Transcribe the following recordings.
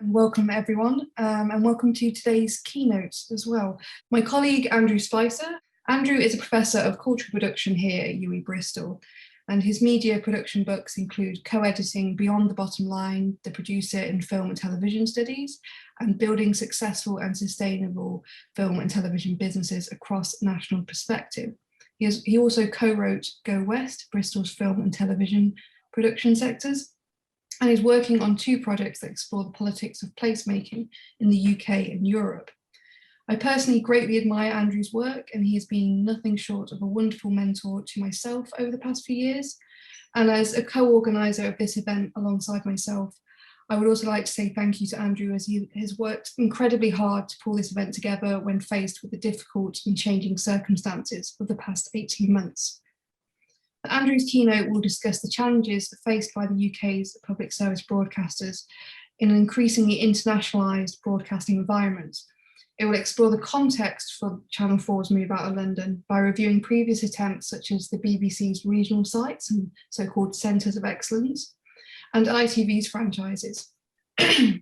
and welcome everyone, and welcome to today's keynote as well. My colleague Andrew Spicer. Andrew is a professor of cultural production here at UWE Bristol, and his media production books include co-editing Beyond the Bottom Line, The Producer in Film and Television Studies, and Building Successful and Sustainable Film and Television Businesses Across National Perspective. He also co-wrote Go West, Bristol's film and television production sectors, and is working on 2 projects that explore the politics of placemaking in the UK and Europe. I personally greatly admire Andrew's work, and he has been nothing short of a wonderful mentor to myself over the past few years. And as a co-organiser of this event alongside myself, I would also like to say thank you to Andrew, as he has worked incredibly hard to pull this event together when faced with the difficult and changing circumstances of the past 18 months. Andrew's keynote will discuss the challenges faced by the UK's public service broadcasters in an increasingly internationalised broadcasting environment. It will explore the context for Channel 4's move out of London by reviewing previous attempts such as the BBC's regional sites and so-called centres of excellence, and ITV's franchises. And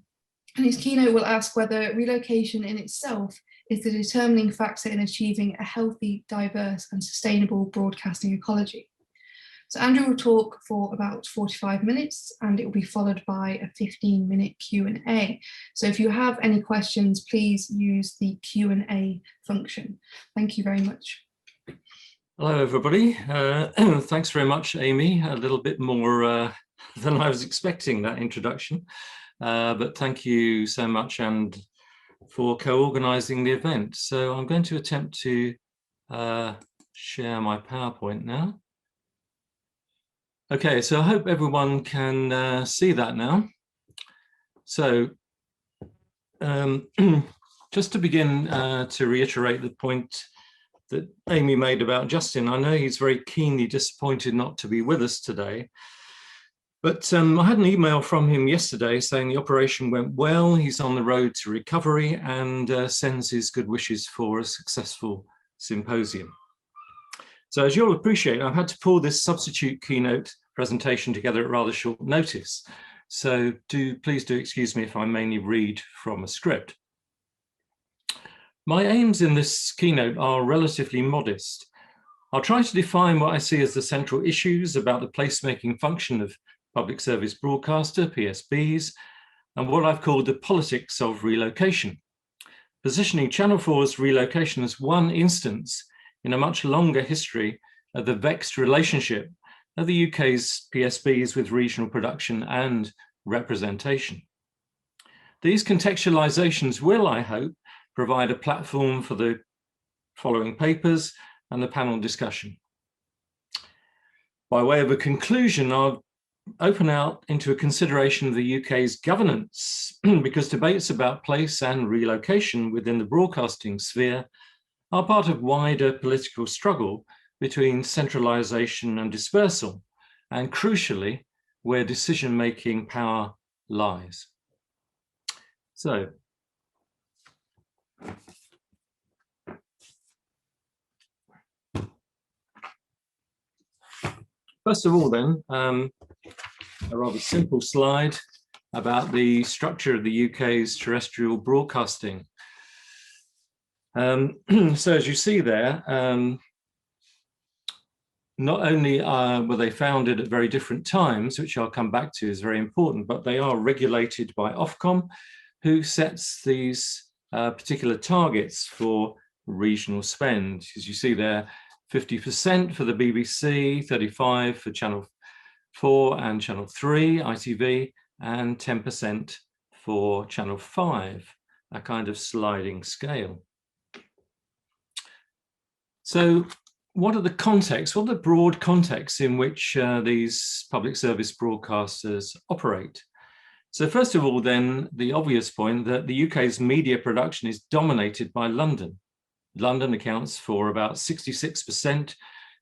his keynote will ask whether relocation in itself is the determining factor in achieving a healthy, diverse and sustainable broadcasting ecology. So Andrew will talk for about 45 minutes, and it will be followed by a 15-minute Q&A. So if you have any questions, please use the Q&A function. Thank you very much. Hello, everybody. Thanks very much, Amy. A little bit more than I was expecting, that introduction. But thank you so much and for co-organising the event. So I'm going to attempt to share my PowerPoint now. Okay, so I hope everyone can see that now. So just to begin to reiterate the point that Amy made about Justin, I know he's very keenly disappointed not to be with us today, but I had an email from him yesterday saying the operation went well, he's on the road to recovery, and sends his good wishes for a successful symposium. So as you'll appreciate, I've had to pull this substitute keynote presentation together at rather short notice. So please do excuse me if I mainly read from a script. My aims in this keynote are relatively modest. I'll try to define what I see as the central issues about the placemaking function of public service broadcaster, PSBs, and what I've called the politics of relocation, positioning Channel 4's relocation as one instance in a much longer history of the vexed relationship of the UK's PSBs with regional production and representation. These contextualisations will, I hope, provide a platform for the following papers and the panel discussion. By way of a conclusion, I'll open out into a consideration of the UK's governance, because debates about place and relocation within the broadcasting sphere are part of wider political struggle between centralisation and dispersal, and crucially, where decision-making power lies. So, first of all then, a rather simple slide about the structure of the UK's terrestrial broadcasting. So as you see there, not only were they founded at very different times, which I'll come back to is very important, but they are regulated by Ofcom, who sets these particular targets for regional spend. As you see there, 50% for the BBC, 35% for Channel 4 and Channel 3, ITV, and 10% for Channel 5, a kind of sliding scale. So what are the contexts, what are the broad contexts in which these public service broadcasters operate? So first of all, then, the obvious point that the UK's media production is dominated by London. London accounts for about 66%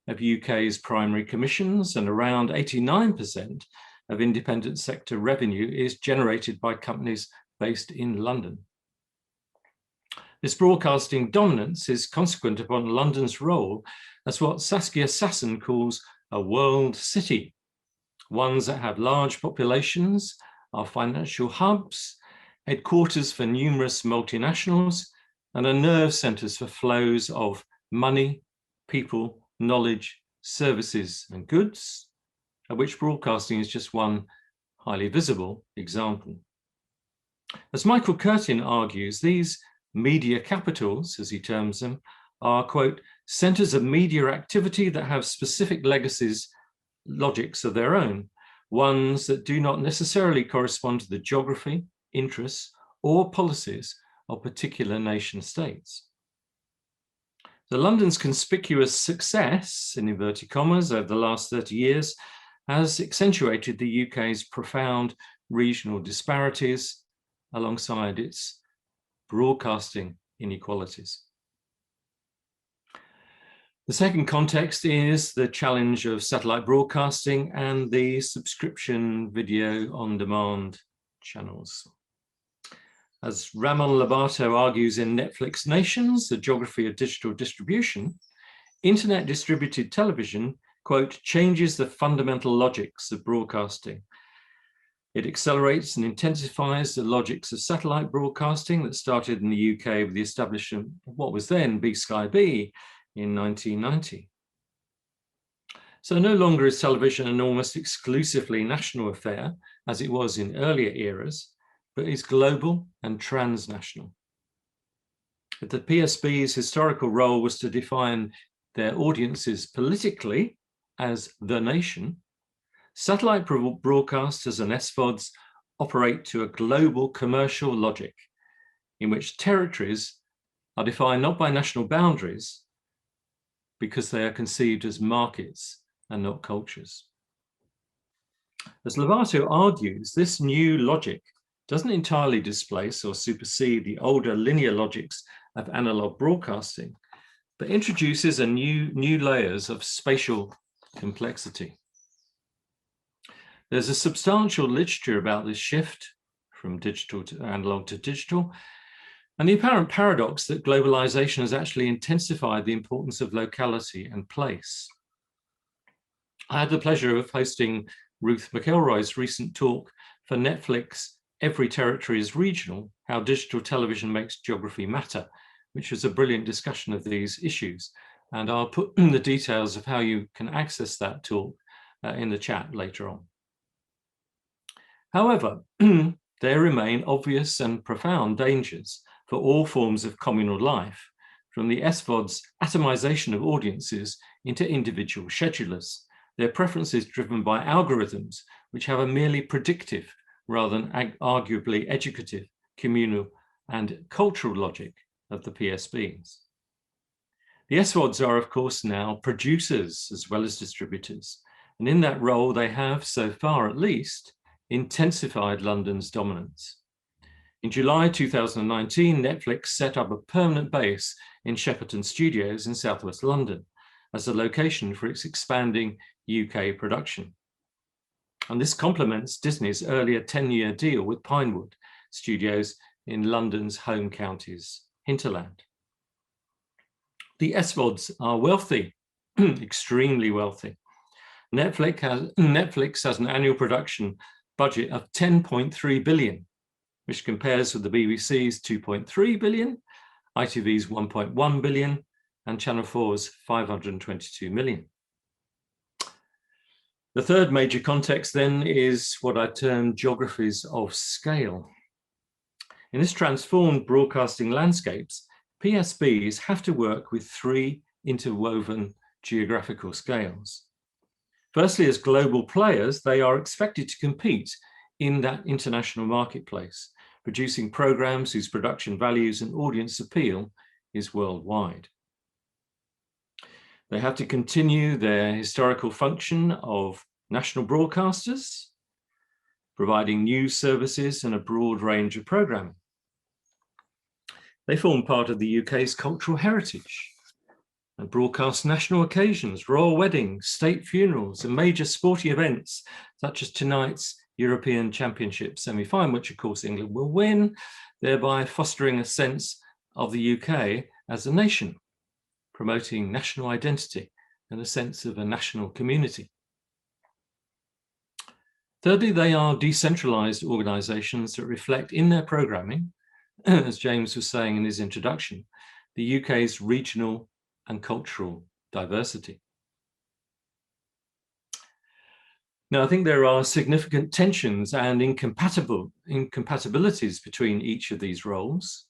of UK's primary commissions, and around 89% of independent sector revenue is generated by companies based in London. This broadcasting dominance is consequent upon London's role as what Saskia Sassen calls a world city, ones that have large populations, are financial hubs, headquarters for numerous multinationals, and are nerve centres for flows of money, people, knowledge, services, and goods, of which broadcasting is just one highly visible example. As Michael Curtin argues, these media capitals, as he terms them, are, quote, centres of media activity that have specific legacies, logics of their own, ones that do not necessarily correspond to the geography, interests, or policies of particular nation states. So London's conspicuous success, in inverted commas, over the last 30 years has accentuated the UK's profound regional disparities alongside its broadcasting inequalities. The second context is the challenge of satellite broadcasting and the subscription video on demand channels. As Ramon Lobato argues in Netflix Nations, The Geography of Digital Distribution, internet distributed television, quote, changes the fundamental logics of broadcasting. It accelerates and intensifies the logics of satellite broadcasting that started in the UK with the establishment of what was then B-Sky B in 1990. So no longer is television an almost exclusively national affair, as it was in earlier eras, but is global and transnational. But the PSB's historical role was to define their audiences politically as the nation. Satellite broadcasters and SVODs operate to a global commercial logic in which territories are defined not by national boundaries, because they are conceived as markets and not cultures. As Lovato argues, this new logic doesn't entirely displace or supersede the older linear logics of analog broadcasting, but introduces a new layers of spatial complexity. There's a substantial literature about this shift from digital to analog to digital, and the apparent paradox that globalization has actually intensified the importance of locality and place. I had the pleasure of hosting Ruth McElroy's recent talk for Netflix, Every Territory is Regional, How Digital Television Makes Geography Matter, which was a brilliant discussion of these issues. And I'll put the details of how you can access that talk in the chat later on. However, there remain obvious and profound dangers for all forms of communal life, from the SVOD's atomization of audiences into individual schedulers, their preferences driven by algorithms which have a merely predictive rather than arguably educative, communal and cultural logic of the PSBs. The SVODs are, of course, now producers as well as distributors, and in that role they have, so far at least, intensified London's dominance. In July 2019, Netflix set up a permanent base in Shepperton Studios in southwest London as a location for its expanding UK production. And this complements Disney's earlier 10-year deal with Pinewood Studios in London's home county's hinterland. The SVODs are wealthy, extremely wealthy. Netflix has an annual production budget of 10.3 billion, which compares with the BBC's 2.3 billion, ITV's 1.1 billion, and Channel 4's 522 million. The third major context then is what I term geographies of scale. In this transformed broadcasting landscapes, PSBs have to work with three interwoven geographical scales. Firstly, as global players, they are expected to compete in that international marketplace, producing programs whose production values and audience appeal is worldwide. They have to continue their historical function of national broadcasters, providing news services and a broad range of programming. They form part of the UK's cultural heritage and broadcast national occasions, royal weddings, state funerals, and major sporting events, such as tonight's European Championship semi-final, which of course England will win, thereby fostering a sense of the UK as a nation, promoting national identity and a sense of a national community. Thirdly, they are decentralized organizations that reflect in their programming, as James was saying in his introduction, the UK's regional and cultural diversity. Now, I think there are significant tensions and incompatibilities between each of these roles,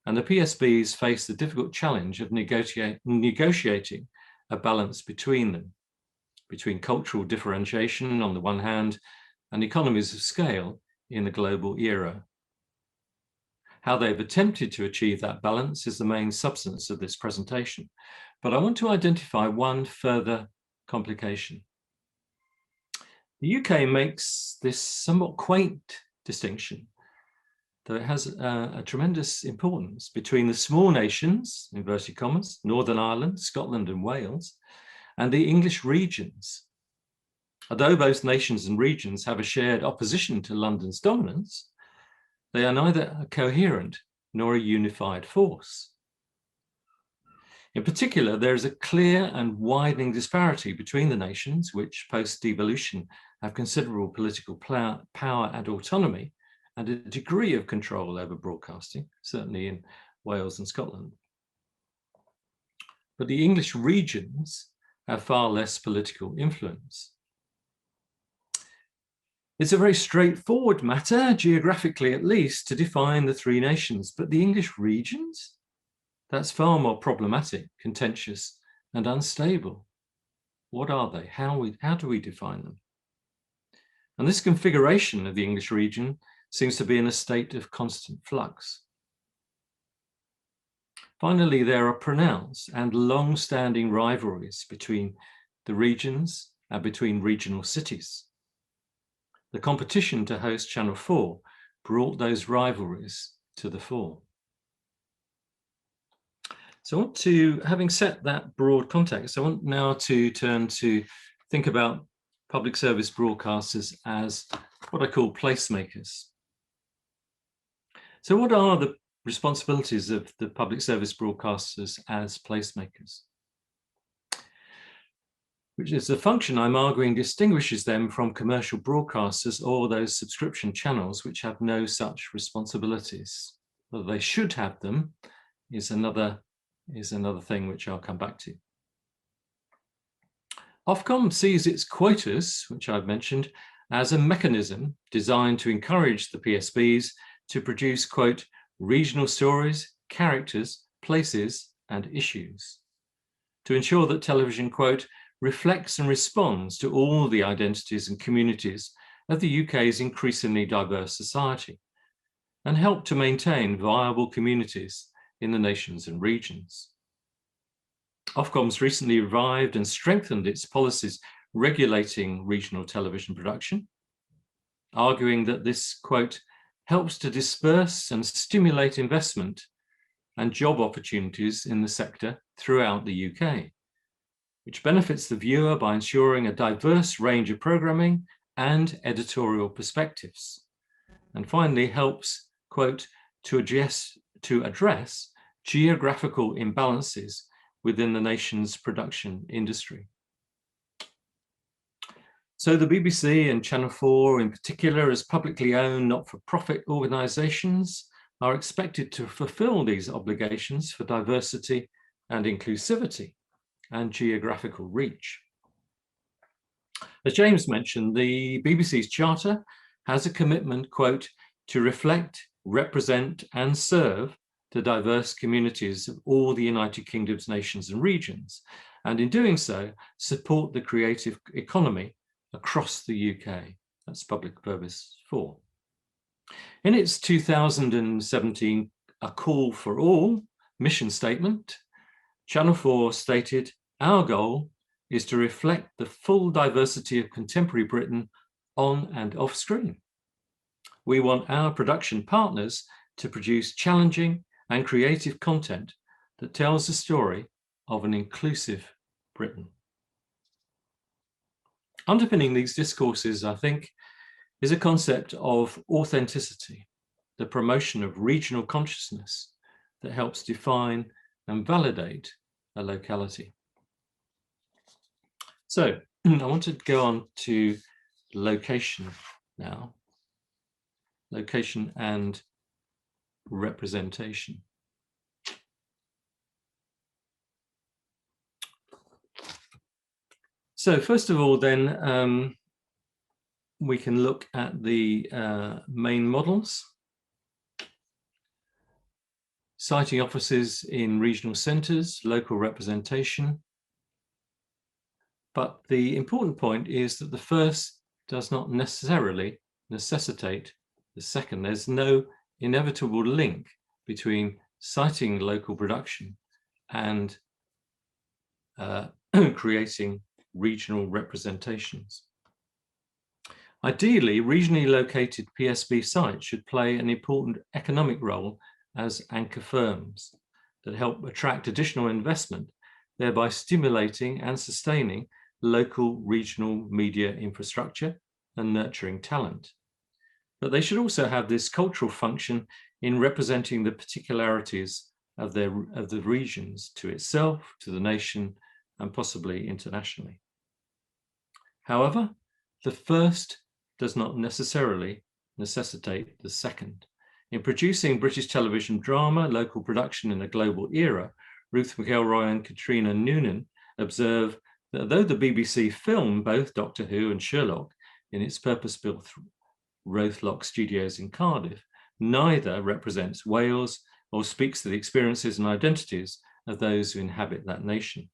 and the PSBs face the difficult challenge of negotiating a balance between them, between cultural differentiation on the one hand and economies of scale in the global era. How they've attempted to achieve that balance is the main substance of this presentation, but I want to identify one further complication. The UK makes this somewhat quaint distinction, though it has a tremendous importance, between the small nations, inverted commas, Northern Ireland, Scotland and Wales, and the English regions. Although both nations and regions have a shared opposition to London's dominance, they are neither a coherent nor a unified force. In particular, there is a clear and widening disparity between the nations, which post-devolution have considerable political power and autonomy, and a degree of control over broadcasting, certainly in Wales and Scotland. But the English regions have far less political influence. It's a very straightforward matter, geographically at least, to define the three nations, but the English regions? That's far more problematic, contentious, and unstable. What are they? How do we define them? And this configuration of the English region seems to be in a state of constant flux. Finally, there are pronounced and long-standing rivalries between the regions and between regional cities. The competition to host Channel 4 brought those rivalries to the fore. So I want to, having set that broad context, I want now to turn to think about public service broadcasters as what I call placemakers. So what are the responsibilities of the public service broadcasters as placemakers? Which is a function I'm arguing distinguishes them from commercial broadcasters or those subscription channels which have no such responsibilities. Whether they should have them is another thing which I'll come back to. Ofcom sees its quotas, which I've mentioned, as a mechanism designed to encourage the PSBs to produce, quote, regional stories, characters, places, and issues, to ensure that television, quote, reflects and responds to all the identities and communities of the UK's increasingly diverse society, and help to maintain viable communities in the nations and regions. Ofcom's recently revived and strengthened its policies regulating regional television production, arguing that this, quote, helps to disperse and stimulate investment and job opportunities in the sector throughout the UK, which benefits the viewer by ensuring a diverse range of programming and editorial perspectives, and finally helps, quote, to address geographical imbalances within the nation's production industry. So the BBC and Channel 4 in particular, as publicly owned not-for-profit organisations, are expected to fulfil these obligations for diversity and inclusivity and geographical reach. As James mentioned, the BBC's charter has a commitment, quote, to reflect, represent and serve the diverse communities of all the United Kingdom's nations and regions, and in doing so, support the creative economy across the UK. That's Public Purpose 4. In its 2017 A Call for All mission statement, Channel 4 stated, our goal is to reflect the full diversity of contemporary Britain on and off screen. We want our production partners to produce challenging and creative content that tells the story of an inclusive Britain. Underpinning these discourses, I think, is a concept of authenticity, the promotion of regional consciousness that helps define and validate a locality. So I want to go on to location now. Location and representation. So first of all, then, we can look at the main models. Siting offices in regional centres, local representation. But the important point is that the first does not necessarily necessitate the second. There's no inevitable link between siting local production and creating regional representations. Ideally, regionally located PSB sites should play an important economic role as anchor firms that help attract additional investment, thereby stimulating and sustaining local regional media infrastructure and nurturing talent. But they should also have this cultural function in representing the particularities of the regions to itself, to the nation, and possibly internationally. However, the first does not necessarily necessitate the second. In producing British television drama, local production in a global era, Ruth McElroy and Katrina Noonan observe that though the BBC filmed both Doctor Who and Sherlock in its purpose-built Rothlock Studios in Cardiff, neither represents Wales or speaks to the experiences and identities of those who inhabit that nation.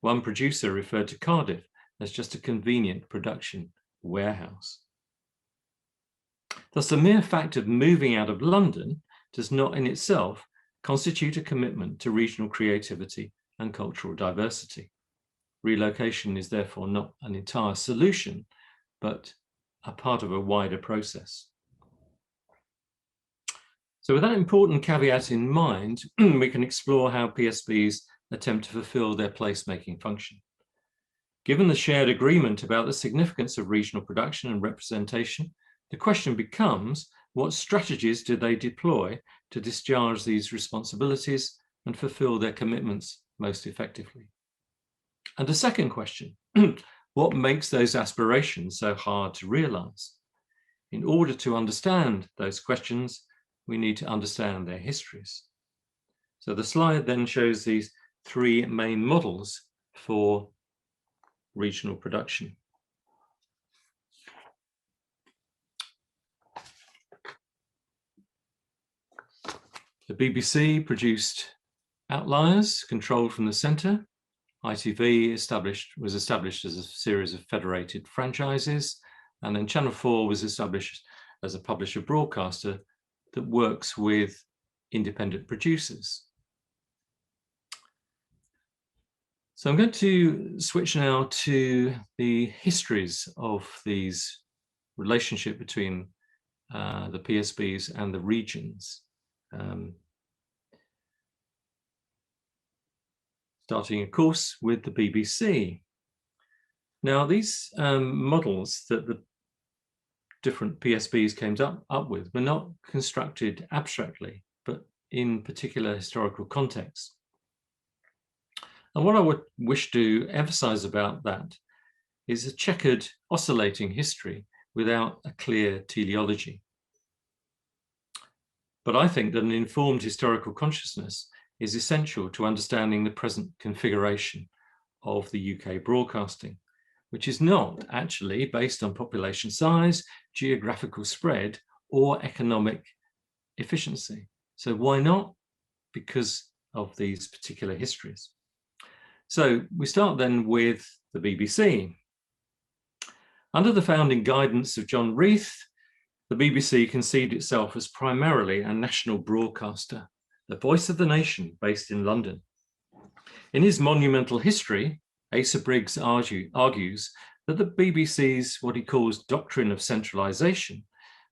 One producer referred to Cardiff as just a convenient production warehouse. Thus, the mere fact of moving out of London does not in itself constitute a commitment to regional creativity and cultural diversity. Relocation is therefore not an entire solution, but a part of a wider process. So with that important caveat in mind, we can explore how PSBs attempt to fulfill their placemaking function. Given the shared agreement about the significance of regional production and representation, the question becomes, what strategies do they deploy to discharge these responsibilities and fulfill their commitments most effectively? And a second question, what makes those aspirations so hard to realize? In order to understand those questions, we need to understand their histories. So the slide then shows these three main models for regional production. The BBC produced outliers controlled from the centre. ITV was established as a series of federated franchises, and then Channel 4 was established as a publisher broadcaster that works with independent producers. So I'm going to switch now to the histories of these relationship between the PSBs and the regions. Starting, of course, with the BBC. Now, these models that the different PSBs came up with were not constructed abstractly, but in particular historical contexts. And what I would wish to emphasize about that is a checkered, oscillating history without a clear teleology. But I think that an informed historical consciousness is essential to understanding the present configuration of the UK broadcasting, which is not actually based on population size, geographical spread, or economic efficiency. So why not? Because of these particular histories. So we start then with the BBC. Under the founding guidance of John Reith, the BBC conceived itself as primarily a national broadcaster, the voice of the nation based in London. In his monumental history, Asa Briggs argues that the BBC's what he calls doctrine of centralisation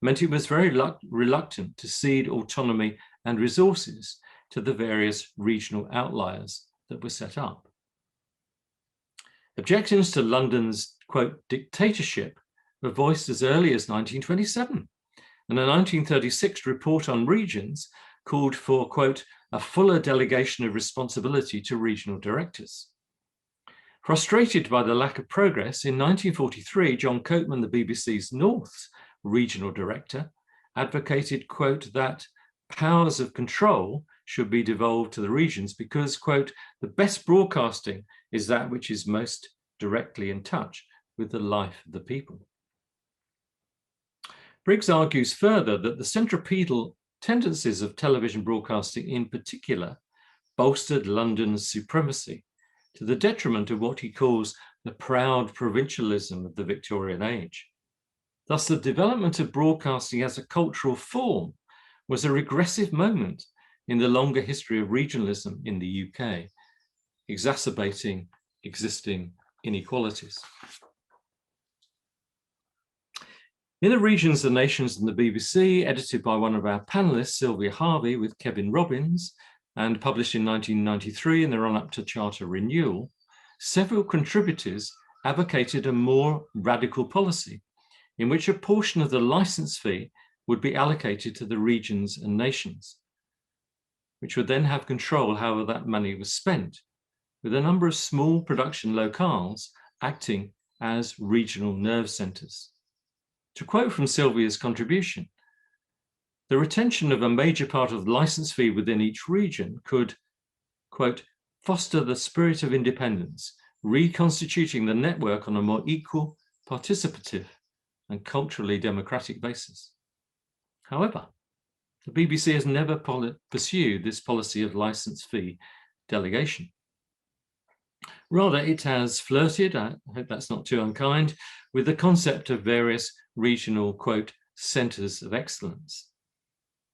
meant it was very reluctant to cede autonomy and resources to the various regional outliers that were set up. Objections to London's, quote, dictatorship were voiced as early as 1927, and a 1936 report on regions called for, quote, a fuller delegation of responsibility to regional directors. Frustrated by the lack of progress, in 1943, John Copeman, the BBC's North regional director, advocated, quote, that powers of control should be devolved to the regions because, quote, the best broadcasting is that which is most directly in touch with the life of the people. Briggs argues further that the centripetal tendencies of television broadcasting in particular bolstered London's supremacy to the detriment of what he calls the proud provincialism of the Victorian age. Thus, the development of broadcasting as a cultural form was a regressive moment in the longer history of regionalism in the UK, exacerbating existing inequalities. In the Regions, the Nations and the BBC, edited by one of our panelists, Sylvia Harvey, with Kevin Robbins, and published in 1993 in the run-up to Charter renewal, several contributors advocated a more radical policy in which a portion of the licence fee would be allocated to the regions and nations, which would then have control however that money was spent, with a number of small production locales acting as regional nerve centres. To quote from Sylvia's contribution, the retention of a major part of the licence fee within each region could, quote, foster the spirit of independence, reconstituting the network on a more equal, participative, and culturally democratic basis. However, the BBC has never pursued this policy of licence fee delegation. Rather, it has flirted, I hope that's not too unkind, with the concept of various regional, quote, centres of excellence.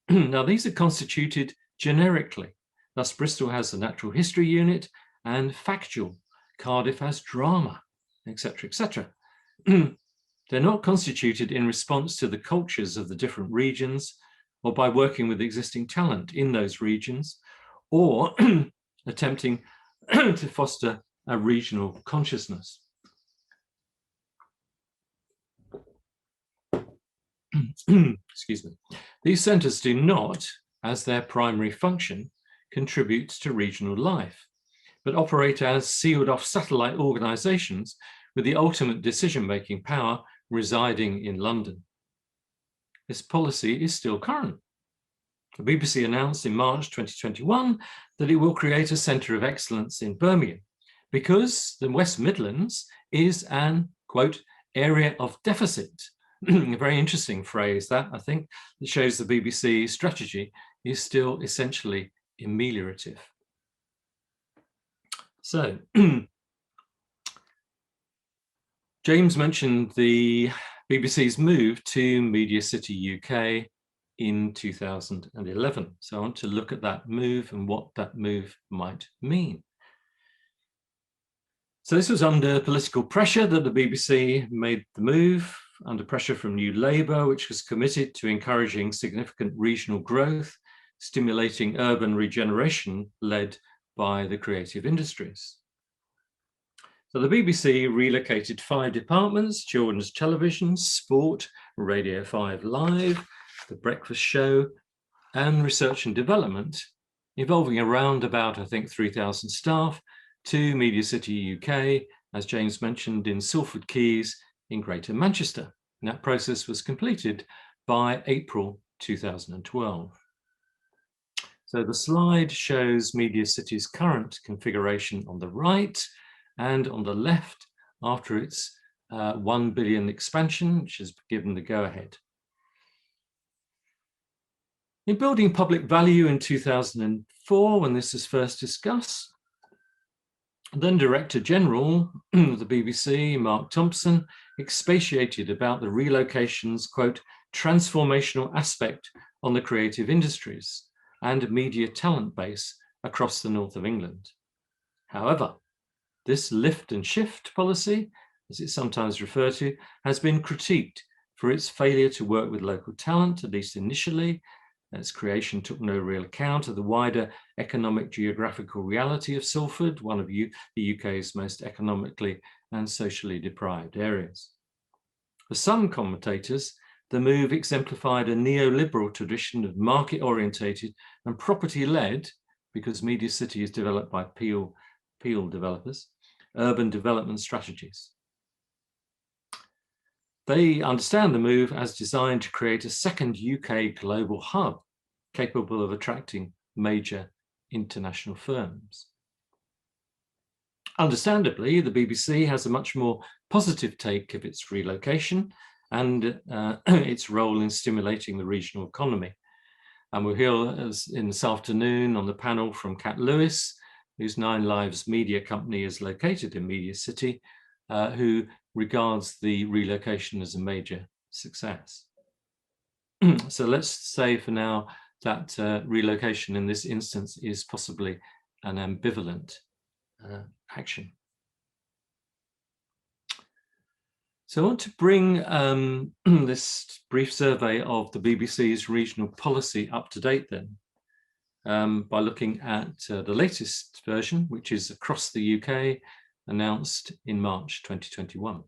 Now, these are constituted generically. Thus, Bristol has the natural history unit and factual. Cardiff has drama, etc., etc. They're not constituted in response to the cultures of the different regions or by working with existing talent in those regions or attempting to foster a regional consciousness. Excuse me. These centres do not, as their primary function, contribute to regional life, but operate as sealed-off satellite organisations with the ultimate decision-making power residing in London. This policy is still current. The BBC announced in March 2021 that it will create a centre of excellence in Birmingham because the West Midlands is an, quote, area of deficit. A very interesting phrase that, I think, that shows the BBC strategy is still essentially ameliorative. So, James mentioned the BBC's move to Media City UK in 2011. So I want to look at that move and what that move might mean. So this was under political pressure that the BBC made the move, under pressure from New Labour, which was committed to encouraging significant regional growth, stimulating urban regeneration led by the creative industries. So the BBC relocated 5 departments: children's television, sport, Radio 5 Live, the breakfast show, and research and development, involving around about, I think, 3,000 staff, to Media City UK, as James mentioned, in Salford Quays in Greater Manchester. And that process was completed by April 2012. So the slide shows Media City's current configuration on the right, and on the left after its 1 billion expansion, which has given the go-ahead. In building public value in 2004, when this was first discussed, then Director General of the BBC, Mark Thompson, expatiated about the relocation's, quote, transformational aspect on the creative industries and media talent base across the north of England. However, this lift and shift policy, as it's sometimes referred to, has been critiqued for its failure to work with local talent, at least initially. Its creation took no real account of the wider economic geographical reality of Salford, one of the UK's most economically and socially deprived areas. For some commentators, the move exemplified a neoliberal tradition of market-orientated and property-led, because Media City is developed by Peel developers, urban development strategies. They understand the move as designed to create a second UK global hub capable of attracting major international firms. Understandably, the BBC has a much more positive take of its relocation and its role in stimulating the regional economy. And we'll hear in this afternoon on the panel from Kat Lewis, whose 9 Lives media company is located in Media City, who regards the relocation as a major success. So let's say for now that relocation in this instance is possibly an ambivalent action. So I want to bring this brief survey of the BBC's regional policy up to date then, by looking at the latest version, which is across the UK, announced in March 2021.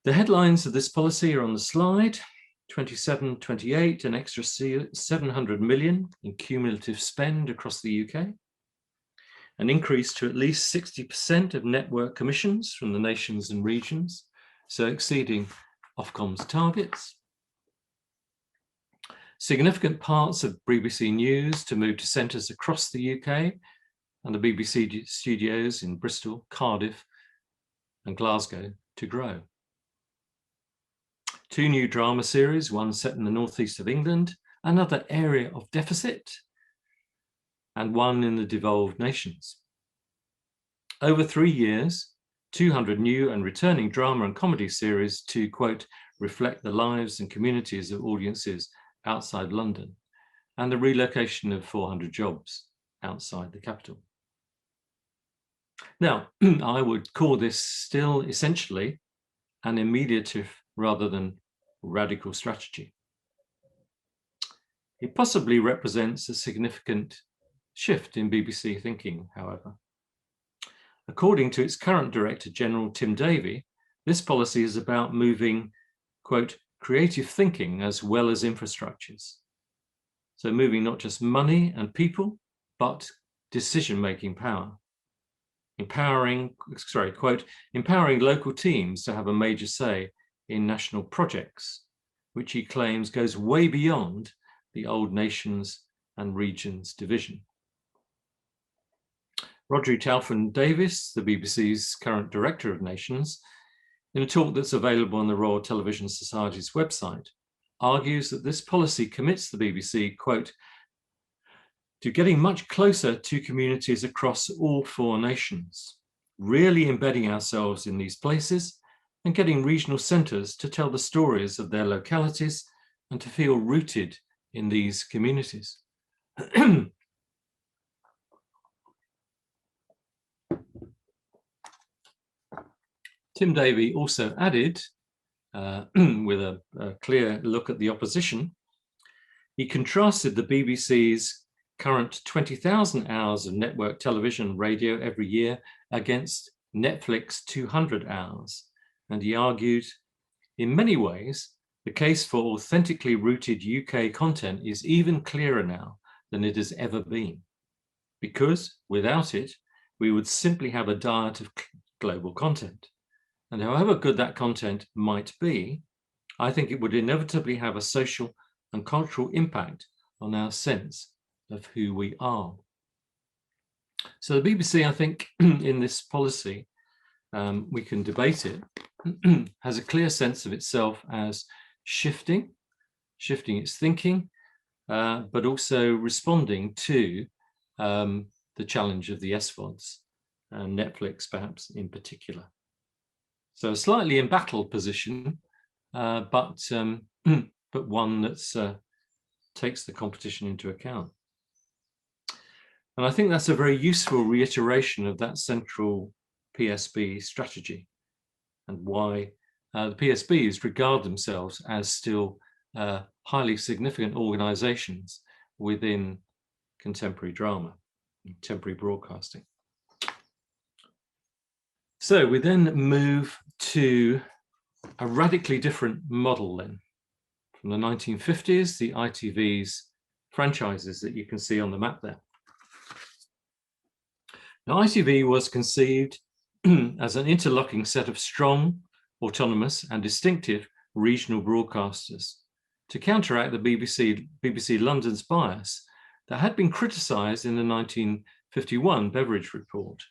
The headlines of this policy are on the slide. 27-28, an extra 700 million in cumulative spend across the UK, an increase to at least 60% of network commissions from the nations and regions, so exceeding Ofcom's targets. Significant parts of BBC News to move to centres across the UK, and the BBC studios in Bristol, Cardiff and Glasgow to grow. 2 new drama series, one set in the northeast of England, another area of deficit, and one in the devolved nations. Over 3 years, 200 new and returning drama and comedy series to, quote, reflect the lives and communities of audiences outside London, and the relocation of 400 jobs outside the capital. Now, I would call this still essentially an immediative rather than radical strategy. It possibly represents a significant shift in BBC thinking, however. According to its current Director General, Tim Davie, this policy is about moving, quote, creative thinking as well as infrastructures. So moving not just money and people, but decision-making power. Quote, empowering local teams to have a major say in national projects, which he claims goes way beyond the old nations and regions division. Rhodri Talfyn-Davies, the BBC's current Director of Nations, in a talk that's available on the Royal Television Society's website, argues that this policy commits the BBC, quote, to getting much closer to communities across all 4 nations, really embedding ourselves in these places and getting regional centres to tell the stories of their localities and to feel rooted in these communities. Tim Davie also added, with a clear look at the opposition, he contrasted the BBC's current 20,000 hours of network television and radio every year against Netflix 200 hours. And he argued, in many ways, the case for authentically rooted UK content is even clearer now than it has ever been, because without it, we would simply have a diet of global content. And however good that content might be, I think it would inevitably have a social and cultural impact on our sense of who we are. So the BBC, I think, in this policy, we can debate it, has a clear sense of itself as shifting its thinking, but also responding to the challenge of the SVODs, and Netflix perhaps in particular. So a slightly embattled position, but one that takes the competition into account. And I think that's a very useful reiteration of that central PSB strategy and why the PSBs regard themselves as still highly significant organisations within contemporary drama, contemporary broadcasting. So we then move to a radically different model then. From the 1950s, the ITV's franchises that you can see on the map there. Now, ITV was conceived as an interlocking set of strong, autonomous and distinctive regional broadcasters to counteract the BBC London's bias that had been criticised in the 1951 Beveridge Report.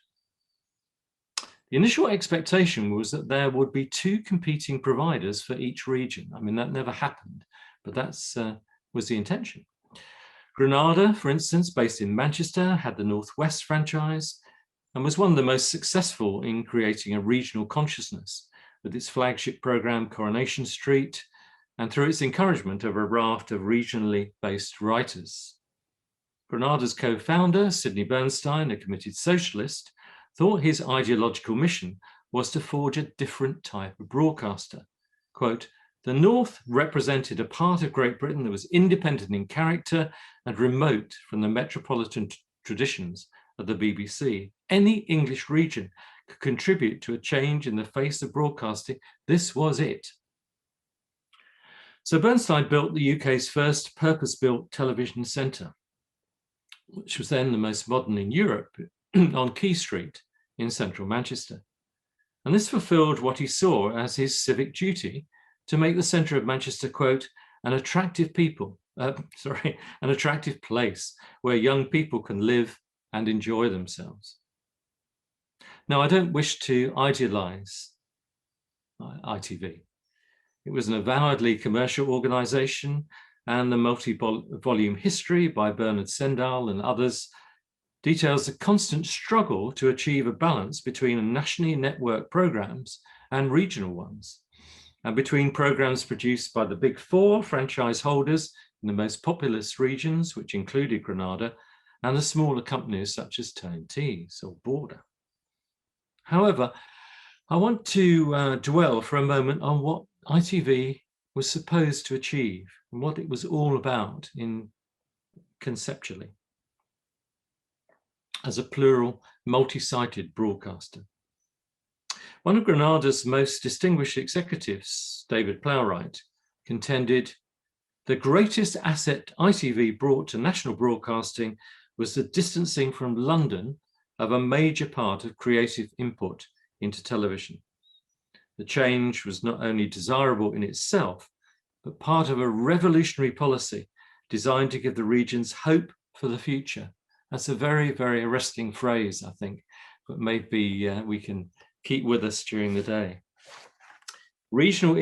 The initial expectation was that there would be two competing providers for each region. I mean, that never happened, but that was the intention. Granada, for instance, based in Manchester, had the North West franchise and was one of the most successful in creating a regional consciousness with its flagship programme Coronation Street and through its encouragement of a raft of regionally based writers. Granada's co-founder, Sidney Bernstein, a committed socialist, thought his ideological mission was to forge a different type of broadcaster. Quote, "The North represented a part of Great Britain that was independent in character and remote from the metropolitan traditions of the BBC. Any English region could contribute to a change in the face of broadcasting. This was it." So Bernstein built the UK's first purpose-built television centre, which was then the most modern in Europe, on Quay Street in central Manchester. And this fulfilled what he saw as his civic duty to make the centre of Manchester, quote, an attractive place where young people can live and enjoy themselves. Now, I don't wish to idealise ITV. It was an avowedly commercial organisation, and the multi-volume history by Bernard Sendall and others details the constant struggle to achieve a balance between nationally networked programmes and regional ones, and between programmes produced by the Big Four franchise holders in the most populous regions, which included Granada, and the smaller companies such as T&T's or Border. However, I want to dwell for a moment on what ITV was supposed to achieve and what it was all about conceptually as a plural, multi-sided broadcaster. One of Granada's most distinguished executives, David Plowright, contended the greatest asset ITV brought to national broadcasting was the distancing from London of a major part of creative input into television. The change was not only desirable in itself, but part of a revolutionary policy designed to give the regions hope for the future. That's a very, very arresting phrase, I think, but maybe we can keep with us during the day. Regional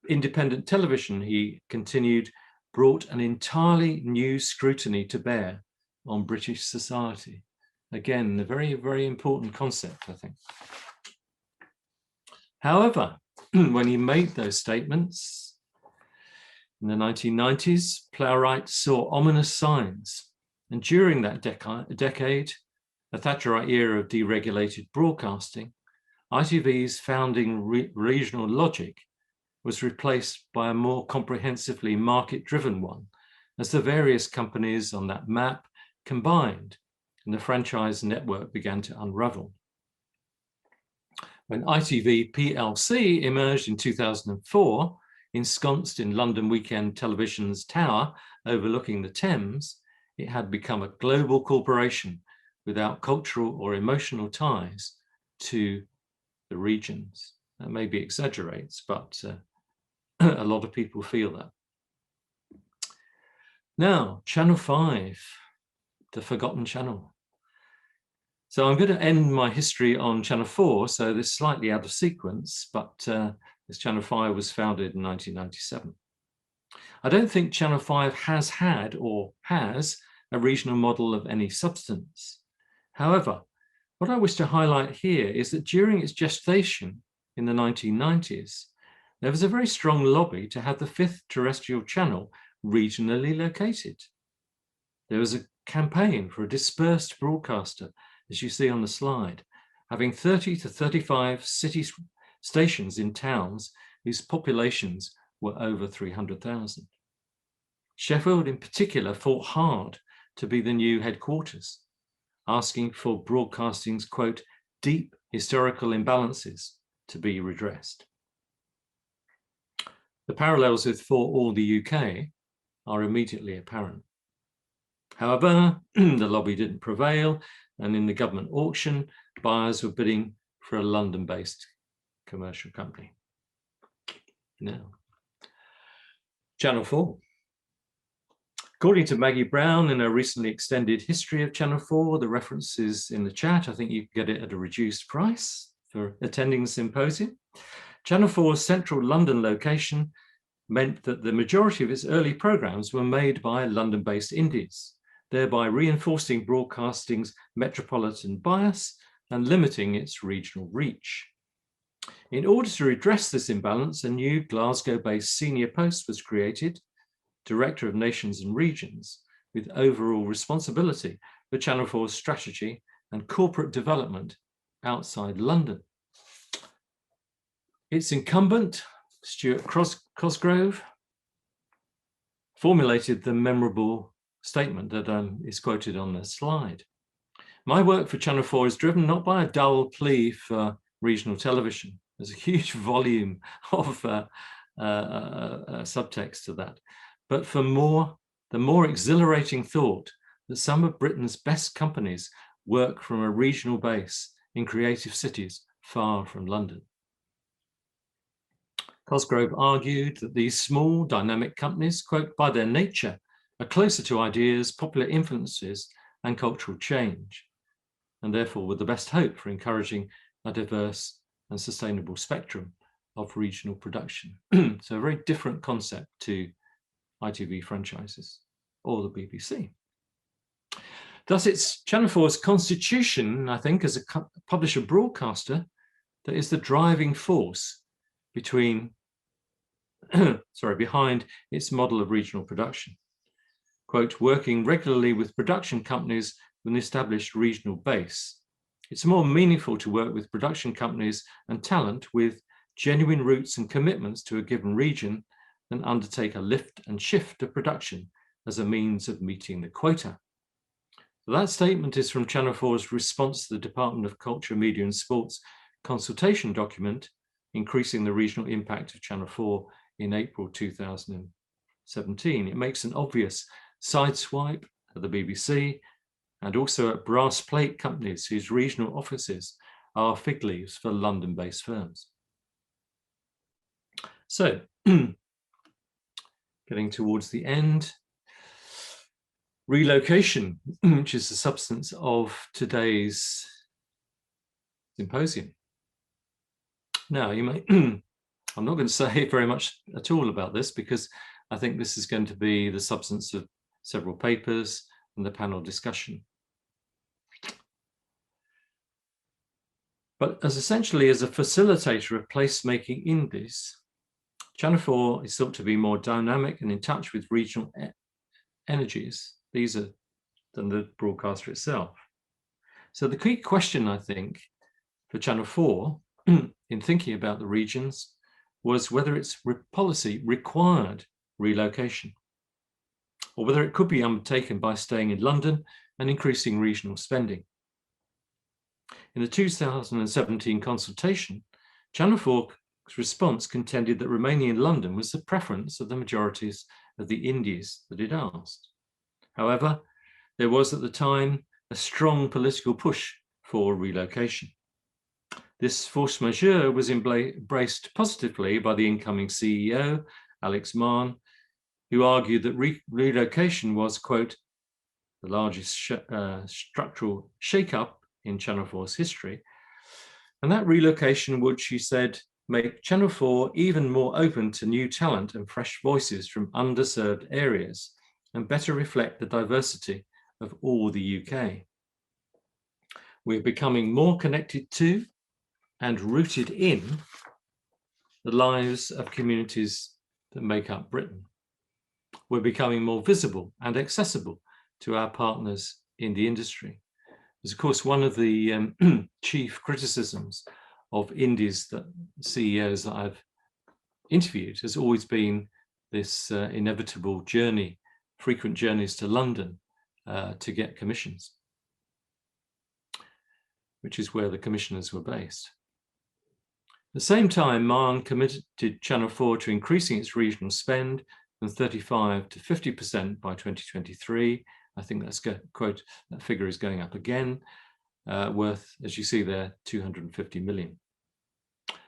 independent television, he continued, brought an entirely new scrutiny to bear on British society. Again, a very, very important concept, I think. However, when he made those statements in the 1990s, Plowright saw ominous signs. And during that decade, a Thatcherite era of deregulated broadcasting, ITV's founding regional logic was replaced by a more comprehensively market-driven one, as the various companies on that map combined and the franchise network began to unravel. When ITV plc emerged in 2004, ensconced in London Weekend Television's tower overlooking the Thames, it had become a global corporation without cultural or emotional ties to the regions. That maybe exaggerates, but a lot of people feel that. Now, Channel 5, the forgotten channel. So I'm going to end my history on Channel 4, so this is slightly out of sequence, but this Channel 5 was founded in 1997. I don't think Channel 5 has had or has a regional model of any substance. However, what I wish to highlight here is that during its gestation in the 1990s, there was a very strong lobby to have the fifth terrestrial channel regionally located. There was a campaign for a dispersed broadcaster, as you see on the slide, having 30 to 35 city stations in towns whose populations were over 300,000. Sheffield in particular fought hard to be the new headquarters, asking for broadcasting's, quote, deep historical imbalances to be redressed. The parallels with For All the UK are immediately apparent. However, the lobby didn't prevail, And in the government auction, buyers were bidding for a London-based commercial company. Now, Channel 4. According to Maggie Brown in a recently extended history of Channel 4, the reference is in the chat. I think you can get it at a reduced price for attending the symposium. Channel 4's central London location meant that the majority of its early programmes were made by London-based indies, thereby reinforcing broadcasting's metropolitan bias and limiting its regional reach. In order to redress this imbalance, a new Glasgow-based senior post was created, Director of Nations and Regions, with overall responsibility for Channel 4's strategy and corporate development outside London. Its incumbent, Stuart Cosgrove, formulated the memorable statement that is quoted on the slide. My work for Channel 4 is driven not by a dull plea for regional television. There's a huge volume of subtext to that, but for the more exhilarating thought that some of Britain's best companies work from a regional base in creative cities far from London. Cosgrove argued that these small dynamic companies, quote, by their nature, are closer to ideas, popular influences, and cultural change, and therefore with the best hope for encouraging a diverse and sustainable spectrum of regional production. So a very different concept to ITV franchises or the BBC. Thus, it's Channel 4's constitution, I think, as a publisher broadcaster, that is the driving force behind its model of regional production. Quote, working regularly with production companies with an established regional base. It's more meaningful to work with production companies and talent with genuine roots and commitments to a given region than undertake a lift and shift of production as a means of meeting the quota. So that statement is from Channel 4's response to the Department of Culture, Media and Sports consultation document, Increasing the Regional Impact of Channel 4 in April 2017. It makes an obvious sideswipe at the BBC and also at brass plate companies whose regional offices are fig leaves for London-based firms. So, getting towards the end, relocation, which is the substance of today's symposium. Now, you may, I'm not going to say very much at all about this because I think this is going to be the substance of several papers and the panel discussion. But essentially as a facilitator of placemaking indies, Channel 4 is thought to be more dynamic and in touch with regional energies than the broadcaster itself. So the key question, I think, for Channel 4 in thinking about the regions was whether its policy required relocation or whether it could be undertaken by staying in London and increasing regional spending. In the 2017 consultation, Channel 4's response contended that remaining in London was the preference of the majorities of the indies that it asked. However, there was at the time a strong political push for relocation. This force majeure was embraced positively by the incoming CEO, Alex Mann, who argued that relocation was, quote, the largest structural shake-up in Channel 4's history. And that relocation would, she said, make Channel 4 even more open to new talent and fresh voices from underserved areas and better reflect the diversity of all the UK. We're becoming more connected to and rooted in the lives of communities that make up Britain. We're becoming more visible and accessible to our partners in the industry. It's, of course, one of the chief criticisms of indies that CEOs that I've interviewed has always been this inevitable journey, frequent journeys to London to get commissions, which is where the commissioners were based. At the same time, Mann committed Channel 4 to increasing its regional spend from 35 to 50% by 2023. I think that's, quote, that figure is going up again. worth, as you see there, 250 million.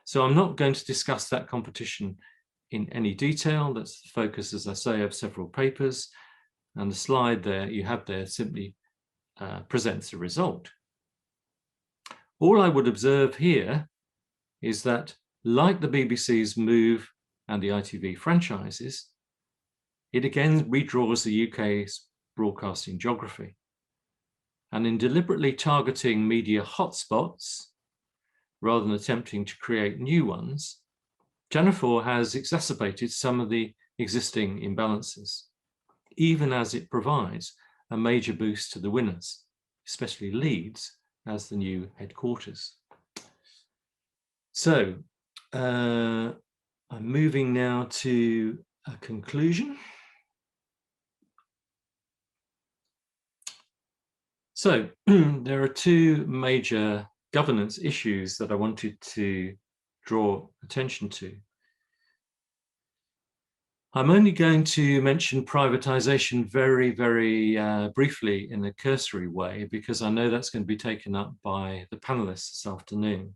So I'm not going to discuss that competition in any detail. That's the focus, as I say, of several papers. And the slide there you have there simply presents the result. All I would observe here is that, like the BBC's Move and the ITV franchises, it again redraws the UK's broadcasting geography. And in deliberately targeting media hotspots, rather than attempting to create new ones, Channel 4 has exacerbated some of the existing imbalances, even as it provides a major boost to the winners, especially Leeds as the new headquarters. So I'm moving now to a conclusion. So there are two major governance issues that I wanted to draw attention to. I'm only going to mention privatization very, very briefly in a cursory way, because I know that's going to be taken up by the panelists this afternoon.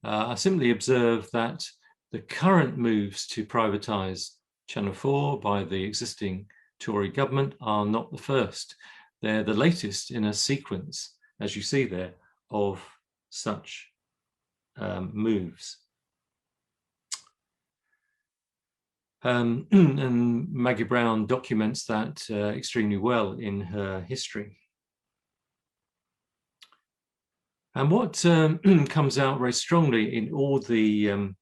I simply observe that the current moves to privatize Channel 4 by the existing Tory government are not the first. They're the latest in a sequence, as you see there, of such moves. And Maggie Brown documents that extremely well in her history. And what comes out very strongly in all the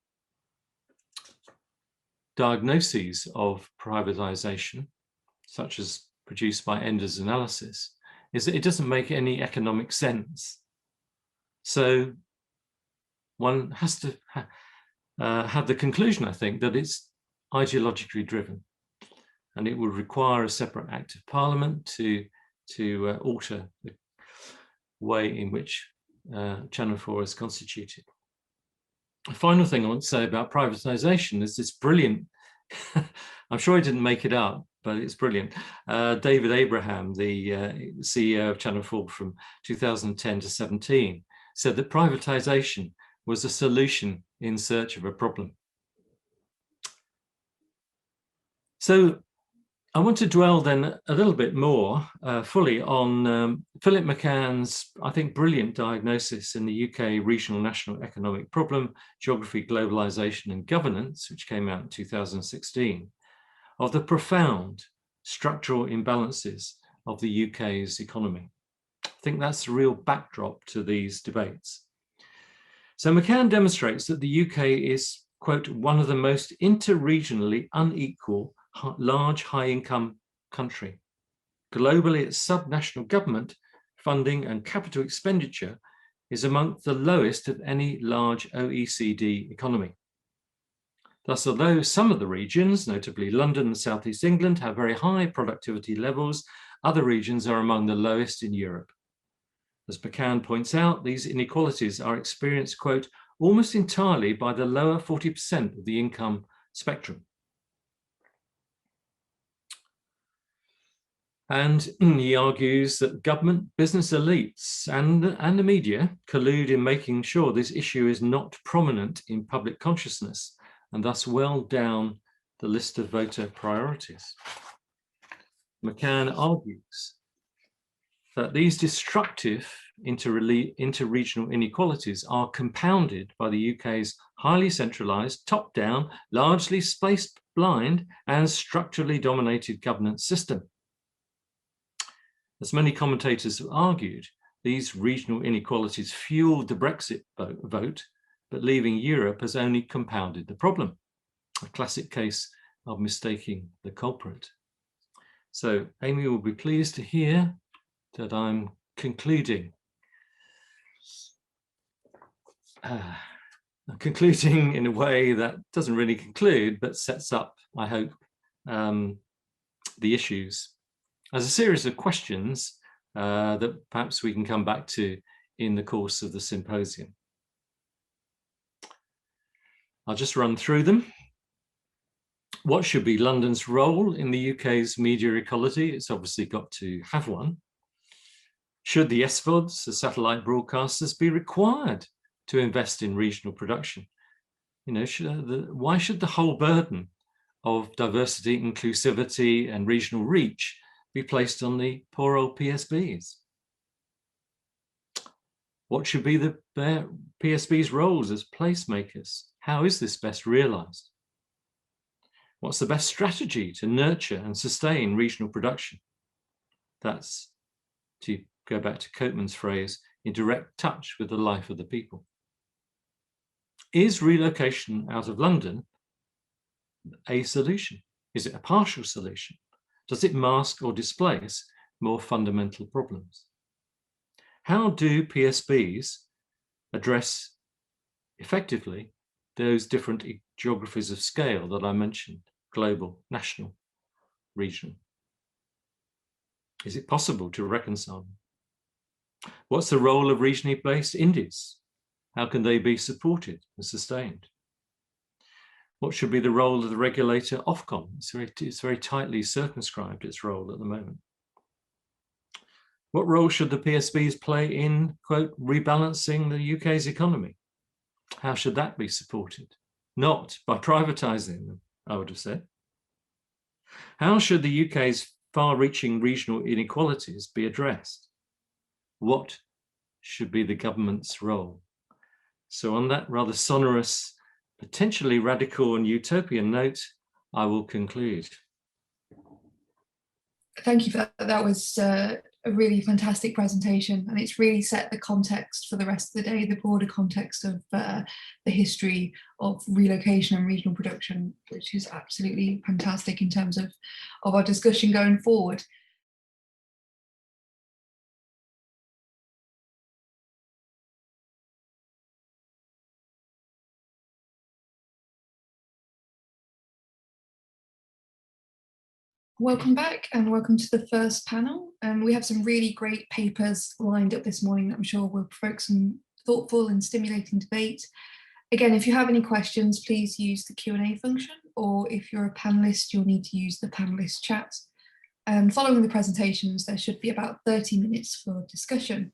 diagnoses of privatization, such as produced by Ender's analysis, is that it doesn't make any economic sense. So one has to have the conclusion, I think, that it's ideologically driven, and it would require a separate act of parliament to alter the way in which Channel 4 is constituted. The final thing I want to say about privatization is this brilliant, I'm sure I didn't make it up, but it's brilliant. David Abraham, the CEO of Channel 4 from 2010 to 17, said that privatization was a solution in search of a problem. So I want to dwell then a little bit more fully on Philip McCann's, I think, brilliant diagnosis in the UK Regional National Economic Problem, Geography, Globalisation and Governance, which came out in 2016, of the profound structural imbalances of the UK's economy. I think that's the real backdrop to these debates. So McCann demonstrates that the UK is, quote, one of the most interregionally unequal large high-income country. Globally, its subnational government funding and capital expenditure is among the lowest of any large OECD economy. Thus, although some of the regions, notably London and South East England, have very high productivity levels, other regions are among the lowest in Europe. As McCann points out, these inequalities are experienced, quote, almost entirely by the lower 40% of the income spectrum. And he argues that government, business elites and the media collude in making sure this issue is not prominent in public consciousness and thus well down the list of voter priorities. McCann argues that these destructive interregional inequalities are compounded by the UK's highly centralised, top-down, largely space-blind and structurally dominated governance system. As many commentators have argued, these regional inequalities fueled the Brexit vote, but leaving Europe has only compounded the problem, a classic case of mistaking the culprit. So Amy will be pleased to hear that I'm concluding. Concluding in a way that doesn't really conclude, but sets up, I hope, the issues as a series of questions that perhaps we can come back to in the course of the symposium. I'll just run through them. What should be London's role in the UK's media ecology? It's obviously got to have one. Should the SVODs, the satellite broadcasters, be required to invest in regional production? Why should the whole burden of diversity, inclusivity, and regional reach be placed on the poor old PSBs? What should be the PSB's roles as placemakers? How is this best realised? What's the best strategy to nurture and sustain regional production? That's, to go back to Coatman's phrase, in direct touch with the life of the people. Is relocation out of London a solution? Is it a partial solution? Does it mask or displace more fundamental problems? How do PSBs address effectively those different geographies of scale that I mentioned, global, national, regional? Is it possible to reconcile them? What's the role of regionally based indies? How can they be supported and sustained? What should be the role of the regulator Ofcom? It's very tightly circumscribed, its role at the moment. What role should the PSBs play in, quote, rebalancing the UK's economy? How should that be supported? Not by privatising them, I would have said. How should the UK's far-reaching regional inequalities be addressed? What should be the government's role? So on that rather sonorous, potentially radical and utopian note, I will conclude. Thank you for that. That was a really fantastic presentation, and it's really set the context for the rest of the day, the broader context of the history of relocation and regional production, which is absolutely fantastic in terms of our discussion going forward. Welcome back and welcome to the first panel. We have some really great papers lined up this morning that I'm sure will provoke some thoughtful and stimulating debate. Again, if you have any questions, please use the Q&A function, or if you're a panelist, you'll need to use the panelist chat. And following the presentations, there should be about 30 minutes for discussion.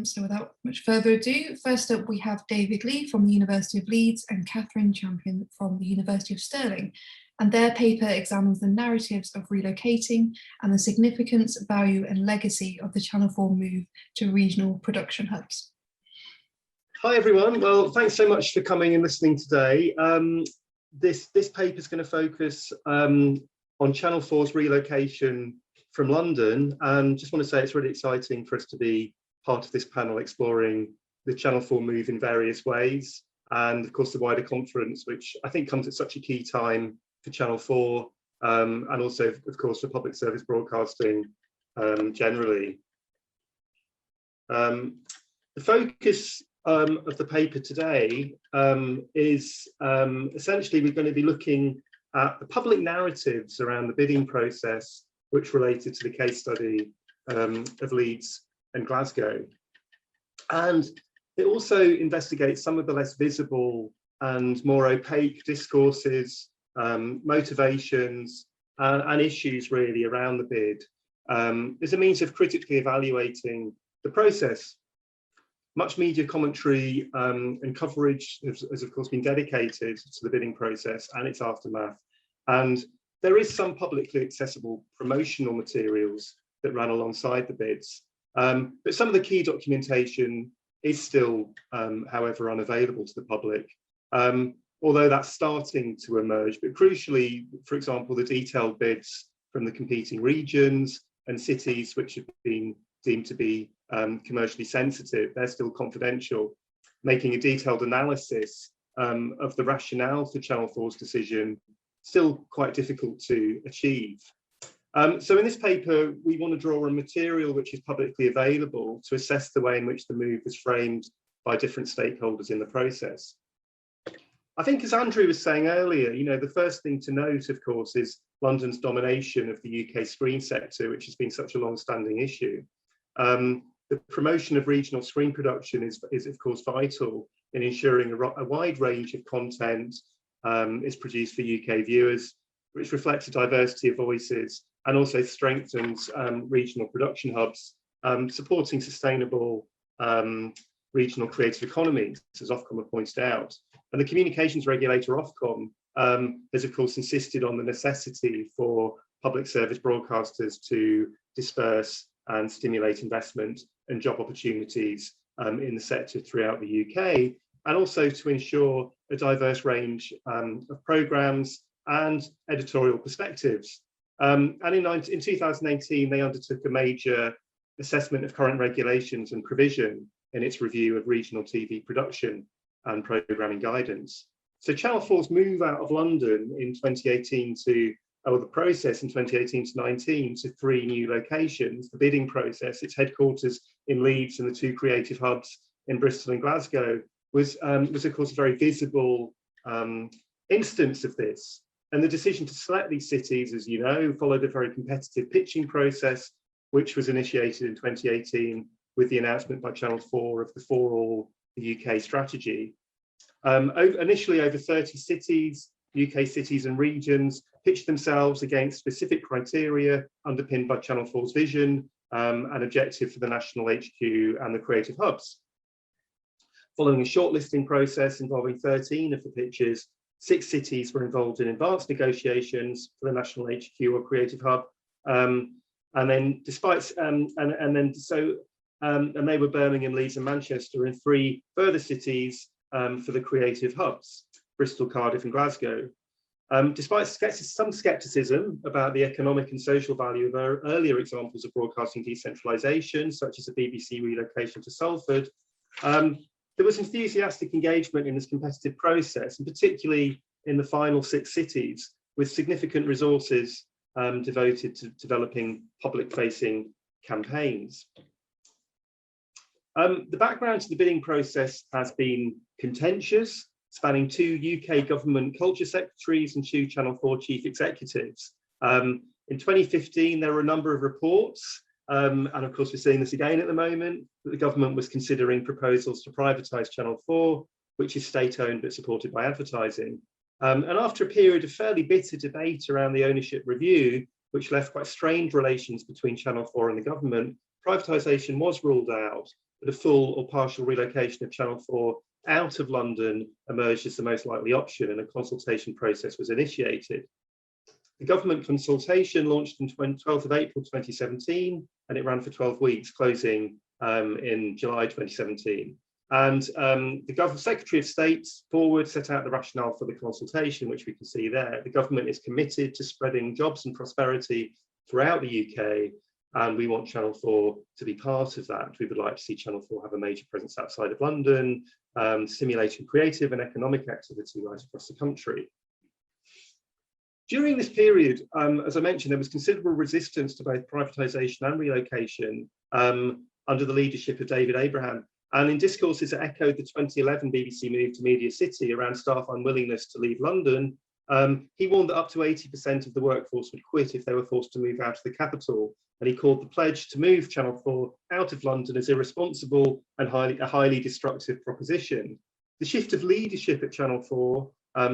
So without much further ado, first up we have David Lee from the University of Leeds and Catherine Champion from the University of Stirling. And their paper examines the narratives of relocating and the significance, value and legacy of the Channel 4 move to regional production hubs. Hi everyone, well thanks so much for coming and listening today. This paper is going to focus on Channel 4's relocation from London, and just want to say it's really exciting for us to be part of this panel exploring the Channel 4 move in various ways, and of course the wider conference, which I think comes at such a key time for Channel 4 and also of course for public service broadcasting generally. The focus of the paper today is essentially we're going to be looking at the public narratives around the bidding process which related to the case study of Leeds and Glasgow. And it also investigates some of the less visible and more opaque discourses, motivations and issues really around the bid as a means of critically evaluating the process. Much media commentary and coverage has of course been dedicated to the bidding process and its aftermath, and there is some publicly accessible promotional materials that ran alongside the bids, but some of the key documentation is still however unavailable to the public, although that's starting to emerge. But crucially, for example, the detailed bids from the competing regions and cities which have been deemed to be commercially sensitive, they're still confidential, making a detailed analysis of the rationale for Channel 4's decision still quite difficult to achieve. So in this paper, we want to draw on material which is publicly available to assess the way in which the move was framed by different stakeholders in the process. I think, as Andrew was saying earlier, the first thing to note, of course, is London's domination of the UK screen sector, which has been such a long-standing issue. The promotion of regional screen production is of course vital in ensuring a wide range of content is produced for UK viewers, which reflects a diversity of voices and also strengthens regional production hubs supporting sustainable regional creative economies, as Ofcom pointed out. And the communications regulator, Ofcom, has of course insisted on the necessity for public service broadcasters to disperse and stimulate investment and job opportunities in the sector throughout the UK, and also to ensure a diverse range of programmes and editorial perspectives. And in 2018, they undertook a major assessment of current regulations and provision in its review of regional TV production and programming guidance. So Channel 4's move out of London in 2018 to, or the process in 2018 to 19 to 3 new locations, the bidding process, its headquarters in Leeds and the 2 creative hubs in Bristol and Glasgow, was of course a very visible instance of this. And the decision to select these cities, as you know, followed a very competitive pitching process, which was initiated in 2018 with the announcement by Channel 4 of the For All the UK strategy. Initially, over 30 cities, UK cities and regions pitched themselves against specific criteria underpinned by Channel 4's vision and objective for the national HQ and the creative hubs. Following a shortlisting process involving 13 of the pitches, 6 cities were involved in advanced negotiations for the national HQ or creative hub, and then despite and they were Birmingham, Leeds, and Manchester, and 3 further cities for the creative hubs, Bristol, Cardiff, and Glasgow. Despite some scepticism about the economic and social value of earlier examples of broadcasting decentralisation, such as the BBC relocation to Salford, there was enthusiastic engagement in this competitive process, and particularly in the final 6 cities, with significant resources devoted to developing public-facing campaigns. The background to the bidding process has been contentious, spanning 2 UK government culture secretaries and 2 Channel 4 chief executives. In 2015, there were a number of reports, and of course we're seeing this again at the moment, that the government was considering proposals to privatise Channel 4, which is state-owned but supported by advertising. And after a period of fairly bitter debate around the ownership review, which left quite strained relations between Channel 4 and the government, privatisation was ruled out, but a full or partial relocation of Channel 4 out of London emerged as the most likely option, and a consultation process was initiated. The government consultation launched on 12th of April 2017, and it ran for 12 weeks, closing in July 2017. And the Secretary of State forward set out the rationale for the consultation, which we can see there. The government is committed to spreading jobs and prosperity throughout the UK, and we want Channel 4 to be part of that. We would like to see Channel 4 have a major presence outside of London, stimulating creative and economic activity right across the country. During this period, as I mentioned, there was considerable resistance to both privatisation and relocation under the leadership of David Abraham. And in discourses that echoed the 2011 BBC move to Media City around staff unwillingness to leave London, he warned that up to 80% of the workforce would quit if they were forced to move out of the capital. And he called the pledge to move Channel 4 out of London as irresponsible and a highly destructive proposition. The shift of leadership at Channel 4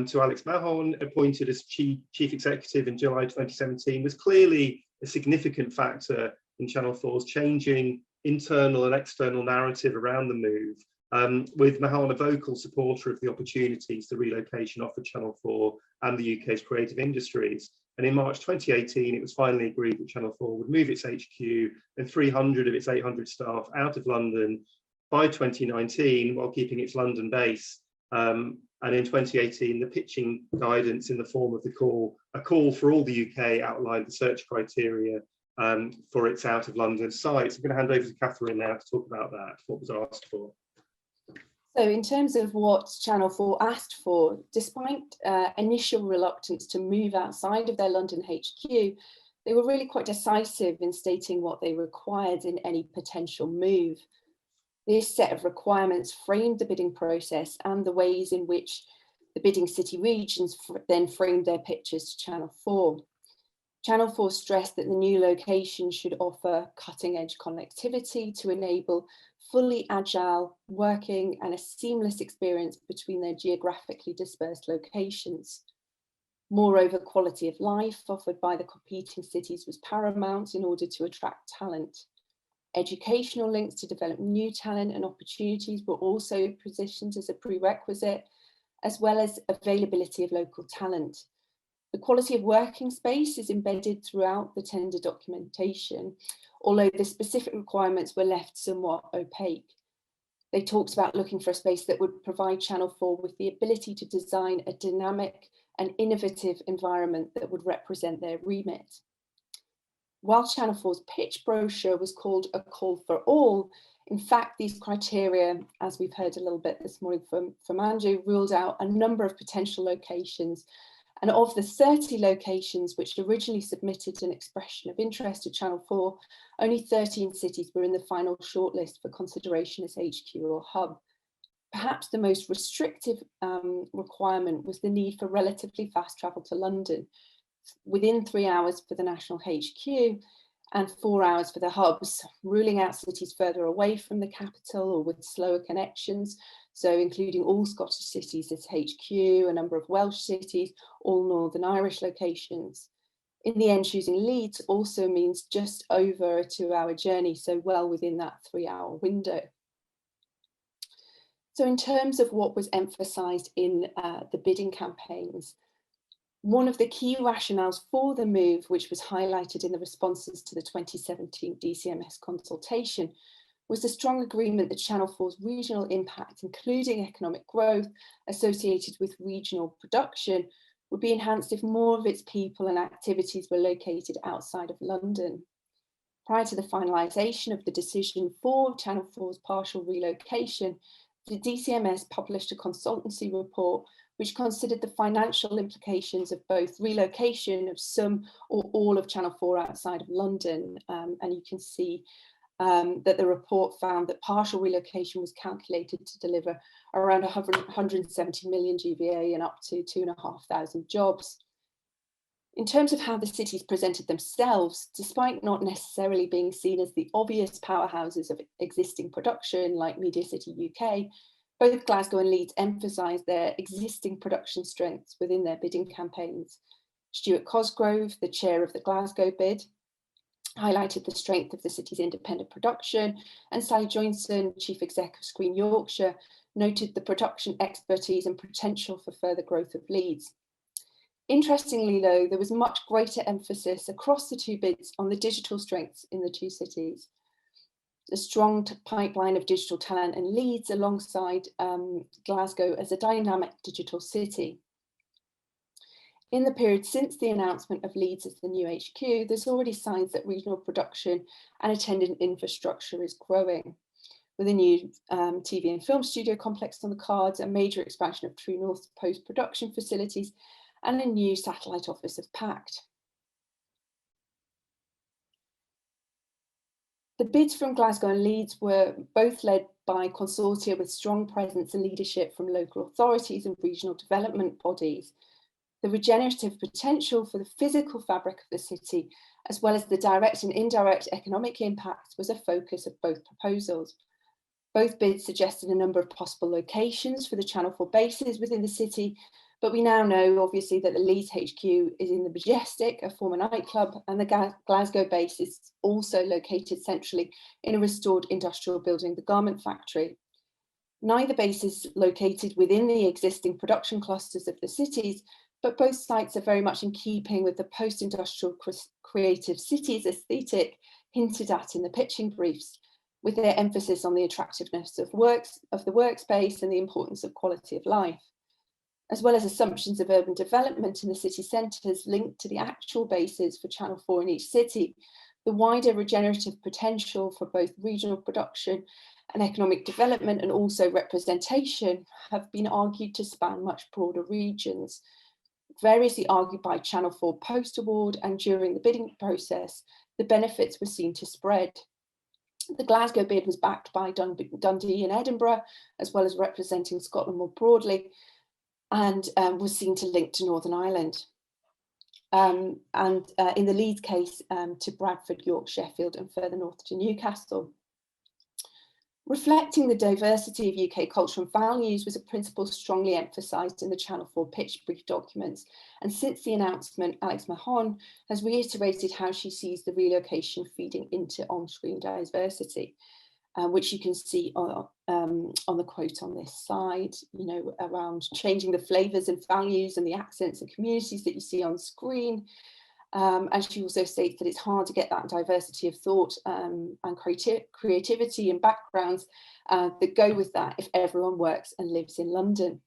to Alex Mahon, appointed as chief executive in July 2017, was clearly a significant factor in Channel 4's changing internal and external narrative around the move, with Mahon a vocal supporter of the opportunities the relocation offered Channel 4 and the UK's creative industries. And in March 2018, it was finally agreed that Channel 4 would move its HQ and 300 of its 800 staff out of London by 2019, while keeping its London base. And in 2018, the pitching guidance in the form of a call for all the UK outlined the search criteria for its out of London sites. I'm going to hand over to Catherine now to talk about that, what was asked for. So in terms of what Channel 4 asked for, despite initial reluctance to move outside of their London HQ, they were really quite decisive in stating what they required in any potential move. This set of requirements framed the bidding process and the ways in which the bidding city regions then framed their pitches to Channel 4. Channel 4 stressed that the new location should offer cutting-edge connectivity to enable fully agile working and a seamless experience between their geographically dispersed locations. Moreover, quality of life offered by the competing cities was paramount in order to attract talent. Educational links to develop new talent and opportunities were also positioned as a prerequisite, as well as availability of local talent. The quality of working space is embedded throughout the tender documentation, although the specific requirements were left somewhat opaque. They talked about looking for a space that would provide Channel 4 with the ability to design a dynamic and innovative environment that would represent their remit. While Channel 4's pitch brochure was called A Call for All, in fact, these criteria, as we've heard a little bit this morning from Andrew, ruled out a number of potential locations. And of the 30 locations which originally submitted an expression of interest to Channel 4, only 13 cities were in the final shortlist for consideration as HQ or hub. Perhaps the most restrictive requirement was the need for relatively fast travel to London, within 3 hours for the national HQ and 4 hours for the hubs, ruling out cities further away from the capital or with slower connections, so including all Scottish cities as HQ, a number of Welsh cities, all Northern Irish locations. In the end, choosing Leeds also means just over a 2-hour journey, so well within that 3-hour window. So in terms of what was emphasised in the bidding campaigns, one of the key rationales for the move, which was highlighted in the responses to the 2017 DCMS consultation, was the strong agreement that Channel 4's regional impact, including economic growth associated with regional production, would be enhanced if more of its people and activities were located outside of London. Prior to the finalisation of the decision for Channel 4's partial relocation, the DCMS published a consultancy report which considered the financial implications of both relocation of some or all of Channel 4 outside of London. And you can see that the report found that partial relocation was calculated to deliver around 170 million GVA and up to 2,500 jobs. In terms of how the cities presented themselves, despite not necessarily being seen as the obvious powerhouses of existing production like Media City UK, both Glasgow and Leeds emphasised their existing production strengths within their bidding campaigns. Stuart Cosgrove, the chair of the Glasgow bid, highlighted the strength of the city's independent production, and Sally Johnson, chief exec of Screen Yorkshire, noted the production expertise and potential for further growth of Leeds. Interestingly, though, there was much greater emphasis across the two bids on the digital strengths in the two cities. A strong pipeline of digital talent in Leeds alongside Glasgow as a dynamic digital city. In the period since the announcement of Leeds as the new HQ, there's already signs that regional production and attendant infrastructure is growing. With a new TV and film studio complex on the cards, a major expansion of True North's post-production facilities, and a new satellite office of PACT. The bids from Glasgow and Leeds were both led by consortia with strong presence and leadership from local authorities and regional development bodies. The regenerative potential for the physical fabric of the city, as well as the direct and indirect economic impacts, was a focus of both proposals. Both bids suggested a number of possible locations for the Channel 4 bases within the city, but we now know, obviously, that the Leeds HQ is in the Majestic, a former nightclub, and the Glasgow base is also located centrally in a restored industrial building, the Garment Factory. Neither base is located within the existing production clusters of the cities, but both sites are very much in keeping with the post-industrial creative cities aesthetic hinted at in the pitching briefs, with their emphasis on the attractiveness of the workspace and the importance of quality of life, as well as assumptions of urban development in the city centres linked to the actual bases for Channel 4 in each city. The wider regenerative potential for both regional production and economic development, and also representation, have been argued to span much broader regions. Variously argued by Channel 4 post-award and during the bidding process, the benefits were seen to spread. The Glasgow bid was backed by Dundee and Edinburgh, as well as representing Scotland more broadly, and was seen to link to Northern Ireland. And in the Leeds case, to Bradford, York, Sheffield, and further north to Newcastle. Reflecting the diversity of UK culture and values was a principle strongly emphasised in the Channel 4 pitch brief documents. And since the announcement, Alex Mahon has reiterated how she sees the relocation feeding into on-screen diversity, which you can see on the quote on this slide, you know, around changing the flavours and values and the accents and communities that you see on screen. And she also states that it's hard to get that diversity of thought and creativity and backgrounds that go with that if everyone works and lives in London.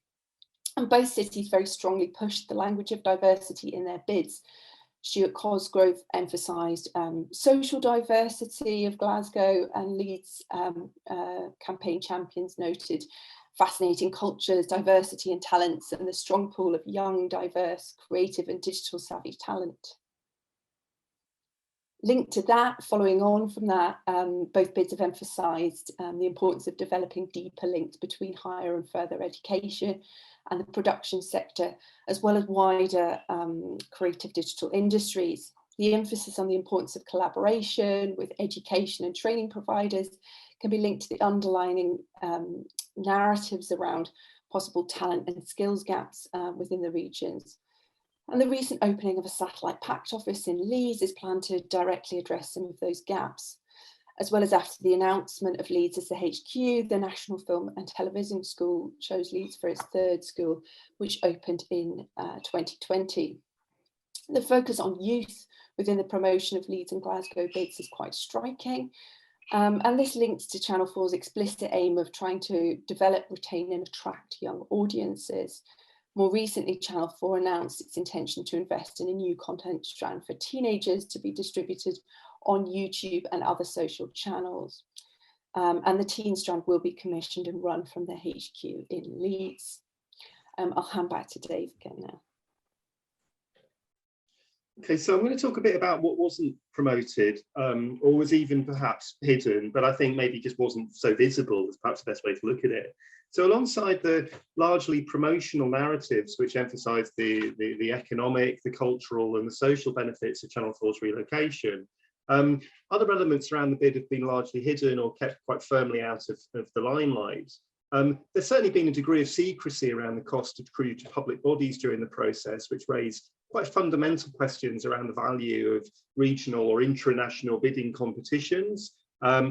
And both cities very strongly pushed the language of diversity in their bids. Stuart Cosgrove emphasised social diversity of Glasgow, and Leeds campaign champions noted fascinating cultures, diversity and talents, and the strong pool of young, diverse, creative and digital savvy talent. Linked to that, following on from that, both bids have emphasised the importance of developing deeper links between higher and further education and the production sector, as well as wider creative digital industries. The emphasis on the importance of collaboration with education and training providers can be linked to the underlying narratives around possible talent and skills gaps within the regions. And the recent opening of a satellite pact office in Leeds is planned to directly address some of those gaps. As well as after the announcement of Leeds as the HQ, the National Film and Television School chose Leeds for its third school, which opened in 2020. The focus on youth within the promotion of Leeds and Glasgow bids is quite striking. And this links to Channel 4's explicit aim of trying to develop, retain and attract young audiences. More recently, Channel 4 announced its intention to invest in a new content strand for teenagers to be distributed on YouTube and other social channels. And the teen strand will be commissioned and run from the HQ in Leeds. I'll hand back to Dave again now. Okay, so I'm going to talk a bit about what wasn't promoted or was even perhaps hidden, but I think maybe just wasn't so visible is perhaps the best way to look at it. So alongside the largely promotional narratives which emphasise the economic, the cultural and the social benefits of Channel 4's relocation, other elements around the bid have been largely hidden or kept quite firmly out of the limelight. There's certainly been a degree of secrecy around the cost accrued to public bodies during the process, which raised quite fundamental questions around the value of regional or intranational bidding competitions.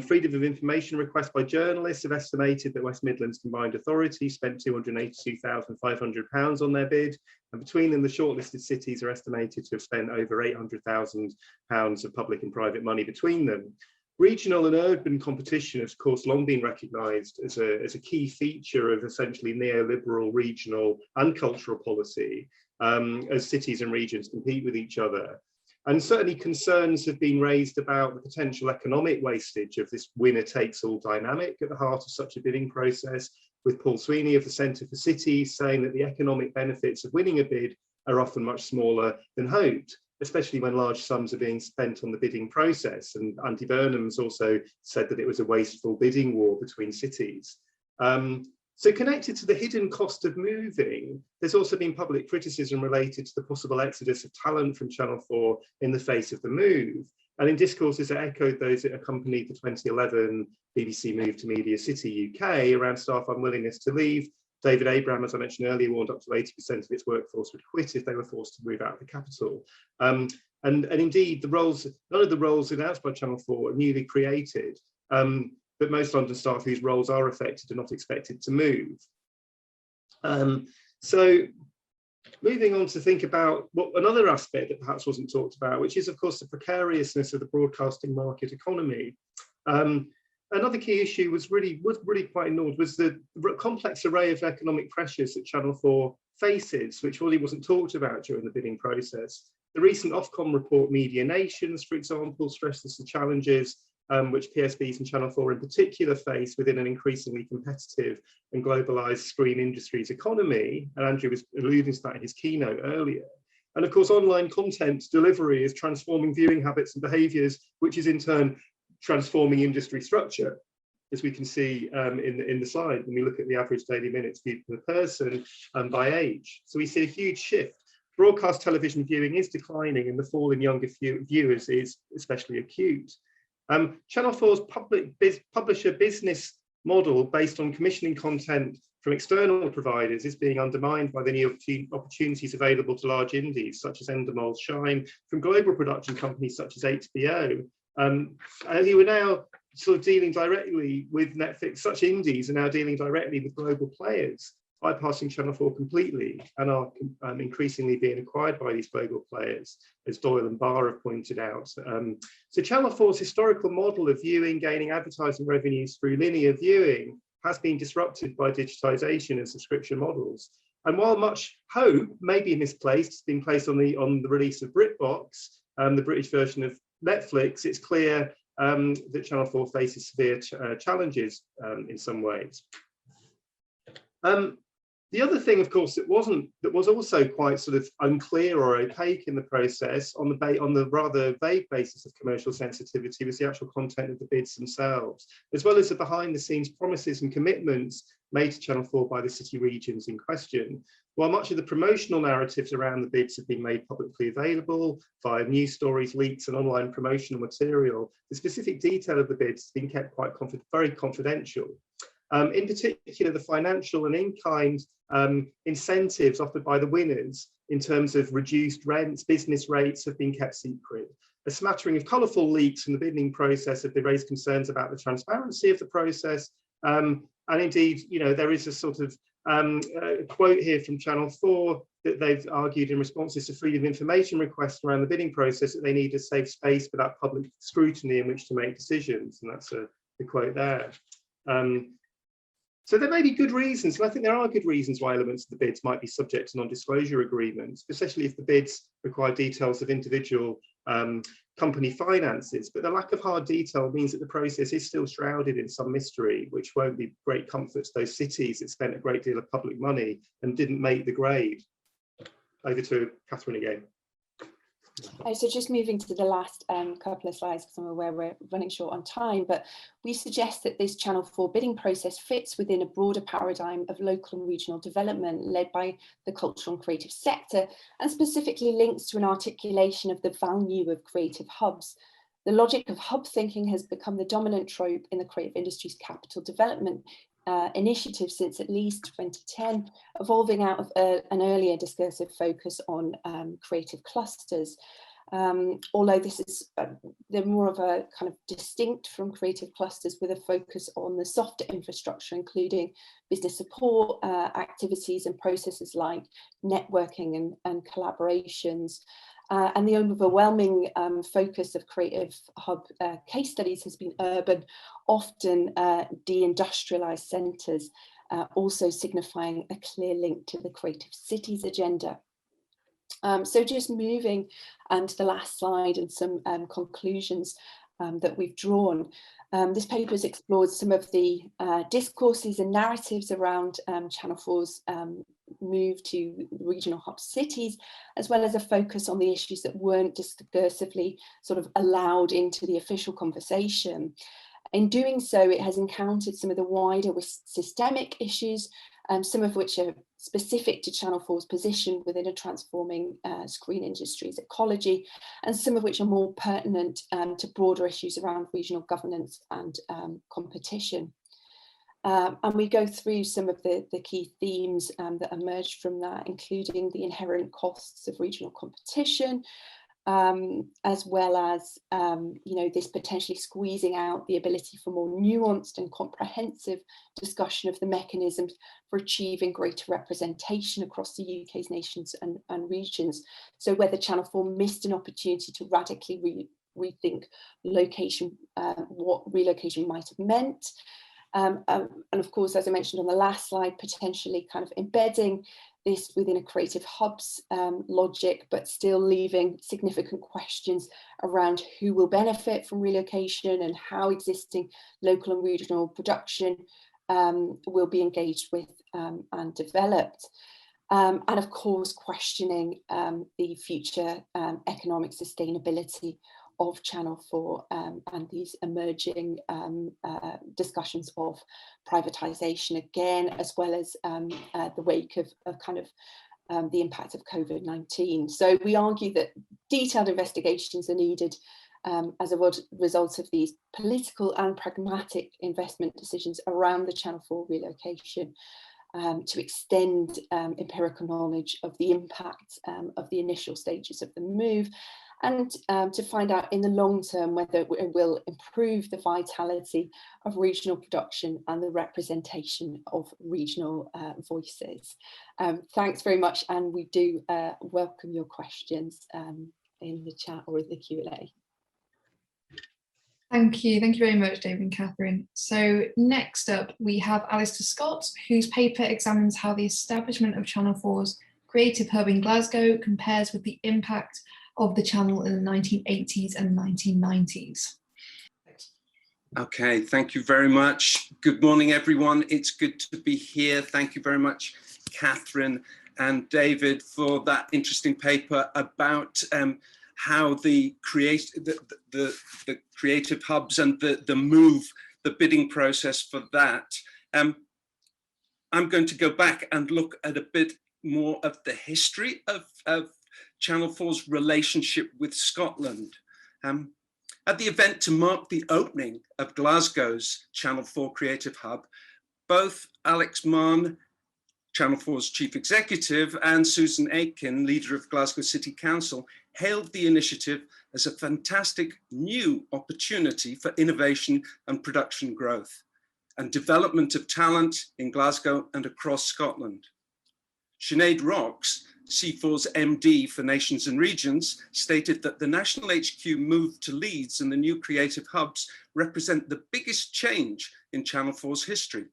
Freedom of information requests by journalists have estimated that West Midlands Combined Authority spent £282,500 on their bid, and between them the shortlisted cities are estimated to have spent over £800,000 of public and private money between them. Regional and urban competition has, of course, long been recognised as a key feature of essentially neoliberal regional and cultural policy as cities and regions compete with each other. And certainly concerns have been raised about the potential economic wastage of this winner-takes-all dynamic at the heart of such a bidding process, with Paul Sweeney of the Centre for Cities saying that the economic benefits of winning a bid are often much smaller than hoped, especially when large sums are being spent on the bidding process. And Andy Burnham's also said that it was a wasteful bidding war between cities. So connected to the hidden cost of moving, there's also been public criticism related to the possible exodus of talent from Channel 4 in the face of the move. And in discourses that echoed those that accompanied the 2011 BBC move to Media City UK around staff unwillingness to leave, David Abraham, as I mentioned earlier, warned up to 80% of its workforce would quit if they were forced to move out of the capital. And indeed, none of the roles announced by Channel 4 are newly created. But most London staff whose roles are affected are not expected to move. So moving on to think about another aspect that perhaps wasn't talked about, which is, of course, the precariousness of the broadcasting market economy. Another key issue was really quite ignored was the complex array of economic pressures that Channel 4 faces, which really wasn't talked about during the bidding process. The recent Ofcom report, Machinations, for example, stresses the challenges which PSBs and Channel 4 in particular face within an increasingly competitive and globalised screen industries economy. And Andrew was alluding to that in his keynote earlier. And of course, online content delivery is transforming viewing habits and behaviours, which is in turn transforming industry structure, as we can see in the slide when we look at the average daily minutes viewed per person by age. So we see a huge shift. Broadcast television viewing is declining and the fall in younger viewers is especially acute. Channel 4's publisher business model based on commissioning content from external providers is being undermined by the new opportunities available to large indies such as Endemol's Shine from global production companies such as HBO. You are now sort of dealing directly with Netflix. Such indies are now dealing directly with global players, bypassing Channel 4 completely, and are increasingly being acquired by these global players, as Doyle and Barr have pointed out. So Channel 4's historical model of viewing, gaining advertising revenues through linear viewing has been disrupted by digitization and subscription models. And while much hope may be misplaced, it's been placed on the release of BritBox, the British version of Netflix, it's clear that Channel 4 faces severe challenges in some ways. The other thing, of course, that was also quite sort of unclear or opaque in the process on the rather vague basis of commercial sensitivity was the actual content of the bids themselves, as well as the behind-the-scenes promises and commitments made to Channel 4 by the city regions in question. While much of the promotional narratives around the bids have been made publicly available via news stories, leaks, and online promotional material, the specific detail of the bids has been kept very confidential. In particular, the financial and in-kind incentives offered by the winners in terms of reduced rents, business rates have been kept secret. A smattering of colourful leaks in the bidding process have raised concerns about the transparency of the process. And indeed, you know, there is a sort of quote here from Channel 4 that they've argued in responses to freedom of information requests around the bidding process that they need a safe space without public scrutiny in which to make decisions. And that's the quote there. So there may be good reasons, and I think there are good reasons why elements of the bids might be subject to non-disclosure agreements, especially if the bids require details of individual company finances. But the lack of hard detail means that the process is still shrouded in some mystery, which won't be great comfort to those cities that spent a great deal of public money and didn't make the grade. Over to Catherine again. So just moving to the last couple of slides, because I'm aware we're running short on time, but we suggest that this Channel 4 bidding process fits within a broader paradigm of local and regional development led by the cultural and creative sector, and specifically links to an articulation of the value of creative hubs. The logic of hub thinking has become the dominant trope in the creative industry's capital development initiative since at least 2010, evolving out of an earlier discursive focus on creative clusters. Although this is they're more of a kind of distinct from creative clusters with a focus on the softer infrastructure, including business support activities and processes like networking and collaborations. And the overwhelming focus of Creative Hub case studies has been urban, often deindustrialized centres, also signifying a clear link to the Creative Cities agenda. So just moving to the last slide and some conclusions that we've drawn. This paper has explored some of the discourses and narratives around Channel 4's move to regional hub cities, as well as a focus on the issues that weren't discursively sort of allowed into the official conversation. In doing so, it has encountered some of the wider systemic issues, some of which are specific to Channel 4's position within a transforming screen industry's ecology, and some of which are more pertinent to broader issues around regional governance and competition. And we go through some of the key themes that emerged from that, including the inherent costs of regional competition, as well as this potentially squeezing out the ability for more nuanced and comprehensive discussion of the mechanisms for achieving greater representation across the UK's nations and regions. So whether Channel 4 missed an opportunity to radically rethink location, what relocation might have meant. And of course, as I mentioned on the last slide, potentially kind of embedding this within a creative hubs logic, but still leaving significant questions around who will benefit from relocation and how existing local and regional production will be engaged with and developed. And of course, questioning the future economic sustainability of Channel 4 and these emerging discussions of privatisation again, as well as the wake of kind of the impact of COVID-19. So we argue that detailed investigations are needed as a result of these political and pragmatic investment decisions around the Channel 4 relocation, to extend empirical knowledge of the impact of the initial stages of the move, and to find out in the long term whether it will improve the vitality of regional production and the representation of regional voices. Thanks very much, and we do welcome your questions in the chat or in the Q&A. Thank you very much, David and Catherine. So next up, we have Alistair Scott, whose paper examines how the establishment of Channel 4's creative hub in Glasgow compares with the impact of the channel in the 1980s and 1990s. Okay, thank you very much. Good morning, everyone. It's good to be here. Thank you very much, Catherine and David, for that interesting paper about how the creative hubs and the move, the bidding process for that. I'm going to go back and look at a bit more of the history of Channel 4's relationship with Scotland. At the event to mark the opening of Glasgow's Channel 4 Creative Hub, both Alex Mann, Channel 4's chief executive, and Susan Aitken, leader of Glasgow City Council, hailed the initiative as a fantastic new opportunity for innovation and production growth and development of talent in Glasgow and across Scotland. Sinead Rocks, C4's MD for Nations and Regions, stated that the National HQ move to Leeds and the new creative hubs represent the biggest change in Channel 4's history.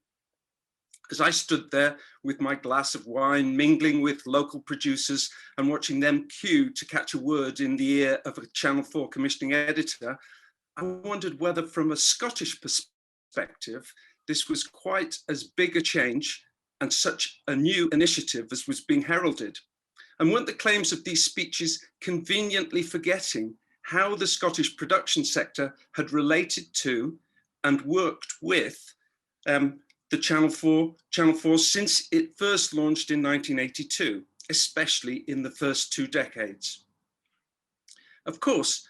As I stood there with my glass of wine, mingling with local producers and watching them queue to catch a word in the ear of a Channel 4 commissioning editor, I wondered whether from a Scottish perspective, this was quite as big a change and such a new initiative as was being heralded. And weren't the claims of these speeches conveniently forgetting how the Scottish production sector had related to and worked with the Channel 4 since it first launched in 1982, especially in the first 2 decades. Of course,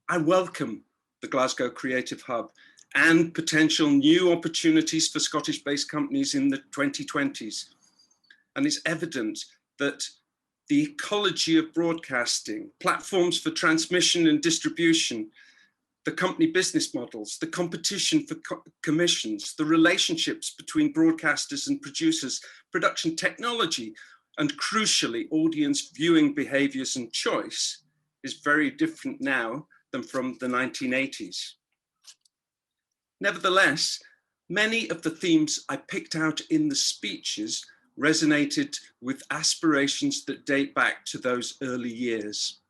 I welcome the Glasgow Creative Hub and potential new opportunities for Scottish-based companies in the 2020s. And it's evident that the ecology of broadcasting, platforms for transmission and distribution, the company business models, the competition for commissions, the relationships between broadcasters and producers, production technology, and crucially, audience viewing behaviors and choice is very different now than from the 1980s. Nevertheless, many of the themes I picked out in the speeches resonated with aspirations that date back to those early years.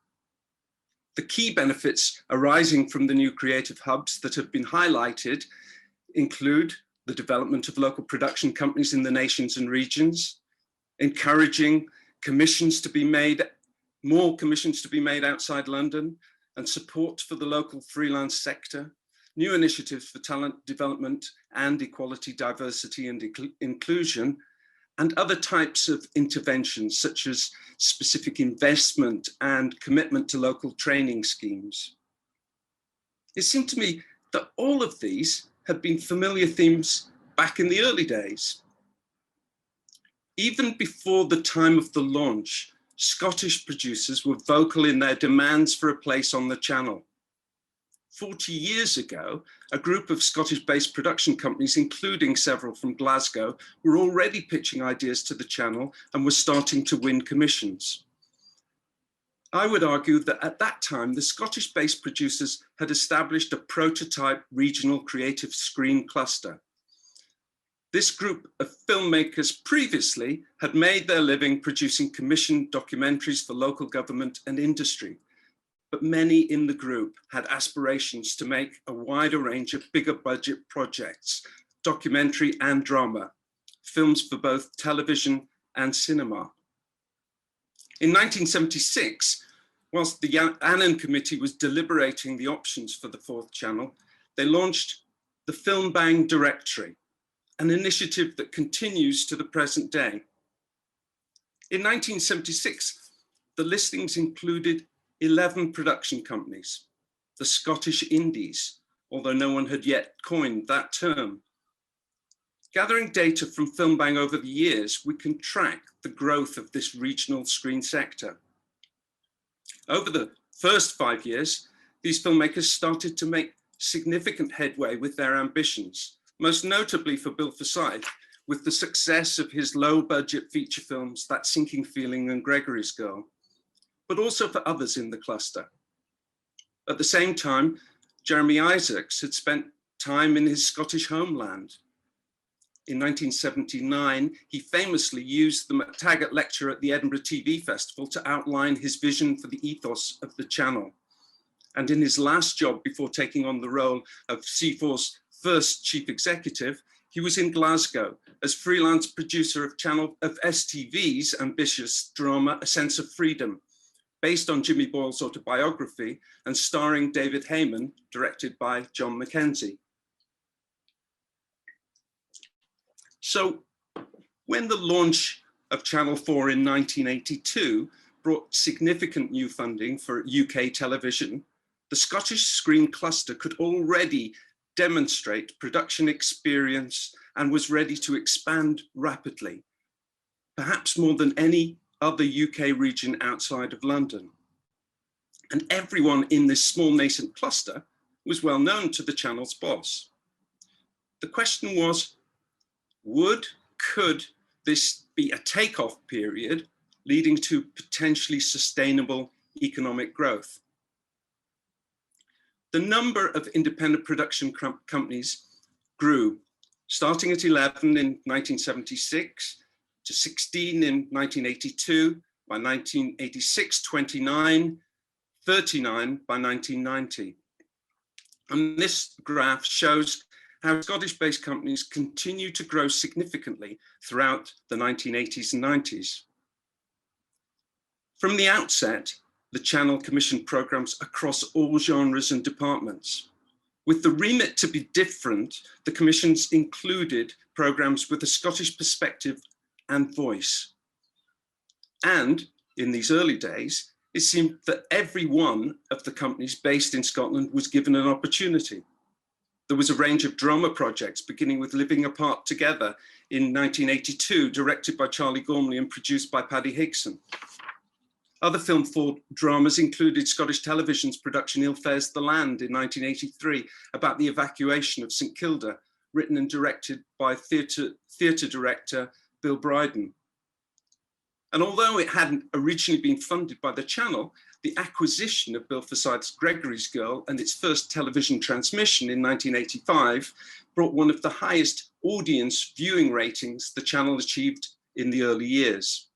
The key benefits arising from the new creative hubs that have been highlighted include the development of local production companies in the nations and regions, encouraging commissions to be made, more commissions to be made outside London, and support for the local freelance sector, new initiatives for talent development and equality, diversity, and inclusion, and other types of interventions, such as specific investment and commitment to local training schemes. It seemed to me that all of these had been familiar themes back in the early days. Even before the time of the launch, Scottish producers were vocal in their demands for a place on the channel. 40 years ago, a group of Scottish-based production companies, including several from Glasgow, were already pitching ideas to the channel and were starting to win commissions. I would argue that at that time, the Scottish-based producers had established a prototype regional creative screen cluster. This group of filmmakers previously had made their living producing commissioned documentaries for local government and industry. But many in the group had aspirations to make a wider range of bigger budget projects, documentary and drama, films for both television and cinema. In 1976, whilst the Annan Committee was deliberating the options for the 4th channel, they launched the Film Bang Directory, an initiative that continues to the present day. In 1976, the listings included 11 production companies. the Scottish Indies, although no one had yet coined that term. Gathering data from Filmbang over the years, we can track the growth of this regional screen sector. Over the first 5 years, these filmmakers started to make significant headway with their ambitions, most notably for Bill Forsyth, with the success of his low-budget feature films, That Sinking Feeling and Gregory's Girl, but also for others in the cluster. At the same time, Jeremy Isaacs had spent time in his Scottish homeland. In 1979, he famously used the McTaggart Lecture at the Edinburgh TV Festival to outline his vision for the ethos of the channel. And in his last job before taking on the role of C4's first chief executive, he was in Glasgow as freelance producer of STV's ambitious drama, A Sense of Freedom, based on Jimmy Boyle's autobiography and starring David Heyman, directed by John Mackenzie. So when the launch of Channel 4 in 1982 brought significant new funding for UK television, the Scottish screen cluster could already demonstrate production experience and was ready to expand rapidly, perhaps more than any other UK region outside of London. And everyone in this small nascent cluster was well known to the channel's boss. The question was, could this be a takeoff period leading to potentially sustainable economic growth? The number of independent production companies grew, starting at 11 in 1976, to 16 in 1982, by 1986, 29, 39 by 1990. And this graph shows how Scottish-based companies continue to grow significantly throughout the 1980s and 90s. From the outset, the channel commissioned programs across all genres and departments. With the remit to be different, the commissions included programs with a Scottish perspective and voice. And in these early days, it seemed that every one of the companies based in Scotland was given an opportunity. There was a range of drama projects, beginning with Living Apart Together in 1982, directed by Charlie Gormley and produced by Paddy Higson. Other Film 4 dramas included Scottish Television's production Ill Fares the Land in 1983, about the evacuation of St Kilda, written and directed by theatre director Bill Bryden. And although it hadn't originally been funded by the channel, the acquisition of Bill Forsyth's Gregory's Girl and its first television transmission in 1985 brought one of the highest audience viewing ratings the channel achieved in the early years.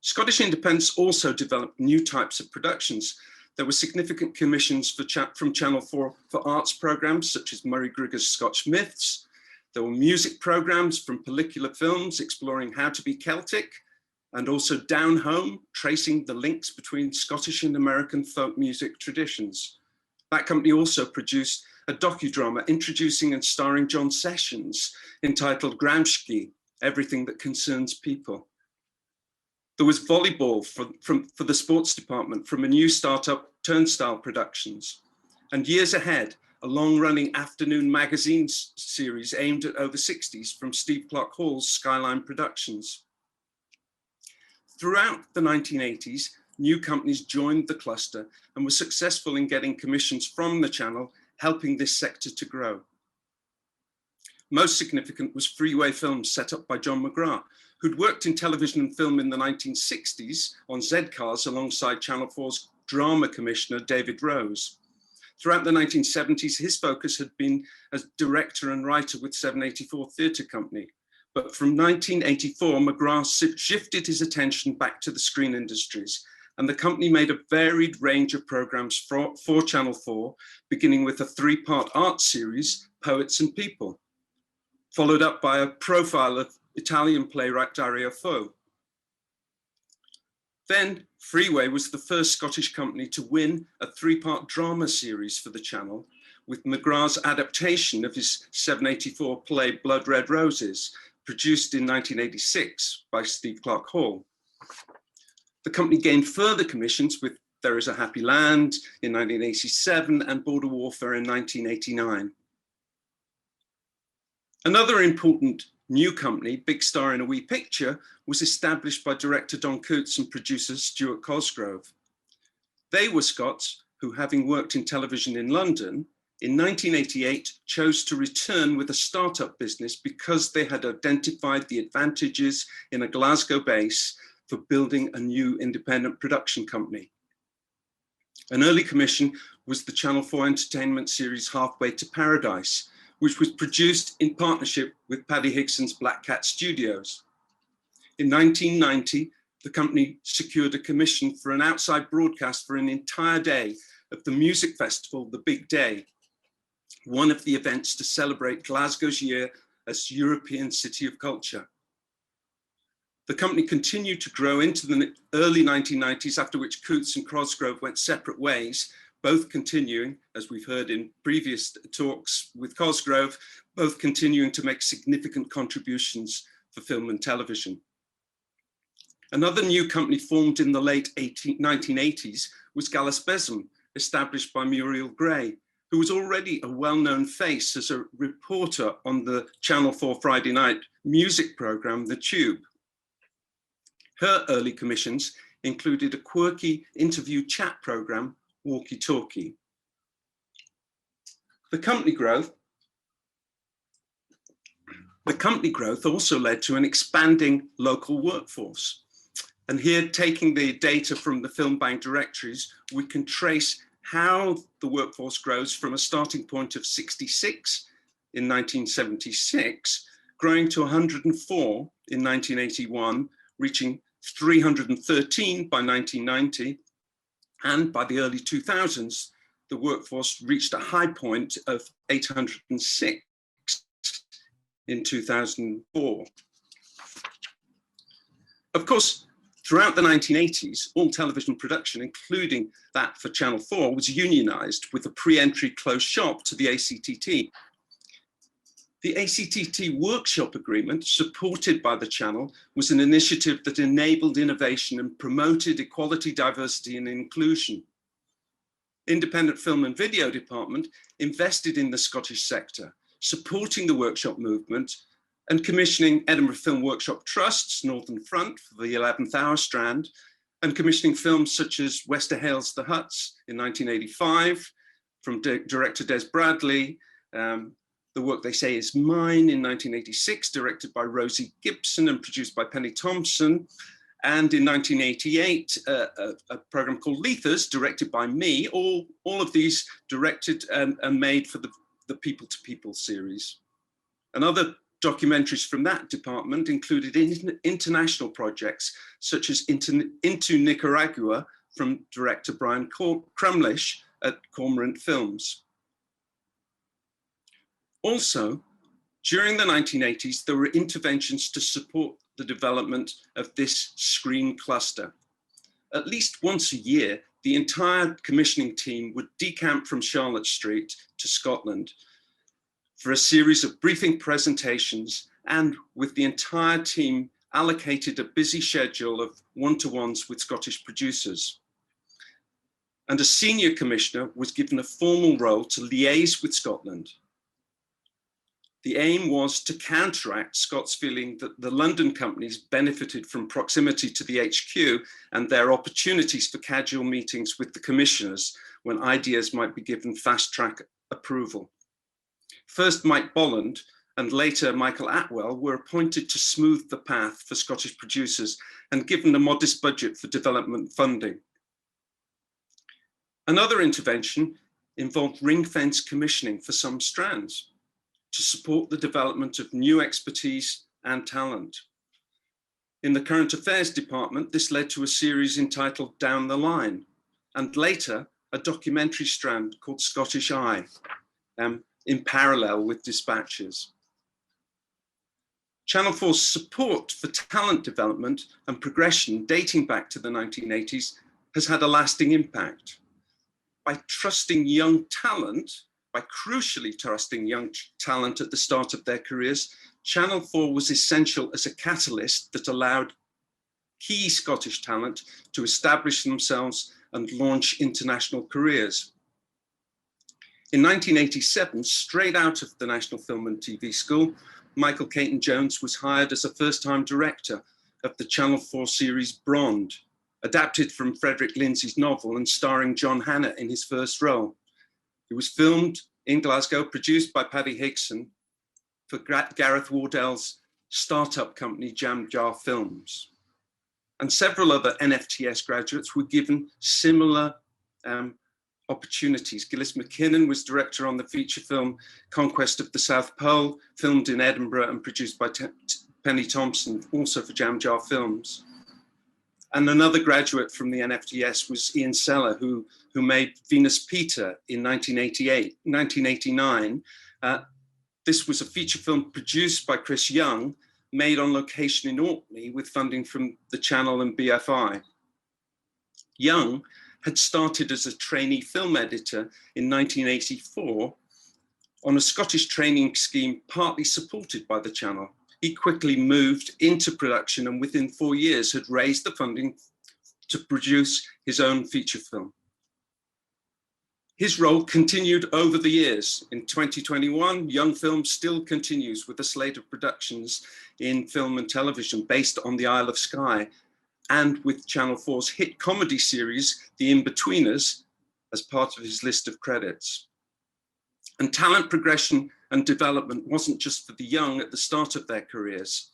Scottish independents also developed new types of productions. There were significant commissions from Channel 4 for arts programmes such as Murray Grigger's Scotch Myths. There were music programmes from Pellicular Films exploring how to be Celtic, and also Down Home, tracing the links between Scottish and American folk music traditions. That company also produced a docudrama introducing and starring John Sessions entitled Gramsci, Everything That Concerns People. There was volleyball for the sports department from a new startup, Turnstile Productions. And years ahead, a long-running afternoon magazine series aimed at over 60s from Steve Clark Hall's Skyline Productions. Throughout the 1980s, new companies joined the cluster and were successful in getting commissions from the channel, helping this sector to grow. Most significant was Freeway Films, set up by John McGrath, who'd worked in television and film in the 1960s on Z-Cars alongside Channel 4's drama commissioner, David Rose. Throughout the 1970s, his focus had been as director and writer with 784 Theatre Company. But from 1984, McGrath shifted his attention back to the screen industries, and the company made a varied range of programs for Channel 4, beginning with a 3-part art series, Poets and People, followed up by a profile of Italian playwright Dario Fo. Then Freeway was the first Scottish company to win a 3-part drama series for the channel, with McGrath's adaptation of his 784 play Blood Red Roses, produced in 1986 by Steve Clark Hall. The company gained further commissions with There Is a Happy Land in 1987 and Border Warfare in 1989. Another important new company, Big Star in a Wee Picture, was established by director Don Coutts and producer Stuart Cosgrove. They were Scots who, having worked in television in London, in 1988 chose to return with a startup business because they had identified the advantages in a Glasgow base for building a new independent production company. An early commission was the Channel 4 entertainment series Halfway to Paradise, which was produced in partnership with Paddy Higson's Black Cat Studios. In 1990, the company secured a commission for an outside broadcast for an entire day of the music festival, The Big Day, one of the events to celebrate Glasgow's year as European City of Culture. The company continued to grow into the early 1990s, after which Coutts and Cosgrove went separate ways, both continuing, as we've heard in previous talks with Cosgrove, both continuing to make significant contributions for film and television. Another new company formed in the late 1980s was Gallas Besson, established by Muriel Gray, who was already a well-known face as a reporter on the Channel 4 Friday night music program, The Tube. Her early commissions included a quirky interview chat program, Walkie Talkie. The company growth also led to an expanding local workforce. And here, taking the data from the Film Bank directories, we can trace how the workforce grows from a starting point of 66 in 1976, growing to 104 in 1981, reaching 313 by 1990, and by the early 2000s, the workforce reached a high point of 806 in 2004. Of course, throughout the 1980s, all television production, including that for Channel 4, was unionized with a pre-entry closed shop to the ACTT. The ACTT workshop agreement, supported by the channel, was an initiative that enabled innovation and promoted equality, diversity, and inclusion. Independent Film and Video Department invested in the Scottish sector, supporting the workshop movement and commissioning Edinburgh Film Workshop Trust's Northern Front for the 11th Hour strand, and commissioning films such as Wester Hale's The Huts in 1985, from director Des Bradley, The Work They Say Is Mine in 1986, directed by Rosie Gibson and produced by Penny Thompson. And in 1988, a program called Lethers, directed by me. All of these directed and made for the People to People series. And other documentaries from that department included international projects, such as Into Nicaragua from director Brian Crumlish at Cormorant Films. Also, during the 1980s, there were interventions to support the development of this screen cluster. At least once a year, the entire commissioning team would decamp from Charlotte Street to Scotland for a series of briefing presentations, and with the entire team allocated a busy schedule of one-to-ones with Scottish producers. And a senior commissioner was given a formal role to liaise with Scotland. The aim was to counteract Scott's feeling that the London companies benefited from proximity to the HQ and their opportunities for casual meetings with the commissioners when ideas might be given fast-track approval. First, Mike Bolland and later Michael Atwell were appointed to smooth the path for Scottish producers and given a modest budget for development funding. Another intervention involved ring-fence commissioning for some strands to support the development of new expertise and talent. In the Current Affairs department, this led to a series entitled Down the Line, and later a documentary strand called Scottish Eye, in parallel with Dispatches. Channel 4's support for talent development and progression dating back to the 1980s has had a lasting impact. By trusting young talent, by crucially trusting young talent at the start of their careers, Channel 4 was essential as a catalyst that allowed key Scottish talent to establish themselves and launch international careers. In 1987, straight out of the National Film and TV School, Michael Caton-Jones was hired as a first-time director of the Channel 4 series Brond, adapted from Frederick Lindsay's novel and starring John Hannah in his first role. It was filmed in Glasgow, produced by Paddy Higson for Gareth Wardell's startup company Jam Jar Films. And several other NFTS graduates were given similar opportunities. Gillis McKinnon was director on the feature film Conquest of the South Pole, filmed in Edinburgh and produced by Penny Thompson, also for Jam Jar Films. And another graduate from the NFTS was Ian Seller, who made Venus Peter in 1989. This was a feature film produced by Chris Young, made on location in Orkney with funding from the Channel and BFI. Young had started as a trainee film editor in 1984 on a Scottish training scheme partly supported by the Channel. He quickly moved into production and within 4 years had raised the funding to produce his own feature film. His role continued over the years. In 2021, Young Film still continues with a slate of productions in film and television based on the Isle of Skye, and with Channel 4's hit comedy series, The In-Betweeners, as part of his list of credits. And talent progression and development wasn't just for the young at the start of their careers.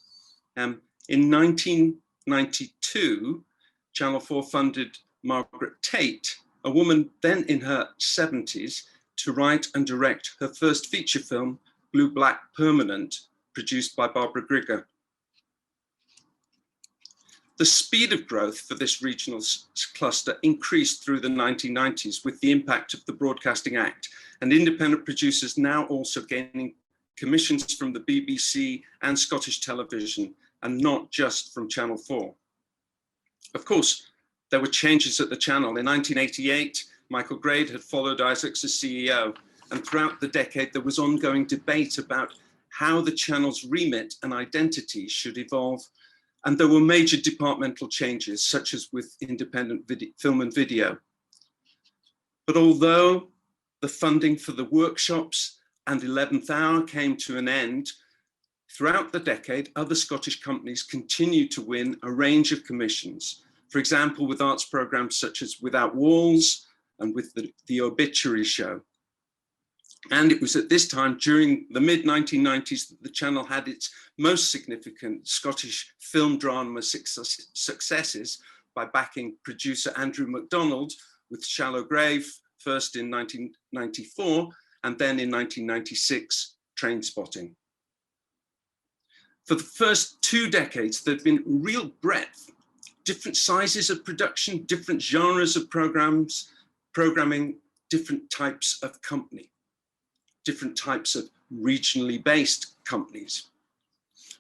In 1992, Channel 4 funded Margaret Tate, a woman then in her 70s, to write and direct her first feature film, Blue Black Permanent, produced by Barbara Grigger. The speed of growth for this regional cluster increased through the 1990s with the impact of the Broadcasting Act, and independent producers now also gaining commissions from the BBC and Scottish Television, and not just from Channel 4. Of course, there were changes at the channel. In 1988, Michael Grade had followed Isaacs as CEO, and throughout the decade, there was ongoing debate about how the channel's remit and identity should evolve. And there were major departmental changes, such as with independent film and video. But although the funding for the workshops and 11th Hour came to an end, throughout the decade, other Scottish companies continued to win a range of commissions. For example, with arts programs such as Without Walls and with the Obituary Show. And it was at this time, during the mid-1990s, that the channel had its most significant Scottish film drama successes by backing producer Andrew MacDonald with Shallow Grave, first in 1994, and then in 1996, Trainspotting. For the first 2 decades, there'd been real breadth, different sizes of production, different genres of programming, different types of company, different types of regionally based companies.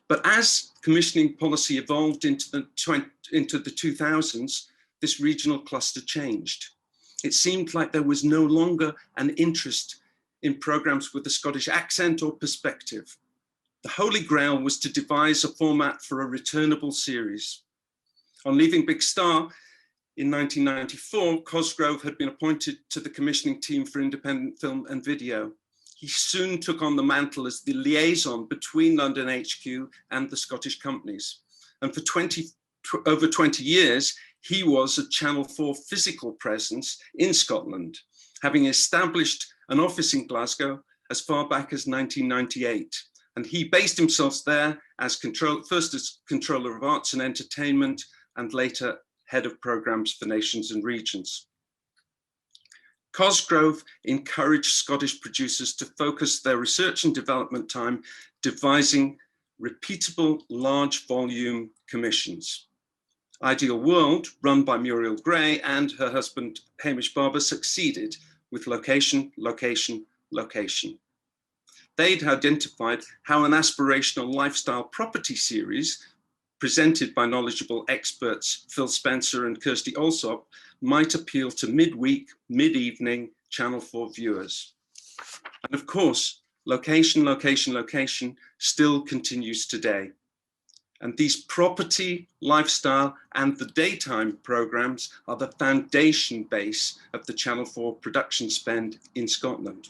But as commissioning policy evolved into the 2000s, this regional cluster changed. It seemed like there was no longer an interest in programs with a Scottish accent or perspective. The holy grail was to devise a format for a returnable series. On leaving Big Star in 1994, Cosgrove had been appointed to the commissioning team for independent film and video. He soon took on the mantle as the liaison between London HQ and the Scottish companies. And for over 20 years, he was a Channel 4 physical presence in Scotland, having established an office in Glasgow as far back as 1998. And he based himself there as first as controller of arts and entertainment, and later head of programs for nations and regions. Cosgrove encouraged Scottish producers to focus their research and development time devising repeatable large volume commissions. Ideal World, run by Muriel Gray and her husband Hamish Barber, succeeded with Location, Location, Location. They'd identified how an aspirational lifestyle property series presented by knowledgeable experts Phil Spencer and Kirsty Alsop might appeal to midweek, mid-evening Channel 4 viewers. And of course, Location, Location, Location still continues today. And these property, lifestyle, and the daytime programs are the foundation base of the Channel 4 production spend in Scotland.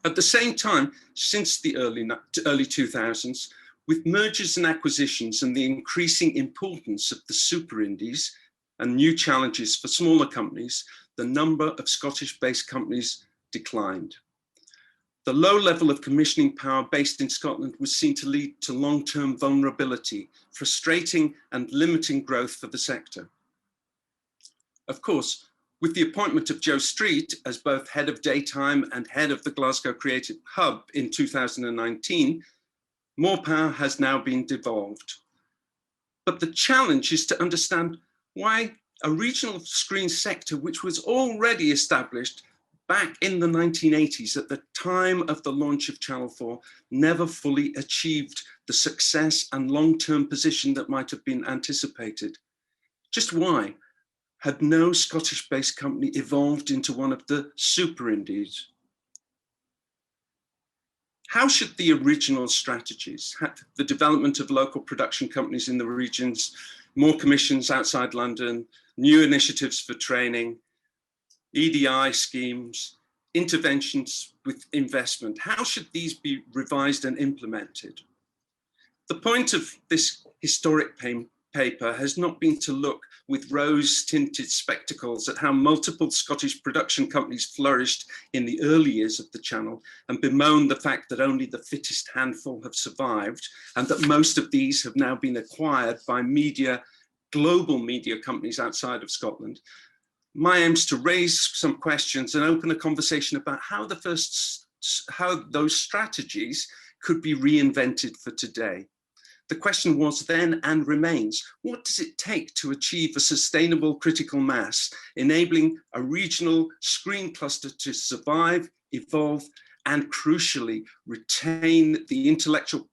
At the same time, since the early 2000s, with mergers and acquisitions and the increasing importance of the super indies and new challenges for smaller companies, the number of Scottish-based companies declined. The low level of commissioning power based in Scotland was seen to lead to long-term vulnerability, frustrating and limiting growth for the sector. Of course, with the appointment of Joe Street as both head of daytime and head of the Glasgow Creative Hub in 2019, more power has now been devolved. But the challenge is to understand why a regional screen sector, which was already established back in the 1980s at the time of the launch of Channel 4, never fully achieved the success and long-term position that might have been anticipated. Just why had no Scottish-based company evolved into one of the super indies? How should the original strategies, the development of local production companies in the regions, more commissions outside London, new initiatives for training, EDI schemes, interventions with investment, how should these be revised and implemented? The point of this historic paper has not been to look with rose-tinted spectacles at how multiple Scottish production companies flourished in the early years of the channel and bemoan the fact that only the fittest handful have survived and that most of these have now been acquired by global media companies outside of Scotland. My aim is to raise some questions and open a conversation about how those strategies could be reinvented for today. The question was then and remains, what does it take to achieve a sustainable critical mass, enabling a regional screen cluster to survive, evolve, and crucially retain the intellectual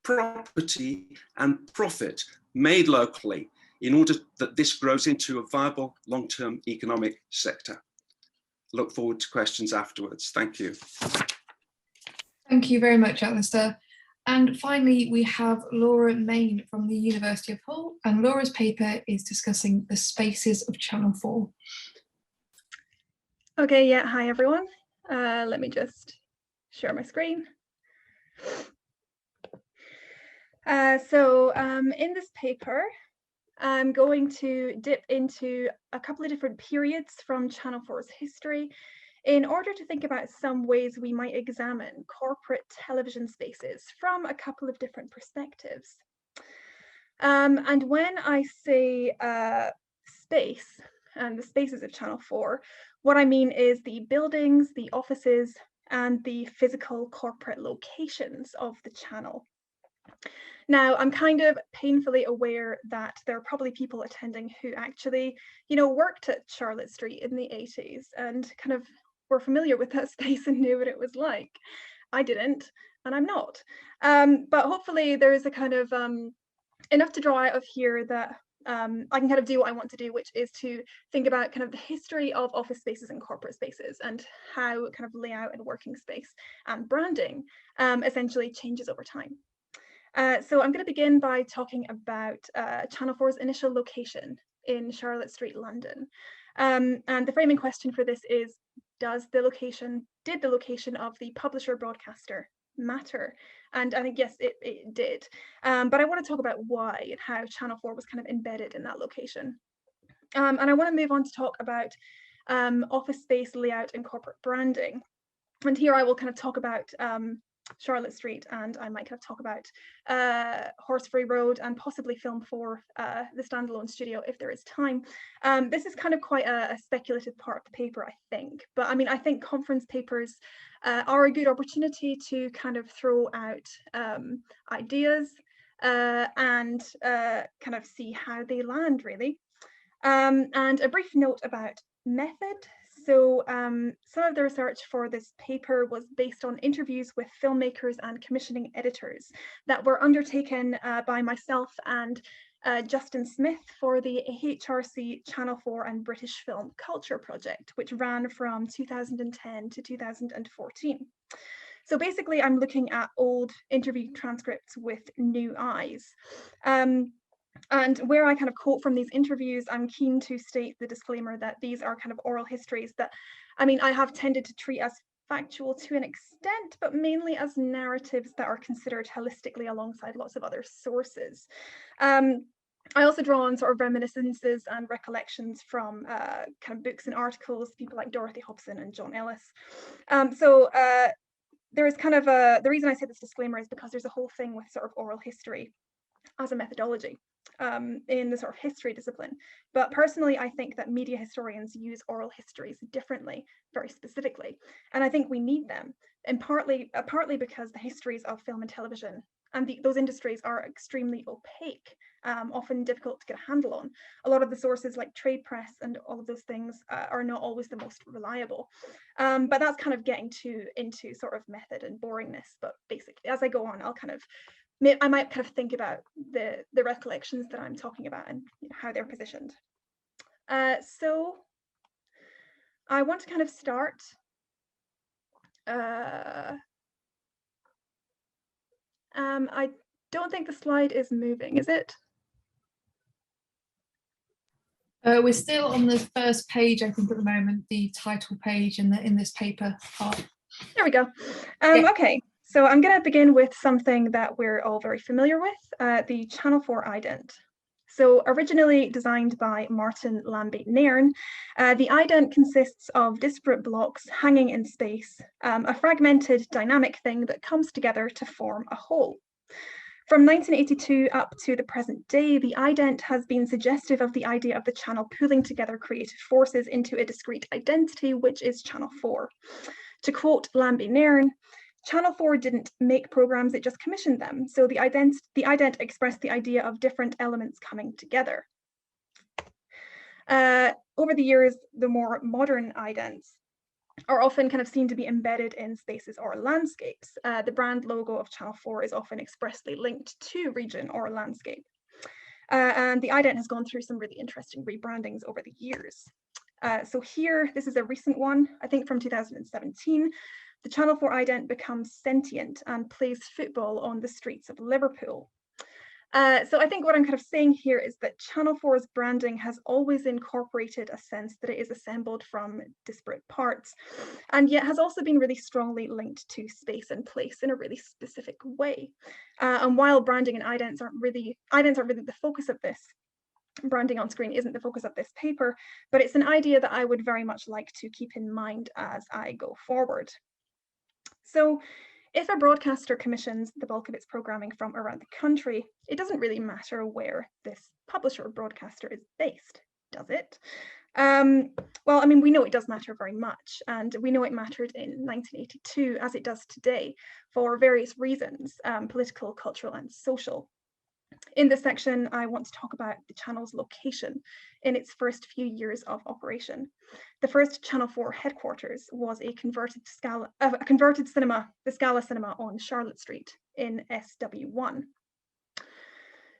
property and profit made locally in order that this grows into a viable long-term economic sector? Look forward to questions afterwards. Thank you. Thank you very much, Alistair. And finally, we have Laura Main from the University of Hull, and Laura's paper is discussing the spaces of Channel 4. Okay, yeah, hi everyone. Let me just share my screen. In this paper, I'm going to dip into a couple of different periods from Channel 4's history in order to think about some ways we might examine corporate television spaces from a couple of different perspectives. And when I say space and the spaces of Channel 4, what I mean is the buildings, the offices, and the physical corporate locations of the channel. Now, I'm kind of painfully aware that there are probably people attending who actually, worked at Charlotte Street in the 80s and kind of were familiar with that space and knew what it was like. I didn't, and I'm not. But hopefully there is a kind of enough to draw out of here that I can kind of do what I want to do, which is to think about kind of the history of office spaces and corporate spaces and how kind of layout and working space and branding essentially changes over time. So I'm going to begin by talking about Channel 4's initial location in Charlotte Street, London. And the framing question for this is, did the location of the publisher broadcaster matter? And I think, yes, it did. But I want to talk about why and how Channel 4 was kind of embedded in that location. And I want to move on to talk about office space layout and corporate branding. And here I will kind of talk about Charlotte Street, and I might kind of talk about Horsefree Road and possibly film for the standalone studio if there is time. This is kind of quite a speculative part of the paper, I think. But I mean, I think conference papers are a good opportunity to kind of throw out ideas and kind of see how they land, really. And a brief note about method. So some of the research for this paper was based on interviews with filmmakers and commissioning editors that were undertaken by myself and Justin Smith for the HRC Channel 4 and British Film Culture project, which ran from 2010 to 2014. So basically, I'm looking at old interview transcripts with new eyes. And where I kind of quote from these interviews, I'm keen to state the disclaimer that these are kind of oral histories that, I mean, I have tended to treat as factual to an extent, but mainly as narratives that are considered holistically alongside lots of other sources. I also draw on sort of reminiscences and recollections from kind of books and articles, people like Dorothy Hobson and John Ellis. There is kind of the reason I say this disclaimer is because there's a whole thing with sort of oral history as a methodology in the sort of history discipline. But personally, I think that media historians use oral histories differently, very specifically. And I think we need them, and partly because the histories of film and television and those industries are extremely opaque, often difficult to get a handle on. A lot of the sources like trade press and all of those things are not always the most reliable. But that's kind of getting into sort of method and boringness. But basically, as I go on, I might kind of think about the recollections that I'm talking about and how they're positioned. So I want to kind of start I don't think the slide is moving, is it? We're still on the first page, I think, at the moment, the title page in this paper part. There we go. Okay, so I'm going to begin with something that we're all very familiar with, the Channel 4 ident. So originally designed by Martin Lambert-Nairn, the ident consists of disparate blocks hanging in space, a fragmented dynamic thing that comes together to form a whole. From 1982 up to the present day, the ident has been suggestive of the idea of the channel pooling together creative forces into a discrete identity, which is Channel 4. To quote Lambert-Nairn, Channel 4 didn't make programs, it just commissioned them. So the ident expressed the idea of different elements coming together. Over the years, the more modern idents are often kind of seen to be embedded in spaces or landscapes. The brand logo of Channel 4 is often expressly linked to region or landscape. And the ident has gone through some really interesting rebrandings over the years. So here, this is a recent one, I think from 2017. The Channel 4 ident becomes sentient and plays football on the streets of Liverpool. So I think what I'm kind of saying here is that Channel 4's branding has always incorporated a sense that it is assembled from disparate parts, and yet has also been really strongly linked to space and place in a really specific way. And while branding and idents aren't really the focus of this, branding on screen isn't the focus of this paper, but it's an idea that I would very much like to keep in mind as I go forward. So if a broadcaster commissions the bulk of its programming from around the country, it doesn't really matter where this publisher or broadcaster is based, does it? Well, I mean, we know it does matter very much, and we know it mattered in 1982 as it does today for various reasons, political, cultural, and social. In this section, I want to talk about the channel's location in its first few years of operation. The first Channel 4 headquarters was a converted cinema, the Scala Cinema on Charlotte Street in SW1.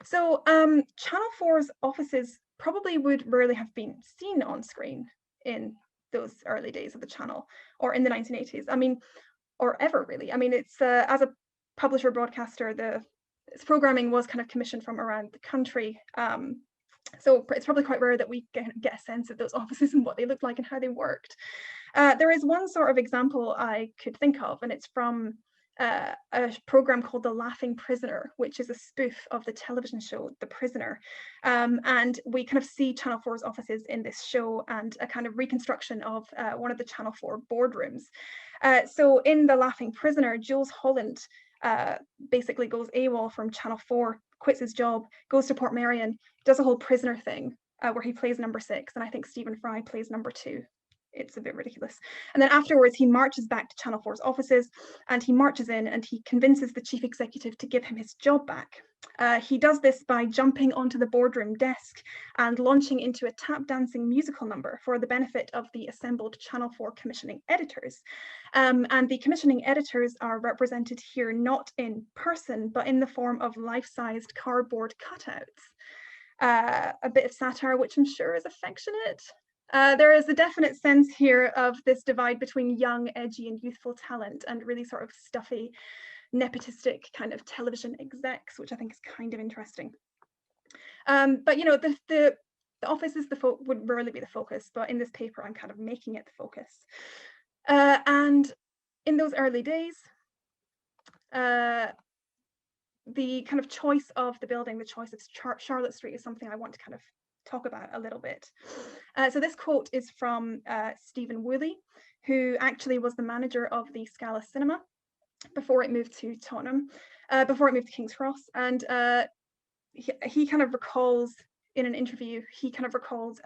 So Channel 4's offices probably would rarely have been seen on screen in those early days of the channel, or in the 1980s. I mean, or ever really. I mean, it's as a publisher broadcaster, its programming was kind of commissioned from around the country. So it's probably quite rare that we get a sense of those offices and what they looked like and how they worked. There is one sort of example I could think of, and it's from a program called The Laughing Prisoner, which is a spoof of the television show The Prisoner. And we kind of see Channel 4's offices in this show and a kind of reconstruction of one of the Channel 4 boardrooms. So in The Laughing Prisoner, Jules Holland basically goes AWOL from Channel 4, quits his job, goes to Portmeirion, does a whole prisoner thing where he plays number 6, and I think Stephen Fry plays number 2. It's a bit ridiculous. And then afterwards, he marches back to Channel 4's offices, and he marches in and he convinces the chief executive to give him his job back. He does this by jumping onto the boardroom desk and launching into a tap dancing musical number for the benefit of the assembled Channel 4 commissioning editors. And the commissioning editors are represented here not in person, but in the form of life-sized cardboard cutouts. A bit of satire, which I'm sure is affectionate. There is a definite sense here of this divide between young, edgy and youthful talent and really sort of stuffy, nepotistic kind of television execs, which I think is kind of interesting. But you know, the office is would rarely be the focus, but in this paper I'm kind of making it the focus. And in those early days, the kind of choice of the building, the choice of Charlotte Street is something I want to kind of talk about a little bit. So this quote is from Stephen Woolley, who actually was the manager of the Scala Cinema before it moved to Tottenham, before it moved to King's Cross. And he kind of recalls in an interview, he kind of recalls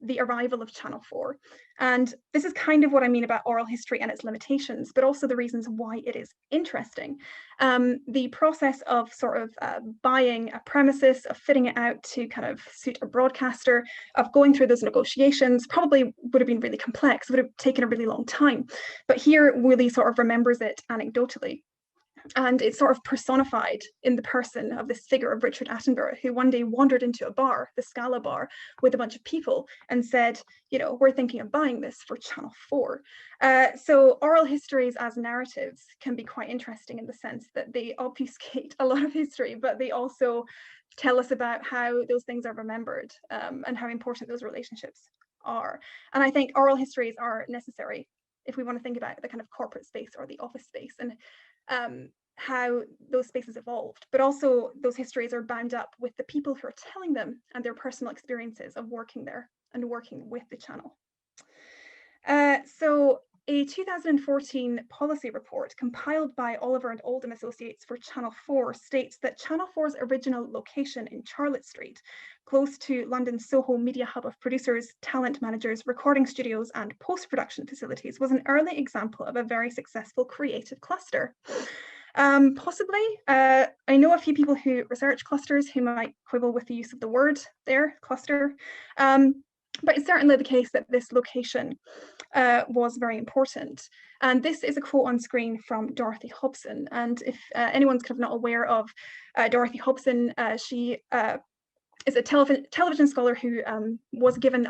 the arrival of Channel 4. And this is kind of what I mean about oral history and its limitations, but also the reasons why it is interesting. The process of sort of buying a premises, of fitting it out to kind of suit a broadcaster, of going through those negotiations probably would have been really complex, would have taken a really long time. But here Woolley sort of remembers it anecdotally. And it's sort of personified in the person of this figure of Richard Attenborough, who one day wandered into a bar, the Scala bar, with a bunch of people and said, you know, we're thinking of buying this for Channel 4. So oral histories as narratives can be quite interesting in the sense that they obfuscate a lot of history, but they also tell us about how those things are remembered and how important those relationships are. And I think oral histories are necessary if we want to think about the kind of corporate space or the office space, and how those spaces evolved, but also those histories are bound up with the people who are telling them and their personal experiences of working there and working with the channel. So a 2014 policy report compiled by Oliver and Oldham Associates for Channel 4 states that Channel 4's original location in Charlotte Street, close to London's Soho media hub of producers, talent managers, recording studios, and post-production facilities, was an early example of a very successful creative cluster. Possibly, I know a few people who research clusters who might quibble with the use of the word there, cluster, but it's certainly the case that this location was very important. And this is a quote on screen from Dorothy Hobson. And if anyone's kind of not aware of Dorothy Hobson, she is a television scholar who was given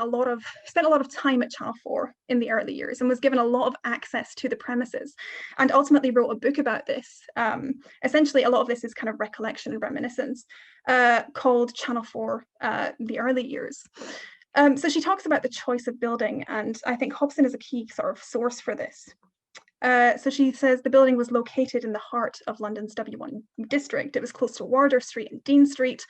spent a lot of time at Channel 4 in the early years and was given a lot of access to the premises, and ultimately wrote a book about this. Essentially, a lot of this is kind of recollection and reminiscence, called Channel 4, The Early Years. So she talks about the choice of building, and I think Hobson is a key sort of source for this. So she says the building was located in the heart of London's W1 district. It was close to Wardour Street and Dean Street.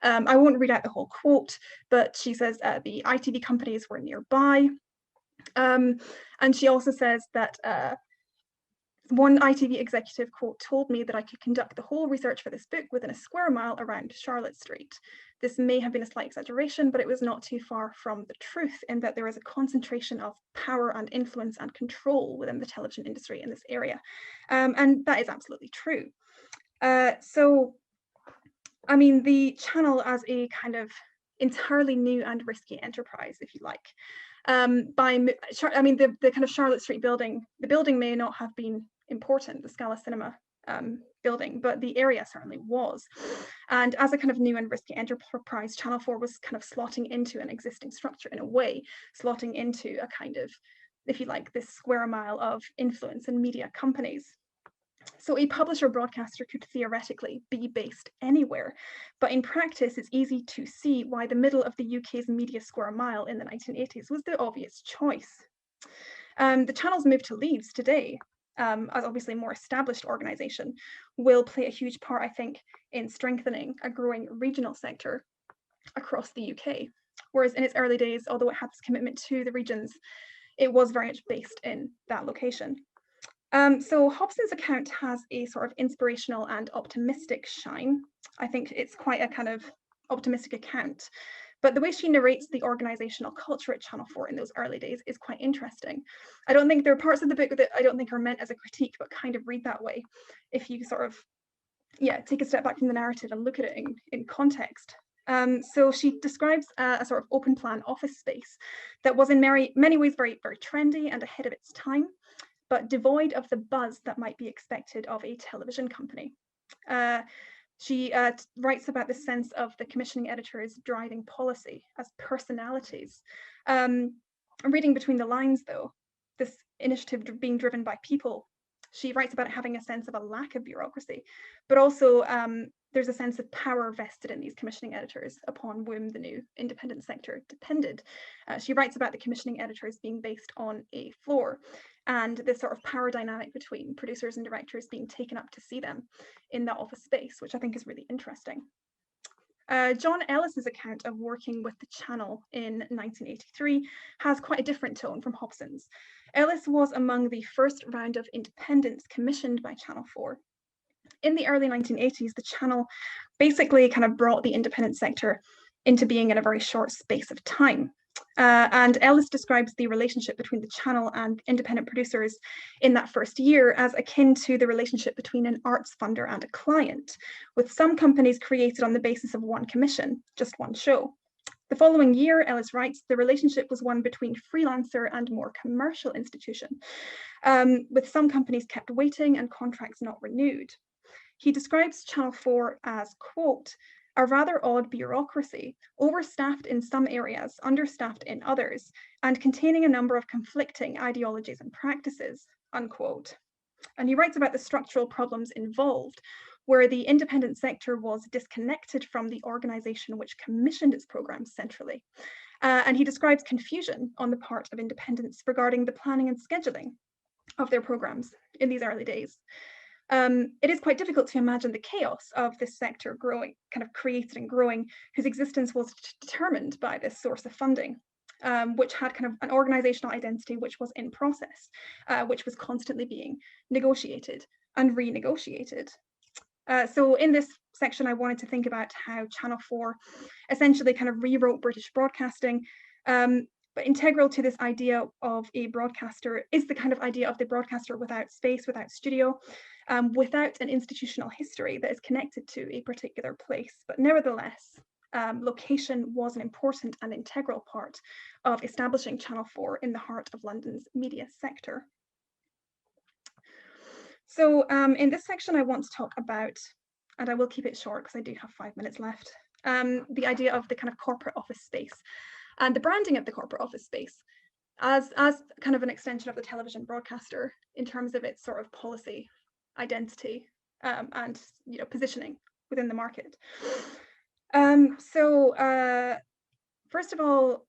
I won't read out the whole quote, but she says the ITV companies were nearby. And she also says that one ITV executive, quote, told me that I could conduct the whole research for this book within a square mile around Charlotte Street. This may have been a slight exaggeration, but it was not too far from the truth in that there is a concentration of power and influence and control within the television industry in this area. And that is absolutely true. So, I mean, the channel as a kind of entirely new and risky enterprise, if you like. The kind of Charlotte Street building, the building may not have been important, the Scala Cinema building, but the area certainly was. And as a kind of new and risky enterprise, Channel 4 was kind of slotting into an existing structure in a way, slotting into a kind of, if you like, this square mile of influence and media companies. So a publisher broadcaster could theoretically be based anywhere, but in practice, it's easy to see why the middle of the UK's media square mile in the 1980s was the obvious choice. The channel's move to Leeds today, as obviously a more established organisation, will play a huge part, I think, in strengthening a growing regional sector across the UK. Whereas in its early days, although it had this commitment to the regions, it was very much based in that location. So Hobson's account has a sort of inspirational and optimistic shine. I think it's quite a kind of optimistic account. But the way she narrates the organizational culture at Channel 4 in those early days is quite interesting. I don't think there are parts of the book that I don't think are meant as a critique, but kind of read that way if you sort of, take a step back from the narrative and look at it in context. So she describes a sort of open plan office space that was in many ways very, very trendy and ahead of its time, but devoid of the buzz that might be expected of a television company. She writes about the sense of the commissioning editors driving policy as personalities. I'm reading between the lines, though, this initiative being driven by people. She writes about having a sense of a lack of bureaucracy, but also there's a sense of power vested in these commissioning editors upon whom the new independent sector depended. She writes about the commissioning editors being based on a floor and this sort of power dynamic between producers and directors being taken up to see them in that office space, which I think is really interesting. John Ellis's account of working with the Channel in 1983 has quite a different tone from Hobson's. Ellis was among the first round of independents commissioned by Channel 4. In the early 1980s, the Channel basically kind of brought the independent sector into being in a very short space of time. And Ellis describes the relationship between the Channel and independent producers in that first year as akin to the relationship between an arts funder and a client, with some companies created on the basis of one commission, just one show. The following year, Ellis writes, the relationship was one between freelancer and more commercial institution, with some companies kept waiting and contracts not renewed. He describes Channel 4 as, quote, a rather odd bureaucracy, overstaffed in some areas, understaffed in others, and containing a number of conflicting ideologies and practices, unquote. And he writes about the structural problems involved, where the independent sector was disconnected from the organisation which commissioned its programmes centrally. And he describes confusion on the part of independents regarding the planning and scheduling of their programmes in these early days. It is quite difficult to imagine the chaos of this sector growing, kind of created and growing, whose existence was determined by this source of funding, which had kind of an organizational identity which was in process, which was constantly being negotiated and renegotiated. So in this section, I wanted to think about how Channel 4 essentially kind of rewrote British broadcasting. But integral to this idea of a broadcaster is the kind of idea of the broadcaster without space, without studio, without an institutional history that is connected to a particular place. But nevertheless, location was an important and integral part of establishing Channel 4 in the heart of London's media sector. So in this section, I want to talk about, and I will keep it short because I do have 5 minutes left, the idea of the kind of corporate office space and the branding of the corporate office space as kind of an extension of the television broadcaster in terms of its sort of policy, identity, and positioning within the market. First of all,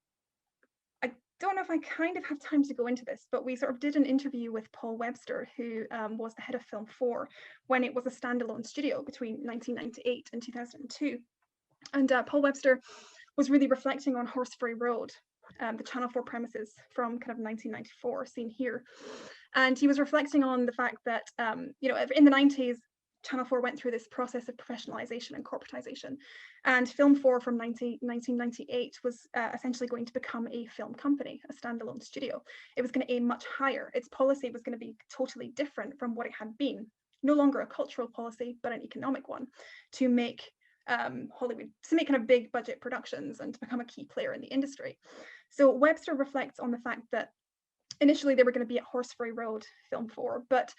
I don't know if I kind of have time to go into this, but we sort of did an interview with Paul Webster, who was the head of Film 4 when it was a standalone studio between 1998 and 2002. And Paul Webster was really reflecting on Horseferry Road, the Channel 4 premises from kind of 1994, seen here. And he was reflecting on the fact that, in the 90s, Channel 4 went through this process of professionalization and corporatization. And Film 4 from 1998 was essentially going to become a film company, a standalone studio. It was going to aim much higher. Its policy was going to be totally different from what it had been. No longer a cultural policy, but an economic one, to make Hollywood, to make kind of big budget productions and to become a key player in the industry. So Webster reflects on the fact that initially they were going to be at Horseferry Road, Film 4, but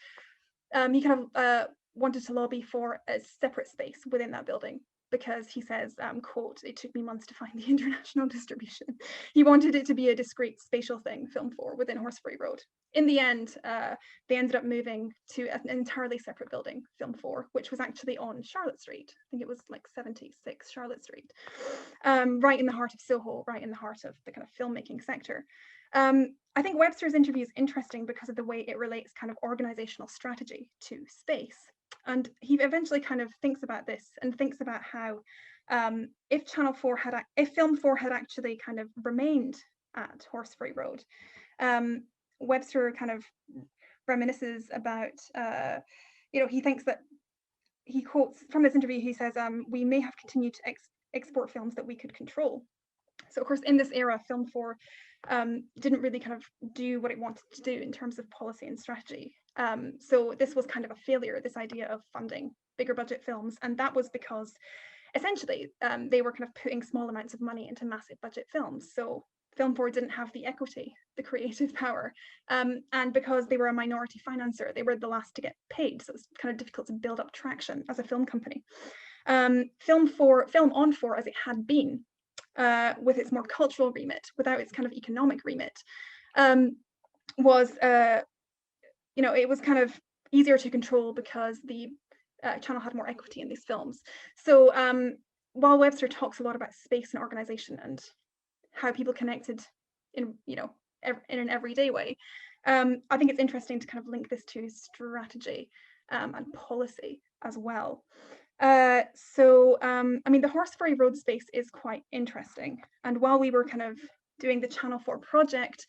he kind of wanted to lobby for a separate space within that building because he says, quote, it took me months to find the international distribution. He wanted it to be a discrete spatial thing, Film 4, within Horseferry Road. In the end, they ended up moving to an entirely separate building, Film 4, which was actually on Charlotte Street. I think it was like 76 Charlotte Street, right in the heart of Soho, right in the heart of the kind of filmmaking sector. I think Webster's interview is interesting because of the way it relates kind of organizational strategy to space. And he eventually kind of thinks about this and thinks about how if Film 4 had actually kind of remained at Horseferry Road, Webster kind of reminisces about, he thinks that, he quotes from this interview, he says, we may have continued to export films that we could control. So of course, in this era, Film 4 didn't really kind of do what it wanted to do in terms of policy and strategy. So this was kind of a failure, this idea of funding bigger budget films. And that was because essentially they were kind of putting small amounts of money into massive budget films. So Film 4 didn't have the equity, the creative power. And because they were a minority financer, they were the last to get paid. So it's kind of difficult to build up traction as a film company. Film on 4 as it had been, with its more cultural remit, without its kind of economic remit, was, you know, it was kind of easier to control because the channel had more equity in these films. So while Webster talks a lot about space and organization and how people connected in, you know, in an everyday way, I think it's interesting to kind of link this to strategy and policy as well. I mean, the Horseferry Road space is quite interesting. And while we were kind of doing the Channel 4 project,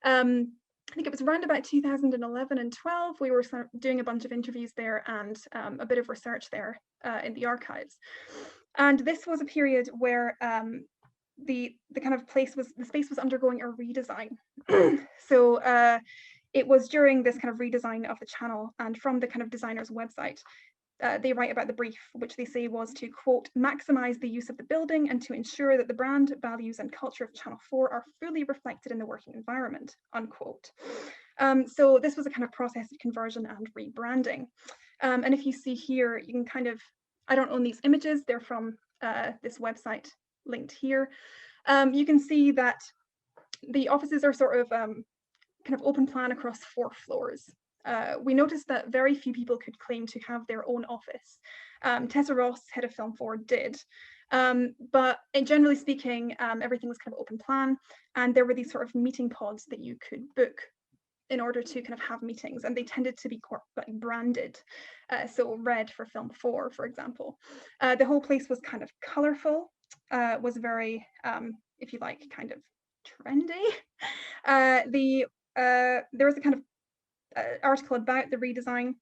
I think it was around about 2011 and 12, we were doing a bunch of interviews there and a bit of research there in the archives. And this was a period where the kind of the space was undergoing a redesign. So it was during this kind of redesign of the channel, and from the kind of designer's website, they write about the brief, which they say was to, quote, maximize the use of the building and to ensure that the brand, values and culture of Channel 4 are fully reflected in the working environment, unquote. So this was a kind of process of conversion and rebranding. And if you see here, you can kind of, I don't own these images, they're from this website linked here. You can see that the offices are sort of kind of open plan across 4 floors. We noticed that very few people could claim to have their own office. Tessa Ross, head of Film 4, did. But generally speaking, everything was kind of open plan, and there were these sort of meeting pods that you could book in order to kind of have meetings, and they tended to be branded. So red for Film 4, for example. The whole place was kind of colorful, was very, if you like, kind of trendy. There was a kind of article about the redesign,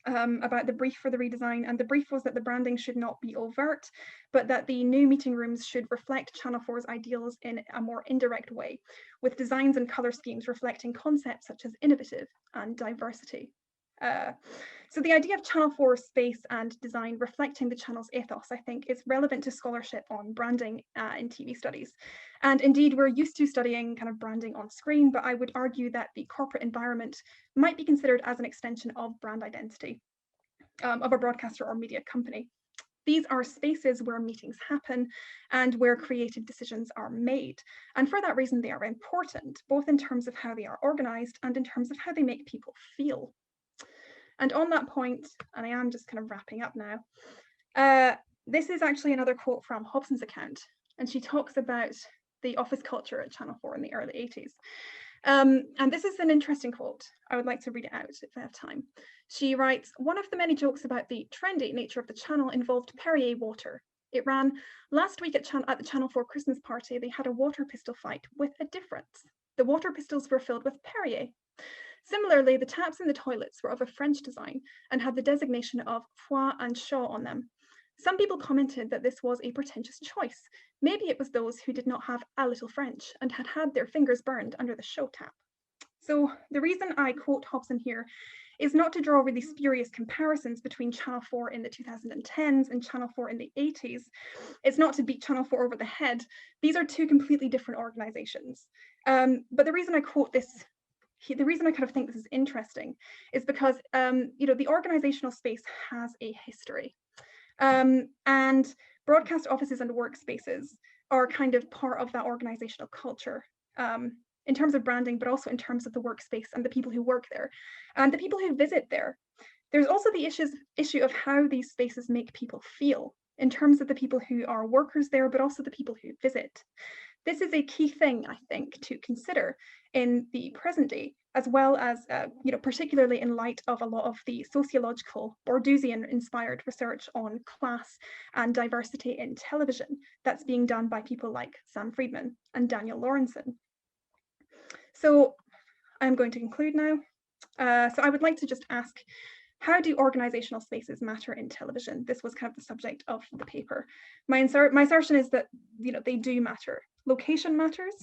about the brief for the redesign, and the brief was that the branding should not be overt, but that the new meeting rooms should reflect Channel 4's ideals in a more indirect way, with designs and colour schemes reflecting concepts such as innovative and diversity. So the idea of Channel 4 space and design reflecting the channel's ethos, I think, is relevant to scholarship on branding in TV studies. And indeed, we're used to studying kind of branding on screen, but I would argue that the corporate environment might be considered as an extension of brand identity of a broadcaster or media company. These are spaces where meetings happen and where creative decisions are made. And for that reason, they are important, both in terms of how they are organized and in terms of how they make people feel. And on that point, and I am just kind of wrapping up now, this is actually another quote from Hobson's account, and she talks about the office culture at Channel 4 in the early 80s. And this is an interesting quote. I would like to read it out if I have time. She writes, "One of the many jokes about the trendy nature of the channel involved Perrier water. It ran, last week at the Channel 4 Christmas party, they had a water pistol fight with a difference. The water pistols were filled with Perrier. Similarly, the taps in the toilets were of a French design and had the designation of Foix and Shaw on them. Some people commented that this was a pretentious choice. Maybe it was those who did not have a little French and had had their fingers burned under the show tap." So the reason I quote Hobson here is not to draw really spurious comparisons between Channel 4 in the 2010s and Channel 4 in the 80s. It's not to beat Channel 4 over the head. These are two completely different organizations. But the reason I quote this, the reason I kind of think this is interesting is because you know, the organizational space has a history. And broadcast offices and workspaces are kind of part of that organizational culture in terms of branding, but also in terms of the workspace and the people who work there and the people who visit there. There's also the issue of how these spaces make people feel in terms of the people who are workers there, but also the people who visit. This is a key thing, I think, to consider in the present day, as well as, you know, particularly in light of a lot of the sociological Bourdieusian-inspired research on class and diversity in television that's being done by people like Sam Friedman and Daniel Lawrenson. So I'm going to conclude now. So I would like to just ask, how do organizational spaces matter in television? This was kind of the subject of the paper. My assertion is that, you know, they do matter. Location matters,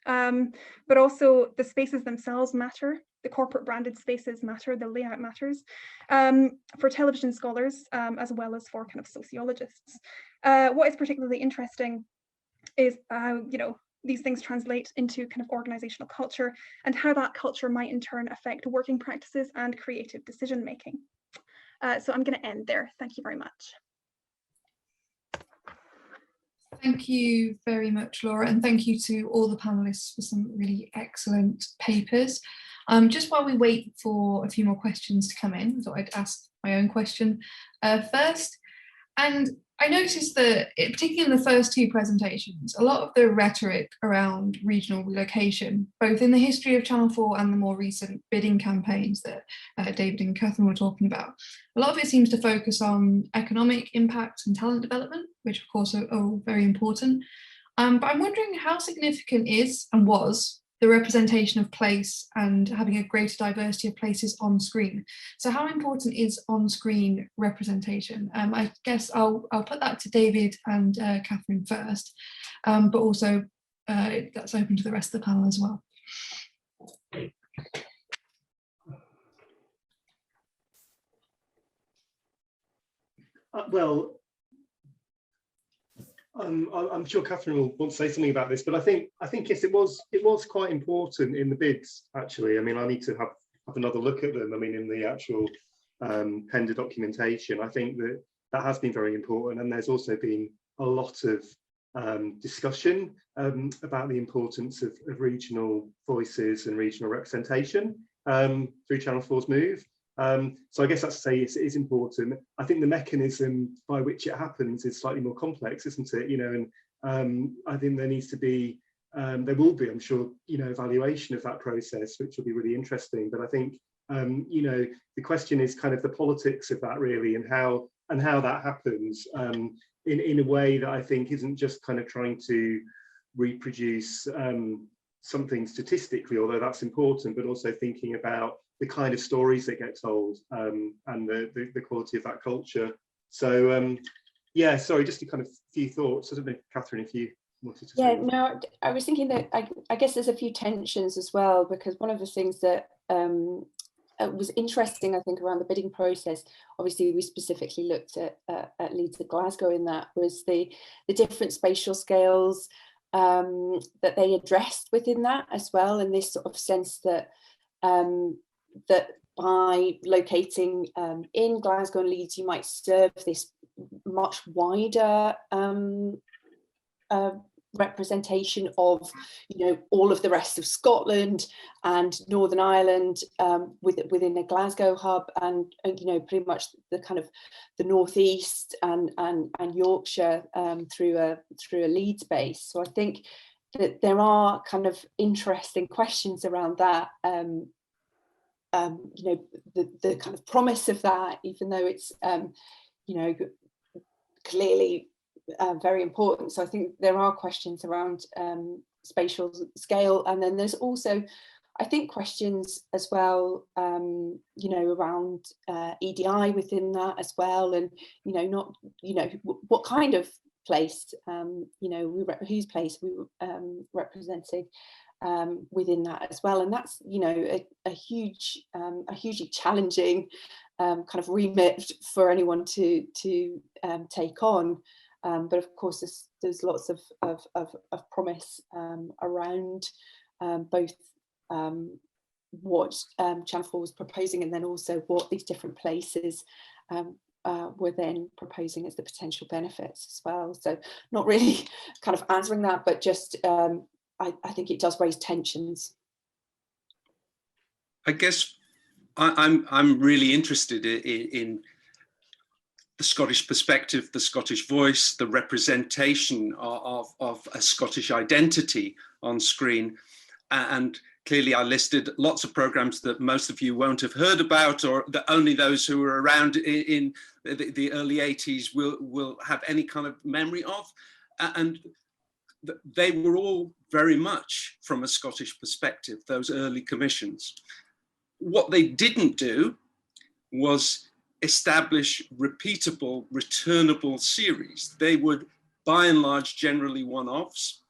but also the spaces themselves matter. The corporate branded spaces matter, the layout matters for television scholars as well as for kind of sociologists. What is particularly interesting is how, you know, these things translate into kind of organizational culture and how that culture might in turn affect working practices and creative decision making. So I'm going to end there. Thank you very much. Thank you very much, Laura, and thank you to all the panelists for some really excellent papers. Just while we wait for a few more questions to come in, I thought I'd ask my own question first. And I noticed that, particularly in the first two presentations, a lot of the rhetoric around regional relocation, both in the history of Channel 4 and the more recent bidding campaigns that David and Catherine were talking about, a lot of it seems to focus on economic impact and talent development, which of course are all very important. But I'm wondering how significant is and was the representation of place and having a greater diversity of places on screen. So how important is on-screen representation? I guess I'll put that to David and Catherine first, but also that's open to the rest of the panel as well. Well, I'm sure Catherine will want to say something about this, but I think yes, it was quite important in the bids, actually. I mean, I need to have another look at them. I mean, in the actual tender documentation, I think that has been very important, and there's also been a lot of discussion about the importance of regional voices and regional representation through Channel 4's move. So I guess that's to say it is important. I think the mechanism by which it happens is slightly more complex, isn't it? You know, and I think there needs to be, there will be, I'm sure, you know, evaluation of that process, which will be really interesting. But I think, you know, the question is kind of the politics of that really, and how that happens in a way that I think isn't just kind of trying to reproduce something statistically, although that's important, but also thinking about the kind of stories that get told and the quality of that culture. So yeah, sorry, just a kind of few thoughts. I don't know, Catherine, if you wanted to say. Yeah, no, I was thinking that I guess there's a few tensions as well, because one of the things that was interesting, I think, around the bidding process, obviously we specifically looked at Leeds and Glasgow in that, was the different spatial scales that they addressed within that as well, and this sort of sense that that by locating in Glasgow and Leeds, you might serve this much wider representation of, you know, all of the rest of Scotland and Northern Ireland within a Glasgow hub, and you know, pretty much the kind of the northeast and Yorkshire through a Leeds base. So I think that there are kind of interesting questions around that. You know, the kind of promise of that, even though it's you know, clearly very important. So I think there are questions around spatial scale, and then there's also, I think, questions as well, you know, around EDI within that as well, and you know, not, you know, what kind of place, you know, whose place we were representing within that as well. And that's, you know, a hugely challenging kind of remit for anyone to take on. But of course, there's lots of promise around both what Channel 4 was proposing, and then also what these different places were then proposing as the potential benefits as well. So not really kind of answering that, but just I think it does raise tensions. I guess I'm really interested in the Scottish perspective, the Scottish voice, the representation of a Scottish identity on screen. And clearly I listed lots of programs that most of you won't have heard about, or that only those who were around in the early 80s will have any kind of memory of. And they were all very much from a Scottish perspective, those early commissions. What they didn't do was establish repeatable, returnable series. They would, by and large, generally one-offs,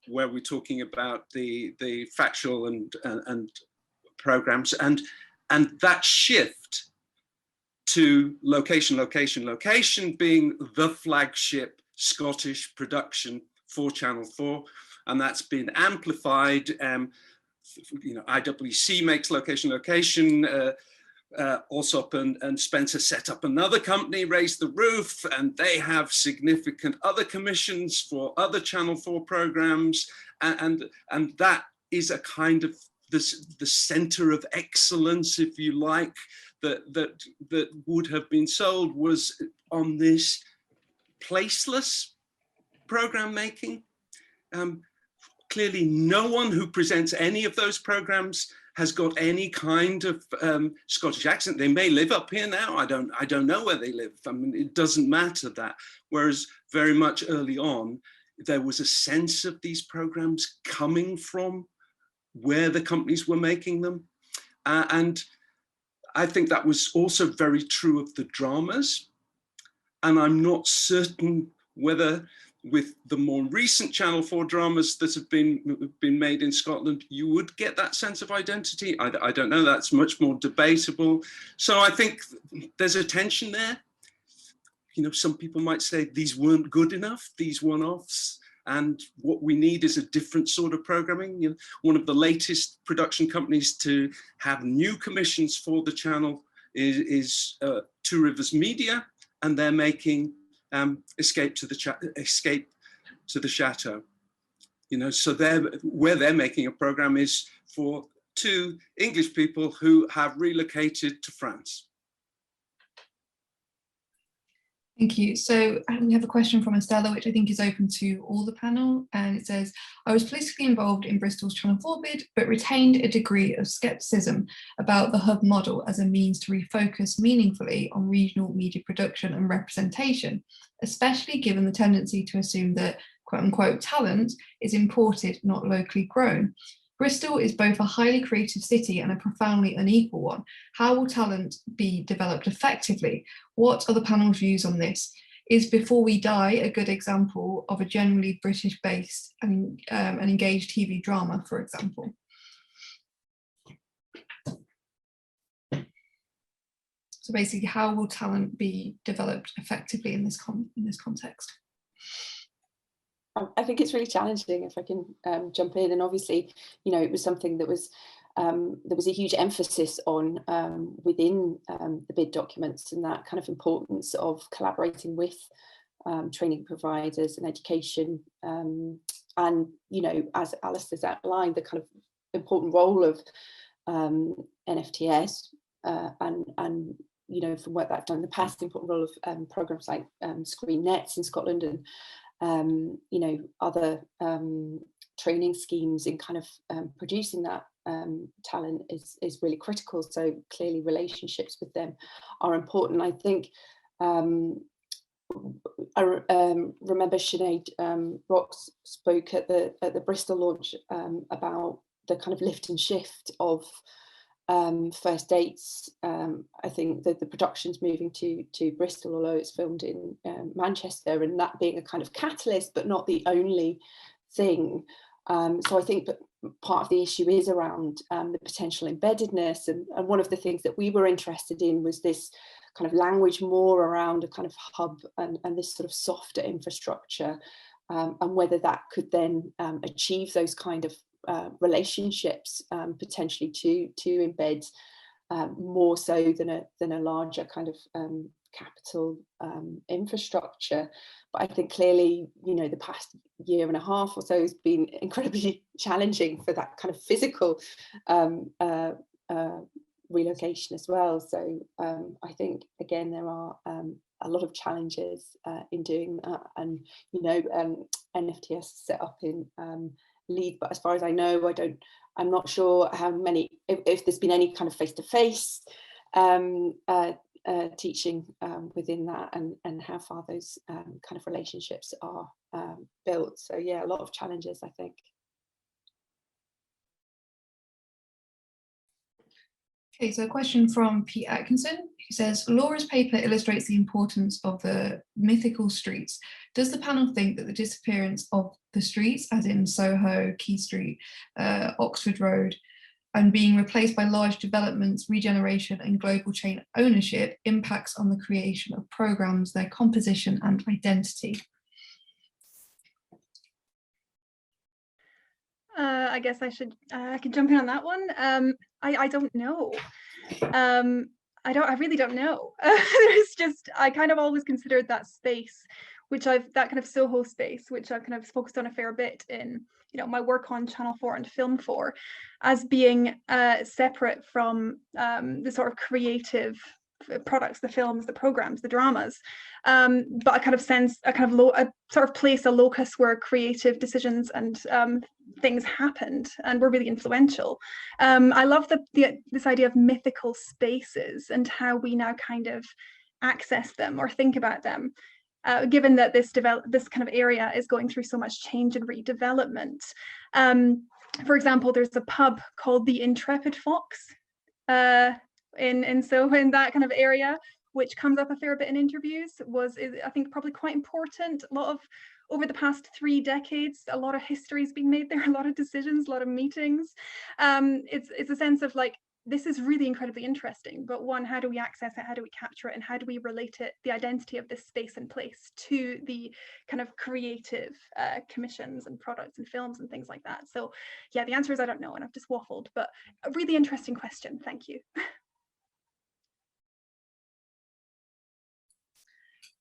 where we're talking about the factual and programs, and that shift to location being the flagship Scottish production for Channel 4, and that's been amplified. You know, IWC makes location. Alsop and Spencer set up another company, Raise the Roof, and they have significant other commissions for other Channel 4 programs, and that is a kind of the center of excellence, if you like, that would have been sold, was on this placeless program making. Clearly, no one who presents any of those programs has got any kind of Scottish accent. They may live up here now. I don't know where they live. I mean, it doesn't matter that. Whereas very much early on, there was a sense of these programs coming from where the companies were making them. And I think that was also very true of the dramas. And I'm not certain whether with the more recent Channel 4 dramas that have been made in Scotland, you would get that sense of identity. I don't know, that's much more debatable. So I think there's a tension there. You know, some people might say these weren't good enough, these one-offs, and what we need is a different sort of programming. You know, one of the latest production companies to have new commissions for the channel is Two Rivers Media, and they're making Escape to the Chateau. You know, so where they're making a program is for two English people who have relocated to France. Thank you. So we have a question from Estella, which I think is open to all the panel. And it says, I was politically involved in Bristol's Channel 4 bid, but retained a degree of scepticism about the hub model as a means to refocus meaningfully on regional media production and representation, especially given the tendency to assume that quote unquote talent is imported, not locally grown. Bristol is both a highly creative city and a profoundly unequal one. How will talent be developed effectively? What are the panel's views on this? Is Before We Die a good example of a generally British-based and an engaged TV drama, for example? So basically, how will talent be developed effectively in this context? I think it's really challenging, if I can jump in. And obviously, you know, it was something that was there was a huge emphasis on within the bid documents, and that kind of importance of collaborating with training providers and education, and, you know, as Alistair's outlined, the kind of important role of NFTS and you know, from what that's done in the past, the important role of programs like Screen Nets in Scotland and you know, other training schemes in kind of producing that talent is really critical. So clearly relationships with them are important. I think I remember Sinead Rocks spoke at the Bristol launch about the kind of lift and shift of First Dates. I think that the production's moving to Bristol, although it's filmed in Manchester, and that being a kind of catalyst, but not the only thing. So I think that part of the issue is around the potential embeddedness, and one of the things that we were interested in was this kind of language more around a kind of hub and this sort of softer infrastructure, and whether that could then achieve those kind of relationships, potentially to embed more so than a larger kind of capital infrastructure. But I think clearly, you know, the past year and a half or so has been incredibly challenging for that kind of physical relocation as well. So I think again there are a lot of challenges in doing that, and you know, NFTS set up in Leeds, but as far as I know, I'm not sure how many, if there's been any kind of face-to-face teaching within that, and how far those kind of relationships are built. So yeah, a lot of challenges, I think. Okay, so a question from Pete Atkinson, who says, Laura's paper illustrates the importance of the mythical streets. Does the panel think that the disappearance of the streets, as in Soho, Quay Street, Oxford Road, and being replaced by large developments, regeneration and global chain ownership impacts on the creation of programmes, their composition and identity? I guess I can jump in on that one. I don't know. I really don't know. There's just, I kind of always considered that space, that kind of Soho space, which I've kind of focused on a fair bit in, my work on Channel 4 and Film 4, as being separate from the sort of creative products, the films, the programs, the dramas, but I kind of sense a sort of place, a locus where creative decisions and things happened and were really influential. I love this idea of mythical spaces and how we now kind of access them or think about them, given that this kind of area is going through so much change and redevelopment. For example, there's a pub called the Intrepid Fox in Soho, in that kind of area, which comes up a fair bit in interviews, is I think probably quite important. Over the past 3 decades, a lot of history has been made there, a lot of decisions, a lot of meetings. It's a sense of like, this is really incredibly interesting, but one, how do we access it? How do we capture it? And how do we relate it, the identity of this space and place, to the kind of creative commissions and products and films and things like that? So yeah, the answer is I don't know, and I've just waffled, but a really interesting question. Thank you.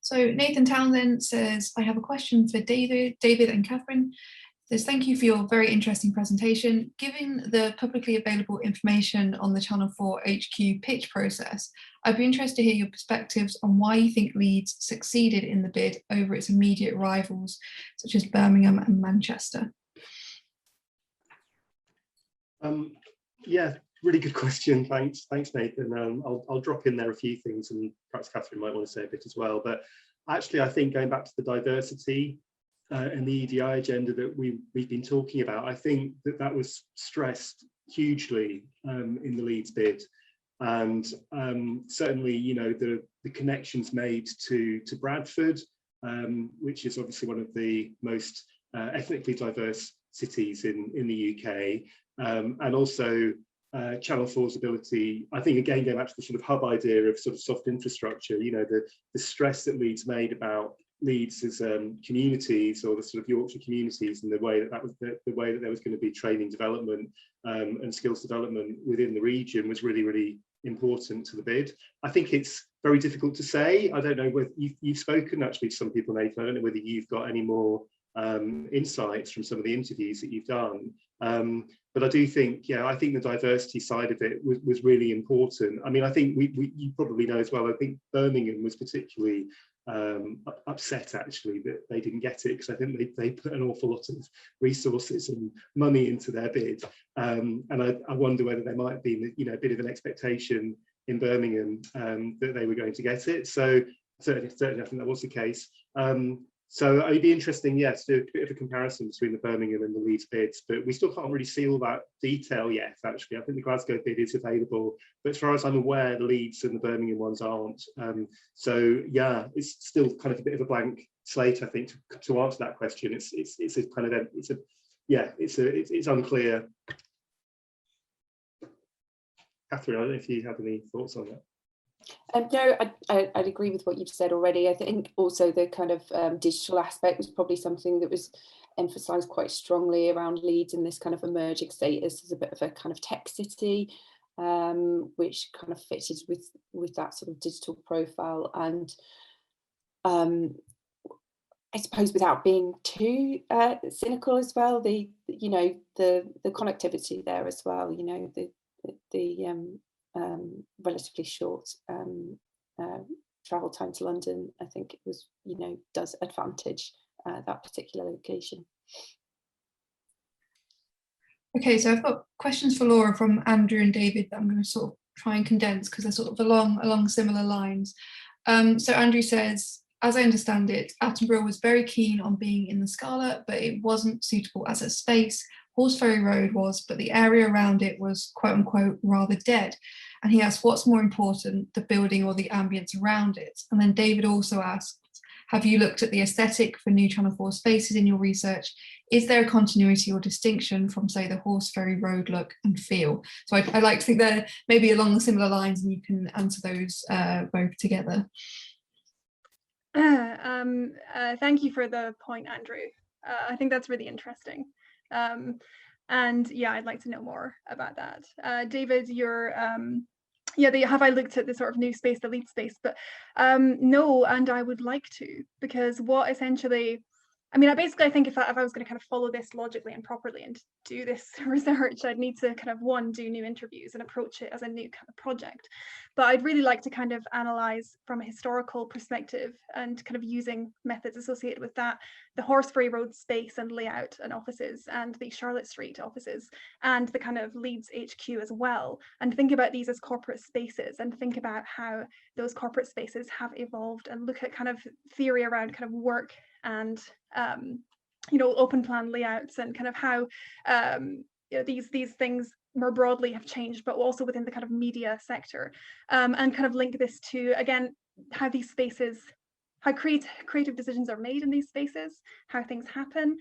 So Nathan Townsend says, I have a question for David and Catherine. Says, thank you for your very interesting presentation. Given the publicly available information on the Channel 4 HQ pitch process, I'd be interested to hear your perspectives on why you think Leeds succeeded in the bid over its immediate rivals, such as Birmingham and Manchester. Yeah, really good question. Thanks, Nathan. I'll drop in there a few things, and perhaps Catherine might want to say a bit as well. But actually, I think going back to the diversity and the EDI agenda that we've been talking about, I think that was stressed hugely in the Leeds bid, and certainly, the connections made to Bradford, which is obviously one of the most ethnically diverse cities in the UK, and also Channel 4's ability, I think, again, going back to the sort of hub idea of sort of soft infrastructure, the stress that Leeds made about Leeds as communities, or the sort of Yorkshire communities, and the way that was the way that there was going to be training development and skills development within the region was really, really important to the bid. I think it's very difficult to say. I don't know whether you've spoken actually to some people, Nathan. I don't know whether you've got any more insights from some of the interviews that you've done. But I do think, I think the diversity side of it was really important. I mean, I think you probably know as well, I think Birmingham was particularly upset actually that they didn't get it, because I think they put an awful lot of resources and money into their bid. And I wonder whether there might have been, a bit of an expectation in Birmingham that they were going to get it. So certainly I think that was the case. So it'd be interesting, yes, to do a bit of a comparison between the Birmingham and the Leeds bids, but we still can't really see all that detail yet, actually. I think the Glasgow bid is available, but as far as I'm aware, the Leeds and the Birmingham ones aren't. So yeah, it's still kind of a bit of a blank slate, I think, to answer that question. It's a kind of it's unclear. Catherine, I don't know if you have any thoughts on that. No, I'd agree with what you've said already. I think also the kind of digital aspect was probably something that was emphasised quite strongly around Leeds, and this kind of emerging status as a bit of a kind of tech city, which kind of fitted with that sort of digital profile. And I suppose, without being too cynical as well, the connectivity there as well, the relatively short travel time to London, I think it was, does advantage that particular location. Okay, so I've got questions for Laura from Andrew and David that I'm going to sort of try and condense because they're sort of along similar lines. So Andrew says, as I understand it, Attenborough was very keen on being in the Scala, but it wasn't suitable as a space. Horseferry Road was, but the area around it was quote unquote rather dead. And he asked, what's more important, the building or the ambience around it? And then David also asked, have you looked at the aesthetic for new Channel 4 spaces in your research? Is there a continuity or distinction from, say, the Horseferry Road look and feel? So I like to think they're maybe along the similar lines, and you can answer those both together. Thank you for the point, Andrew. I think that's really interesting. And yeah, I'd like to know more about that. David, your yeah, have I looked at the sort of new space, the Leeds space? But no, and I would like to, because what essentially, I mean, I think if I was going to kind of follow this logically and properly and do this research, I'd need to kind of, one, do new interviews and approach it as a new kind of project. But I'd really like to kind of analyse from a historical perspective and kind of using methods associated with that, the Horseferry Road space and layout and offices, and the Charlotte Street offices, and the kind of Leeds HQ as well, and think about these as corporate spaces and think about how those corporate spaces have evolved, and look at kind of theory around kind of work and open plan layouts, and kind of how these things more broadly have changed, but also within the kind of media sector, and kind of link this to, again, how these spaces, how creative decisions are made in these spaces, how things happen,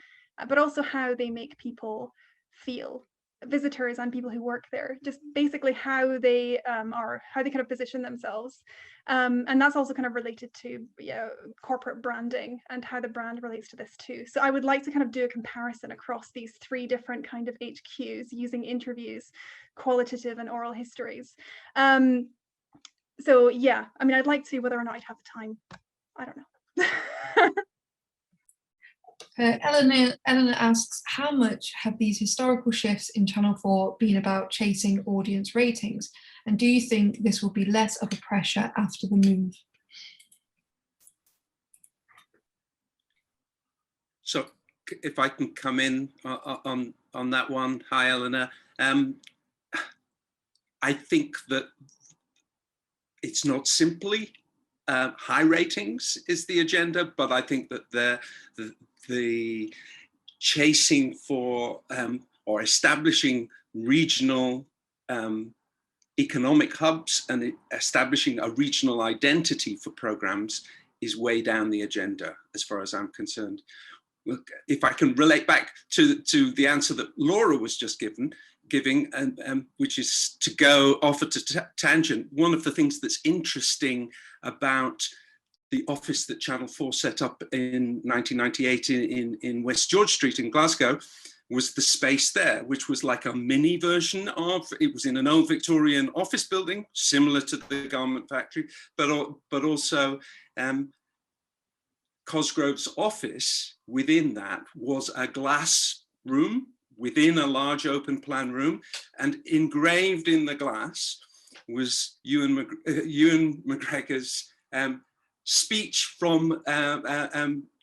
but also how they make people feel, visitors and people who work there, just basically how they how they kind of position themselves, and that's also kind of related to corporate branding and how the brand relates to this too. So I would like to kind of do a comparison across these 3 different kind of HQs using interviews, qualitative and oral histories. So yeah, I mean, I'd like to, whether or not I'd have the time, I don't know. Eleanor asks, how much have these historical shifts in Channel 4 been about chasing audience ratings? And do you think this will be less of a pressure after the move? So if I can come in on that one. Hi, Eleanor. I think that it's not simply high ratings is the agenda, but I think that the chasing for or establishing regional economic hubs and establishing a regional identity for programs is way down the agenda as far as I'm concerned. Look, if I can relate back to the answer that Laura was just giving, which is to go off at a tangent, one of the things that's interesting about the office that Channel 4 set up in 1998 in West George Street in Glasgow was the space there, which was like a mini version of, it was in an old Victorian office building, similar to the garment factory, but also Cosgrove's office within that was a glass room within a large open plan room, and engraved in the glass was Ewan McGregor's speech from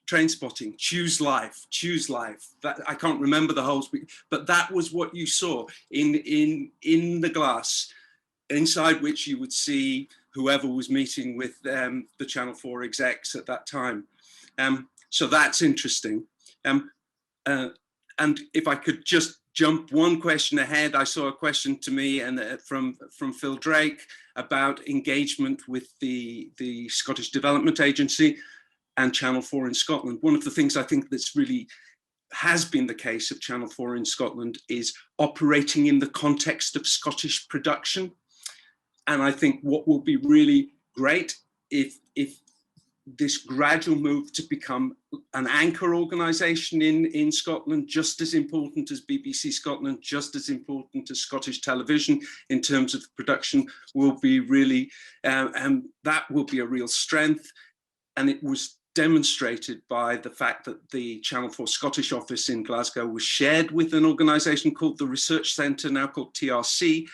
Trainspotting, choose life, choose life. That, I can't remember the whole speech, but that was what you saw in the glass, inside which you would see whoever was meeting with the Channel 4 execs at that time. So that's interesting. And if I could just jump one question ahead, I saw a question to me and from Phil Drake about engagement with the Scottish Development Agency and Channel 4 in Scotland. One of the things I think that's really has been the case of Channel 4 in Scotland is operating in the context of Scottish production. And I think what will be really great if this gradual move to become an anchor organisation in Scotland, just as important as BBC Scotland, just as important as Scottish television in terms of production, will be really, and that will be a real strength. And it was demonstrated by the fact that the Channel 4 Scottish office in Glasgow was shared with an organisation called the Research Centre, now called TRC,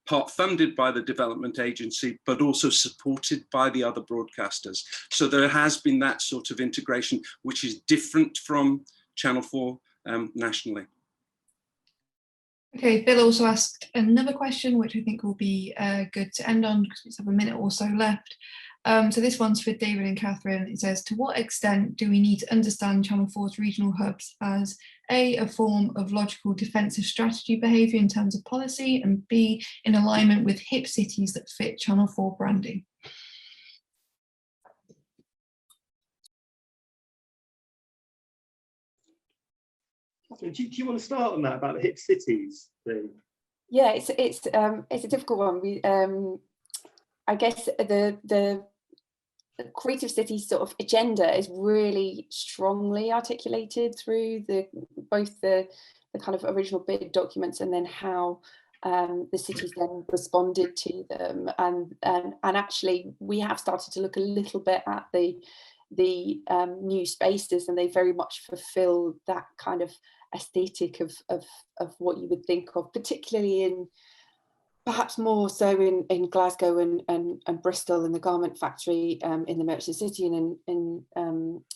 part funded by the development agency, but also supported by the other broadcasters. So there has been that sort of integration, which is different from Channel 4 nationally. Okay, Bill also asked another question, which I think will be good to end on because we have a minute or so left. So this one's for David and Catherine. It says, to what extent do we need to understand Channel 4's regional hubs as A, form of logical defensive strategy behaviour in terms of policy, and B, in alignment with hip cities that fit Channel 4 branding? Catherine, do you want to start on that about the hip cities thing? Yeah, it's a difficult one. I guess the creative city sort of agenda is really strongly articulated through both the kind of original bid documents and then how the cities then responded to them, and actually we have started to look a little bit at the new spaces, and they very much fulfill that kind of aesthetic of what you would think of, particularly in, perhaps more so in Glasgow and Bristol, in the garment factory in the Merchant City, and in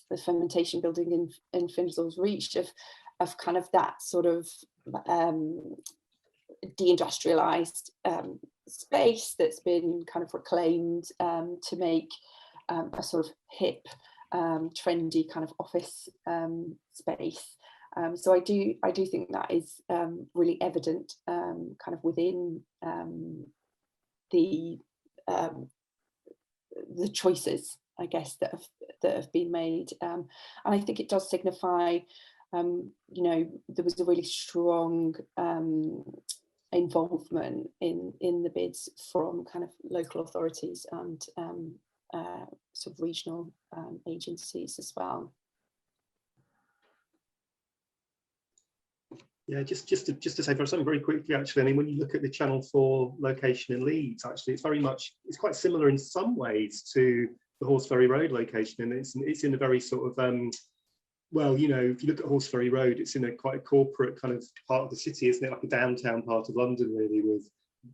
the fermentation building in Finsal's Reach, of kind of that sort of deindustrialized space that's been kind of reclaimed to make a sort of hip, trendy kind of office space. So I do think that is really evident kind of within the choices, I guess, that have been made, and I think it does signify, you know, there was a really strong involvement in the bids from kind of local authorities and sort of regional agencies as well. Yeah, just to say for something very quickly, actually, I mean, when you look at the Channel 4 location in Leeds, actually, it's quite similar in some ways to the Horseferry Road location, and it's in a very sort of well, you know, if you look at Horseferry Road, it's in quite a corporate kind of part of the city, isn't it? Like a downtown part of London, really, with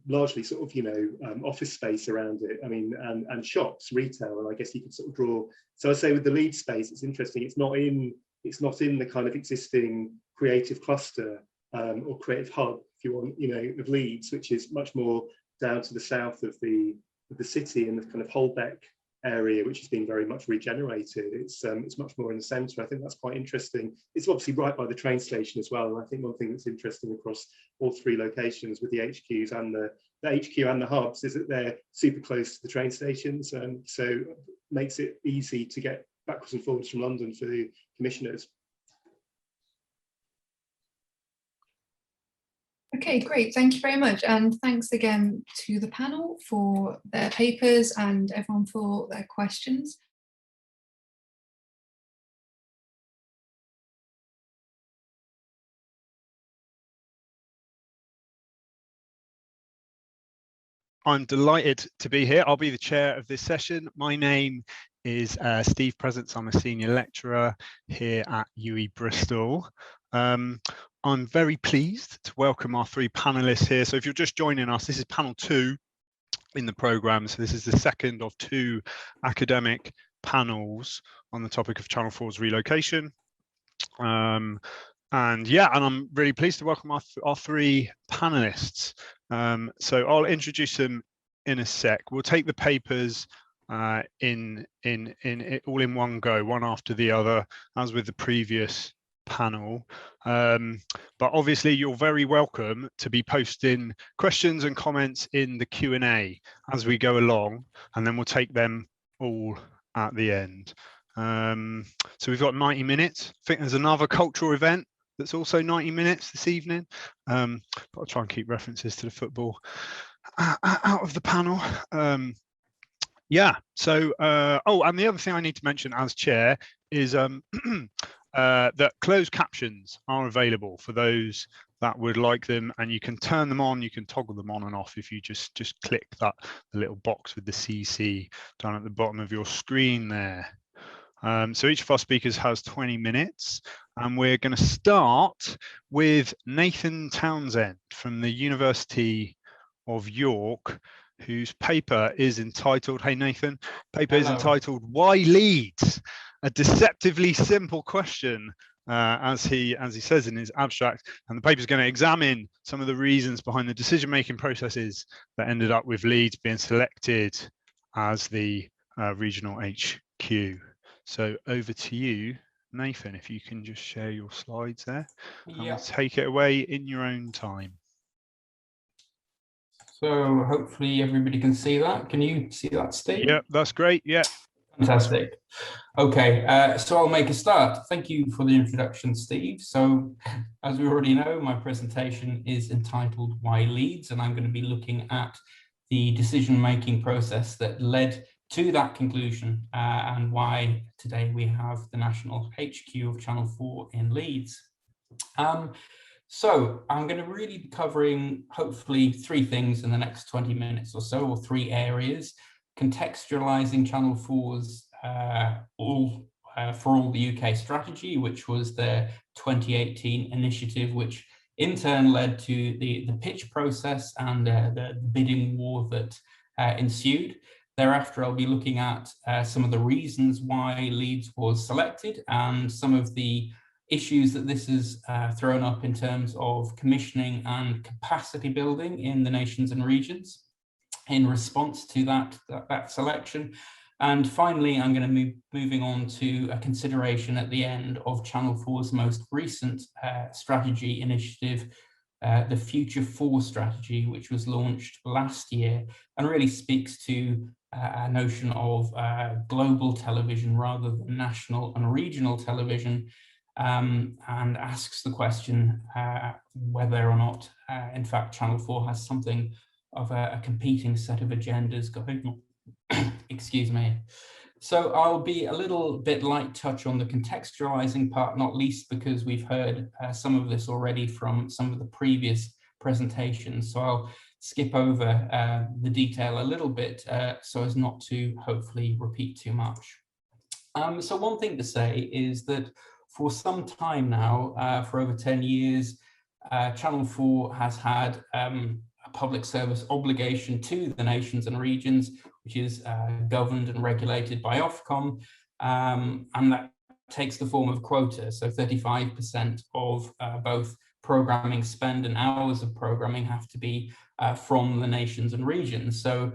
largely sort of, you know, office space around it. I mean, and shops, retail, and I guess you could sort of draw. So I say with the Leeds space, it's interesting. It's not in the kind of existing creative cluster or creative hub, if you want, you know, of Leeds, which is much more down to the south of the city, and the kind of Holbeck area, which has been very much regenerated. It's much more in the centre. I think that's quite interesting. It's obviously right by the train station as well. And I think one thing that's interesting across all three locations with the HQs and the HQ and the hubs is that they're super close to the train stations, so makes it easy to get backwards and forwards from London for the commissioners. Okay, great. Thank you very much. And thanks again to the panel for their papers and everyone for their questions. I'm delighted to be here. I'll be the chair of this session. My name is Steve Presence. I'm a senior lecturer here at UWE Bristol. I'm very pleased to welcome our three panelists here. So if you're just joining us, this is panel 2 in the programme. So this is the second of 2 academic panels on the topic of Channel 4's relocation. And I'm really pleased to welcome our three panelists. So I'll introduce them in a sec. We'll take the papers all in one go, one after the other, as with the previous panel. But obviously you're very welcome to be posting questions and comments in the Q&A as we go along, and then we'll take them all at the end. So we've got 90 minutes. I think there's another cultural event that's also 90 minutes this evening, but I'll try and keep references to the football out of the panel. So and the other thing I need to mention as chair is that closed captions are available for those that would like them, and you can turn them on, you can toggle them on and off if you just click the little box with the CC down at the bottom of your screen there. So each of our speakers has 20 minutes, and we're going to start with Nathan Townsend from the University of York, whose paper is entitled, hey Nathan, is entitled "Why Leeds? A deceptively simple question," as he says in his abstract, and the paper is going to examine some of the reasons behind the decision-making processes that ended up with Leeds being selected as the regional HQ. So over to you, Nathan, if you can just share your slides there, and we'll take it away in your own time. So hopefully everybody can see that. Can you see that, Steve? Yeah, that's great. Yeah. Fantastic. Okay, so I'll make a start. Thank you for the introduction, Steve. So as we already know, my presentation is entitled "Why Leeds?" and I'm going to be looking at the decision-making process that led to that conclusion and why today we have the national HQ of Channel 4 in Leeds. So I'm going to really be covering hopefully 3 things in the next 20 minutes or so, or 3 areas: contextualizing Channel 4's for all the UK strategy, which was their 2018 initiative, which in turn led to the pitch process and the bidding war that ensued. Thereafter, I'll be looking at some of the reasons why Leeds was selected and some of the issues that this has thrown up in terms of commissioning and capacity building in the nations and regions in response to that selection. And finally, I'm going to be moving on to a consideration at the end of Channel 4's most recent strategy initiative, the Future 4 strategy, which was launched last year and really speaks to a notion of global television rather than national and regional television, and asks the question whether or not, in fact, Channel 4 has something of a competing set of agendas going on. Excuse me. So I'll be a little bit light touch on the contextualizing part, not least because we've heard some of this already from some of the previous presentations. So I'll skip over the detail a little bit so as not to hopefully repeat too much. So one thing to say is that for some time now, for over 10 years, Channel 4 has had a public service obligation to the nations and regions, which is governed and regulated by Ofcom, and that takes the form of quota. So 35% of both programming spend and hours of programming have to be from the nations and regions. So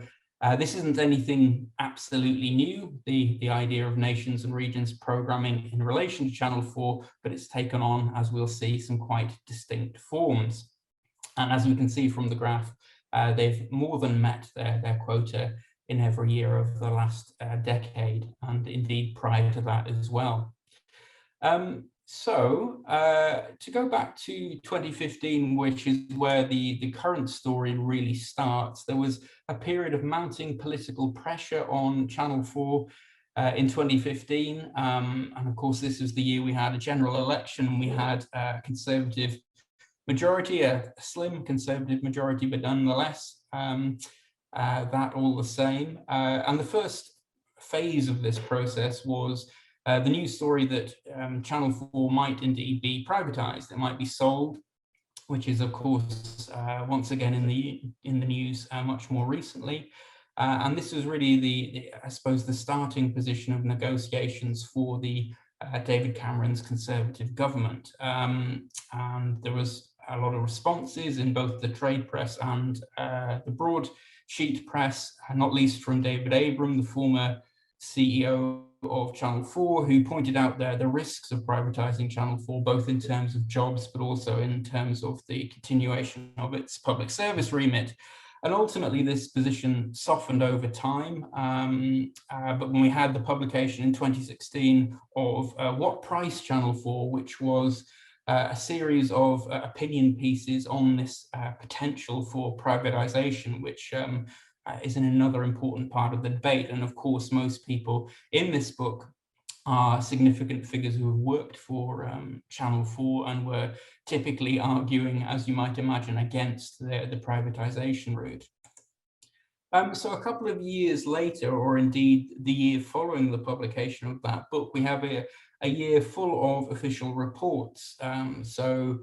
this isn't anything absolutely new, the idea of nations and regions programming in relation to Channel 4, but it's taken on, as we'll see, some quite distinct forms. And as we can see from the graph, they've more than met their quota in every year of the last decade, and indeed prior to that as well. To go back to 2015, which is where the current story really starts, there was a period of mounting political pressure on Channel 4 in 2015. And of course, this was the year we had a general election and we had a Conservative majority, a slim Conservative majority, but nonetheless, that all the same. And the first phase of this process was the news story that Channel 4 might indeed be privatized. It might be sold, which is, of course, once again in the news much more recently. And this was really I suppose, the starting position of negotiations for the David Cameron's Conservative government. And there was a lot of responses in both the trade press and the broadsheet press, not least from David Abram, the former CEO of Channel 4, who pointed out the risks of privatizing Channel 4, both in terms of jobs, but also in terms of the continuation of its public service remit. And ultimately, this position softened over time. But when we had the publication in 2016 of What Price Channel 4, which was a series of opinion pieces on this potential for privatization, which is another important part of the debate. And of course, most people in this book are significant figures who have worked for Channel 4 and were typically arguing, as you might imagine, against the privatization route. So a couple of years later, or indeed the year following the publication of that book, we have a year full of official reports. The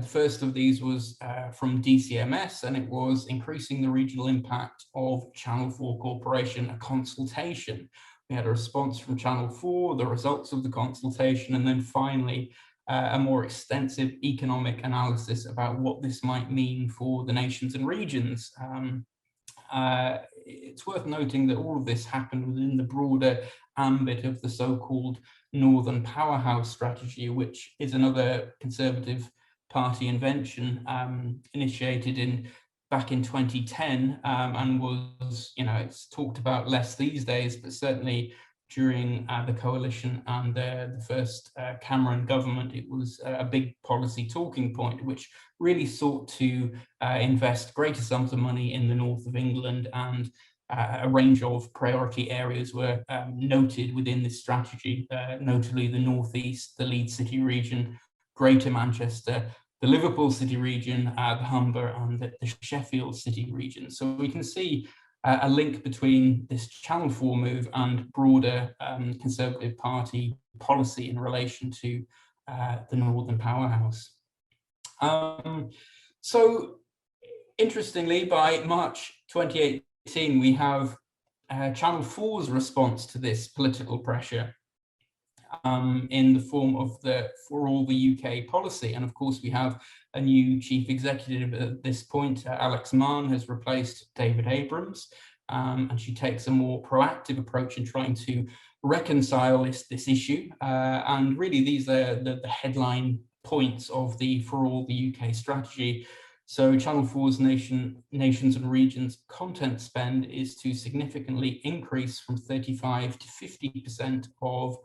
first of these was from DCMS, and it was increasing the regional impact of Channel 4 Corporation, a consultation. We had a response from Channel 4, the results of the consultation, and then finally a more extensive economic analysis about what this might mean for the nations and regions. It's worth noting that all of this happened within the broader ambit of the so-called Northern Powerhouse strategy, which is another Conservative Party invention initiated back in 2010 and was, it's talked about less these days, but certainly during the coalition and the first Cameron government, it was a big policy talking point, which really sought to invest greater sums of money in the north of England, and a range of priority areas were noted within this strategy, notably the northeast, the Leeds City region, Greater Manchester, the Liverpool City region, the Humber and the Sheffield City region. So we can see a link between this Channel 4 move and broader Conservative Party policy in relation to the Northern Powerhouse. So interestingly, by March 2018, we have Channel 4's response to this political pressure in the form of the For All the UK policy. And of course, we have a new chief executive at this point. Alex Mann has replaced David Abrams, and she takes a more proactive approach in trying to reconcile this issue. And really, these are the headline points of the For All the UK strategy. So Channel 4's nations and regions content spend is to significantly increase from 35 to 50% of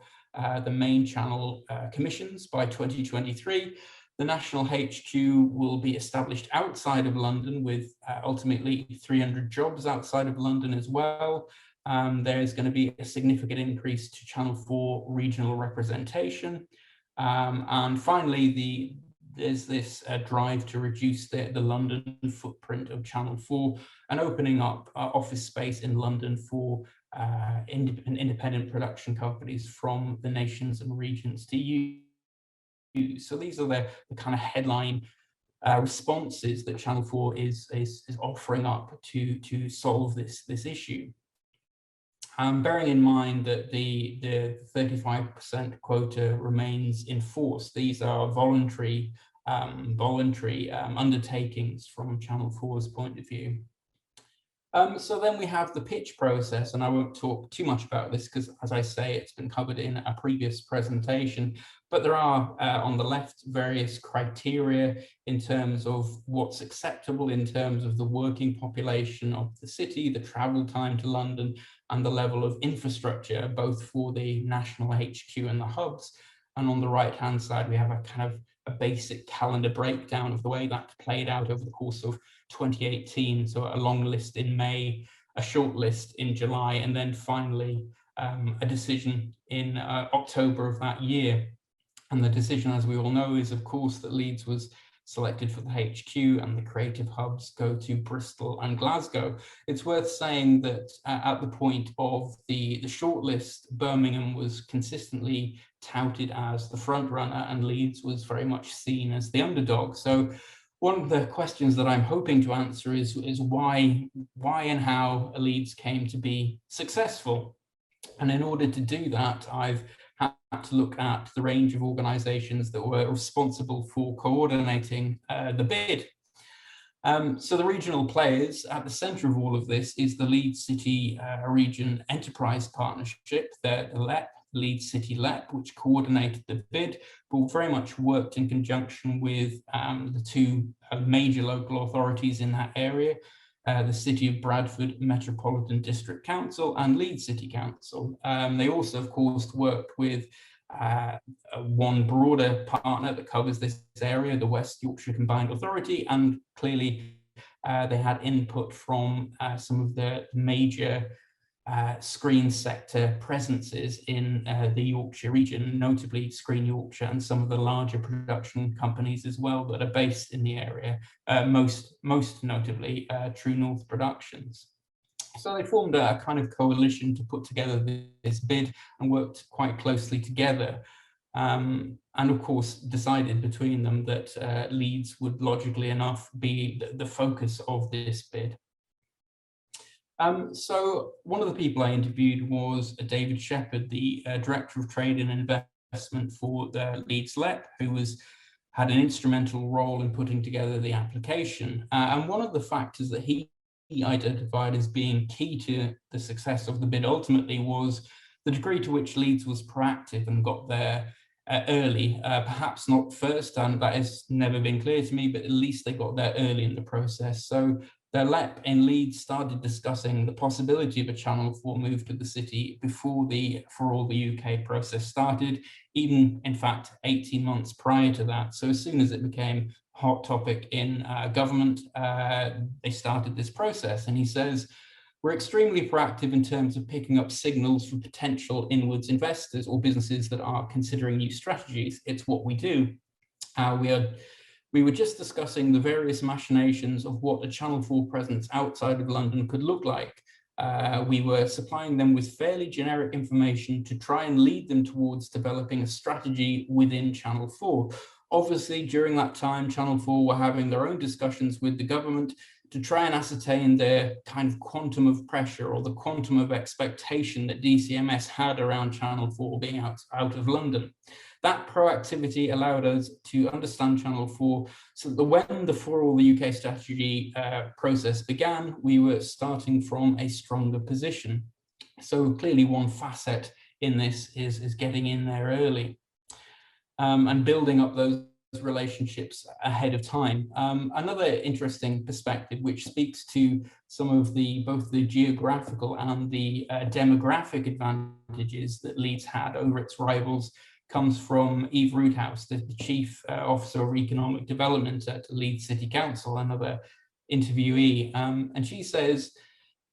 the main channel commissions by 2023. The national HQ will be established outside of London with ultimately 300 jobs outside of London as well. There's going to be a significant increase to Channel 4 regional representation. And finally, there's this drive to reduce the London footprint of Channel 4 and opening up office space in London for independent production companies from the nations and regions to use. So these are the kind of headline responses that Channel 4 is offering up to solve this issue. Bearing in mind that the 35% quota remains in force, these are voluntary undertakings from Channel 4's point of view. So then we have the pitch process, and I won't talk too much about this because, as I say, it's been covered in a previous presentation, but there are on the left various criteria in terms of what's acceptable in terms of the working population of the city, the travel time to London, and the level of infrastructure, both for the national HQ and the hubs. And on the right-hand side, we have a kind of a basic calendar breakdown of the way that played out over the course of 2018. So a long list in May, a short list in July, and then finally a decision in October of that year. And the decision, as we all know, is of course that Leeds was selected for the HQ and the creative hubs go to Bristol and Glasgow. It's worth saying that at the point of the shortlist, Birmingham was consistently touted as the front runner and Leeds was very much seen as the underdog. So one of the questions that I'm hoping to answer is why and how Leeds came to be successful. And in order to do that, I've had to look at the range of organisations that were responsible for coordinating the bid. So the regional players at the centre of all of this is the Leeds City Region Enterprise Partnership, the LEP, Leeds City LEP, which coordinated the bid, but very much worked in conjunction with the two major local authorities in that area, the City of Bradford Metropolitan District Council and Leeds City Council. They also, of course, worked with one broader partner that covers this area, the West Yorkshire Combined Authority, and clearly they had input from some of the major screen sector presences in the Yorkshire region, notably Screen Yorkshire and some of the larger production companies as well that are based in the area, most notably True North Productions. So they formed a kind of coalition to put together this bid and worked quite closely together. And of course decided between them that Leeds would logically enough be the focus of this bid. So one of the people I interviewed was David Shepherd, the Director of Trade and Investment for the Leeds LEP, who had an instrumental role in putting together the application. And one of the factors that he identified as being key to the success of the bid ultimately was the degree to which Leeds was proactive and got there early, perhaps not first, and that has never been clear to me, but at least they got there early in the process. So the LEP in Leeds started discussing the possibility of a Channel 4 move to the city before the For All the UK process started, even in fact 18 months prior to that. So as soon as it became a hot topic in government, they started this process. And he says, we're extremely proactive in terms of picking up signals from potential inwards investors or businesses that are considering new strategies. It's what we do. We are We were just discussing the various machinations of what a Channel 4 presence outside of London could look like. We were supplying them with fairly generic information to try and lead them towards developing a strategy within Channel 4. Obviously, during that time, Channel 4 were having their own discussions with the government to try and ascertain their kind of quantum of pressure or the quantum of expectation that DCMS had around Channel 4 being out of London. That proactivity allowed us to understand Channel 4 so that when the For All the UK strategy process began, we were starting from a stronger position. So clearly one facet in this is getting in there early and building up those relationships ahead of time. Another interesting perspective which speaks to some of both the geographical and the demographic advantages that Leeds had over its rivals comes from Eve Roothouse, the Chief Officer of Economic Development at Leeds City Council, another interviewee. And she says,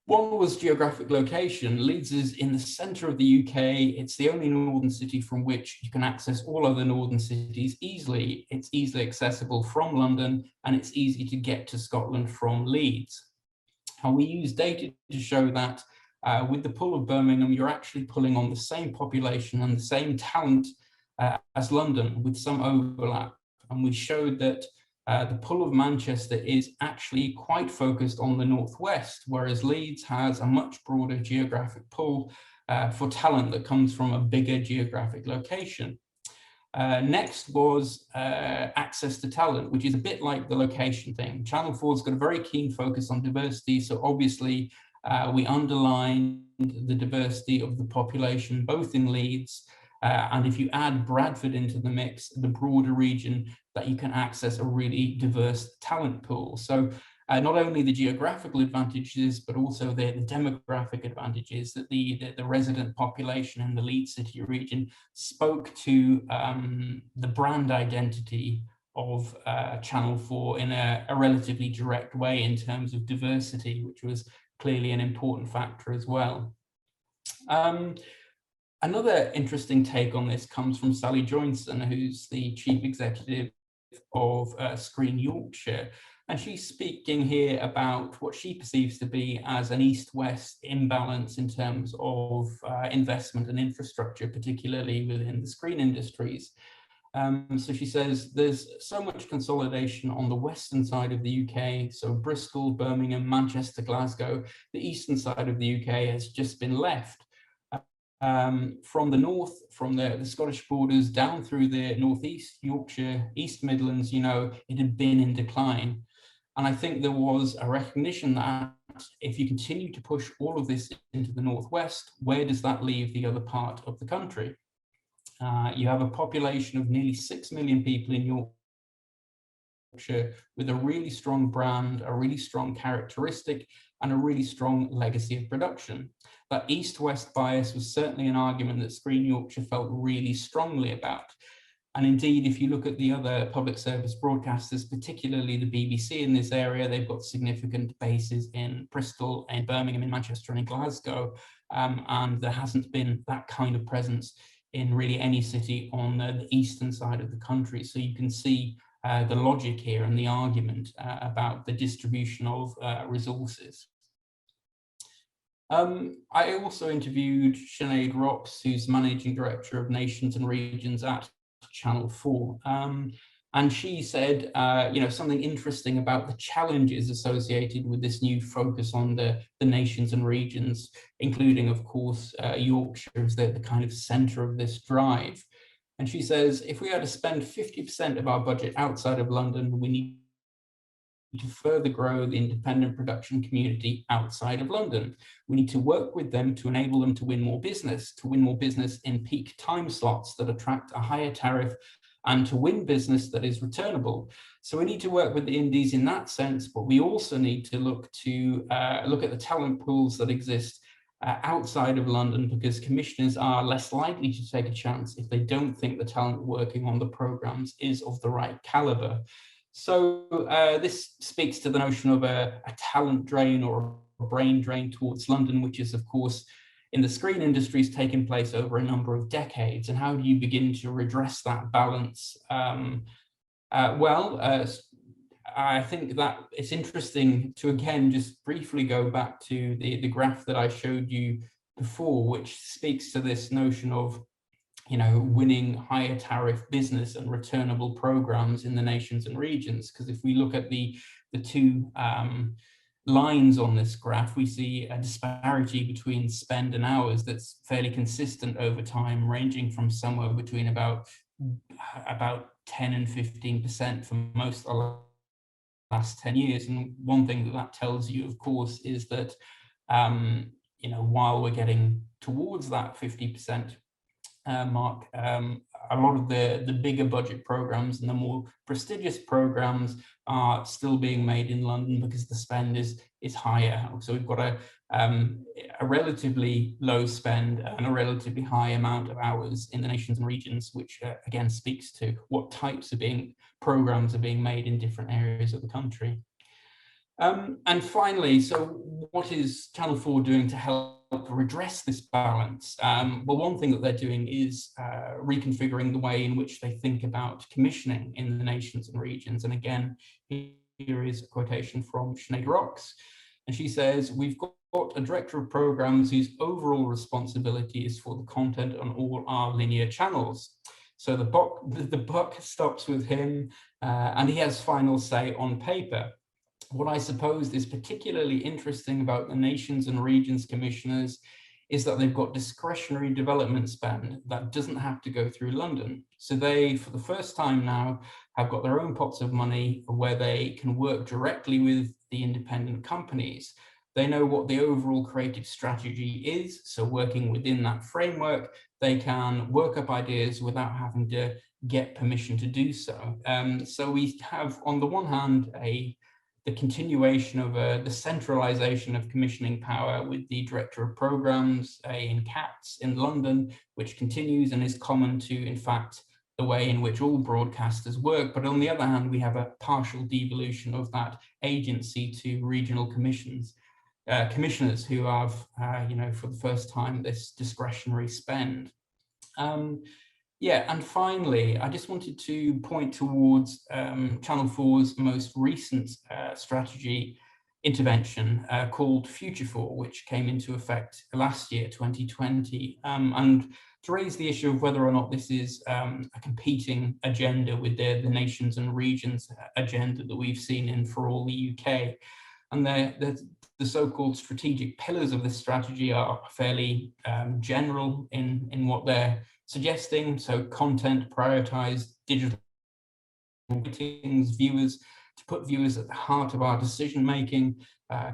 one was geographic location. Leeds is in the centre of the UK. It's the only northern city from which you can access all other northern cities easily. It's easily accessible from London, and it's easy to get to Scotland from Leeds. And we use data to show that with the pull of Birmingham, you're actually pulling on the same population and the same talent as London with some overlap. And we showed that the pull of Manchester is actually quite focused on the northwest, whereas Leeds has a much broader geographic pull for talent that comes from a bigger geographic location. Next was access to talent, which is a bit like the location thing. Channel 4's got a very keen focus on diversity, so obviously we underlined the diversity of the population, both in Leeds, and if you add Bradford into the mix, the broader region, that you can access a really diverse talent pool. So not only the geographical advantages, but also the demographic advantages that the resident population in the Leeds City region spoke to the brand identity of Channel 4 in a relatively direct way in terms of diversity, which was clearly an important factor as well. Another interesting take on this comes from Sally Joynson, who's the Chief Executive of Screen Yorkshire. And she's speaking here about what she perceives to be as an east-west imbalance in terms of investment and infrastructure, particularly within the screen industries. So she says there's so much consolidation on the western side of the UK, so Bristol, Birmingham, Manchester, Glasgow. The eastern side of the UK has just been left. From the north, from the Scottish borders down through the northeast, Yorkshire, East Midlands, you know, it had been in decline. And I think there was a recognition that if you continue to push all of this into the northwest, where does that leave the other part of the country? You have a population of nearly 6 million people in Yorkshire with a really strong brand, a really strong characteristic, and a really strong legacy of production. That east-west bias was certainly an argument that Screen Yorkshire felt really strongly about. And indeed, if you look at the other public service broadcasters, particularly the BBC in this area, they've got significant bases in Bristol, in Birmingham, in Manchester, and in Glasgow. And there hasn't been that kind of presence in really any city on the eastern side of the country. So you can see the logic here and the argument about the distribution of resources. I also interviewed Sinead Rox, who's Managing Director of Nations and Regions at Channel 4. And she said, you know, something interesting about the challenges associated with this new focus on the nations and regions, including, of course, Yorkshire as the kind of centre of this drive. And she says, if we are to spend 50% of our budget outside of London, we need to further grow the independent production community outside of London. We need to work with them to enable them to win more business in peak time slots that attract a higher tariff, and to win business that is returnable. So we need to work with the indies in that sense, but we also need to look at the talent pools that exist outside of London, because commissioners are less likely to take a chance if they don't think the talent working on the programs is of the right caliber. So this speaks to the notion of a talent drain or a brain drain towards London, which is, of course, in the screen industry has taken place over a number of decades. And how do you begin to redress that balance I think that it's interesting to, again, just briefly go back to the graph that I showed you before, which speaks to this notion of, you know, winning higher tariff business and returnable programs in the nations and regions. Because if we look at the two lines on this graph, we see a disparity between spend and hours that's fairly consistent over time, ranging from somewhere between about 10 and 15% for most of the last 10 years. And one thing that tells you, of course, is that you know, while we're getting towards that 50% mark, a lot of the bigger budget programs and the more prestigious programs are still being made in London because the spend is higher. So we've got a relatively low spend and a relatively high amount of hours in the nations and regions, which again speaks to what types of programs are being made in different areas of the country. And finally, so what is Channel 4 doing to help redress this balance? Well, one thing that they're doing is reconfiguring the way in which they think about commissioning in the nations and regions. And again, here is a quotation from Sinead Rocks. And she says, "We've got a director of programs whose overall responsibility is for the content on all our linear channels. So the buck stops with him, and he has final say on paper. What I suppose is particularly interesting about the nations and regions commissioners is that they've got discretionary development spend that doesn't have to go through London. So they, for the first time now, have got their own pots of money where they can work directly with the independent companies. They know what the overall creative strategy is. So working within that framework, they can work up ideas without having to get permission to do so. So we have, on the one hand, the continuation of the centralization of commissioning power with the director of programs in CATS in London, which continues and is common to, in fact, the way in which all broadcasters work. But on the other hand, we have a partial devolution of that agency to regional commissioners who have, you know, for the first time, this discretionary spend. Yeah, and finally, I just wanted to point towards Channel 4's most recent strategy intervention called Future 4, which came into effect last year, 2020, and to raise the issue of whether or not this is a competing agenda with the nations and regions agenda that we've seen in For All the UK. And the so-called strategic pillars of this strategy are fairly general in what they're suggesting. So content, prioritize digital ratings, viewers, to put viewers at the heart of our decision making,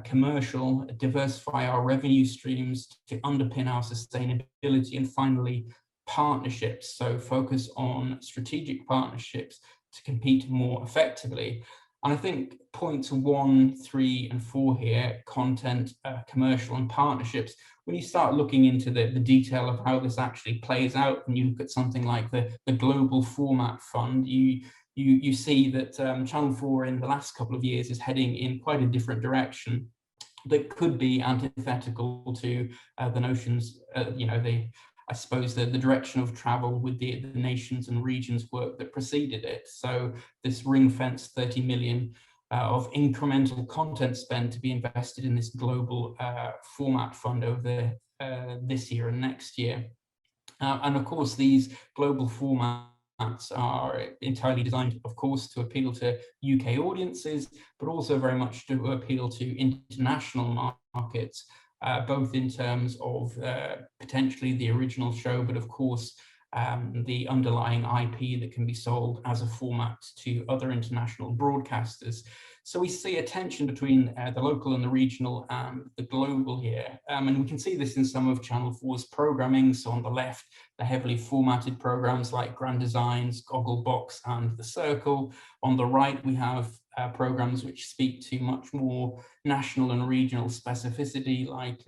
commercial, diversify our revenue streams to underpin our sustainability, and finally partnerships. So focus on strategic partnerships to compete more effectively. And I think points 1, 3, and 4 here, content, commercial, and partnerships, when you start looking into the detail of how this actually plays out, and you look at something like the Global Format Fund, you see that Channel 4 in the last couple of years is heading in quite a different direction that could be antithetical to the notions, you know, I suppose the direction of travel with the nations and regions work that preceded it. So this ring-fenced 30 million of incremental content spend to be invested in this global format fund over this year and next year. And of course, these global formats are entirely designed, of course, to appeal to UK audiences, but also very much to appeal to international markets. Both in terms of potentially the original show, but of course the underlying IP that can be sold as a format to other international broadcasters. So we see a tension between the local and the regional and the global here. And we can see this in some of Channel 4's programming. So on the left, the heavily formatted programs like Grand Designs, Gogglebox, and The Circle. On the right, we have programs which speak to much more national and regional specificity, like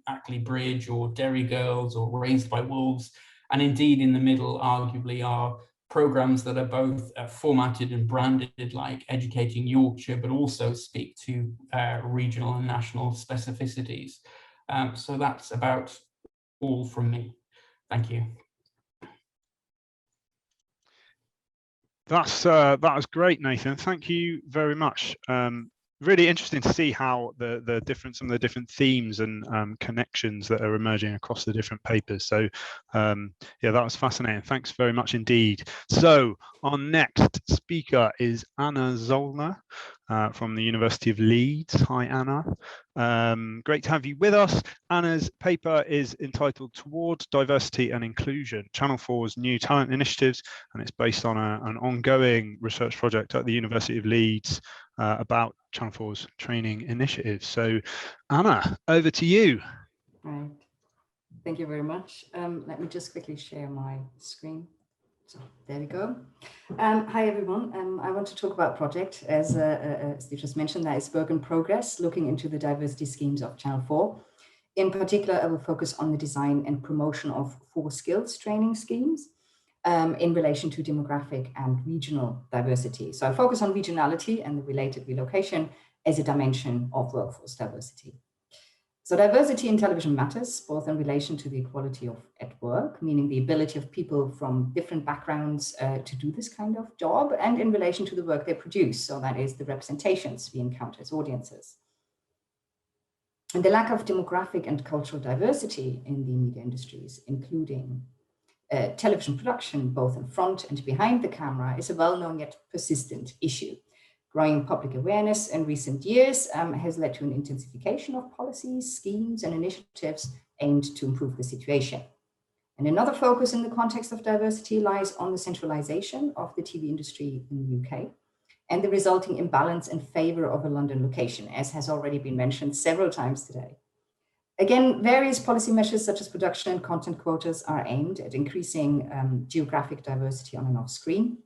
Ackley Bridge or Derry Girls or Raised by Wolves. And indeed, in the middle, arguably, are programs that are both formatted and branded, like Educating Yorkshire, but also speak to regional and national specificities. So that's about all from me. Thank you. That was great, Nathan. Thank you very much. Really interesting to see how some of the different themes and connections that are emerging across the different papers. So yeah, that was fascinating. Thanks very much indeed. So our next speaker is Anna Zollner from the University of Leeds. Hi, Anna. Great to have you with us. Anna's paper is entitled Towards Diversity and Inclusion, Channel 4's New Talent Initiatives, and it's based on an ongoing research project at the University of Leeds about Channel 4's training initiatives. So Anna, over to you. Right. Thank you very much. Let me just quickly share my screen. So there we go. Hi, everyone. I want to talk about a project, as Steve just mentioned, that is work in progress, looking into the diversity schemes of Channel 4. In particular, I will focus on the design and promotion of 4 skills training schemes in relation to demographic and regional diversity. So I focus on regionality and the related relocation as a dimension of workforce diversity. So diversity in television matters, both in relation to the equality at work, meaning the ability of people from different backgrounds to do this kind of job, and in relation to the work they produce. So that is the representations we encounter as audiences. And the lack of demographic and cultural diversity in the media industries, including television production, both in front and behind the camera, is a well-known yet persistent issue. Growing public awareness in recent years has led to an intensification of policies, schemes, and initiatives aimed to improve the situation. And another focus in the context of diversity lies on the centralization of the TV industry in the UK and the resulting imbalance in favor of a London location, as has already been mentioned several times today. Again, various policy measures such as production and content quotas are aimed at increasing geographic diversity on and off screen.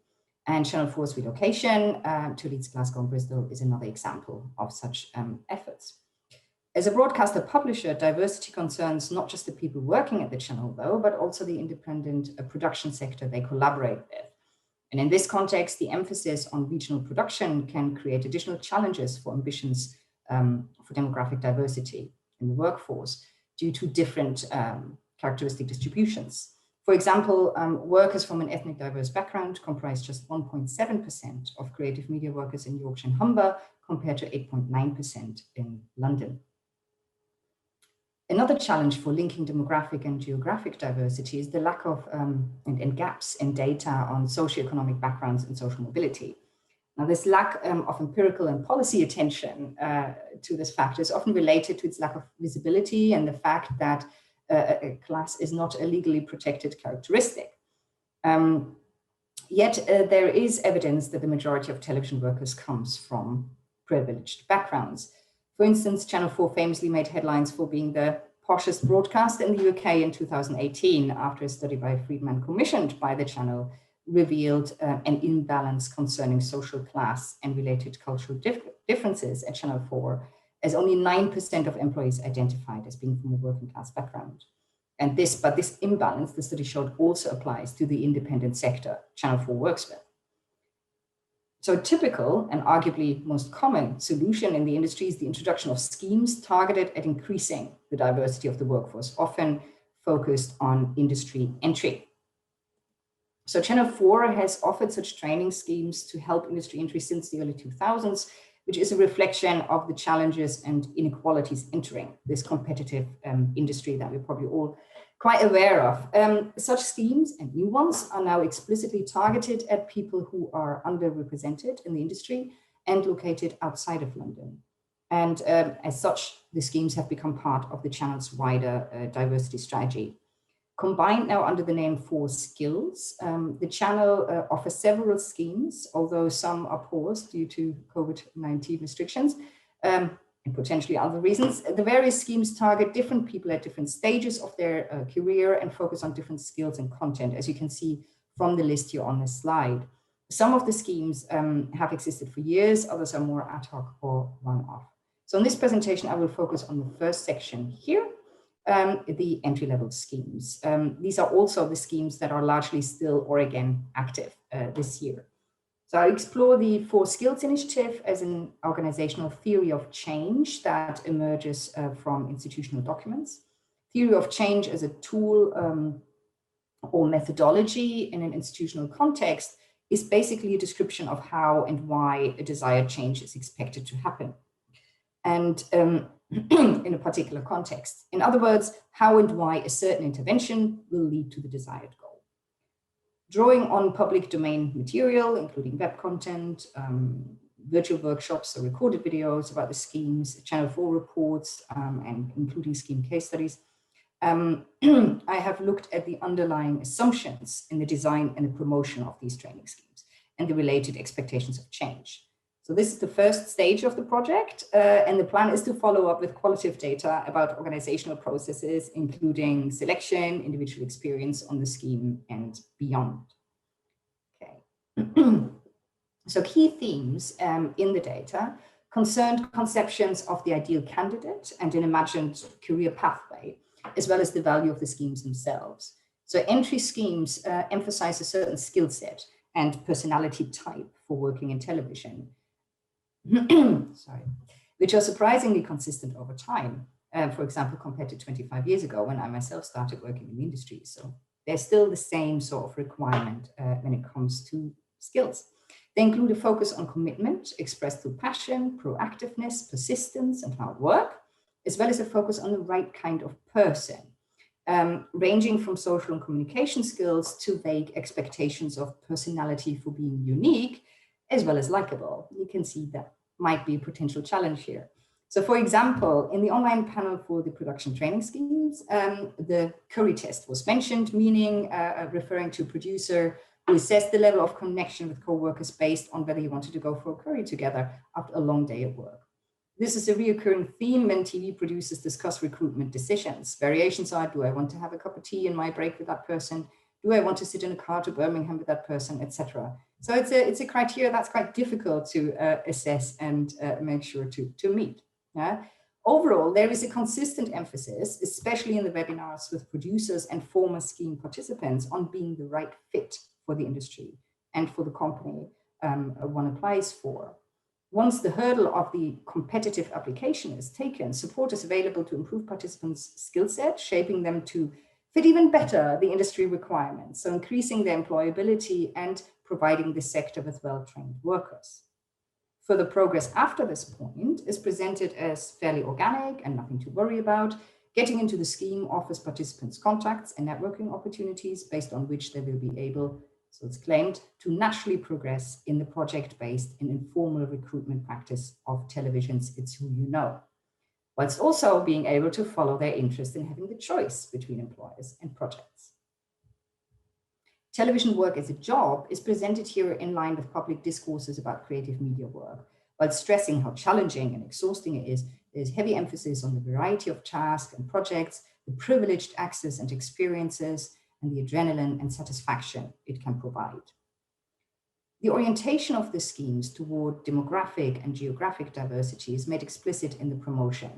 And Channel 4's relocation to Leeds, Glasgow and Bristol is another example of such efforts. As a broadcaster publisher, diversity concerns not just the people working at the channel, though, but also the independent production sector they collaborate with. And in this context, the emphasis on regional production can create additional challenges for ambitions for demographic diversity in the workforce due to different characteristic distributions. For example, workers from an ethnic diverse background comprise just 1.7% of creative media workers in Yorkshire and Humber, compared to 8.9% in London. Another challenge for linking demographic and geographic diversity is the lack of and gaps in data on socioeconomic backgrounds and social mobility. Now, this lack of empirical and policy attention to this factor is often related to its lack of visibility and the fact that a class is not a legally protected characteristic. Yet there is evidence that the majority of television workers comes from privileged backgrounds. For instance, Channel 4 famously made headlines for being the poshest broadcaster in the UK in 2018, after a study by Friedman commissioned by the channel revealed an imbalance concerning social class and related cultural differences at Channel 4, as only 9% of employees identified as being from a working class background. And this imbalance, the study showed, also applies to the independent sector Channel 4 works with. So a typical and arguably most common solution in the industry is the introduction of schemes targeted at increasing the diversity of the workforce, often focused on industry entry. So Channel 4 has offered such training schemes to help industry entry since the early 2000s, which is a reflection of the challenges and inequalities entering this competitive industry that we're probably all quite aware of. Such schemes and new ones are now explicitly targeted at people who are underrepresented in the industry and located outside of London. And as such, the schemes have become part of the channel's wider diversity strategy. Combined now under the name 4’s, the channel offers several schemes, although some are paused due to COVID-19 restrictions and potentially other reasons. The various schemes target different people at different stages of their career and focus on different skills and content, as you can see from the list here on this slide. Some of the schemes have existed for years, others are more ad hoc or one-off. So in this presentation, I will focus on the first section here, the entry-level schemes. These are also the schemes that are largely still or again active this year. So I explore the 4’s initiative as an organizational theory of change that emerges from institutional documents. Theory of change as a tool or methodology in an institutional context is basically a description of how and why a desired change is expected to happen, and in a particular context. In other words, how and why a certain intervention will lead to the desired goal. Drawing on public domain material, including web content, virtual workshops or recorded videos about the schemes, Channel 4 reports, and including scheme case studies, I have looked at the underlying assumptions in the design and the promotion of these training schemes and the related expectations of change. So this is the first stage of the project, and the plan is to follow up with qualitative data about organizational processes, including selection, individual experience on the scheme, and beyond. Okay. So key themes in the data concerned conceptions of the ideal candidate and an imagined career pathway, as well as the value of the schemes themselves. So entry schemes emphasize a certain skill set and personality type for working in television, sorry, which are surprisingly consistent over time. For example, compared to 25 years ago when I myself started working in the industry. So there's still the same sort of requirement when it comes to skills. They include a focus on commitment expressed through passion, proactiveness, persistence, and hard work, as well as a focus on the right kind of person, ranging from social and communication skills to vague expectations of personality for being unique, as well as likable. You can see that might be a potential challenge here. So for example, in the online panel for the production training schemes, the Curry test was mentioned, meaning referring to a producer who assessed the level of connection with co-workers based on whether you wanted to go for a curry together after a long day at work. This is a reoccurring theme when TV producers discuss recruitment decisions. Variations are, do I want to have a cup of tea in my break with that person? Do I want to sit in a car to Birmingham with that person, etc.? So it's a criteria that's quite difficult to assess and make sure to meet. Yeah? Overall, there is a consistent emphasis, especially in the webinars with producers and former scheme participants, on being the right fit for the industry and for the company one applies for. Once the hurdle of the competitive application is taken, support is available to improve participants' skill set, shaping them to fit even better the industry requirements, so increasing their employability and providing the sector with well-trained workers. Further progress after this point is presented as fairly organic and nothing to worry about. Getting into the scheme offers participants contacts and networking opportunities based on which they will be able, so it's claimed, to naturally progress in the project-based and informal recruitment practice of television's It's Who You Know, whilst also being able to follow their interest in having the choice between employers and projects. Television work as a job is presented here in line with public discourses about creative media work. While stressing how challenging and exhausting it is, there's heavy emphasis on the variety of tasks and projects, the privileged access and experiences, and the adrenaline and satisfaction it can provide. The orientation of the schemes toward demographic and geographic diversity is made explicit in the promotion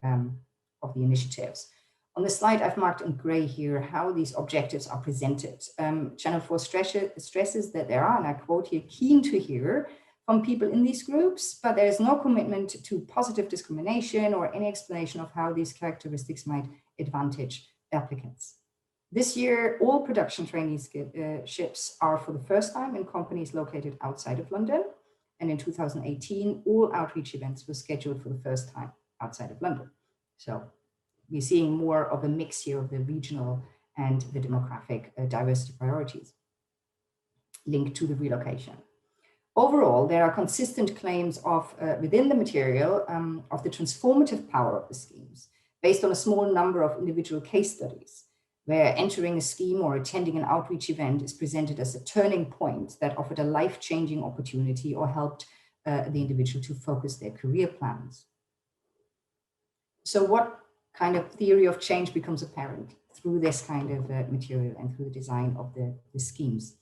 of the initiatives. On the slide, I've marked in gray here how these objectives are presented. Channel 4 stresses that there are, and I quote here, keen to hear from people in these groups, but there is no commitment to positive discrimination or any explanation of how these characteristics might advantage applicants. This year, all production traineeships are for the first time in companies located outside of London. And in 2018, all outreach events were scheduled for the first time outside of London. So we're seeing more of a mix here of the regional and the demographic diversity priorities linked to the relocation. Overall, there are consistent claims of, within the material, of the transformative power of the schemes, based on a small number of individual case studies, where entering a scheme or attending an outreach event is presented as a turning point that offered a life-changing opportunity or helped the individual to focus their career plans. So what kind of theory of change becomes apparent through this kind of material and through the design of the schemes?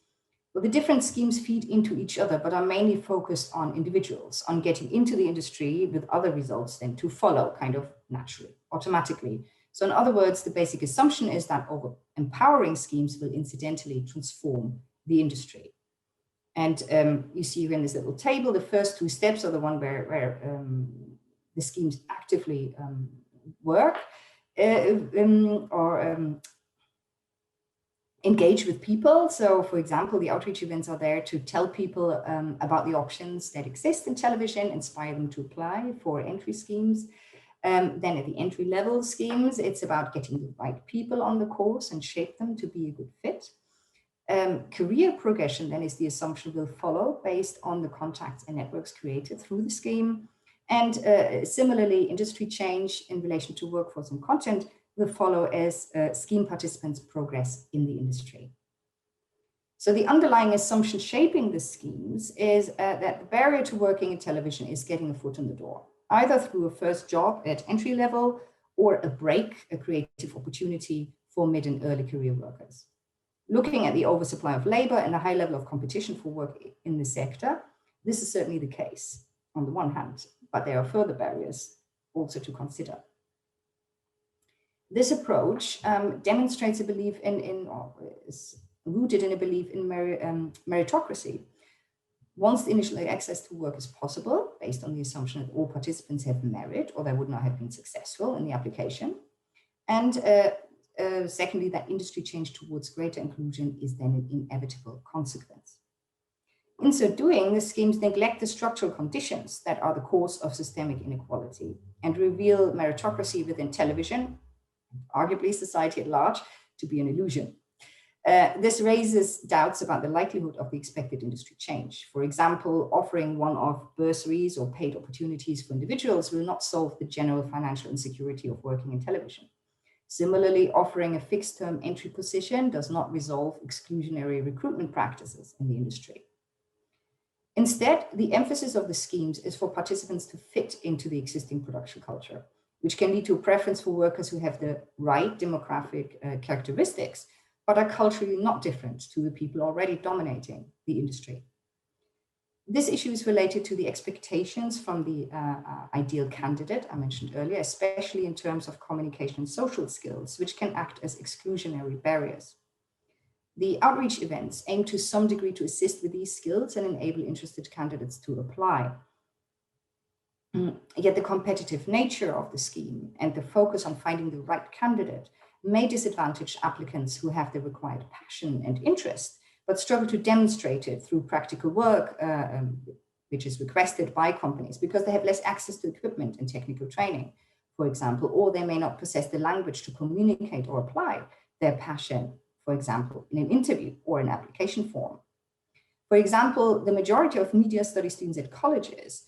Well, the different schemes feed into each other, but are mainly focused on individuals, on getting into the industry with other results then to follow kind of naturally, automatically. So in other words, the basic assumption is that empowering schemes will incidentally transform the industry. And you see here in this little table, the first two steps are the one where the schemes actively work, engage with people. So for example, the outreach events are there to tell people about the options that exist in television, inspire them to apply for entry schemes. Then at the entry level schemes, it's about getting the right people on the course and shape them to be a good fit. Career progression then is the assumption will follow based on the contacts and networks created through the scheme. And similarly, industry change in relation to workforce and content will follow as scheme participants progress in the industry. So the underlying assumption shaping the schemes is that the barrier to working in television is getting a foot in the door, either through a first job at entry level or a break, a creative opportunity for mid and early career workers. Looking at the oversupply of labor and the high level of competition for work in the sector, this is certainly the case on the one hand, but there are further barriers also to consider. This approach demonstrates a belief or is rooted in a belief in meritocracy. Once the initial access to work is possible, based on the assumption that all participants have merit or they would not have been successful in the application. And secondly, that industry change towards greater inclusion is then an inevitable consequence. In so doing, the schemes neglect the structural conditions that are the cause of systemic inequality and reveal meritocracy within television, arguably society at large, to be an illusion. This raises doubts about the likelihood of the expected industry change. For example, offering one-off bursaries or paid opportunities for individuals will not solve the general financial insecurity of working in television. Similarly, offering a fixed-term entry position does not resolve exclusionary recruitment practices in the industry. Instead, the emphasis of the schemes is for participants to fit into the existing production culture, which can lead to a preference for workers who have the right demographic characteristics, but are culturally not different to the people already dominating the industry. This issue is related to the expectations from the ideal candidate I mentioned earlier, especially in terms of communication and social skills, which can act as exclusionary barriers. The outreach events aim to some degree to assist with these skills and enable interested candidates to apply. Yet the competitive nature of the scheme and the focus on finding the right candidate may disadvantage applicants who have the required passion and interest, but struggle to demonstrate it through practical work, which is requested by companies because they have less access to equipment and technical training, for example, or they may not possess the language to communicate or apply their passion, for example, in an interview or an application form. For example, the majority of media studies students at colleges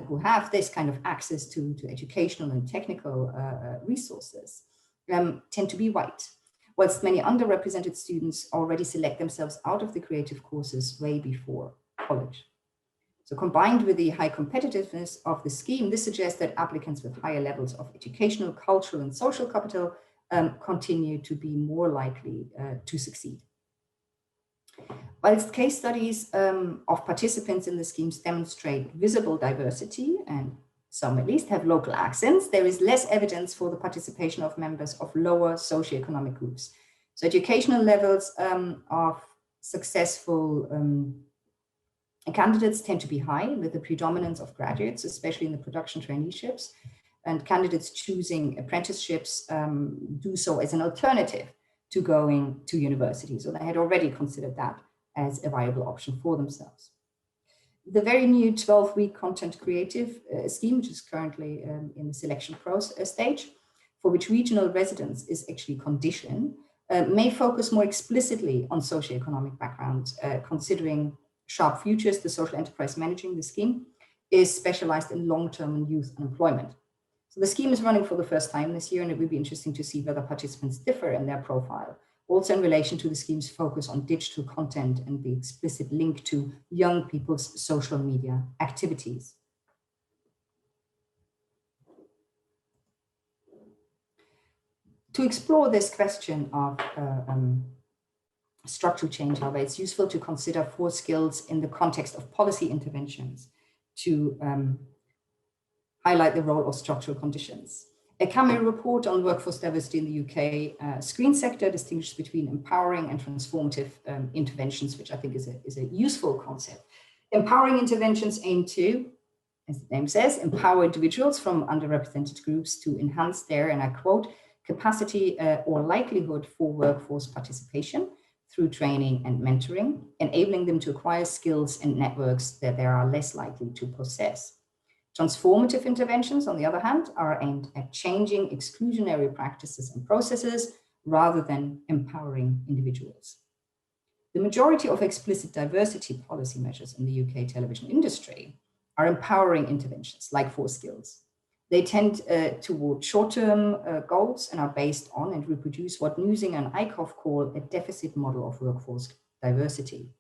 who have this kind of access to educational and technical resources tend to be white, whilst many underrepresented students already select themselves out of the creative courses way before college. So combined with the high competitiveness of the scheme, this suggests that applicants with higher levels of educational, cultural, and social capital continue to be more likely to succeed. Whilst case studies of participants in the schemes demonstrate visible diversity, and some at least have local accents, there is less evidence for the participation of members of lower socioeconomic groups. So educational levels of successful candidates tend to be high, with the predominance of graduates, especially in the production traineeships, and candidates choosing apprenticeships do so as an alternative to going to university. So they had already considered that as a viable option for themselves. The very new 12-week content creative scheme, which is currently in the selection process stage, for which regional residence is actually conditioned, may focus more explicitly on socioeconomic backgrounds, considering Sharp Futures, the social enterprise managing the scheme, is specialized in long-term and youth unemployment. So the scheme is running for the first time this year, and it will be interesting to see whether participants differ in their profile, also in relation to the scheme's focus on digital content and the explicit link to young people's social media activities. To explore this question of structural change, however, it's useful to consider 4 skills in the context of policy interventions to highlight the role of structural conditions. A Cameo report on workforce diversity in the UK screen sector distinguishes between empowering and transformative interventions, which I think is a useful concept. Empowering interventions aim to, as the name says, empower individuals from underrepresented groups to enhance their, and I quote, capacity or likelihood for workforce participation through training and mentoring, enabling them to acquire skills and networks that they are less likely to possess. Transformative interventions, on the other hand, are aimed at changing exclusionary practices and processes rather than empowering individuals. The majority of explicit diversity policy measures in the UK television industry are empowering interventions like 4’s. They tend toward short-term goals and are based on and reproduce what Nusinger and Eickhoff call a deficit model of workforce diversity.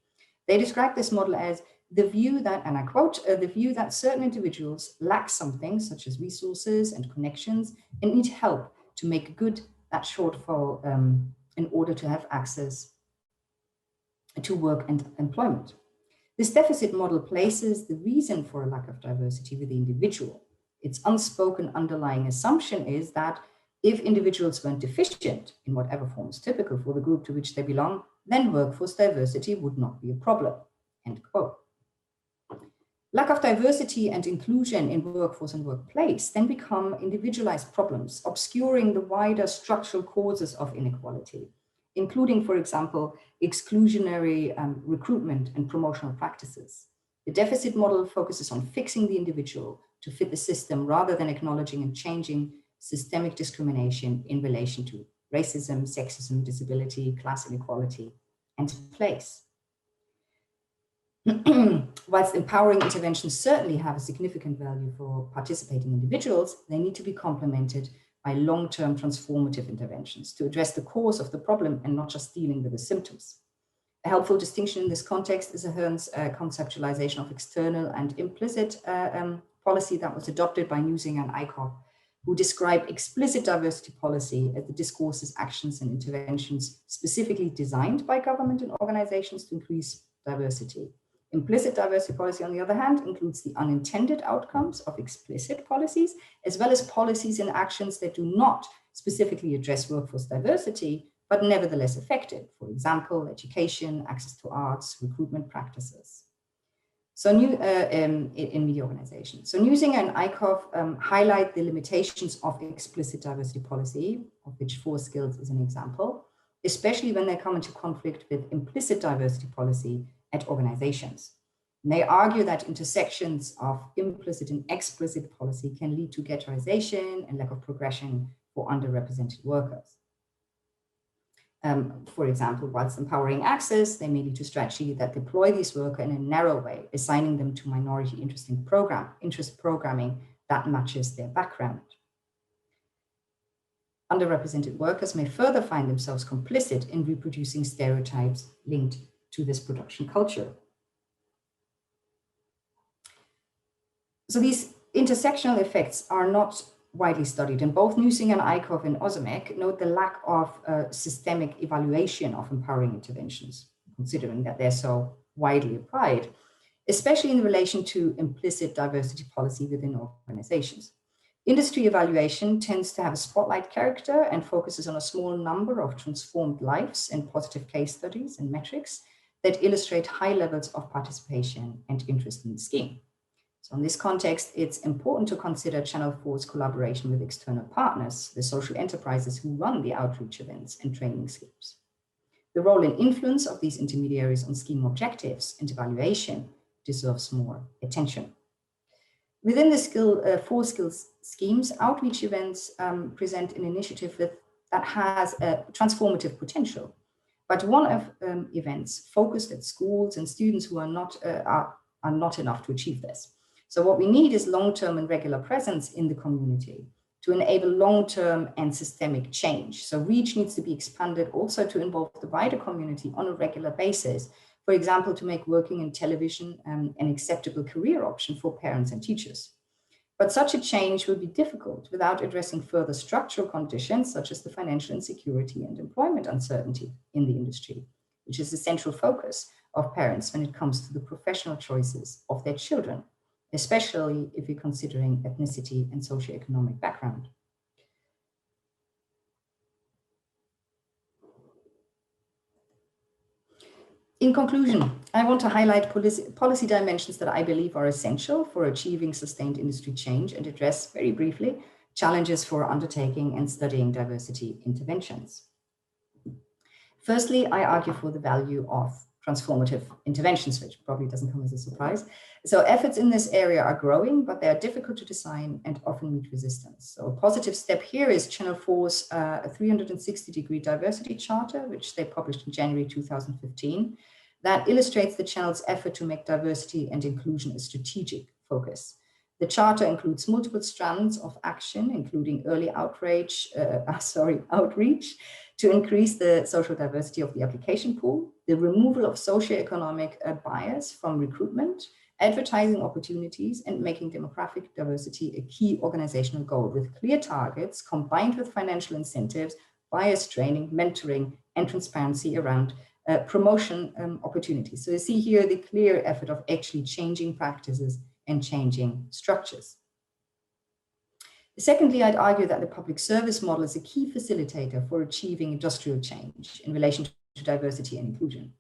They describe this model as the view that, and I quote, the view that certain individuals lack something such as resources and connections and need help to make good that shortfall in order to have access to work and employment. This deficit model places the reason for a lack of diversity with the individual. Its unspoken underlying assumption is that if individuals weren't deficient in whatever form is typical for the group to which they belong, then workforce diversity would not be a problem, end quote. Lack of diversity and inclusion in workforce and workplace then become individualized problems, obscuring the wider structural causes of inequality, including, for example, exclusionary recruitment and promotional practices. The deficit model focuses on fixing the individual to fit the system rather than acknowledging and changing systemic discrimination in relation to racism, sexism, disability, class inequality, and place. Whilst empowering interventions certainly have a significant value for participating individuals, they need to be complemented by long-term transformative interventions to address the cause of the problem and not just dealing with the symptoms. A helpful distinction in this context is Ahern's conceptualization of external and implicit policy that was adopted by Nusinger and Eickhoff, who describe explicit diversity policy as the discourses, actions, and interventions specifically designed by government and organizations to increase diversity. Implicit diversity policy, on the other hand, includes the unintended outcomes of explicit policies, as well as policies and actions that do not specifically address workforce diversity, but nevertheless effective. For example, education, access to arts, recruitment practices. So in media organizations. So Nusinger and Eickhoff highlight the limitations of explicit diversity policy, of which 4’s is an example, especially when they come into conflict with implicit diversity policy at organizations. And they argue that intersections of implicit and explicit policy can lead to ghettoization and lack of progression for underrepresented workers. For example, whilst empowering access, they may lead to strategies that deploy these workers in a narrow way, assigning them to minority interest programming that matches their background. Underrepresented workers may further find themselves complicit in reproducing stereotypes linked to this production culture. So these intersectional effects are not widely studied, and both Nusinger and Eickhoff and Ozimek note the lack of systemic evaluation of empowering interventions, considering that they're so widely applied, especially in relation to implicit diversity policy within organizations. Industry evaluation tends to have a spotlight character and focuses on a small number of transformed lives and positive case studies and metrics that illustrate high levels of participation and interest in the scheme. So in this context, it's important to consider Channel 4's collaboration with external partners, the social enterprises who run the outreach events and training schemes. The role and influence of these intermediaries on scheme objectives and evaluation deserves more attention. Within the 4’s schemes, outreach events present an initiative that has a transformative potential. But one-off events focused at schools and students who are not enough to achieve this. So what we need is long-term and regular presence in the community to enable long-term and systemic change. So reach needs to be expanded also to involve the wider community on a regular basis. For example, to make working in television an acceptable career option for parents and teachers. But such a change will be difficult without addressing further structural conditions, such as the financial insecurity and employment uncertainty in the industry, which is the central focus of parents when it comes to the professional choices of their children, especially if you're considering ethnicity and socioeconomic background. In conclusion, I want to highlight policy dimensions that I believe are essential for achieving sustained industry change and address very briefly challenges for undertaking and studying diversity interventions. Firstly, I argue for the value of transformative interventions, which probably doesn't come as a surprise. So efforts in this area are growing, but they are difficult to design and often meet resistance. So a positive step here is Channel 4's 360-degree diversity charter, which they published in January 2015, that illustrates the channel's effort to make diversity and inclusion a strategic focus. The charter includes multiple strands of action, including early outreach to increase the social diversity of the application pool, the removal of socioeconomic bias from recruitment, advertising opportunities, and making demographic diversity a key organizational goal with clear targets combined with financial incentives, bias training, mentoring, and transparency around promotion opportunities. So you see here the clear effort of actually changing practices and changing structures. Secondly, I'd argue that the public service model is a key facilitator for achieving industrial change in relation to diversity and inclusion.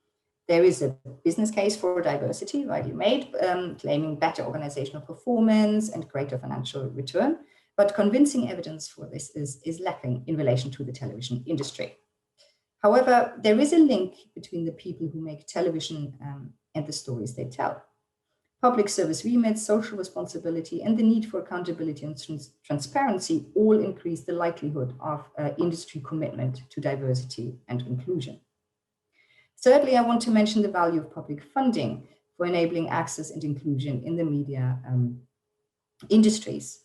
There is a business case for diversity, rightly made, claiming better organizational performance and greater financial return, but convincing evidence for this is lacking in relation to the television industry. However, there is a link between the people who make television and the stories they tell. Public service remits, social responsibility, and the need for accountability and transparency all increase the likelihood of industry commitment to diversity and inclusion. Thirdly, I want to mention the value of public funding for enabling access and inclusion in the media industries.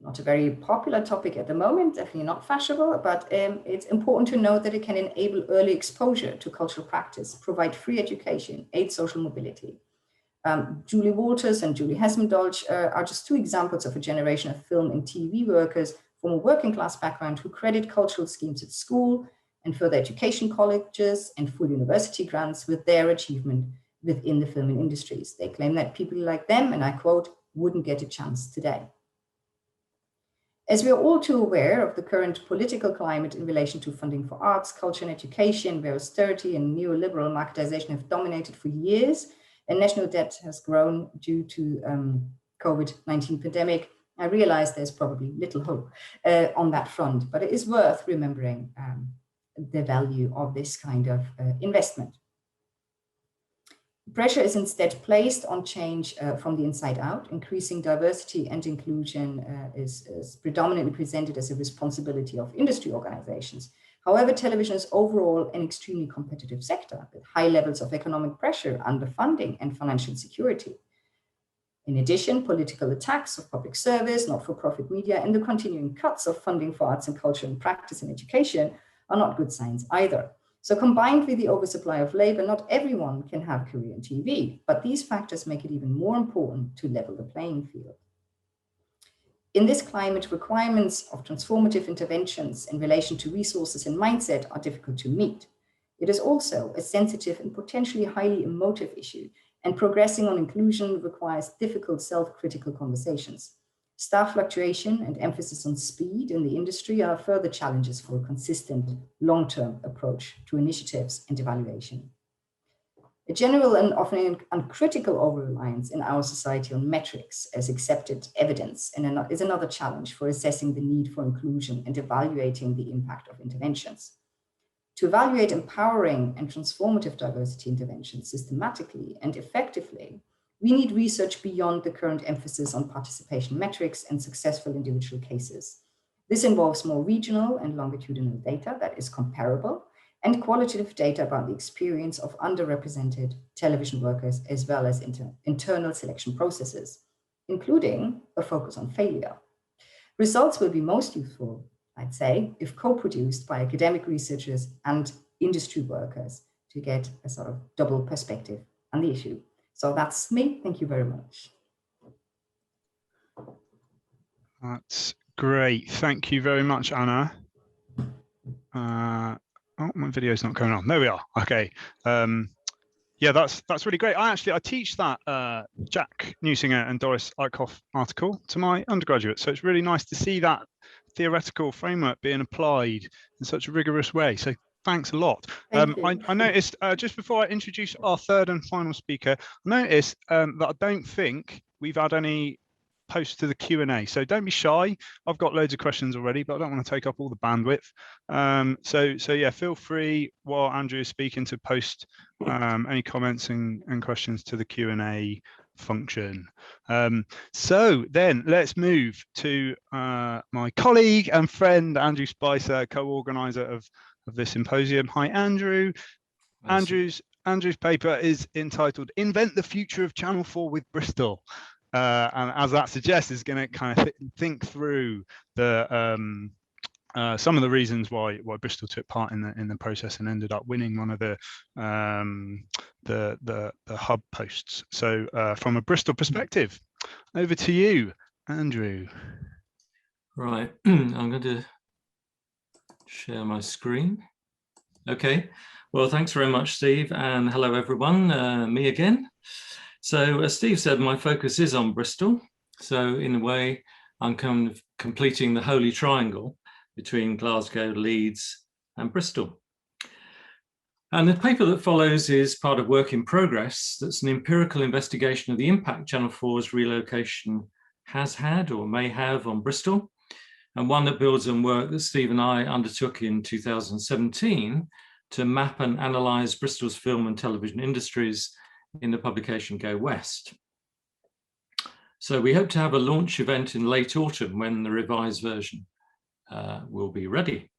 Not a very popular topic at the moment, definitely not fashionable, but it's important to note that it can enable early exposure to cultural practice, provide free education, aid social mobility. Julie Walters and Julie Hesmondolch are just two examples of a generation of film and TV workers from a working class background who credit cultural schemes at school and further education colleges and full university grants with their achievement within the film industries. They claim that people like them, and I quote, wouldn't get a chance today. As we are all too aware of the current political climate in relation to funding for arts, culture and education, where austerity and neoliberal marketization have dominated for years, and national debt has grown due to COVID-19 pandemic, I realize there's probably little hope on that front, but it is worth remembering the value of this kind of investment. Pressure is instead placed on change from the inside out. Increasing diversity and inclusion is predominantly presented as a responsibility of industry organizations. However, television is overall an extremely competitive sector with high levels of economic pressure, underfunding, and financial insecurity. In addition, political attacks of public service, not-for-profit media, and the continuing cuts of funding for arts and culture and practice and education are not good signs either. So combined with the oversupply of labor, not everyone can have a career in TV, but these factors make it even more important to level the playing field. In this climate, requirements of transformative interventions in relation to resources and mindset are difficult to meet. It is also a sensitive and potentially highly emotive issue, and progressing on inclusion requires difficult self-critical conversations. Staff fluctuation and emphasis on speed in the industry are further challenges for a consistent long-term approach to initiatives and evaluation. A general and often uncritical over-reliance in our society on metrics as accepted evidence is another challenge for assessing the need for inclusion and evaluating the impact of interventions. To evaluate empowering and transformative diversity interventions systematically and effectively, we need research beyond the current emphasis on participation metrics and successful individual cases. This involves more regional and longitudinal data that is comparable and qualitative data about the experience of underrepresented television workers, as well as internal selection processes, including a focus on failure. Results will be most useful, I'd say, if co-produced by academic researchers and industry workers to get a sort of double perspective on the issue. So that's me. Thank you very much. That's great. Thank you very much, Anna. Oh, my video's not going on. There we are. Okay. Yeah, that's really great. I teach that Jack Newsinger and Doris Eickhoff article to my undergraduates. So it's really nice to see that theoretical framework being applied in such a rigorous way. So thanks a lot. I noticed just before I introduce our third and final speaker, I noticed that I don't think we've had any post to the Q&A. So don't be shy. I've got loads of questions already, but I don't want to take up all the bandwidth. So yeah, feel free while Andrew is speaking to post any comments and questions to the Q&A function. So then let's move to my colleague and friend, Andrew Spicer, co-organizer of this symposium. Hi, Andrew. Andrew's paper is entitled "Invent the Future of Channel 4 with Bristol," and as that suggests, is going to kind of think through the some of the reasons why Bristol took part in the process and ended up winning one of the hub posts. So from a Bristol perspective, over to you, Andrew. Right, I'm going to share my screen. Okay. Well, thanks very much, Steve, and hello, everyone. Me again. So as Steve said, my focus is on Bristol. So in a way, I'm kind of completing the holy triangle between Glasgow, Leeds, and Bristol. And the paper that follows is part of work in progress. That's an empirical investigation of the impact Channel 4's relocation has had or may have on Bristol, and one that builds on work that Steve and I undertook in 2017 to map and analyse Bristol's film and television industries in the publication Go West. So we hope to have a launch event in late autumn when the revised version will be ready.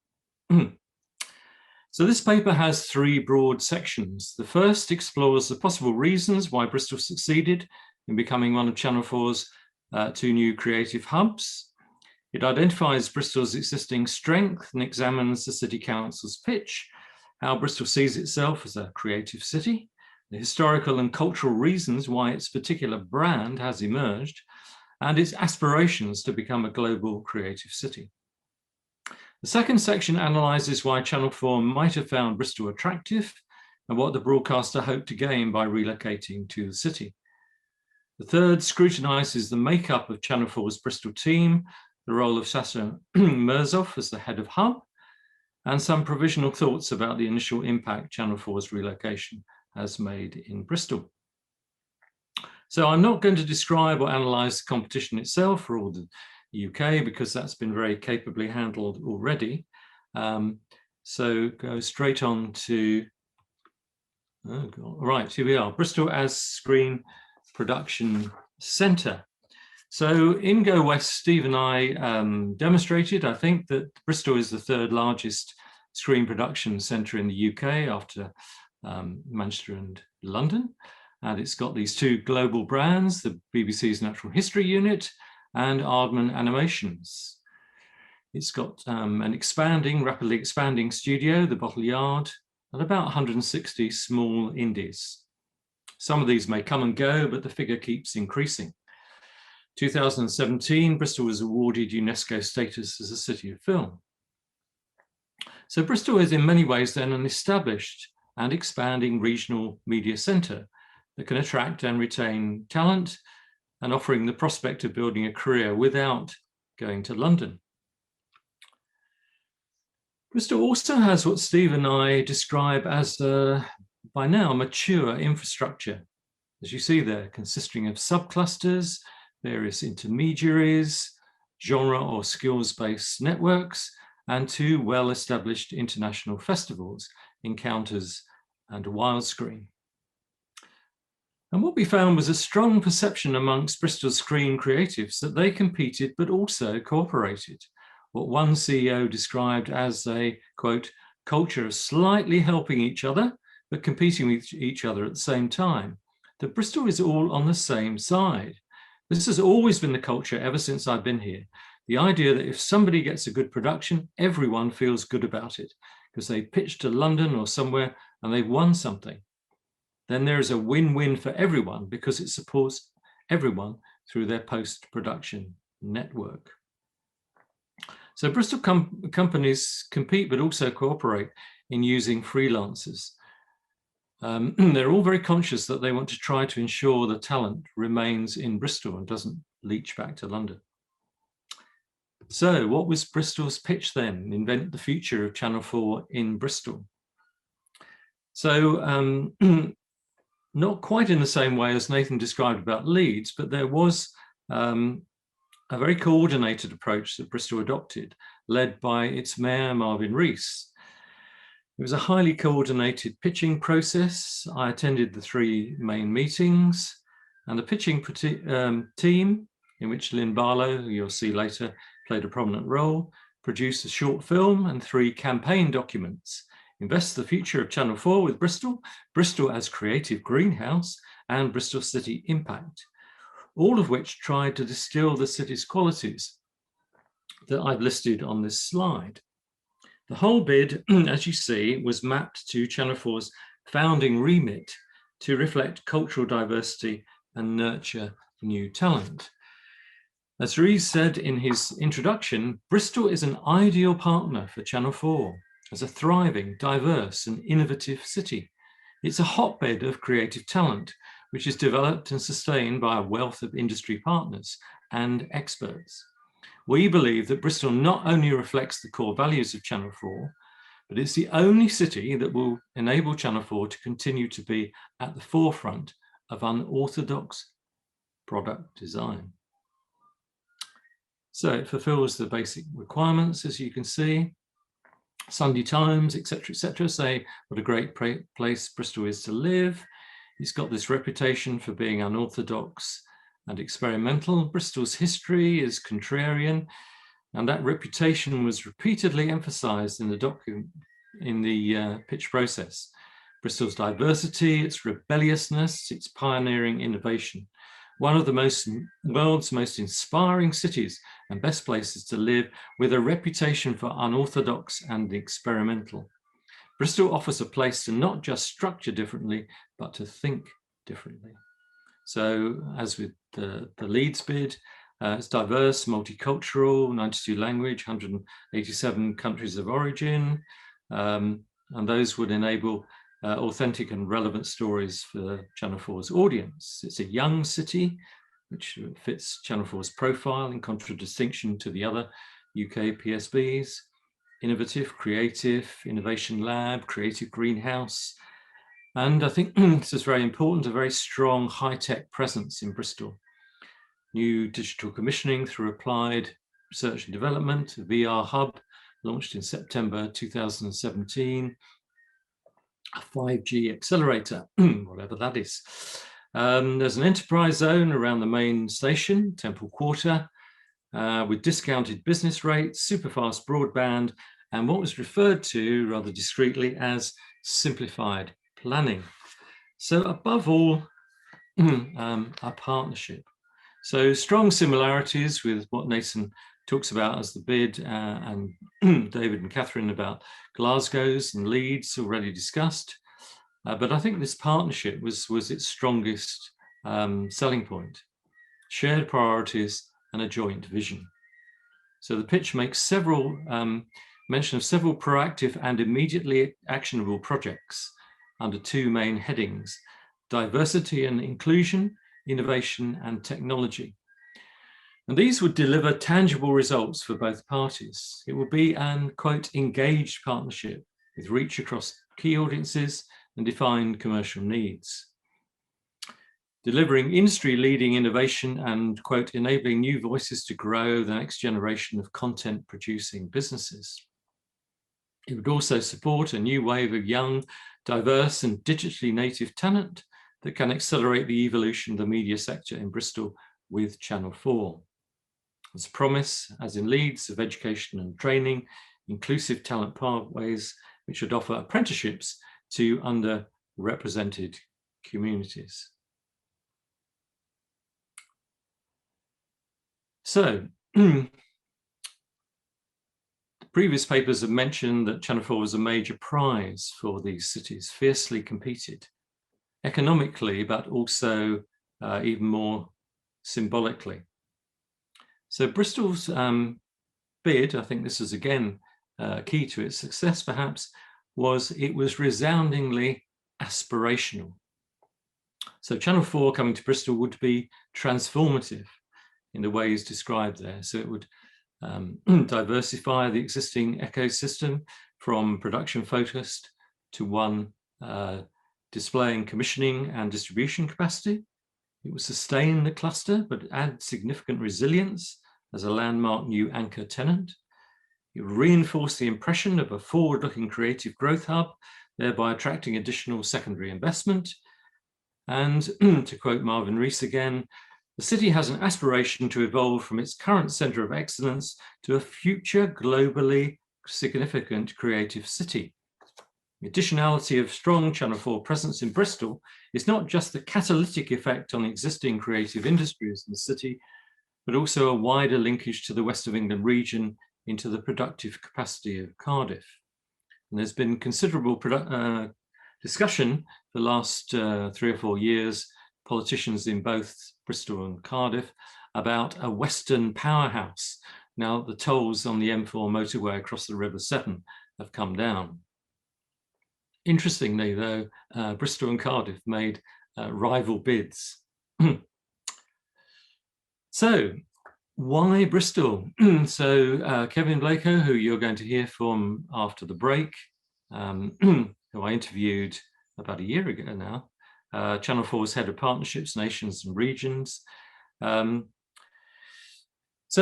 So this paper has three broad sections. The first explores the possible reasons why Bristol succeeded in becoming one of Channel 4's two new creative hubs. It identifies Bristol's existing strength and examines the City Council's pitch, how Bristol sees itself as a creative city, the historical and cultural reasons why its particular brand has emerged, and its aspirations to become a global creative city. The second section analyses why Channel 4 might have found Bristol attractive and what the broadcaster hoped to gain by relocating to the city. The third scrutinises the makeup of Channel 4's Bristol team, the role of Sasha Mirzov as the head of hub, and some provisional thoughts about the initial impact Channel 4's relocation has made in Bristol. So I'm not going to describe or analyse the competition itself for all the UK because that's been very capably handled already. So go straight on to, oh God, right, here we are, Bristol as Screen Production Centre. So in Go West, Steve and I demonstrated, I think, that Bristol is the third largest screen production centre in the UK after Manchester and London. And it's got these two global brands, the BBC's Natural History Unit and Aardman Animations. It's got an rapidly expanding studio, the Bottle Yard, and about 160 small indies. Some of these may come and go, but the figure keeps increasing. 2017, Bristol was awarded UNESCO status as a city of film. So Bristol is in many ways then an established and expanding regional media centre that can attract and retain talent and offering the prospect of building a career without going to London. Bristol also has what Steve and I describe as by now mature infrastructure, as you see there, consisting of subclusters, various intermediaries, genre or skills-based networks, and two well-established international festivals, Encounters and Wildscreen. And what we found was a strong perception amongst Bristol screen creatives that they competed but also cooperated, what one CEO described as a, quote, culture of slightly helping each other but competing with each other at the same time, that Bristol is all on the same side. This has always been the culture ever since I've been here. The idea that if somebody gets a good production, everyone feels good about it because they pitched to London or somewhere and they've won something. Then there is a win-win for everyone because it supports everyone through their post-production network. So Bristol companies compete but also cooperate in using freelancers. They're all very conscious that they want to try to ensure the talent remains in Bristol and doesn't leach back to London. So what was Bristol's pitch then? Invent the future of Channel 4 in Bristol. So not quite in the same way as Nathan described about Leeds, but there was a very coordinated approach that Bristol adopted, led by its mayor, Marvin Rees. It was a highly coordinated pitching process. I attended the 3 main meetings, and the pitching team, in which Lynn Barlow, who you'll see later, played a prominent role, produced a short film and 3 campaign documents: Invest the Future of Channel 4 with Bristol, Bristol as Creative Greenhouse, and Bristol City Impact, all of which tried to distill the city's qualities that I've listed on this slide. The whole bid, as you see, was mapped to Channel 4's founding remit to reflect cultural diversity and nurture new talent. As Rees said in his introduction, Bristol is an ideal partner for Channel 4 as a thriving, diverse and innovative city. It's a hotbed of creative talent, which is developed and sustained by a wealth of industry partners and experts. We believe that Bristol not only reflects the core values of Channel 4, but it's the only city that will enable Channel 4 to continue to be at the forefront of unorthodox product design. So it fulfills the basic requirements, as you can see. Sunday Times, etc., say what a great place Bristol is to live. It's got this reputation for being unorthodox and experimental. Bristol's history is contrarian, and that reputation was repeatedly emphasized in the pitch process. Bristol's diversity, its rebelliousness, its pioneering innovation. One of the world's most inspiring cities and best places to live, with a reputation for unorthodox and experimental. Bristol offers a place to not just structure differently, but to think differently. So as with the Leeds bid, it's diverse, multicultural, 92 language, 187 countries of origin, and those would enable authentic and relevant stories for Channel 4's audience. It's a young city, which fits Channel 4's profile in contradistinction to the other UK PSBs. Innovative, creative, innovation lab, creative greenhouse. And I think this is very important, a very strong high-tech presence in Bristol. New digital commissioning through applied research and development, a VR hub launched in September 2017, a 5G accelerator, whatever that is. There's an enterprise zone around the main station, Temple Quarter, with discounted business rates, super fast broadband, and what was referred to rather discreetly as simplified planning. So above all, a partnership. So strong similarities with what Nathan talks about as the bid, and David and Catherine about Glasgow's and Leeds already discussed. But I think this partnership was its strongest selling point. Shared priorities and a joint vision. So the pitch makes several mention of several proactive and immediately actionable projects under 2 main headings: diversity and inclusion, innovation and technology. And these would deliver tangible results for both parties. It would be an, quote, engaged partnership with reach across key audiences and defined commercial needs. Delivering industry-leading innovation and, quote, enabling new voices to grow the next generation of content-producing businesses. It would also support a new wave of young, diverse and digitally native talent that can accelerate the evolution of the media sector in Bristol with Channel 4. There's a promise, as in Leeds, of education and training, inclusive talent pathways, which would offer apprenticeships to underrepresented communities. So, previous papers have mentioned that Channel 4 was a major prize for these cities, fiercely competed economically, but also even more symbolically. So Bristol's bid, I think this is again key to its success perhaps, was it was resoundingly aspirational. So Channel 4 coming to Bristol would be transformative in the ways described there. So it would diversify the existing ecosystem from production focused to one displaying commissioning and distribution capacity. It would sustain the cluster, but add significant resilience as a landmark new anchor tenant. It would reinforce the impression of a forward-looking creative growth hub, thereby attracting additional secondary investment. And to quote Marvin Rees again, the city has an aspiration to evolve from its current centre of excellence to a future globally significant creative city. The additionality of strong Channel 4 presence in Bristol is not just the catalytic effect on existing creative industries in the city, but also a wider linkage to the West of England region into the productive capacity of Cardiff. And there's been considerable discussion for the last 3 or 4 years, politicians in both Bristol and Cardiff, about a Western powerhouse. Now the tolls on the M4 motorway across the River Severn have come down. Interestingly though, Bristol and Cardiff made rival bids. So why Bristol? So Kevin Blako, who you're going to hear from after the break, who I interviewed about a year ago now, Channel 4's head of partnerships, nations and regions. So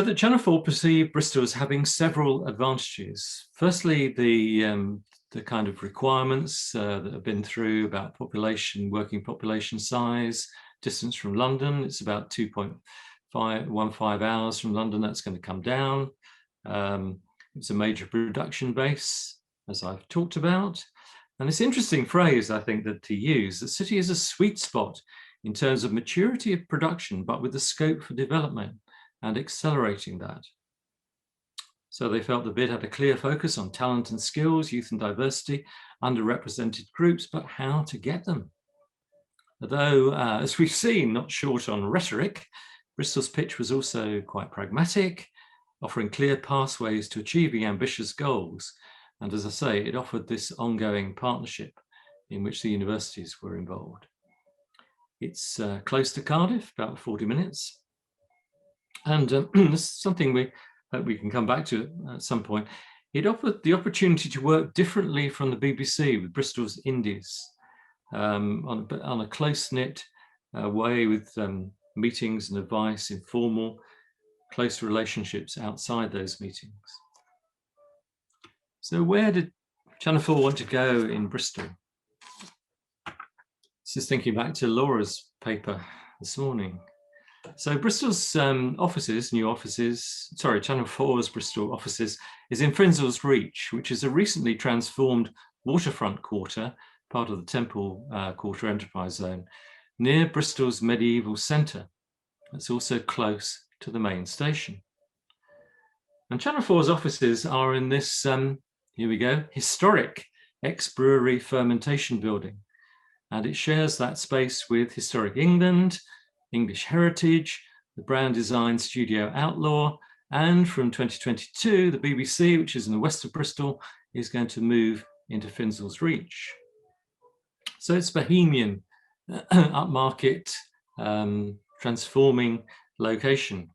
that Channel 4 perceived Bristol as having several advantages. Firstly, the kind of requirements that have been through about population, working population size, distance from London. It's about 2.15 hours from London. That's going to come down. It's a major production base, as I've talked about. And this interesting phrase, I think, that to use, the city is a sweet spot in terms of maturity of production, but with the scope for development and accelerating that. So they felt the bid had a clear focus on talent and skills, youth and diversity, underrepresented groups, but how to get them. Although, as we've seen, not short on rhetoric, Bristol's pitch was also quite pragmatic, offering clear pathways to achieving ambitious goals. And as I say, it offered this ongoing partnership in which the universities were involved. It's close to Cardiff, about 40 minutes. And this is something we hope we can come back to at some point. It offered the opportunity to work differently from the BBC with Bristol's Indies on a close-knit way with meetings and advice, informal, close relationships outside those meetings. So where did Channel 4 want to go in Bristol? This is thinking back to Laura's paper this morning. So Bristol's offices, new offices, sorry, Channel 4's Bristol offices is in Finzel's Reach, which is a recently transformed waterfront quarter, part of the Temple Quarter Enterprise Zone, near Bristol's medieval centre. It's also close to the main station. And Channel 4's offices are in this, here we go, historic ex-brewery fermentation building. And it shares that space with Historic England, English Heritage, the brand design studio Outlaw, and from 2022, the BBC, which is in the west of Bristol, is going to move into Finzel's Reach. So it's bohemian, upmarket, transforming location.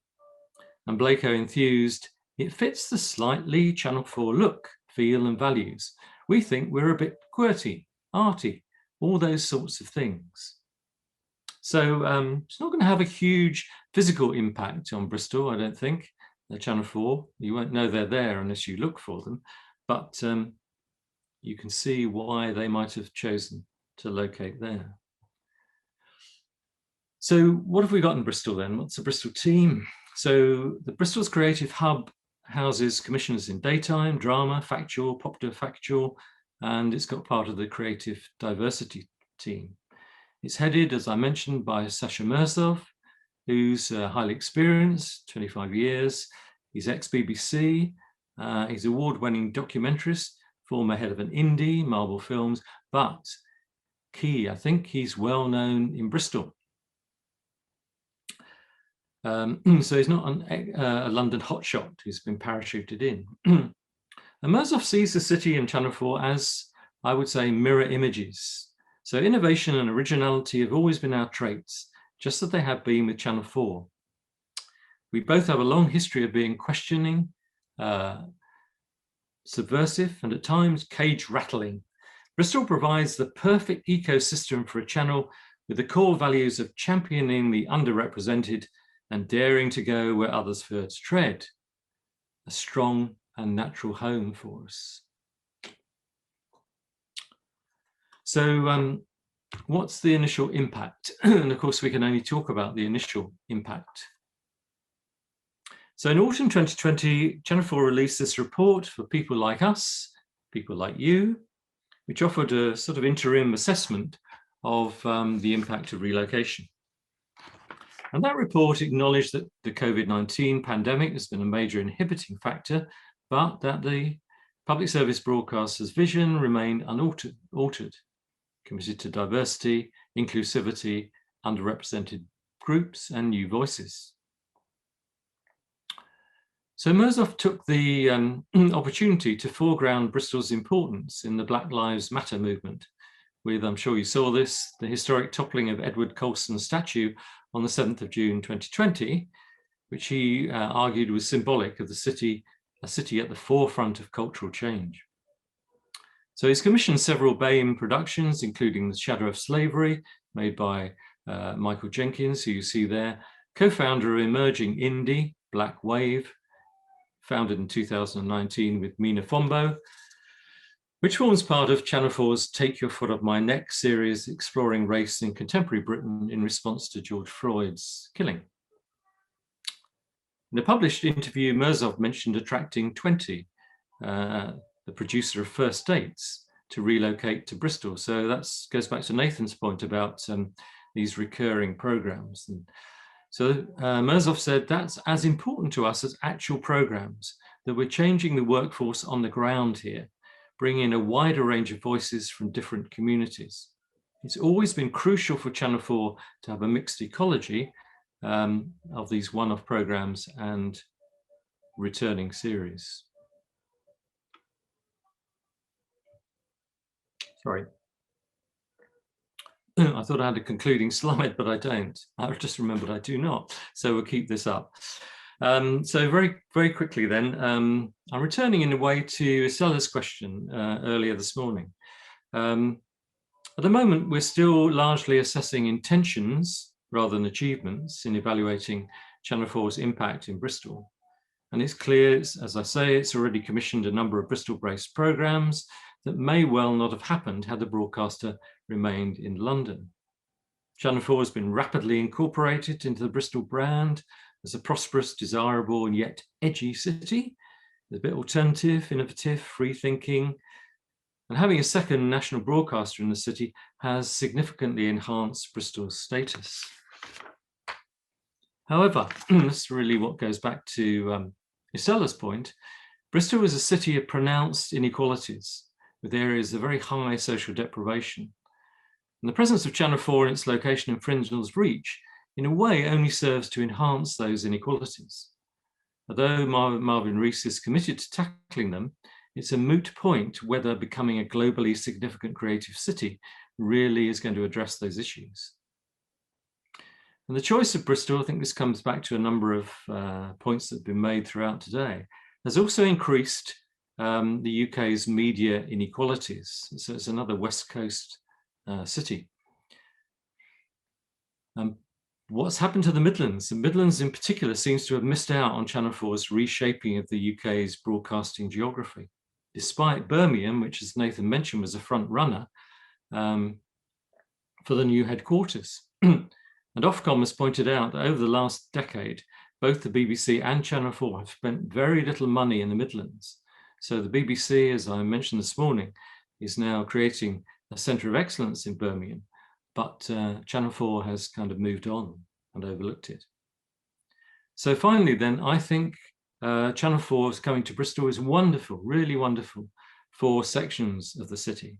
And Blako enthused, it fits the slightly Channel 4 look, feel and values. We think we're a bit QWERTY, arty, all those sorts of things. So it's not going to have a huge physical impact on Bristol, I don't think, the Channel 4. You won't know they're there unless you look for them, but you can see why they might have chosen to locate there. So what have we got in Bristol then? What's the Bristol team? So the Bristol's Creative Hub houses commissioners in daytime, drama, factual, popular factual, and it's got part of the creative diversity team. It's headed, as I mentioned, by Sasha Mirzov, who's highly experienced, 25 years. He's ex-BBC. He's award-winning documentarist, former head of an indie, Marvel Films, but key, I think he's well known in Bristol. So he's not a London hotshot who's been parachuted in. And Mirzov sees the city and Channel 4 as, I would say, mirror images. So innovation and originality have always been our traits, just as they have been with Channel 4. We both have a long history of being questioning, subversive, and at times cage rattling. Bristol provides the perfect ecosystem for a channel with the core values of championing the underrepresented and daring to go where others fear to tread, a strong and natural home for us. So what's the initial impact? And of course, we can only talk about the initial impact. So in autumn 2020, Channel 4 released this report for people like us, people like you, which offered a sort of interim assessment of the impact of relocation. And that report acknowledged that the COVID-19 pandemic has been a major inhibiting factor, but that the public service broadcaster's vision remained unaltered, committed to diversity, inclusivity, underrepresented groups, and new voices. So Mirzoff took the opportunity to foreground Bristol's importance in the Black Lives Matter movement with, I'm sure you saw this, the historic toppling of Edward Colston's statue on the 7th of June 2020, which he argued was symbolic of a city at the forefront of cultural change. So he's commissioned several BAME productions, including The Shadow of Slavery, made by Michael Jenkins, who you see there, co-founder of emerging indie, Black Wave, founded in 2019 with Mina Fombo, which forms part of Channel 4's Take Your Foot Off My Neck series, exploring race in contemporary Britain in response to George Floyd's killing. In a published interview, Mirzoff mentioned attracting 20, the producer of First Dates, to relocate to Bristol. So that goes back to Nathan's point about these recurring programs. And so Mirzoff said that's as important to us as actual programs, that we're changing the workforce on the ground here, bringing in a wider range of voices from different communities. It's always been crucial for Channel 4 to have a mixed ecology of these one-off programs and returning series. Sorry. I thought I had a concluding slide, but I don't. I just remembered I do not. So we'll keep this up. So very, very quickly then, I'm returning in a way to Estella's question earlier this morning. At the moment, we're still largely assessing intentions rather than achievements in evaluating Channel 4's impact in Bristol. And it's clear, as I say, it's already commissioned a number of Bristol-based programs that may well not have happened had the broadcaster remained in London. Channel 4 has been rapidly incorporated into the Bristol brand as a prosperous, desirable, and yet edgy city. It's a bit alternative, innovative, free-thinking, and having a second national broadcaster in the city has significantly enhanced Bristol's status. However, this is really what goes back to Estella's point. Bristol is a city of pronounced inequalities, with areas of very high social deprivation. And the presence of Channel 4 and its location in Fringel's reach, in a way, only serves to enhance those inequalities. Although Marvin Rees is committed to tackling them, it's a moot point whether becoming a globally significant creative city really is going to address those issues. And the choice of Bristol, I think this comes back to a number of points that have been made throughout today, has also increased the UK's media inequalities. So it's another West Coast city. What's happened to the Midlands? The Midlands in particular seems to have missed out on Channel 4's reshaping of the UK's broadcasting geography, despite Birmingham, which as Nathan mentioned was a front runner for the new headquarters. And Ofcom has pointed out that over the last decade, both the BBC and Channel 4 have spent very little money in the Midlands. So the BBC, as I mentioned this morning, is now creating a centre of excellence in Birmingham, but Channel 4 has kind of moved on and overlooked it. So finally then, I think Channel 4's coming to Bristol is wonderful, really wonderful for sections of the city,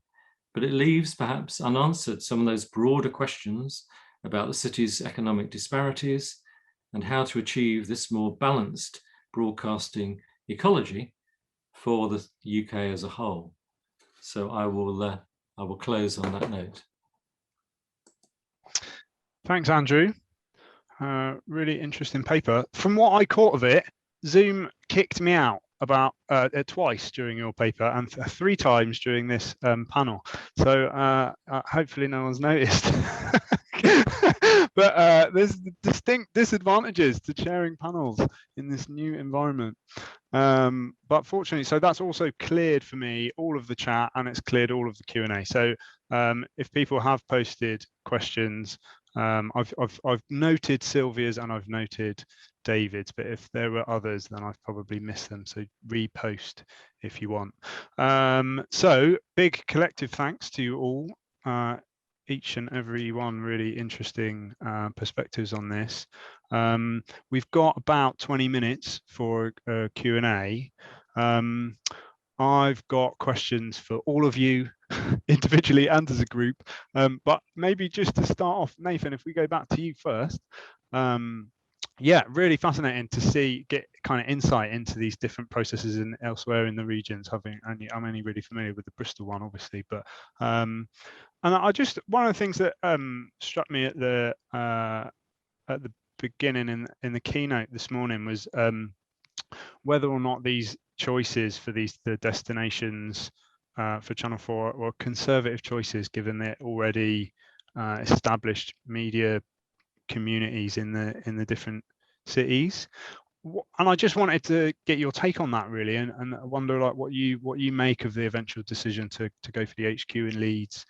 but it leaves perhaps unanswered some of those broader questions about the city's economic disparities and how to achieve this more balanced broadcasting ecology for the UK as a whole. So I will close on that note. Thanks, Andrew. Really interesting paper. From what I caught of it, Zoom kicked me out about twice during your paper and 3 times during this panel. So hopefully no one's noticed. But there's distinct disadvantages to chairing panels in this new environment. But fortunately, so that's also cleared for me all of the chat, and it's cleared all of the Q&A. So if people have posted questions, I've noted Sylvia's and I've noted David's, but if there were others, then I've probably missed them. So repost if you want. So big collective thanks to you all, each and every one really interesting perspectives on this. We've got about 20 minutes for a Q&A. I've got questions for all of you individually and as a group, but maybe just to start off, Nathan, if we go back to you first. Yeah, really fascinating to get kind of insight into these different processes and elsewhere in the regions. I'm only really familiar with the Bristol one, obviously, but and one of the things that struck me at the beginning in the keynote this morning was whether or not these choices for the destinations for Channel 4 were conservative choices, given the already established media communities in the different cities. And I just wanted to get your take on that, really, and I wonder like what you make of the eventual decision to go for the HQ in Leeds.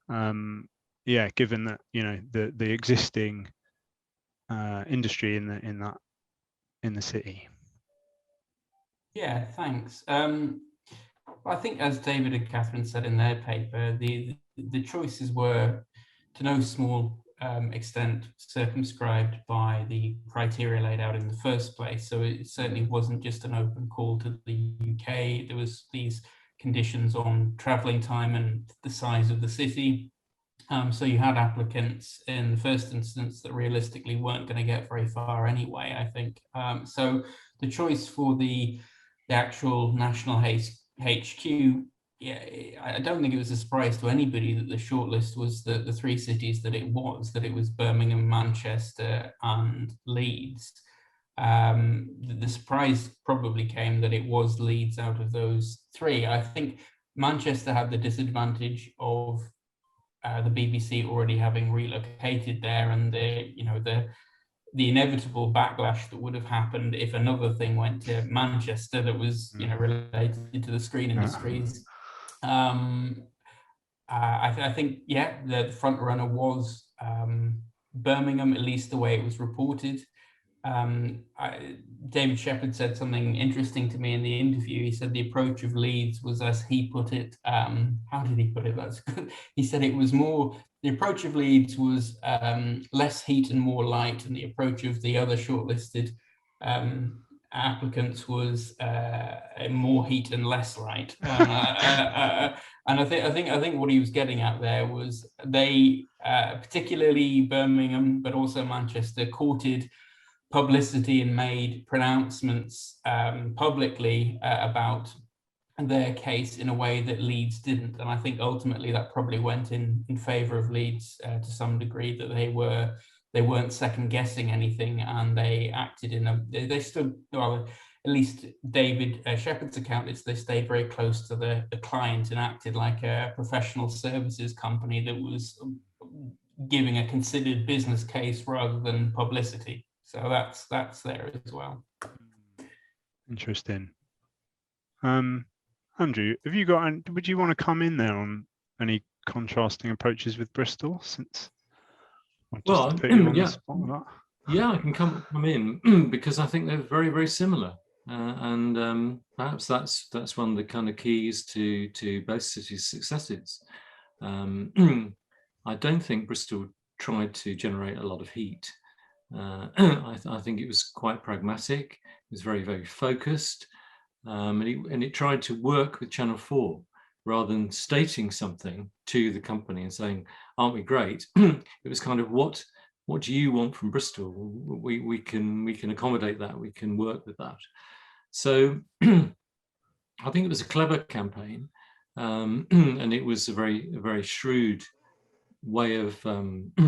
Yeah, given that the existing industry in the city. Yeah, thanks. I think, as David and Catherine said in their paper, the choices were to no small extent circumscribed by the criteria laid out in the first place. So it certainly wasn't just an open call to the UK. There was these conditions on travelling time and the size of the city. So you had applicants in the first instance that realistically weren't going to get very far anyway, I think. So the choice for the actual national HQ, yeah, I don't think it was a surprise to anybody that the shortlist was the three cities that it was Birmingham, Manchester and Leeds. The surprise probably came that it was Leeds out of those three. I think Manchester had the disadvantage of the BBC already having relocated there, and the inevitable backlash that would have happened if another thing went to Manchester that was related to the screen industries. I think, yeah, the front runner was Birmingham, at least the way it was reported. David Shepherd said something interesting to me in the interview. He said the approach of Leeds was, as he put it, how did he put it? That's good. He said it was the approach of Leeds was less heat and more light, and the approach of the other shortlisted applicants was more heat and less light. And I think what he was getting at there was they, particularly Birmingham, but also Manchester, courted publicity and made pronouncements publicly about their case in a way that Leeds didn't. And I think ultimately that probably went in favour of Leeds to some degree, that they weren't second guessing anything, and they acted they stood, well, at least David Shepherd's account is they stayed very close to the client and acted like a professional services company that was giving a considered business case rather than publicity. So that's there as well. Interesting. Andrew, have you got? Would you want to come in there on any contrasting approaches with Bristol? Since well, yeah, I can come in because I think they're very, very similar, and perhaps that's one of the kind of keys to both cities' successes. I don't think Bristol tried to generate a lot of heat. I think it was quite pragmatic. It was very, very focused, and it tried to work with Channel 4 rather than stating something to the company and saying, "Aren't we great?" It was kind of, what do you want from Bristol? We can accommodate that. We can work with that. So I think it was a clever campaign, and it was a very shrewd way of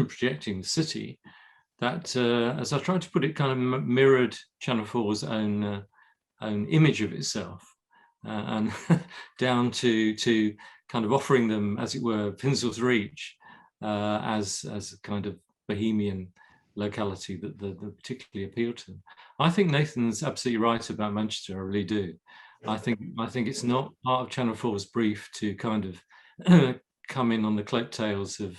projecting the city. That, as I tried to put it, kind of mirrored Channel 4's own image of itself, and down to kind of offering them, as it were, pencil's reach, as a kind of bohemian locality that particularly appealed to them. I think Nathan's absolutely right about Manchester. I really do. I think it's not part of Channel 4's brief to kind of come in on the coattails of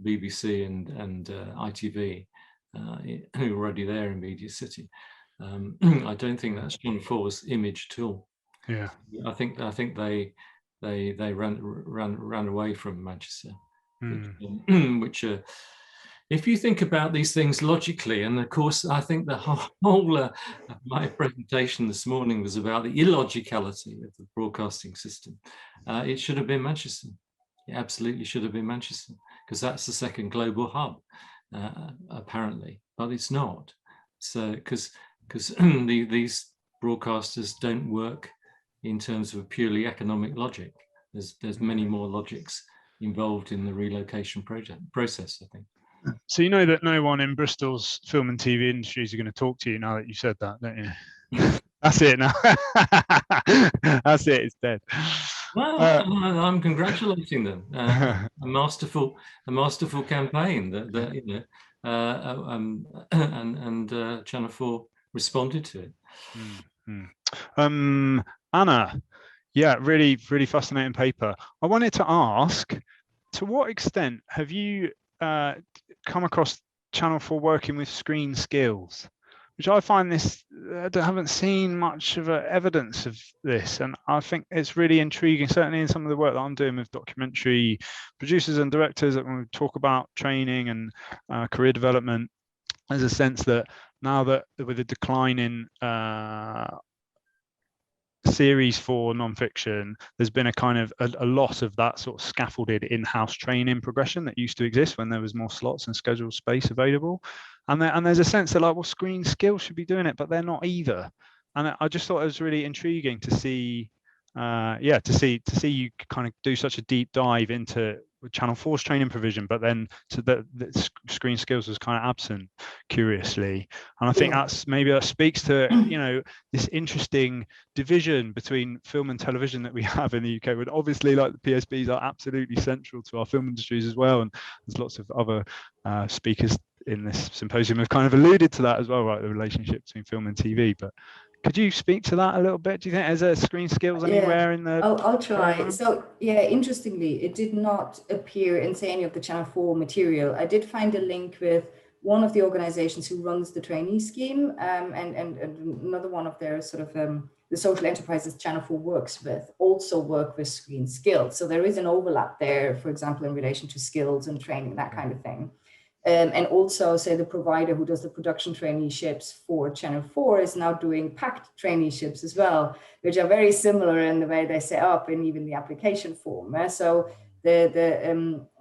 BBC and ITV, who are already there in Media City. I don't think that's Channel 4's image at all. Yeah, I think they ran away from Manchester, which if you think about these things logically, and of course, I think the whole of my presentation this morning was about the illogicality of the broadcasting system. It should have been Manchester. It absolutely should have been Manchester, because that's the second global hub, apparently, but it's not. So, because these broadcasters don't work in terms of a purely economic logic. There's many more logics involved in the relocation process, I think. So you know that no one in Bristol's film and TV industries are going to talk to you now that you said that, don't you? That's it now. That's it. It's dead. Well, I'm congratulating them. A masterful campaign that you know, and Channel 4 responded to it. Anna, yeah, really fascinating paper. I wanted to ask, to what extent have you come across Channel 4 working with screen skills, which I find this, I haven't seen much of evidence of this, and I think it's really intriguing, certainly in some of the work that I'm doing with documentary producers and directors, that when we talk about training and career development, there's a sense that now that with the decline in series for non-fiction, there's been a kind of a loss of that sort of scaffolded in-house training progression that used to exist when there was more slots and scheduled space available, and there's a sense that, like, well, screen skills should be doing it, but they're not either. And I just thought it was really intriguing to see to see you kind of do such a deep dive into Channel 4's training provision, but then to the screen skills was kind of absent, curiously. And I think that's, maybe that speaks to, you know, this interesting division between film and television that we have in the UK, but obviously, like, the PSBs are absolutely central to our film industries as well, and there's lots of other speakers in this symposium have kind of alluded to that as well, right, the relationship between film and TV. But could you speak to that a little bit? Do you think there's a screen skills anywhere in the... I'll try. So, yeah, interestingly, it did not appear in, say, any of the Channel 4 material. I did find a link with one of the organizations who runs the trainee scheme, and another one of their sort of the social enterprises Channel 4 works with also work with screen skills. So there is an overlap there, for example, in relation to skills and training, that kind of thing. And also, say, the provider who does the production traineeships for Channel 4 is now doing packed traineeships as well, which are very similar in the way they set up and even the application form. So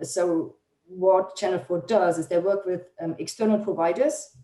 so what Channel 4 does is they work with external providers,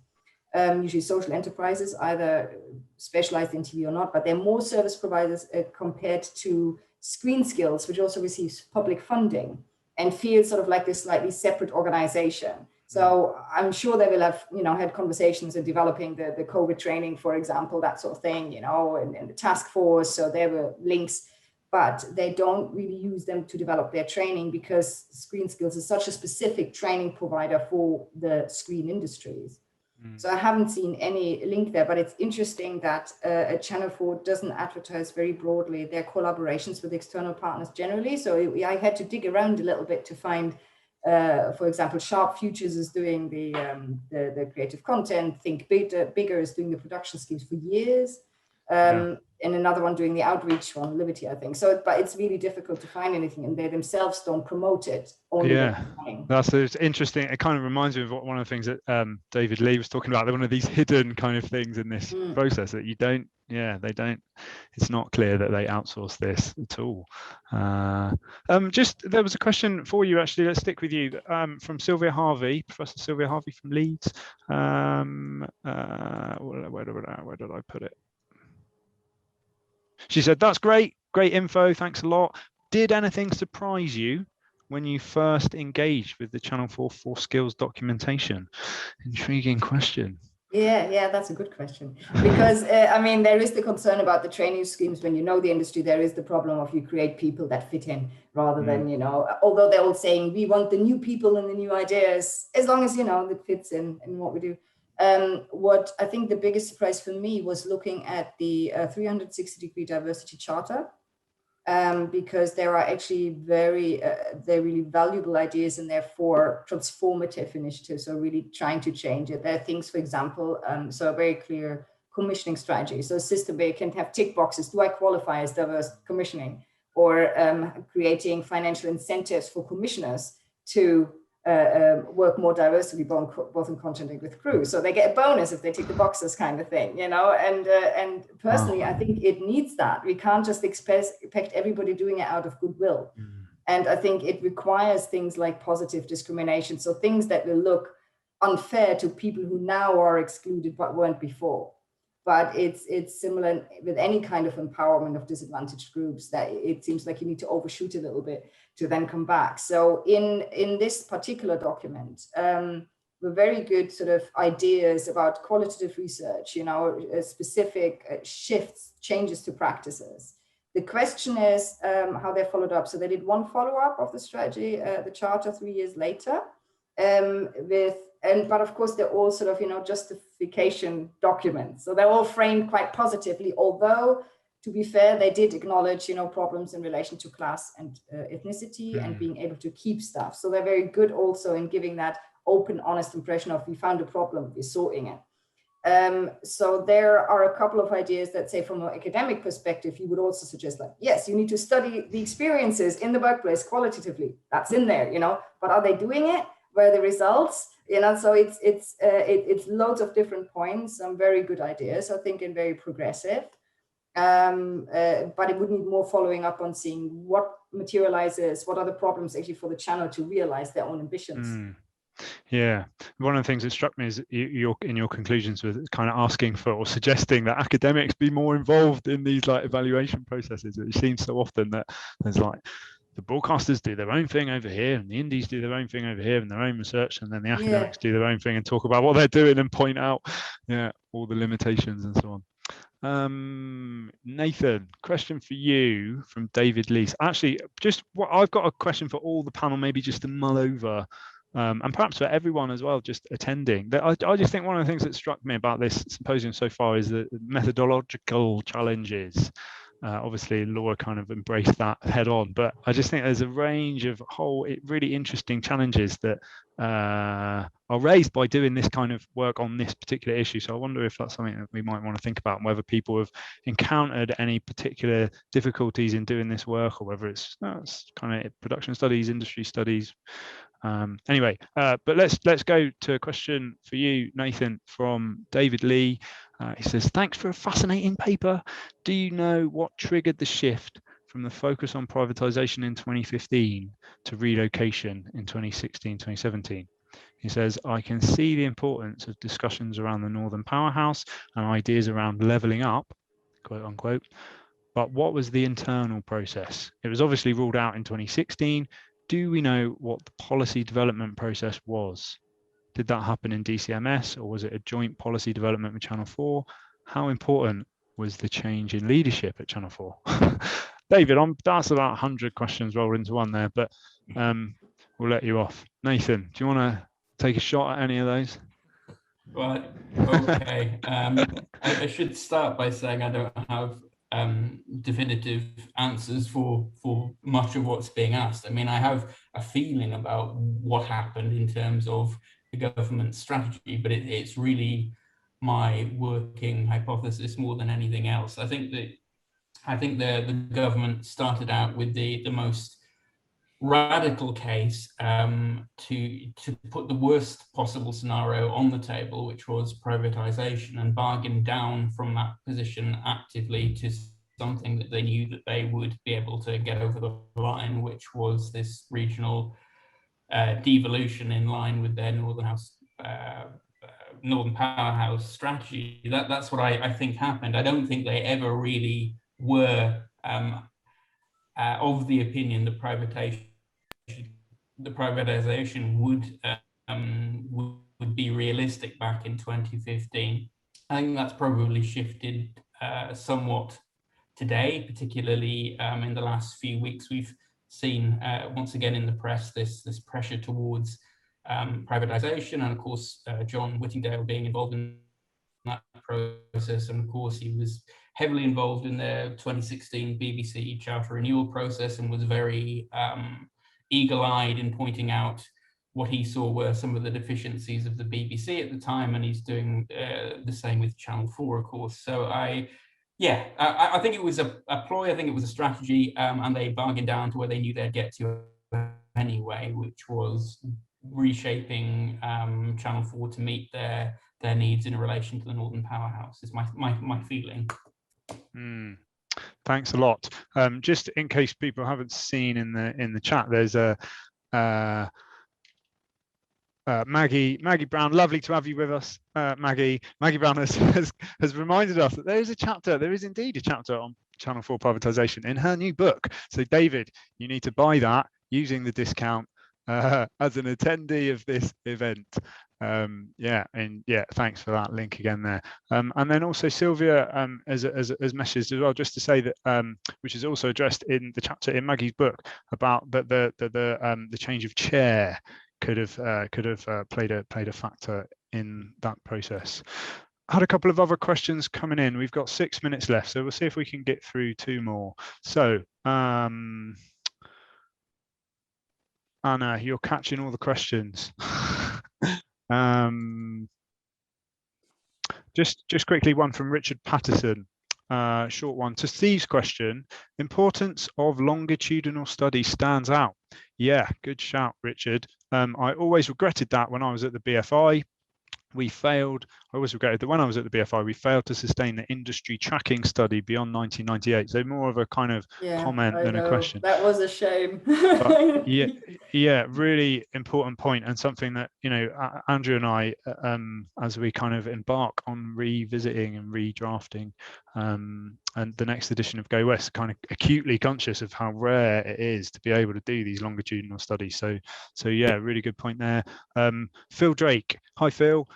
usually social enterprises, either specialized in TV or not, but they're more service providers compared to Screen Skills, which also receives public funding and feels sort of like this slightly separate organization. So I'm sure they will have, you know, had conversations in developing the COVID training, for example, that sort of thing, you know, and the task force. So there were links, but they don't really use them to develop their training, because Screen Skills is such a specific training provider for the screen industries. So I haven't seen any link there, but it's interesting that Channel 4 doesn't advertise very broadly their collaborations with external partners generally. So I had to dig around a little bit to find, for example, Sharp Futures is doing the creative content, Think Bigger is doing the production schemes for years, and another one doing the outreach one, Liberty, I think. So, but it's really difficult to find anything, and they themselves don't promote it. Only it's interesting. It kind of reminds me of one of the things that David Lee was talking about. They're one of these hidden kind of things in this process that you don't. Yeah, they don't. It's not clear that they outsource this at all. Just, there was a question for you, actually. Let's stick with you, from Sylvia Harvey, Professor Sylvia Harvey from Leeds. Where did I put it? She said, "That's great info. Thanks a lot. Did anything surprise you when you first engaged with the Channel 4 skills documentation?" Intriguing question. Yeah, that's a good question. Because, I mean, there is the concern about the training schemes. When you know the industry, there is the problem of you create people that fit in rather than, although they're all saying we want the new people and the new ideas, as long as, it fits in what we do. What I think the biggest surprise for me was looking at the 360-degree diversity charter. Because there are actually they're really valuable ideas and therefore transformative initiatives. So really trying to change it. There are things, for example, so a very clear commissioning strategy. So a system where you can have tick boxes. Do I qualify as diverse commissioning? Or creating financial incentives for commissioners to work more diversely, both in content and with crew. So they get a bonus if they tick the boxes, kind of thing, and personally, I think it needs that. We can't just expect everybody doing it out of goodwill. And I think it requires things like positive discrimination. So things that will look unfair to people who now are excluded but weren't before. But it's similar with any kind of empowerment of disadvantaged groups, that it seems like you need to overshoot a little bit to then come back. So in this particular document, were very good sort of ideas about qualitative research, specific shifts, changes to practices. The question is how they followed up. So they did one follow-up of the strategy, the charter 3 years later, but of course they're all sort of justification documents, so they're all framed quite positively, although to be fair they did acknowledge problems in relation to class and ethnicity and being able to keep stuff. So they're very good also in giving that open, honest impression of we found a problem, we're sorting it. So there are a couple of ideas that say from an academic perspective you would also suggest, like, yes, you need to study the experiences in the workplace qualitatively, that's in there, but are they doing it? Where the results, so it's loads of different points, some very good ideas, I think, and very progressive. But it would need more following up on seeing what materializes, what are the problems actually for the channel to realize their own ambitions. Yeah, one of the things that struck me is in your conclusions was kind of asking for or suggesting that academics be more involved in these like evaluation processes. It seems so often that there's like the broadcasters do their own thing over here and the indies do their own thing over here and their own research, and then the academics do their own thing and talk about what they're doing and point out all the limitations and so on. Nathan, question for you from David Lees. Actually, I've got a question for all the panel, maybe just to mull over, and perhaps for everyone as well, just attending. I just think one of the things that struck me about this symposium so far is the methodological challenges. Obviously, Laura kind of embraced that head on, but I just think there's a range of really interesting challenges that are raised by doing this kind of work on this particular issue. So I wonder if that's something that we might want to think about, and whether people have encountered any particular difficulties in doing this work, or whether it's kind of production studies, industry studies. Anyway, but let's go to a question for you, Nathan, from David Lee. He says, thanks for a fascinating paper. Do you know what triggered the shift from the focus on privatization in 2015 to relocation in 2016, 2017? He says, I can see the importance of discussions around the Northern Powerhouse and ideas around levelling up, quote unquote, but what was the internal process? It was obviously ruled out in 2016. Do we know what the policy development process was? Did that happen in DCMS, or was it a joint policy development with Channel 4? How important was the change in leadership at Channel 4? David, that's about 100 questions rolled into one there, but we'll let you off. Nathan, do you want to take a shot at any of those? Well, okay. I should start by saying I don't have definitive answers for much of what's being asked. I mean, I have a feeling about what happened in terms of the government strategy, but it's really my working hypothesis more than anything else. I think the government started out with the most radical case to put the worst possible scenario on the table, which was privatization, and bargain down from that position actively to something that they knew that they would be able to get over the line, which was this regional devolution in line with their Northern Powerhouse strategy. That's what I think happened. I don't think they ever really were of the opinion that privatization would would be realistic back in 2015. I think that's probably shifted somewhat today, particularly in the last few weeks. We've seen once again in the press this pressure towards privatization, and of course John Whittingdale being involved in that process, and of course he was heavily involved in the 2016 BBC Charter renewal process and was very eagle-eyed in pointing out what he saw were some of the deficiencies of the BBC at the time, and he's doing the same with Channel 4, of course. So I think it was a ploy, I think it was a strategy, and they bargained down to where they knew they'd get to anyway, which was reshaping Channel 4 to meet their needs in relation to the Northern Powerhouse, is my feeling. Thanks a lot. Just in case people haven't seen in the chat, there's a Maggie Brown, lovely to have you with us. Maggie Brown has reminded us that there is indeed a chapter on Channel 4 privatisation in her new book. So David, you need to buy that using the discount as an attendee of this event. Thanks for that link again there. And then also Sylvia as messaged as well, just to say that which is also addressed in the chapter in Maggie's book about the change of chair could have played a factor in that process. I had a couple of other questions coming in. We've got 6 minutes left, so we'll see if we can get through 2 more. So Anna, you're catching all the questions. Just quickly, one from Richard Patterson, short one. To Steve's question, importance of longitudinal study stands out. Yeah, good shout, Richard. I always regretted that when I was at the BFI. I always regretted that when I was at the BFI, we failed to sustain the industry tracking study beyond 1998. So more of a kind of comment than a question. That was a shame. yeah, really important point, and something that, you know, Andrew and I, as we kind of embark on revisiting and redrafting and the next edition of Go West, kind of acutely conscious of how rare it is to be able to do these longitudinal studies. So yeah, really good point there. Phil Drake, hi Phil.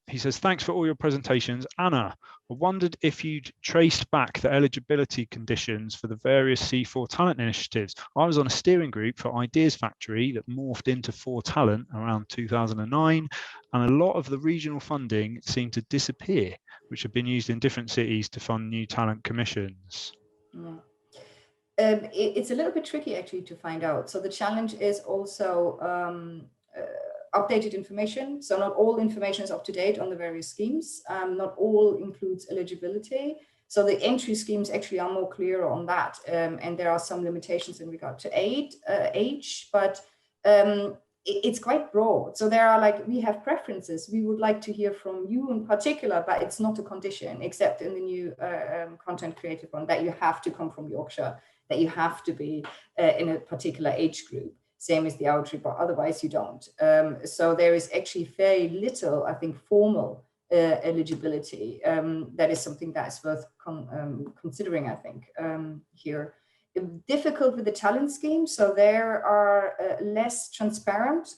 He says, thanks for all your presentations. Anna, I wondered if you'd traced back the eligibility conditions for the various C4 talent initiatives. I was on a steering group for Ideas Factory that morphed into 4 Talent around 2009, and a lot of the regional funding seemed to disappear, which had been used in different cities to fund new talent commissions. It's a little bit tricky actually to find out. So the challenge is also updated information. So not all information is up to date on the various schemes. Not all includes eligibility. So the entry schemes actually are more clear on that. And there are some limitations in regard to age, but it's quite broad. So there are we have preferences. We would like to hear from you in particular, but it's not a condition, except in the new content creative one, that you have to come from Yorkshire, that you have to be in a particular age group. Same as the outreach, but otherwise you don't. So there is actually very little, I think, formal eligibility. That is something that is worth considering, I think, here. Difficult with the talent scheme, so there are less transparent,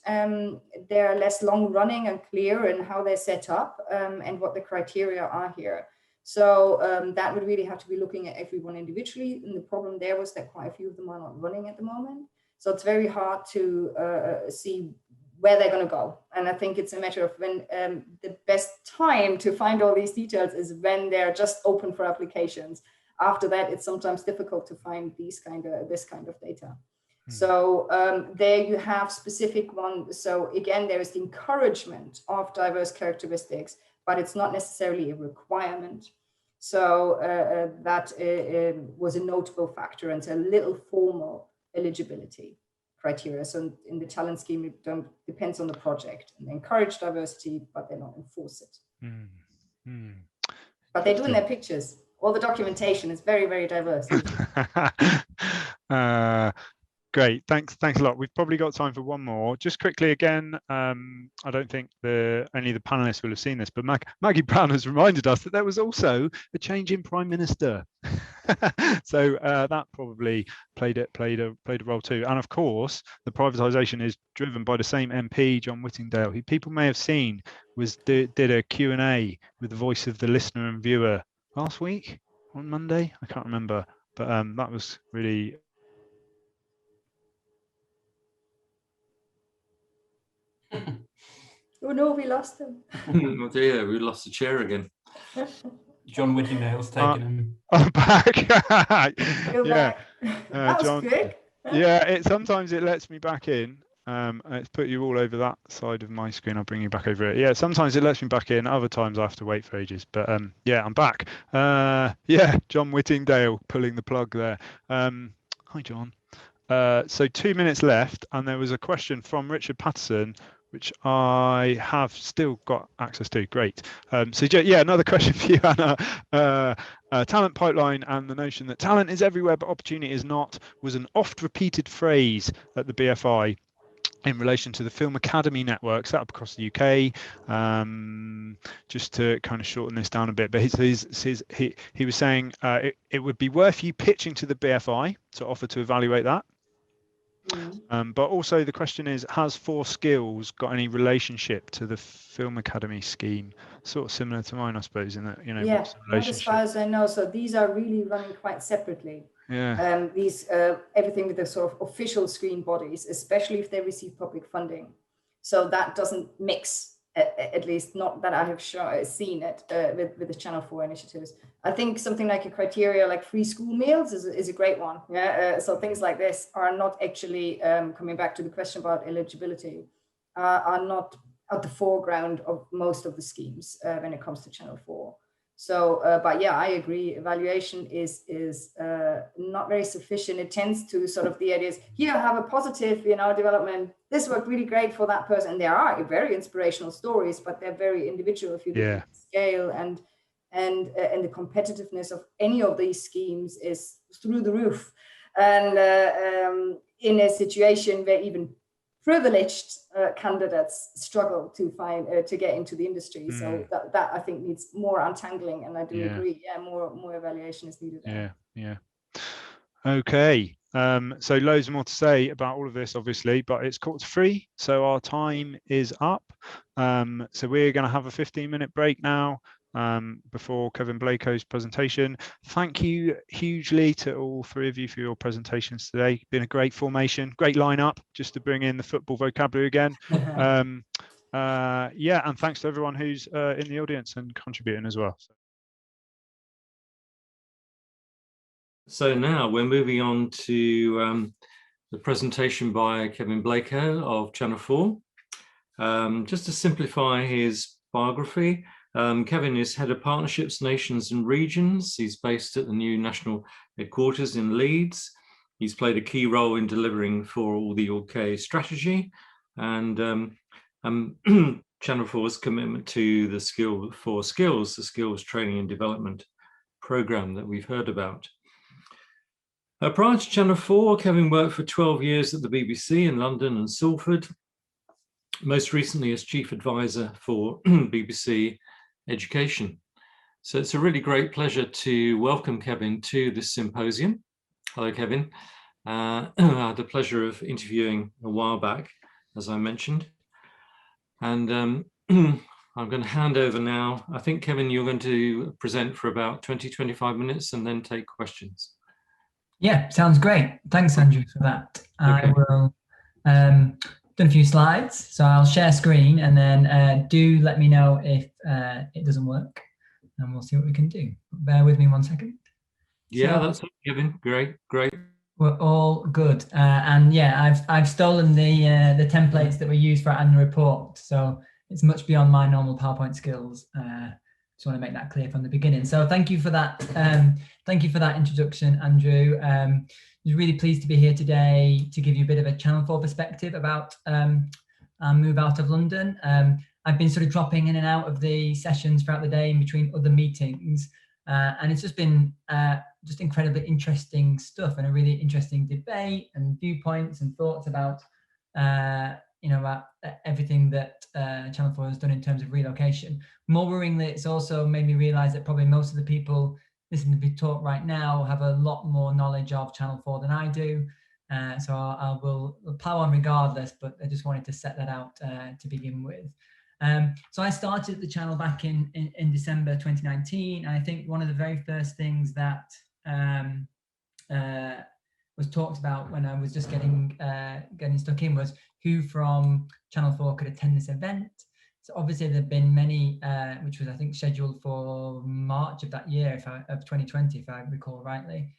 they're less long running and clear in how they're set up and what the criteria are here. So that would really have to be looking at everyone individually. And the problem there was that quite a few of them are not running at the moment. So it's very hard to see where they're going to go. And I think it's a matter of when the best time to find all these details is when they're just open for applications. After that, it's sometimes difficult to find this kind of data. So there you have specific ones. So again, there is the encouragement of diverse characteristics, but it's not necessarily a requirement. So that was a notable factor, and a little formal eligibility criteria. So in the talent scheme, it depends on the project, and they encourage diversity, but they don't enforce it. But they do in their pictures. All the documentation is very, very diverse. Great, thanks a lot. We've probably got time for one more. Just quickly again, I don't think any of the panelists will have seen this, but Maggie Brown has reminded us that there was also a change in Prime Minister. So that probably played a role too. And of course, the privatisation is driven by the same MP, John Whittingdale, who people may have seen did a Q&A with the voice of the listener and viewer last week on Monday. I can't remember, but that was really. Oh no, we lost him. Oh dear, we lost the chair again. John Whittingdale's taken him. I'm back. You're Yeah, back. That was John. quick. Yeah, sometimes it lets me back in. It's put you all over that side of my screen. I'll bring you back over it. Yeah, sometimes it lets me back in. Other times I have to wait for ages. But yeah, I'm back. Yeah, John Whittingdale pulling the plug there. Hi, John. So 2 minutes left, and there was a question from Richard Patterson, which I have still got access to. Great. So yeah, another question for you, Anna. Talent pipeline and the notion that talent is everywhere but opportunity is not was an oft repeated phrase at the BFI in relation to the Film Academy network set up across the UK. Just to kind of shorten this down a bit, but he was saying it would be worth you pitching to the BFI to offer to evaluate that. But also the question is, has 4’s got any relationship to the Film Academy scheme? Sort of similar to mine, I suppose, in that, Yeah, what's the relationship? not as far as I know. So these are really running quite separately. Yeah. These everything with the sort of official screen bodies, especially if they receive public funding. So that doesn't mix, at least not that I have seen it with the Channel 4 initiatives. I think something like a criteria like free school meals is a great one. Yeah. So things like this are not actually, coming back to the question about eligibility, are not at the foreground of most of the schemes when it comes to Channel 4. So, but yeah, I agree. Evaluation is not very sufficient. It tends to sort of the idea is here, have a positive, development. This worked really great for that person. And there are very inspirational stories, but they're very individual. If you look at the scale and the competitiveness of any of these schemes is through the roof. And in a situation where even privileged candidates struggle to find to get into the industry, so that I think needs more untangling, and I do agree. Yeah, more evaluation is needed. Yeah. Okay. So loads more to say about all of this, obviously, but it's 2:45, so our time is up. So we're going to have a 15-minute break now. Before Kevin Blake's presentation. Thank you hugely to all three of you for your presentations today. Been a great formation, great lineup, just to bring in the football vocabulary again. Yeah, and thanks to everyone who's in the audience and contributing as well. So now we're moving on to the presentation by Kevin Blake of Channel 4. Just to simplify his biography, Kevin is Head of Partnerships, Nations and Regions. He's based at the new national headquarters in Leeds. He's played a key role in delivering For All the UK strategy and Channel 4's commitment to the the skills training and development program that we've heard about. Prior to Channel 4, Kevin worked for 12 years at the BBC in London and Salford, most recently as Chief Advisor for BBC Education. So it's a really great pleasure to welcome Kevin to this symposium. Hello, Kevin. I had the pleasure of interviewing a while back, as I mentioned. And I'm going to hand over now. I think, Kevin, you're going to present for about 20-25 minutes and then take questions. Yeah, sounds great. Thanks, Andrew, for that. Okay. I will done a few slides, so I'll share screen and then do let me know if it doesn't work, and we'll see what we can do. Bear with me 1 second. Yeah, so, that's it, Kevin. Great. We're all good, and yeah, I've stolen the templates that we use for our annual report, so it's much beyond my normal PowerPoint skills. Just want to make that clear from the beginning. So thank you for that. Thank you for that introduction, Andrew. I'm really pleased to be here today to give you a bit of a Channel 4 perspective about our move out of London. I've been sort of dropping in and out of the sessions throughout the day in between other meetings, and it's just been just incredibly interesting stuff and a really interesting debate and viewpoints and thoughts about about everything that Channel 4 has done in terms of relocation. More worryingly, it's also made me realise that probably most of the people listening to me talk right now have a lot more knowledge of Channel 4 than I do. So I will plow on regardless, but I just wanted to set that out to begin with. So I started the channel back in December 2019. And I think one of the very first things that was talked about when I was just getting stuck in was who from Channel 4 could attend this event. So obviously there've been many, which was I think scheduled for March of that year, of 2020, if I recall rightly.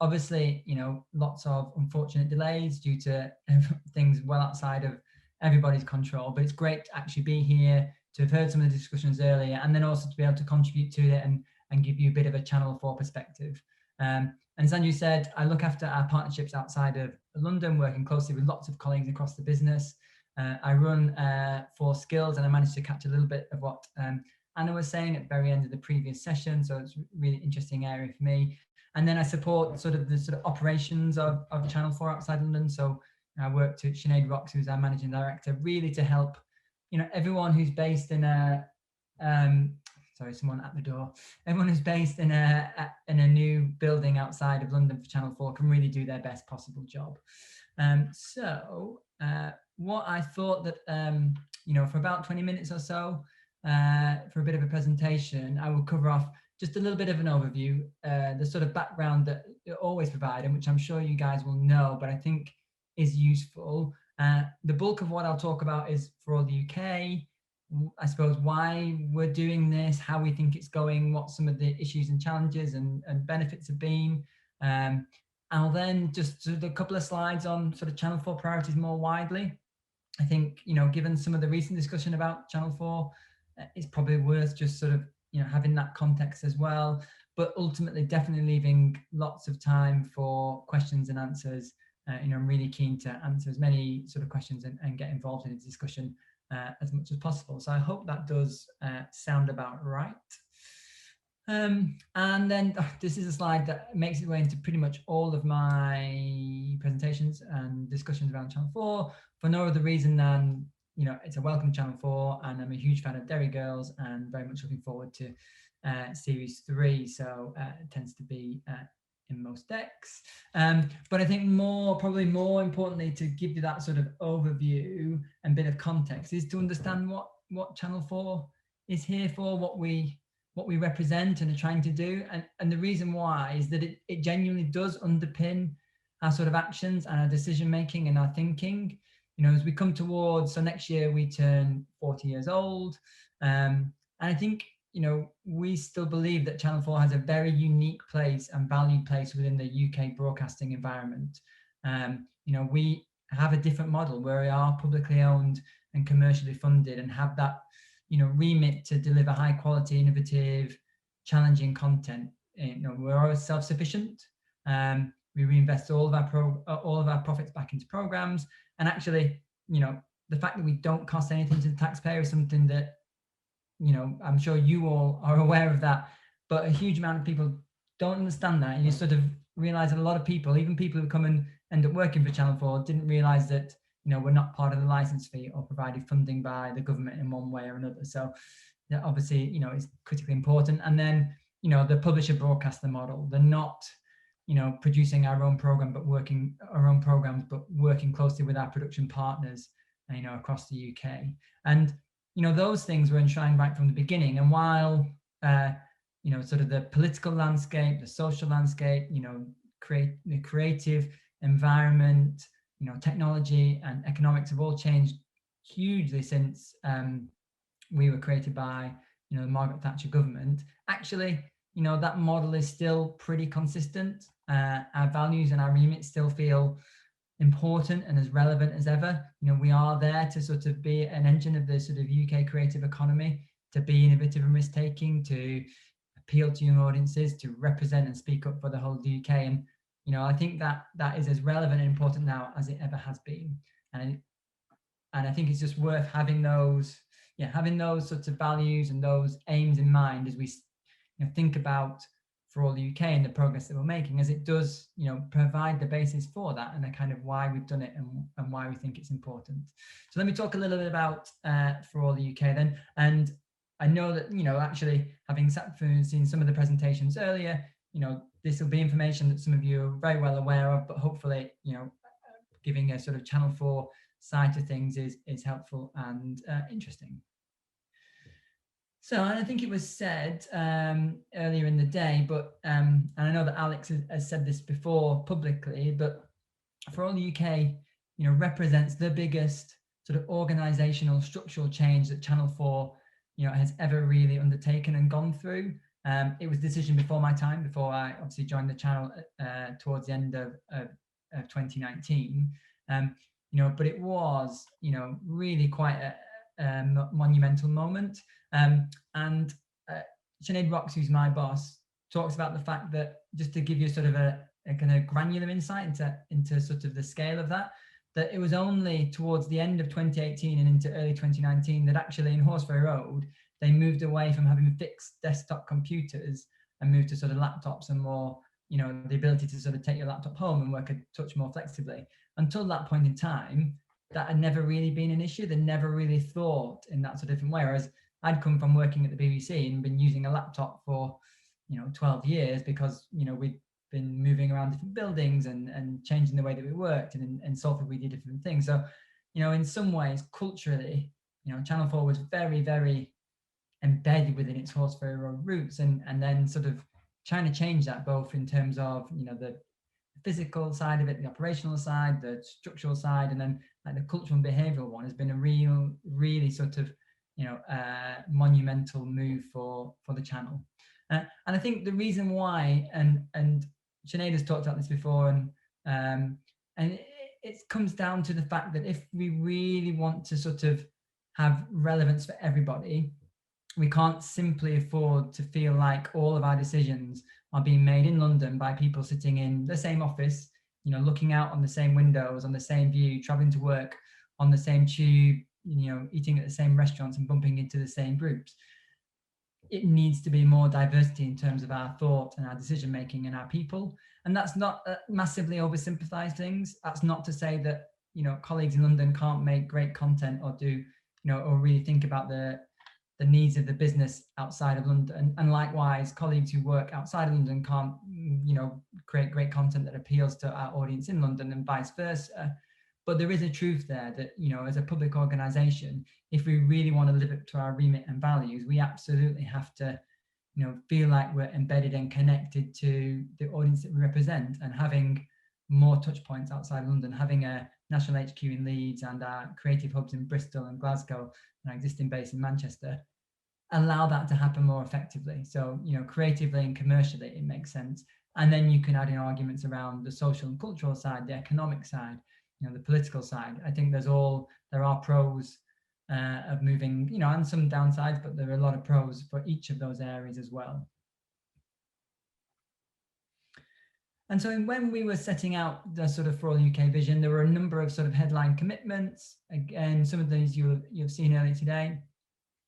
Obviously, you know, lots of unfortunate delays due to things well outside of everybody's control, but it's great to actually be here, to have heard some of the discussions earlier, and then also to be able to contribute to it and give you a bit of a Channel 4 perspective. And as Andrew said, I look after our partnerships outside of London, working closely with lots of colleagues across the business. I run 4’s, and I managed to catch a little bit of what Anna was saying at the very end of the previous session, so it's a really interesting area for me. And then I support sort of the operations of Channel 4 outside London. So I worked with Sinead Rocks, who's our managing director, really to help, you know, everyone who's based in a sorry, someone at the door. Everyone who's based in a new building outside of London for Channel 4 can really do their best possible job. What I thought that, you know, for about 20 minutes or so, for a bit of a presentation, I will cover off just a little bit of an overview, the sort of background that you always provide, and which I'm sure you guys will know, but I think is useful. The bulk of what I'll talk about is for all the UK, I suppose why we're doing this, how we think it's going, what some of the issues and challenges and benefits have been. I'll then just do a couple of slides on sort of Channel 4 priorities more widely. I think, you know, given some of the recent discussion about Channel 4, it's probably worth just sort of, you know, having that context as well, but ultimately definitely leaving lots of time for questions and answers. You know, I'm really keen to answer as many sort of questions and get involved in the discussion as much as possible. So I hope that does sound about right. And then this is a slide that makes its way into pretty much all of my presentations and discussions around Channel 4 for no other reason than, you know, it's a welcome to Channel 4, and I'm a huge fan of Derry Girls and very much looking forward to series 3. So it tends to be in most decks. But I think probably more importantly, to give you that sort of overview and bit of context is to understand what Channel 4 is here for, what we represent and are trying to do. And the reason why is that it genuinely does underpin our sort of actions and our decision making and our thinking. You know, as we come towards, so next year we turn 40 years old. And I think, you know, we still believe that Channel 4 has a very unique place and valued place within the UK broadcasting environment. You know, we have a different model where we are publicly owned and commercially funded and have that, you know, remit to deliver high quality, innovative, challenging content. You know, we're always self-sufficient. We reinvest all of our profits back into programs. And actually, you know, the fact that we don't cost anything to the taxpayer is something that, you know, I'm sure you all are aware of that, but a huge amount of people don't understand that. And you sort of realize that a lot of people, even people who come and end up working for Channel 4, didn't realize that, you know, we're not part of the license fee or provided funding by the government in one way or another. So that obviously, you know, is critically important. And then, you know, the publisher broadcaster model, they're not, you know, producing our own program, but working closely with our production partners, you know, across the UK. And, you know, those things were enshrined right from the beginning. And while, you know, sort of the political landscape, the social landscape, you know, the creative environment, you know, technology and economics have all changed hugely since we were created by, you know, the Margaret Thatcher government. Actually, you know, that model is still pretty consistent. Our values and our remit still feel important and as relevant as ever. You know, we are there to sort of be an engine of the sort of UK creative economy, to be innovative and risk-taking, to appeal to young audiences, to represent and speak up for the whole of the UK. And, you know, I think that is as relevant and important now as it ever has been. And I think it's just worth having those sorts of values and those aims in mind as we, you know, think about for all the UK and the progress that we're making, as it does, you know, provide the basis for that and the kind of why we've done it and why we think it's important. So let me talk a little bit about for all the UK then. And I know that, actually having seen some of the presentations earlier, this will be information that some of you are very well aware of, but hopefully, giving a sort of Channel 4 side to things is helpful and interesting. So, and I think it was said earlier in the day, but and I know that Alex has said this before publicly, but For All the UK, represents the biggest sort of organizational structural change that Channel 4, has ever really undertaken and gone through. It was a decision before my time, before I obviously joined the channel towards the end of 2019. But it was, really quite a monumental moment. And Sinead Rocks, who's my boss, talks about the fact that, just to give you sort of a kind of granular insight into sort of the scale of that it was only towards the end of 2018 and into early 2019 that actually in Horseferry Road, they moved away from having fixed desktop computers and moved to sort of laptops and more, the ability to sort of take your laptop home and work a touch more flexibly. Until that point in time, that had never really been an issue. They never really thought in that sort of different way. Whereas I'd come from working at the BBC and been using a laptop for, 12 years because, we'd been moving around different buildings and changing the way that we worked, and in Salford we did different things. So, in some ways, culturally, Channel 4 was very, very embedded within its Horseferry Road roots, and then sort of trying to change that both in terms of, the physical side of it, the operational side, the structural side, and then like the cultural and behavioural one has been a really sort of, monumental move for the channel. And I think the reason why, and Sinead has talked about this before, and it comes down to the fact that if we really want to sort of have relevance for everybody, we can't simply afford to feel like all of our decisions are being made in London by people sitting in the same office, looking out on the same windows, on the same view, traveling to work on the same tube, eating at the same restaurants and bumping into the same groups. It needs to be more diversity in terms of our thought and our decision making and our people. And that's not massively oversimplifies things. That's not to say that, colleagues in London can't make great content or do, or really think about the needs of the business outside of London. And likewise, colleagues who work outside of London can't, create great content that appeals to our audience in London, and vice versa. But there is a truth there that, as a public organisation, if we really want to live up to our remit and values, we absolutely have to, feel like we're embedded and connected to the audience that we represent, and having more touch points outside London, having a national HQ in Leeds and our creative hubs in Bristol and Glasgow and our existing base in Manchester, allow that to happen more effectively. So, creatively and commercially, it makes sense. And then you can add in arguments around the social and cultural side, the economic side, the political side. I think there are pros of moving, and some downsides, but there are a lot of pros for each of those areas as well. And so when we were setting out the sort of For All UK vision, there were a number of sort of headline commitments. Again, some of these you've seen earlier today,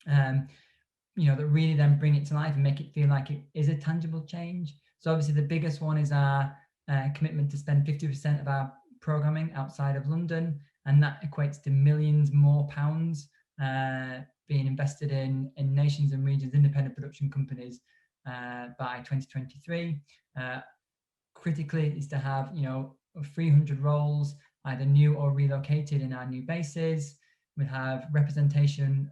that really then bring it to life and make it feel like it is a tangible change. So obviously the biggest one is our commitment to spend 50% of our programming outside of London, and that equates to millions more pounds being invested in nations and regions, independent production companies by 2023. Critically is to have 300 roles either new or relocated in our new bases. We have representation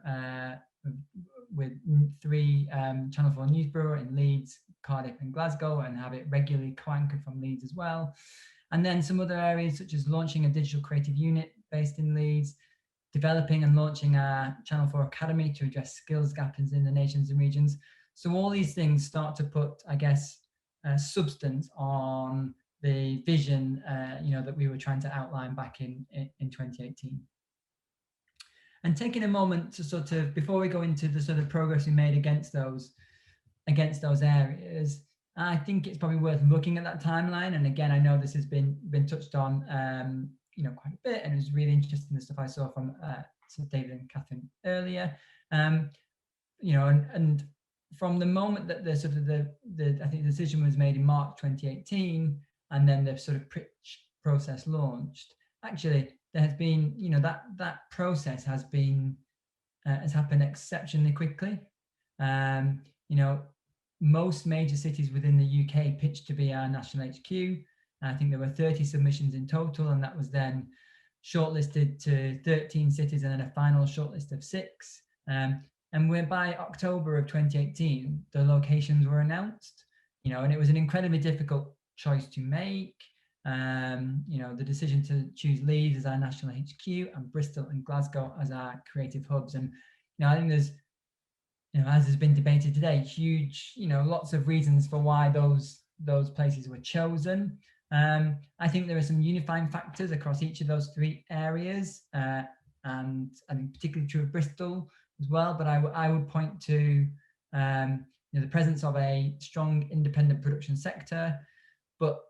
with 3 Channel 4 News Bureau in Leeds, Cardiff and Glasgow, and have it regularly co-anchored from Leeds as well. And then some other areas such as launching a digital creative unit based in Leeds, developing and launching our Channel 4 Academy to address skills gaps in the nations and regions. So all these things start to put, I guess, substance on the vision, that we were trying to outline back in 2018. And taking a moment to sort of, before we go into the sort of progress we made against those areas, I think it's probably worth looking at that timeline. And again, I know this has been touched on, quite a bit, and it was really interesting, the stuff I saw from David and Catherine earlier. And from the moment that the sort of I think the decision was made in March 2018, and then the sort of pitch process launched, actually there has been, that process has happened exceptionally quickly. You know, most major cities within the UK pitched to be our national HQ. I think there were 30 submissions in total, and that was then shortlisted to 13 cities and then a final shortlist of 6. And by October of 2018, the locations were announced, you know, and it was an incredibly difficult choice to make. You know, the decision to choose Leeds as our national HQ and Bristol and Glasgow as our creative hubs. And, you know, I think there's, you know, as has been debated today, huge, you know, lots of reasons for why those places were chosen. I think there are some unifying factors across each of those 3 areas, and I think particularly true of Bristol as well. But I would point to you know, the presence of a strong independent production sector, but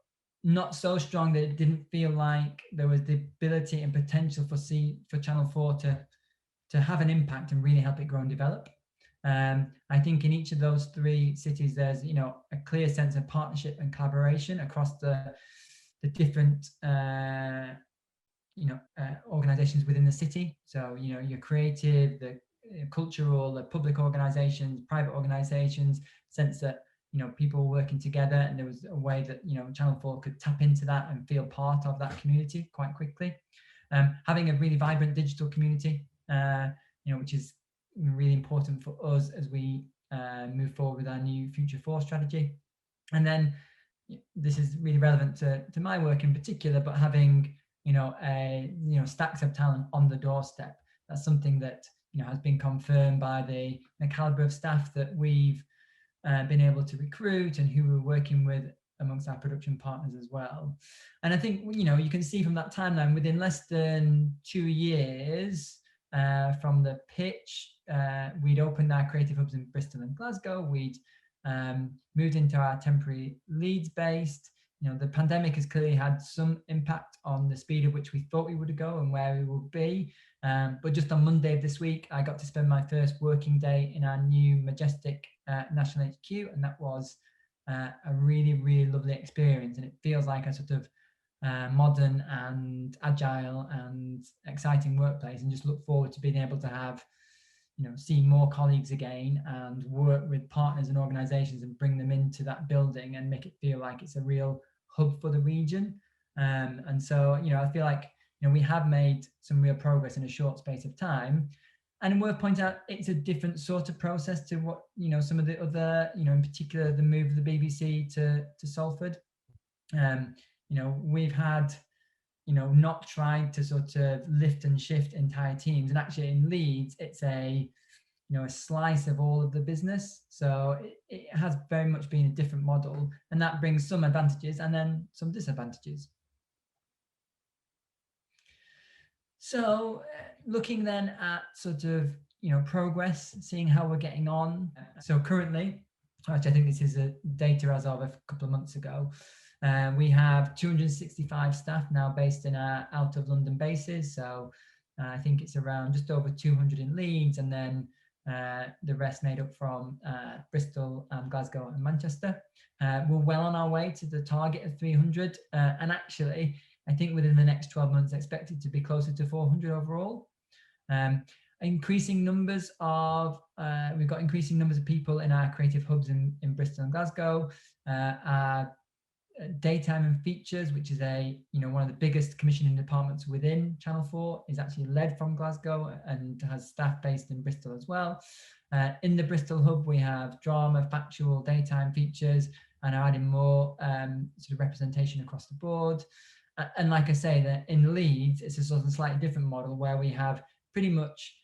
not so strong that it didn't feel like there was the ability and potential for Channel 4 to have an impact and really help it grow and develop. I think in each of those 3 cities, there's, you know, a clear sense of partnership and collaboration across the different you know, organizations within the city. So, you know, your creative, the cultural, the public organizations, private organizations, sense that, you know, people working together, and there was a way that, you know, Channel 4 could tap into that and feel part of that community quite quickly. Having a really vibrant digital community, you know, which is really important for us as we move forward with our new Future 4 strategy. And then this is really relevant to my work in particular, but having, you know, stacks of talent on the doorstep. That's something that, you know, has been confirmed by the caliber of staff that we've been able to recruit and who we're working with amongst our production partners as well. And I think, you know, you can see from that timeline, within less than 2 years from the pitch, we'd opened our creative hubs in Bristol and Glasgow. We'd moved into our temporary Leeds based. You know, the pandemic has clearly had some impact on the speed at which we thought we would go and where we would be. But just on Monday of this week, I got to spend my first working day in our new majestic national HQ, and that was a really, really lovely experience. And it feels like a sort of modern and agile and exciting workplace, and just look forward to being able to have, you know, see more colleagues again and work with partners and organizations and bring them into that building and make it feel like it's a real hub for the region. And so, you know, I feel like, you know, we have made some real progress in a short space of time. And worth pointing out, it's a different sort of process to what, you know, some of the other, you know, in particular, the move of the BBC to Salford. You know, we've had, you know, not tried to sort of lift and shift entire teams. And actually in Leeds, it's a, you know, a slice of all of the business. So it has very much been a different model, and that brings some advantages and then some disadvantages. So looking then at sort of, you know, progress, seeing how we're getting on. So currently, actually I think this is data as of a couple of months ago, we have 265 staff now based in our out of London bases. So I think it's around just over 200 in Leeds, and then the rest made up from Bristol, Glasgow and Manchester. We're well on our way to the target of 300, and actually I think within the next 12 months expected to be closer to 400 overall. Increasing numbers of, we've got increasing numbers of people in our creative hubs in Bristol and Glasgow. Our daytime and features, which is one of the biggest commissioning departments within Channel 4, is actually led from Glasgow and has staff based in Bristol as well. In the Bristol hub, we have drama, factual, daytime features, and are adding more sort of representation across the board. And like I say, that in Leeds, it's a sort of slightly different model where we have pretty much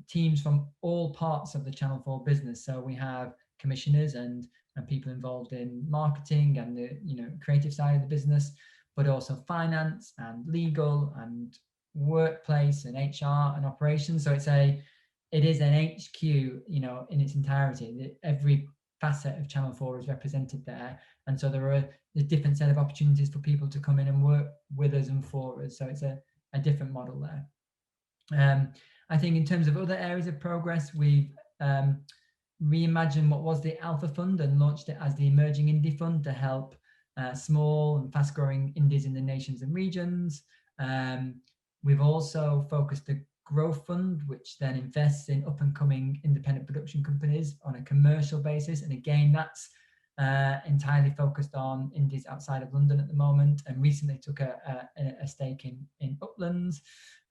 teams from all parts of the Channel 4 business. So we have commissioners and people involved in marketing and the creative side of the business, but also finance and legal and workplace and HR and operations. So it is an HQ, in its entirety. Every facet of Channel 4 is represented there, and so there are a different set of opportunities for people to come in and work with us and for us. So it's a different model there. I think in terms of other areas of progress, we've reimagined what was the Alpha Fund and launched it as the Emerging Indie Fund to help small and fast-growing indies in the nations and regions. We've also focused the growth fund, which then invests in up and coming independent production companies on a commercial basis. And again, that's entirely focused on indies outside of London at the moment, and recently took a stake in Uplands.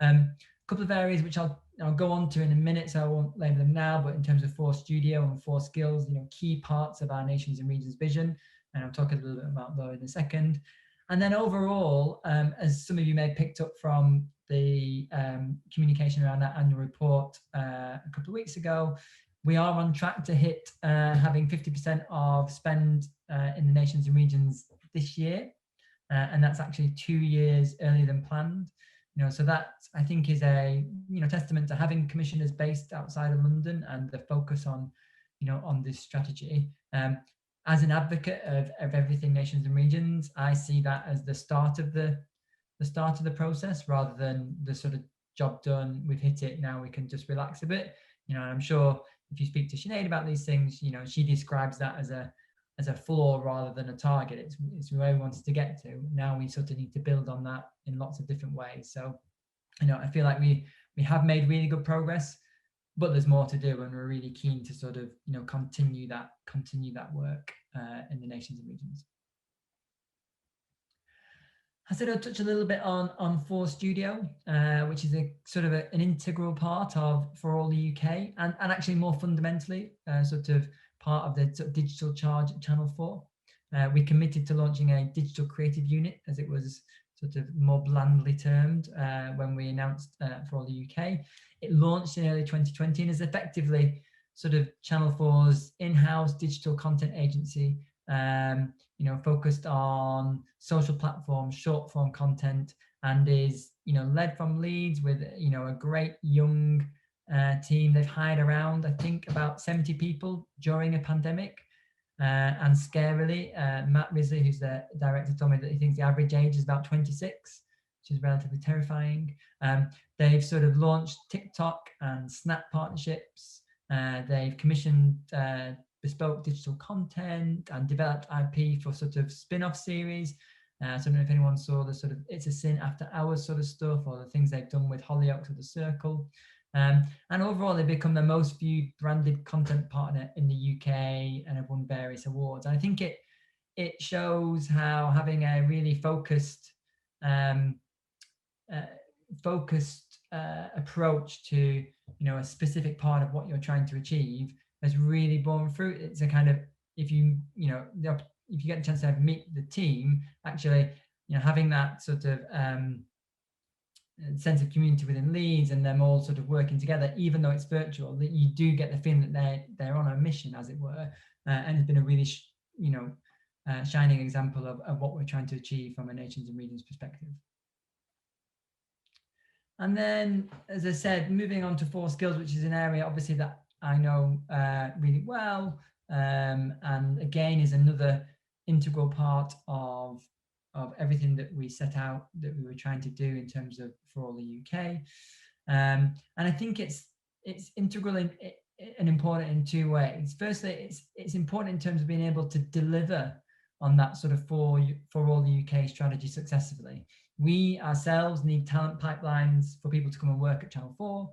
A couple of areas which I'll go on to in a minute, so I won't label them now, but in terms of 4 Studio and 4 Skills, key parts of our nations and regions vision, and I'll talk a little bit about that in a second. And then overall, as some of you may have picked up from the communication around that annual report a couple of weeks ago, we are on track to hit having 50% of spend in the nations and regions this year, and that's actually 2 years earlier than planned. So that, I think, is a testament to having commissioners based outside of London and the focus on on this strategy. As an advocate of everything nations and regions, I see that as the start of the process, rather than the sort of job done, we've hit it, now we can just relax a bit. And I'm sure if you speak to Sinead about these things, she describes that as a floor rather than a target. It's where we wanted to get to. Now we sort of need to build on that in lots of different ways. So, I feel like we have made really good progress, but there's more to do, and we're really keen to sort of continue that work in the nations and regions. I said I'll touch a little bit on 4 Studio, which is a sort of an integral part of For All the UK, and actually more fundamentally sort of part of the sort of digital charge at Channel 4. We committed to launching a digital creative unit, as it was sort of more blandly termed when we announced For All the UK. It launched in early 2020 and is effectively sort of Channel 4's in-house digital content agency, focused on social platforms, short form content, and is led from Leeds with a great young team. They've hired around, I think, about 70 people during a pandemic, and scarily, Matt Risley, who's the director, told me that he thinks the average age is about 26, which is relatively terrifying. They've sort of launched TikTok and Snap partnerships. They've commissioned bespoke digital content and developed IP for sort of spin-off series. So I don't know if anyone saw the sort of It's a Sin After Hours sort of stuff, or the things they've done with Hollyoaks or The Circle. And overall, they've become the most viewed branded content partner in the UK and have won various awards. And I think it shows how having a really focused approach to a specific part of what you're trying to achieve has really borne fruit. It's a kind of, if you get a chance to meet the team, actually having that sort of sense of community within Leeds and them all sort of working together, even though it's virtual, that you do get the feeling that they're on a mission, as it were, and it's been a really shining example of what we're trying to achieve from a nations and regions perspective. And then, as I said, moving on to 4 Skills, which is an area obviously that I know really well, and again is another integral part of everything that we set out that we were trying to do in terms of For All the UK. And I think it's integral and important in 2 ways. Firstly, it's important in terms of being able to deliver on that sort of For All the UK strategy successfully. We ourselves need talent pipelines for people to come and work at Channel 4,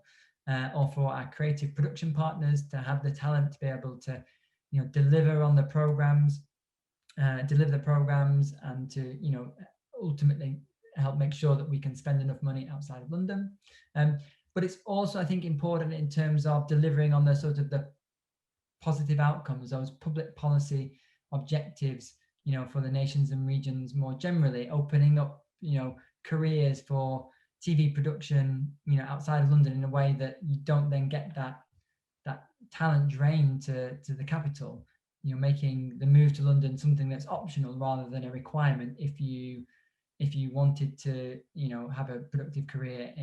or for our creative production partners to have the talent to be able to deliver on the programs, and to ultimately help make sure that we can spend enough money outside of London. But it's also, I think, important in terms of delivering on the sort of the positive outcomes, those public policy objectives, for the nations and regions more generally, opening up careers for TV production outside of London in a way that you don't then get that talent drain to the capital, making the move to London something that's optional rather than a requirement if you wanted to have a productive career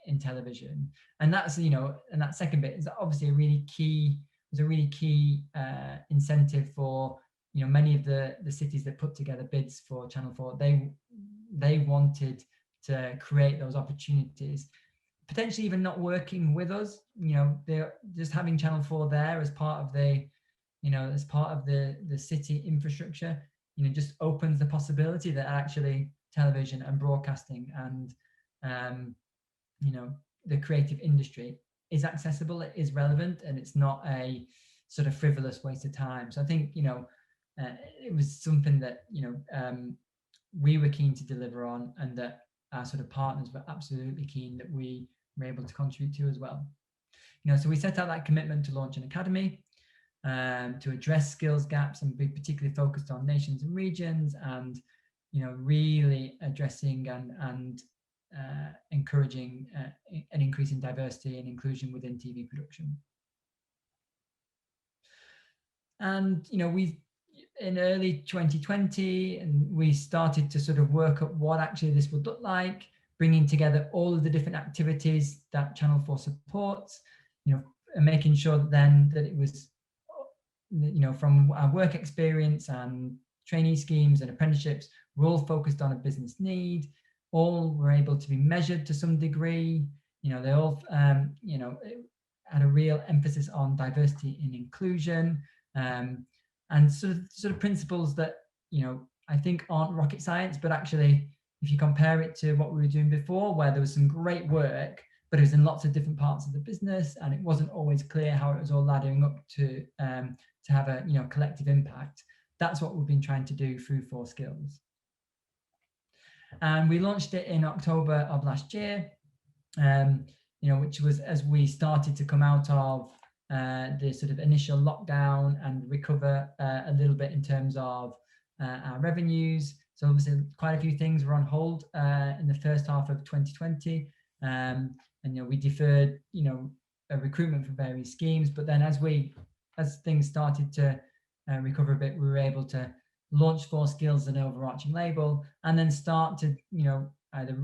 in television. And that's and that second bit is obviously a really key incentive for many of the cities that put together bids for Channel 4. They wanted to create those opportunities, potentially even not working with us. They're just having Channel 4 there as part of the the city infrastructure. Just opens the possibility that actually television and broadcasting and the creative industry is accessible, it is relevant, and it's not a sort of frivolous waste of time. So I think, you know, it was something that, you know, we were keen to deliver on, and that our sort of partners were absolutely keen that we were able to contribute to as well. You know, so we set out that commitment to launch an academy to address skills gaps and be particularly focused on nations and regions, and, you know, really addressing and encouraging an increase in diversity and inclusion within TV production. And, you know, we in early 2020, and we started to sort of work up what actually this would look like, bringing together all of the different activities that Channel 4 supports, you know, and making sure then that it was, you know, from our work experience and trainee schemes and apprenticeships, we're all focused on a business need. All were able to be measured to some degree. You know, they all, you know, had a real emphasis on diversity and inclusion, and sort of principles that, you know, I think aren't rocket science, but actually, if you compare it to what we were doing before, where there was some great work, but it was in lots of different parts of the business, and it wasn't always clear how it was all laddering up to have a, you know, collective impact. That's what we've been trying to do through 4’s. And we launched it in October of last year, you know, which was as we started to come out of the sort of initial lockdown and recover a little bit in terms of our revenues. So obviously quite a few things were on hold in the first half of 2020. And, you know, we deferred, you know, a recruitment for various schemes, but then as things started to recover a bit, we were able to launch 4’s as an overarching label, and then start to, you know, either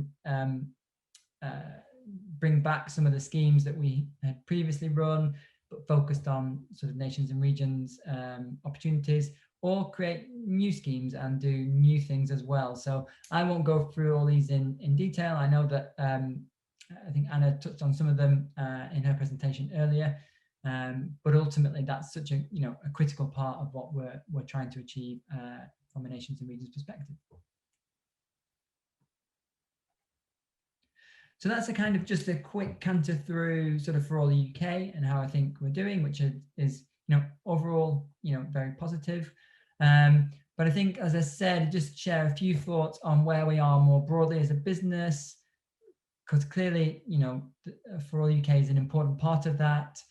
bring back some of the schemes that we had previously run, but focused on sort of nations and regions opportunities, or create new schemes and do new things as well. So I won't go through all these in detail. I know that I think Anna touched on some of them in her presentation earlier, but ultimately that's such a, you know, a critical part of what we're trying to achieve from a nations and regions perspective. So that's a kind of just a quick canter through sort of for all the UK and how I think we're doing, which is, you know, overall, you know, very positive. But I think, as I said, just share a few thoughts on where we are more broadly as a business, because clearly, you know, for all UK is an important part of that.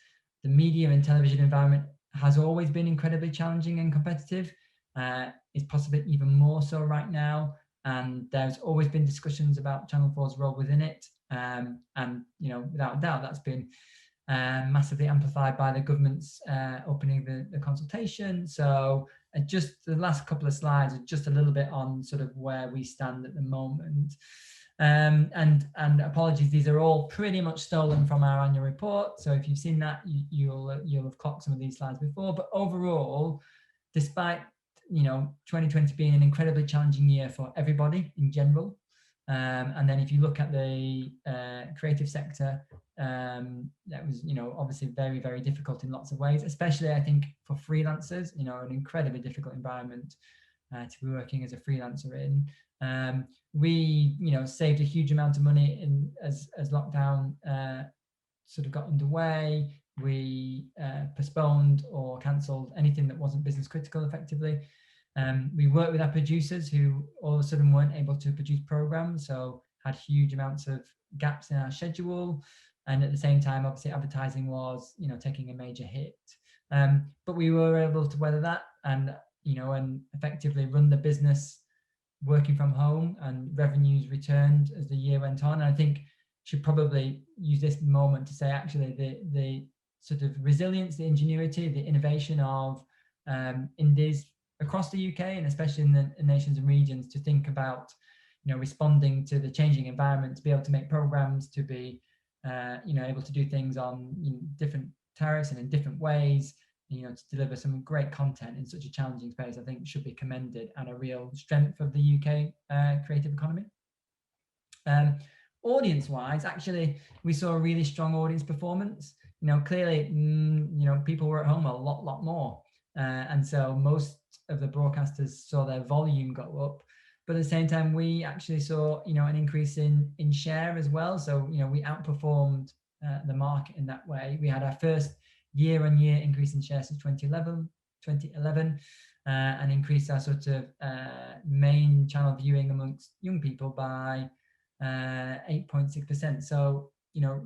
The media and television environment has always been incredibly challenging and competitive. It's possibly even more so right now. And there's always been discussions about Channel 4's role within it. And, you know, without a doubt, that's been massively amplified by the government's opening the consultation. So just the last couple of slides are just a little bit on sort of where we stand at the moment. And apologies, these are all pretty much stolen from our annual report. So if you've seen that, you'll have clocked some of these slides before. But overall, despite, you know, 2020 being an incredibly challenging year for everybody in general, and then if you look at the creative sector, that was, you know, obviously very, very difficult in lots of ways, especially I think for freelancers, you know, an incredibly difficult environment to be working as a freelancer in. We, you know, saved a huge amount of money as lockdown sort of got underway. We postponed or cancelled anything that wasn't business critical effectively. We worked with our producers who all of a sudden weren't able to produce programs, so had huge amounts of gaps in our schedule. And at the same time, obviously advertising was, you know, taking a major hit. But we were able to weather that and, you know, and effectively run the business working from home, and revenues returned as the year went on. And I think should probably use this moment to say actually the sort of resilience, the ingenuity, the innovation of indies across the UK, and especially in the nations and regions, to think about, you know, responding to the changing environment, to be able to make programs, to be you know, able to do things on, you know, different tariffs and in different ways, you know, to deliver some great content in such a challenging space, I think should be commended, and a real strength of the UK creative economy. Audience-wise, actually, we saw a really strong audience performance. You know, clearly, you know, people were at home a lot more. And so most of the broadcasters saw their volume go up. but at the same time, we actually saw, an increase in share as well. So, we outperformed the market in that way. We had our first year-on-year increase in share since 2011, and increased our sort of main channel viewing amongst young people by 8.6%. So,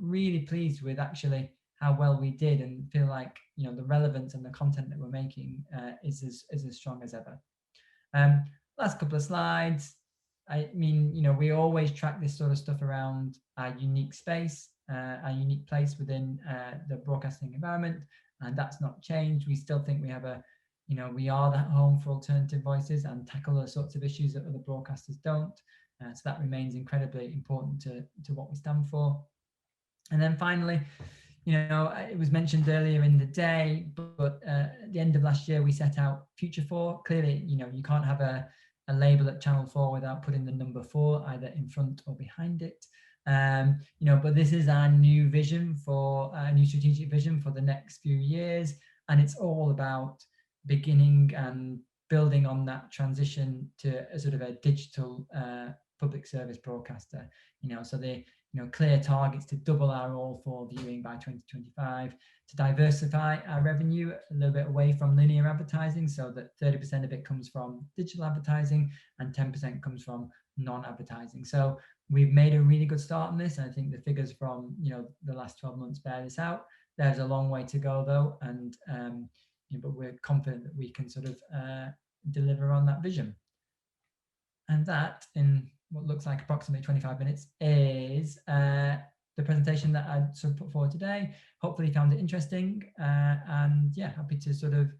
really pleased with actually how well we did, and feel like, the relevance and the content that we're making is as strong as ever. Last couple of slides. I mean, we always track this sort of stuff around our unique space, our unique place within the broadcasting environment, and that's not changed. We still think we have we are that home for alternative voices and tackle the sorts of issues that other broadcasters don't. So that remains incredibly important to what we stand for. And then finally, it was mentioned earlier in the day, but at the end of last year, we set out Future 4. Clearly, you can't have a label at Channel 4 without putting the number 4 either in front or behind it. But this is our new vision for a new strategic vision for the next few years. And it's all about beginning and building on that transition to a sort of a digital public service broadcaster. So the clear targets to double our all-4 viewing by 2025, to diversify our revenue a little bit away from linear advertising, so that 30% of it comes from digital advertising and 10% comes from non-advertising. So we've made a really good start on this. And I think the figures from the last 12 months bear this out. There's a long way to go though, and but we're confident that we can sort of deliver on that vision. And that, in what looks like approximately 25 minutes, is the presentation that I sort of put forward today. Hopefully you found it interesting, and yeah, happy to sort of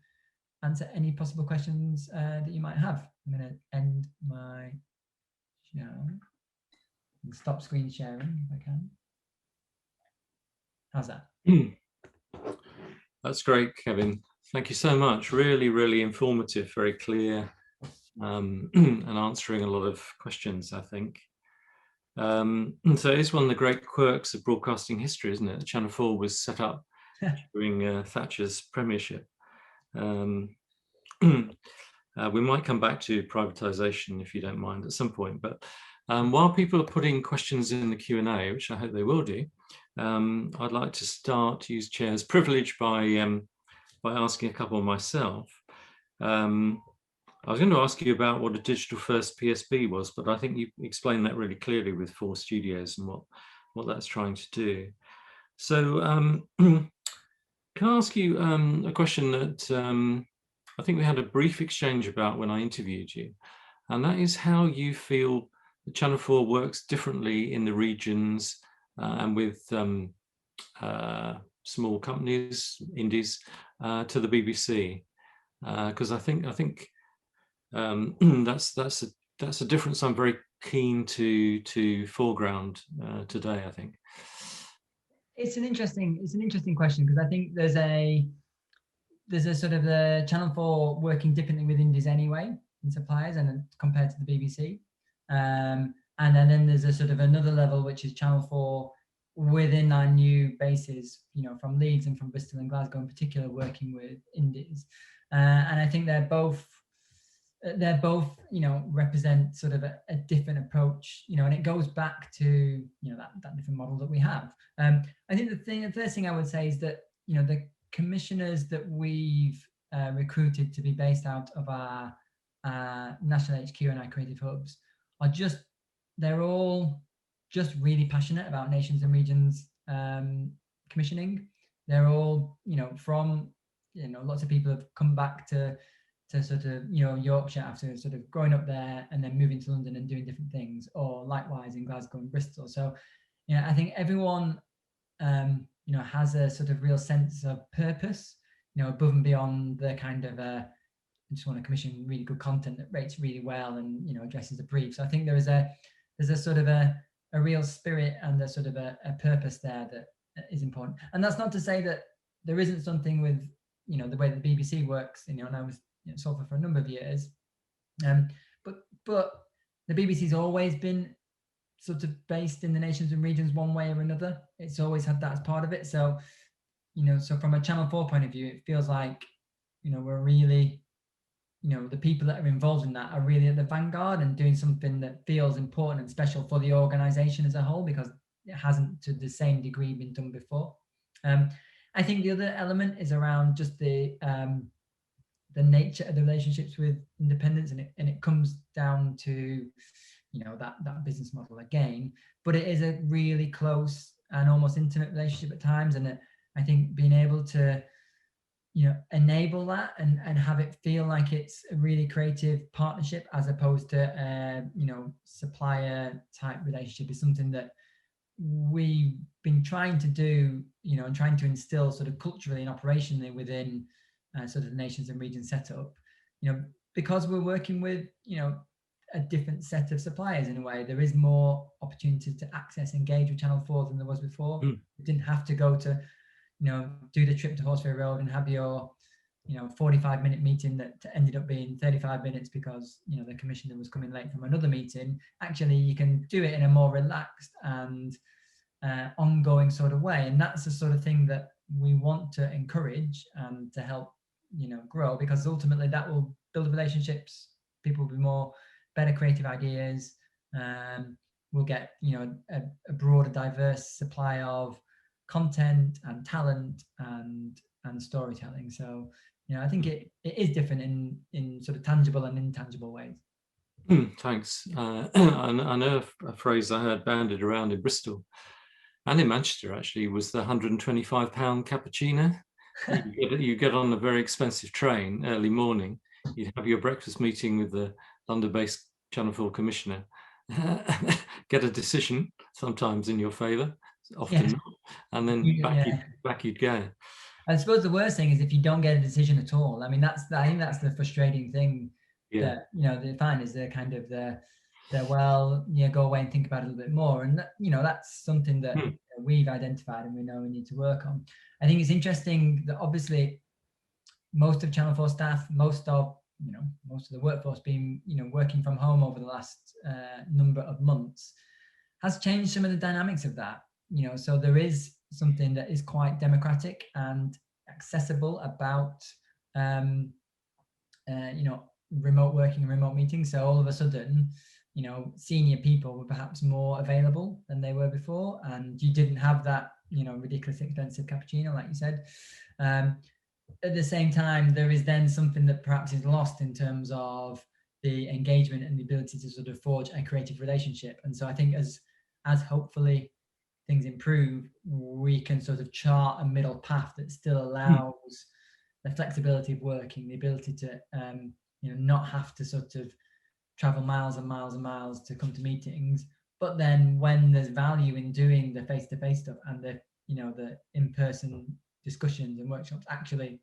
answer any possible questions that you might have. I'm going to end my sharing and stop screen sharing if I can. How's that? That's great, Kevin. Thank you so much. Really, really informative, very clear, and answering a lot of questions, I think. So it's one of the great quirks of broadcasting history, isn't it? Channel 4 was set up during Thatcher's premiership. We might come back to privatisation, if you don't mind, at some point. But while people are putting questions in the Q&A, which I hope they will do, I'd like to use Chair's privilege by asking a couple myself. I was going to ask you about what a digital first PSB was, but I think you explained that really clearly with 4 Studios and what that's trying to do. So can I ask you a question that I think we had a brief exchange about when I interviewed you, and that is how you feel the Channel 4 works differently in the regions and with small companies, indies, to the BBC, because I think that's a difference I'm very keen to foreground today. I think it's an interesting question, because I think there's a sort of the Channel 4 working differently with indies anyway in suppliers and compared to the BBC, and then there's a sort of another level, which is Channel 4 within our new bases, from Leeds and from Bristol and Glasgow in particular, working with indies, and I think they're both represent sort of a different approach, and it goes back to that different model that we have. I think the first thing I would say is that the commissioners that we've recruited to be based out of our national HQ and our creative hubs they're all just really passionate about nations and regions commissioning. They're all from lots of people have come back to sort of Yorkshire after sort of growing up there and then moving to London and doing different things, or likewise in Glasgow and Bristol. So I think everyone has a sort of real sense of purpose, above and beyond the kind of I just want to commission really good content that rates really well and addresses a brief. So I think there's a sort of a real spirit and a sort of a purpose there that is important. And that's not to say that there isn't something with the way the BBC works, and I was Salford for a number of years, but the BBC's always been sort of based in the nations and regions one way or another. It's always had that as part of it. So so from a Channel 4 point of view, it feels like we're really the people that are involved in that are really at the vanguard and doing something that feels important and special for the organization as a whole, because it hasn't to the same degree been done before. I think the other element is around just the nature of the relationships with independents, and it comes down to that business model again, but it is a really close and almost intimate relationship at times, and I think being able to enable that and have it feel like it's a really creative partnership as opposed to supplier type relationship is something that we've been trying to do, and trying to instill sort of culturally and operationally within sort of the nations and regions setup, because we're working with a different set of suppliers in a way. There is more opportunity to access, engage with Channel 4 than there was before. You didn't have to go to do the trip to Horseferry Road and have your 45-minute meeting that ended up being 35 minutes because the commissioner was coming late from another meeting. Actually, you can do it in a more relaxed and ongoing sort of way, and that's the sort of thing that we want to encourage and to help grow, because ultimately that will build relationships. People will be more better creative ideas. We'll get a broader, diverse supply of content and talent and storytelling. So I think it is different in sort of tangible and intangible ways. Thanks. I know a phrase I heard bandied around in Bristol and in Manchester actually was the £125 cappuccino. You get on a very expensive train early morning, you have your breakfast meeting with the London-based Channel 4 commissioner, get a decision sometimes in your favour, often not, and then back you'd go. I suppose the worst thing is if you don't get a decision at all. I mean, I think that's the frustrating thing that they find is the kind of the go away and think about it a little bit more, and that's something that we've identified and we know we need to work on. I think it's interesting that obviously most of Channel 4 staff, most of the workforce being working from home over the last number of months has changed some of the dynamics of that. So there is something that is quite democratic and accessible about remote working and remote meetings. So all of a sudden, senior people were perhaps more available than they were before, and you didn't have that ridiculously expensive cappuccino, like you said. At the same time, there is then something that perhaps is lost in terms of the engagement and the ability to sort of forge a creative relationship. And so I think as hopefully things improve, we can sort of chart a middle path that still allows the flexibility of working, the ability to not have to sort of travel miles and miles and miles to come to meetings. But then when there's value in doing the face-to-face stuff and the the in-person discussions and workshops, actually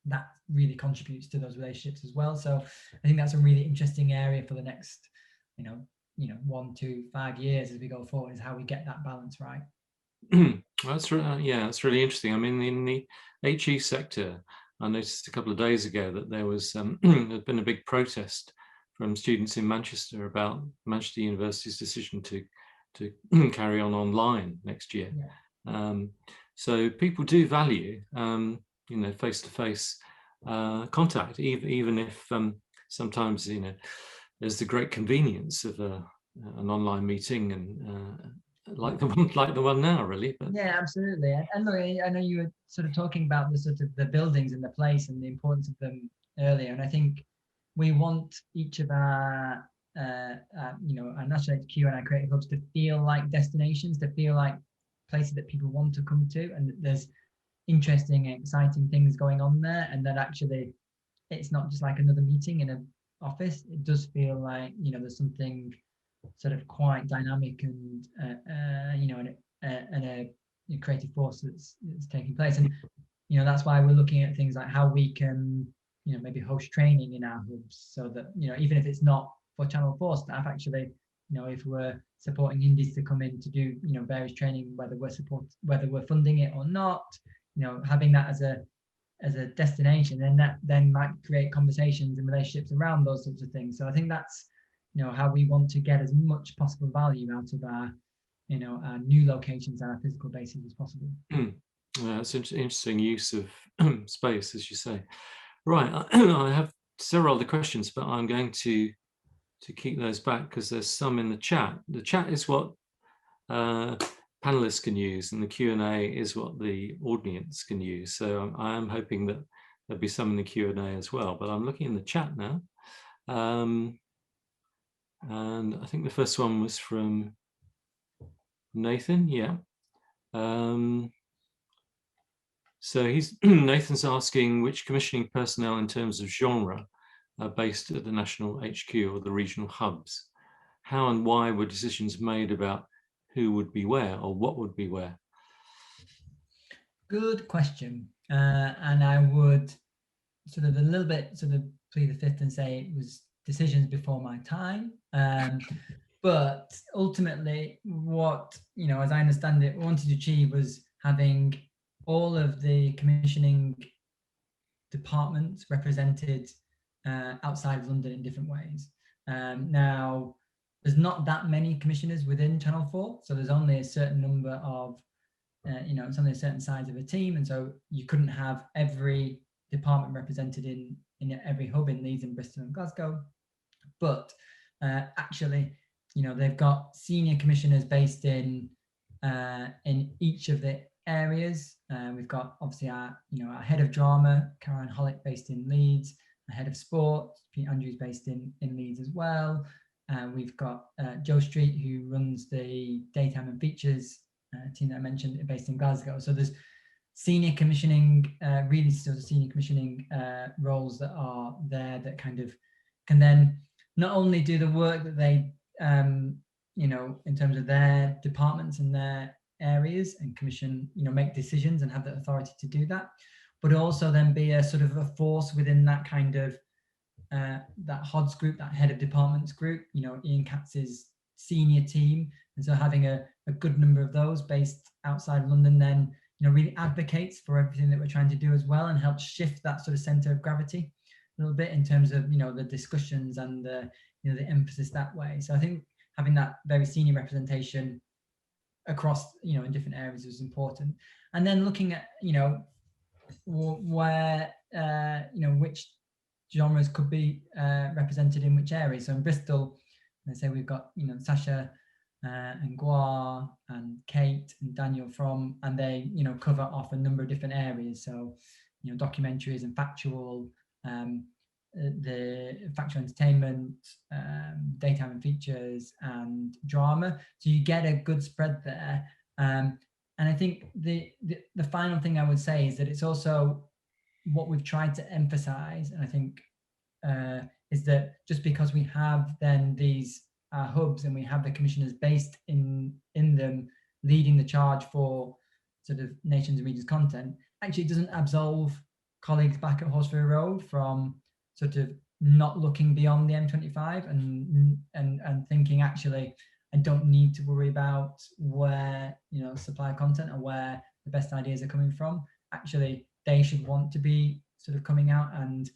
that really contributes to those relationships as well. So I think that's a really interesting area for the next 1 to 5 years as we go forward, is how we get that balance right. That's really interesting. I mean, in the HE sector, I noticed a couple of days ago that there was there'd been a big protest from students in Manchester about Manchester University's decision to carry on online next year. So people do value face-to-face contact, even if sometimes there's the great convenience of an online meeting and like the one now, really. But yeah, absolutely. And look, I know you were sort of talking about the sort of the buildings and the place and the importance of them earlier, and I think we want each of our our national HQ and our creative hubs to feel like destinations, to feel like places that people want to come to, and that there's interesting and exciting things going on there, and that actually it's not just like another meeting in an office. It does feel like there's something sort of quite dynamic and a creative force that's taking place, and that's why we're looking at things like how we can maybe host training in our hubs, so that even if it's not for Channel 4 staff, actually if we're supporting indies to come in to do various training, whether we're funding it or not, having that as a destination, and that then might create conversations and relationships around those sorts of things. So I think that's how we want to get as much possible value out of our our new locations and our physical bases as possible. It's interesting use of space, as you say. Right, I have several other questions, but I'm going to keep those back because there's some in the chat. The chat is what panelists can use, and the Q&A is what the audience can use. So I am hoping that there'll be some in the Q&A as well, but I'm looking in the chat now. And I think the first one was from Nathan, yeah. So Nathan's asking which commissioning personnel in terms of genre are based at the national HQ or the regional hubs. How and why were decisions made about who would be where or what would be where? Good question. And I would sort of a little bit sort of plead the fifth and say it was decisions before my time. But ultimately, what, as I understand it, we wanted to achieve was having all of the commissioning departments represented outside of London in different ways. Now, there's not that many commissioners within Channel 4, so there's only a certain number of, it's only a certain size of a team, and so you couldn't have every department represented in every hub in Leeds and Bristol and Glasgow. But actually, they've got senior commissioners based in each of the areas. We've got obviously our head of drama, Caroline Hollick, based in Leeds, a head of sport, Pete Andrews, based in Leeds as well. We've got Joe Street, who runs the daytime and features team that I mentioned, based in Glasgow. So there's senior commissioning, really still the senior commissioning roles that are there that kind of can then not only do the work that they, in terms of their departments and their areas and commission, make decisions and have the authority to do that, but also then be a sort of a force within that kind of that HODS group, that head of departments group, Ian Katz's senior team. And so having a good number of those based outside London then, really advocates for everything that we're trying to do as well, and helps shift that sort of center of gravity a little bit in terms of, the discussions and the, the emphasis that way. So I think having that very senior representation across, in different areas is important. And then looking at, where, which genres could be represented in which areas. So in Bristol, let's say we've got, Sasha and Gua and Kate and Daniel from, and they, cover off a number of different areas. So, documentaries and factual, the factual entertainment, daytime and features, and drama. So you get a good spread there. And I think the final thing I would say is that it's also what we've tried to emphasize, and I think is that just because we have then these hubs and we have the commissioners based in them leading the charge for sort of nations and regions content, actually it doesn't absolve colleagues back at Horseshoe Road from sort of not looking beyond the M25 and thinking, actually, I don't need to worry about where, supply content or where the best ideas are coming from. Actually, they should want to be sort of coming out and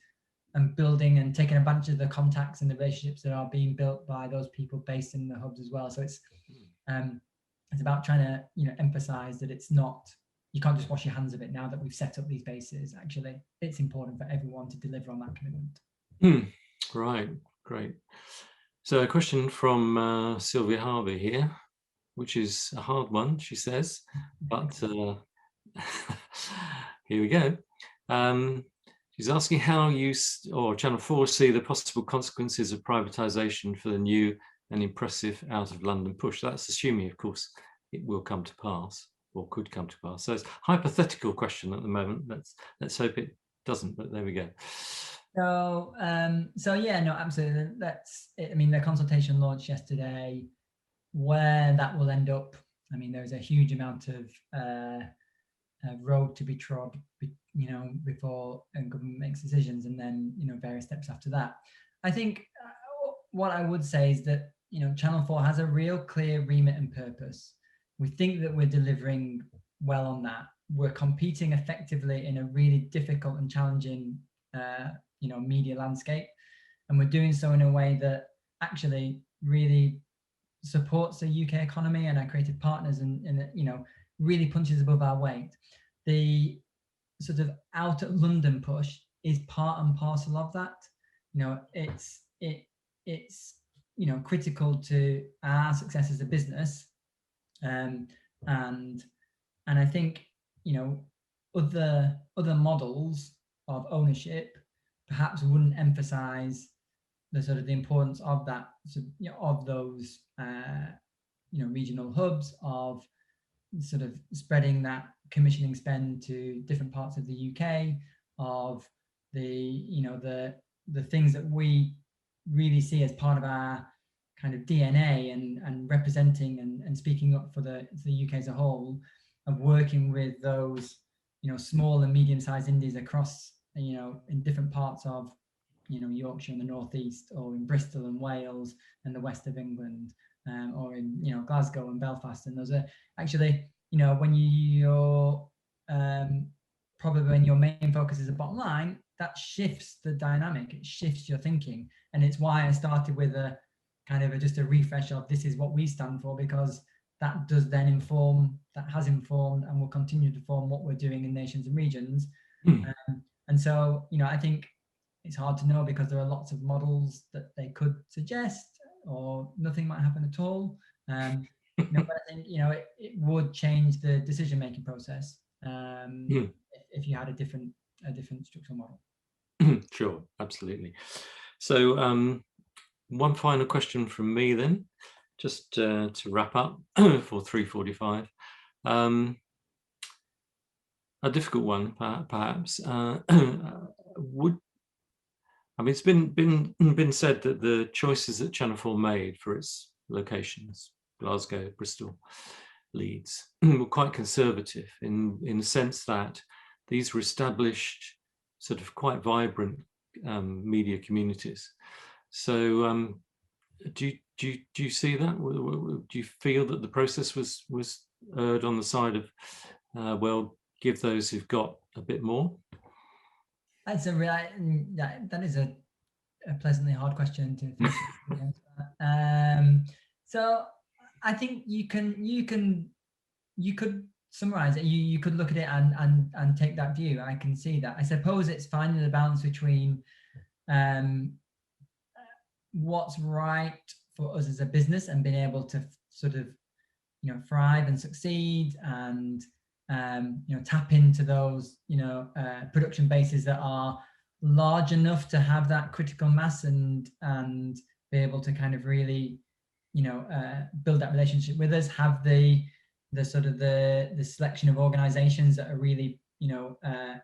building and taking advantage of the contacts and the relationships that are being built by those people based in the hubs as well. So it's about trying to, emphasize that it's not, you can't just wash your hands of it now that we've set up these bases. Actually, it's important for everyone to deliver on that commitment. Right, great. So a question from Sylvia Harvey here, which is a hard one, she says, but here we go. She's asking how you or Channel 4 see the possible consequences of privatisation for the new and impressive out of London push. That's assuming, of course, it will come to pass or could come to pass. So it's a hypothetical question at the moment. Let's hope it doesn't, but there we go. So yeah, no, absolutely. I mean, the consultation launched yesterday. Where that will end up, I mean, there's a huge amount of road to be trod, before government makes decisions, and then, various steps after that. I think what I would say is that, Channel 4 has a real clear remit and purpose. We think that we're delivering well on that. We're competing effectively in a really difficult and challenging, media landscape. And we're doing so in a way that actually really supports the UK economy and our creative partners and really punches above our weight. The sort of out of London push is part and parcel of that. it's critical to our success as a business, and I think other models of ownership perhaps wouldn't emphasize the importance of that, of those regional hubs, of sort of spreading that commissioning spend to different parts of the UK, of the things that we really see as part of our kind of DNA and representing and speaking up for the UK as a whole, of working with those small and medium-sized indies across in different parts of Yorkshire and the northeast, or in Bristol and Wales and the west of England, or in Glasgow and Belfast. And those are actually when you're probably when your main focus is a bottom line, that shifts the dynamic, it shifts your thinking. And it's why I started with a kind of just a refresh of this is what we stand for, because that does then inform, that has informed and will continue to form what we're doing in nations and regions. And so I think it's hard to know, because there are lots of models that they could suggest, or nothing might happen at all. But I think it would change the decision-making process if you had a different structural model. Sure, absolutely. So one final question from me then, just to wrap up for 3:45. A difficult one, perhaps. It's been said that the choices that Channel 4 made for its locations, Glasgow, Bristol, Leeds, were quite conservative in the sense that these were established, sort of quite vibrant media communities. So do you see that? Do you feel that the process was erred on the side of well, give those who've got a bit more? That's that is a pleasantly hard question to answer. So I think you could summarize it. You could look at it and take that view. I can see that. I suppose it's finding the balance between what's right for us as a business and being able to sort of thrive and succeed, and tap into those production bases that are large enough to have that critical mass and be able to kind of really build that relationship with us, have the sort of the selection of organizations that are really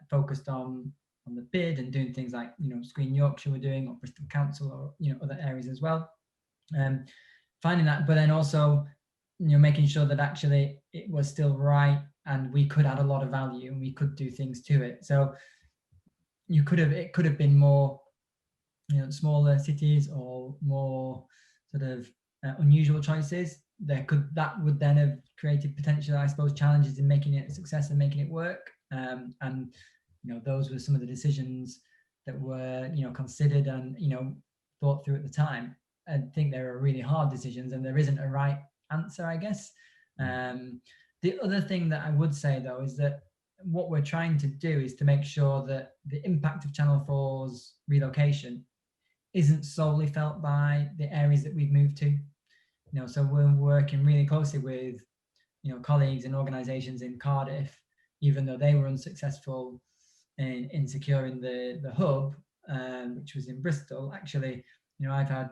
focused on the bid and doing things like Screen Yorkshire we're doing, or Bristol Council, or other areas as well. Finding that, but then also making sure that actually it was still right and we could add a lot of value and we could do things to it. So it could have been more smaller cities or more sort of unusual choices. That would then have created potential, I suppose, challenges in making it a success and making it work. And those were some of the decisions that were considered and thought through at the time. I think they were really hard decisions, and there isn't a right answer, I guess. The other thing that I would say though is that what we're trying to do is to make sure that the impact of Channel 4's relocation isn't solely felt by the areas that we've moved to. So we're working really closely with colleagues and organizations in Cardiff, even though they were unsuccessful in securing the hub, which was in Bristol. Actually, I've had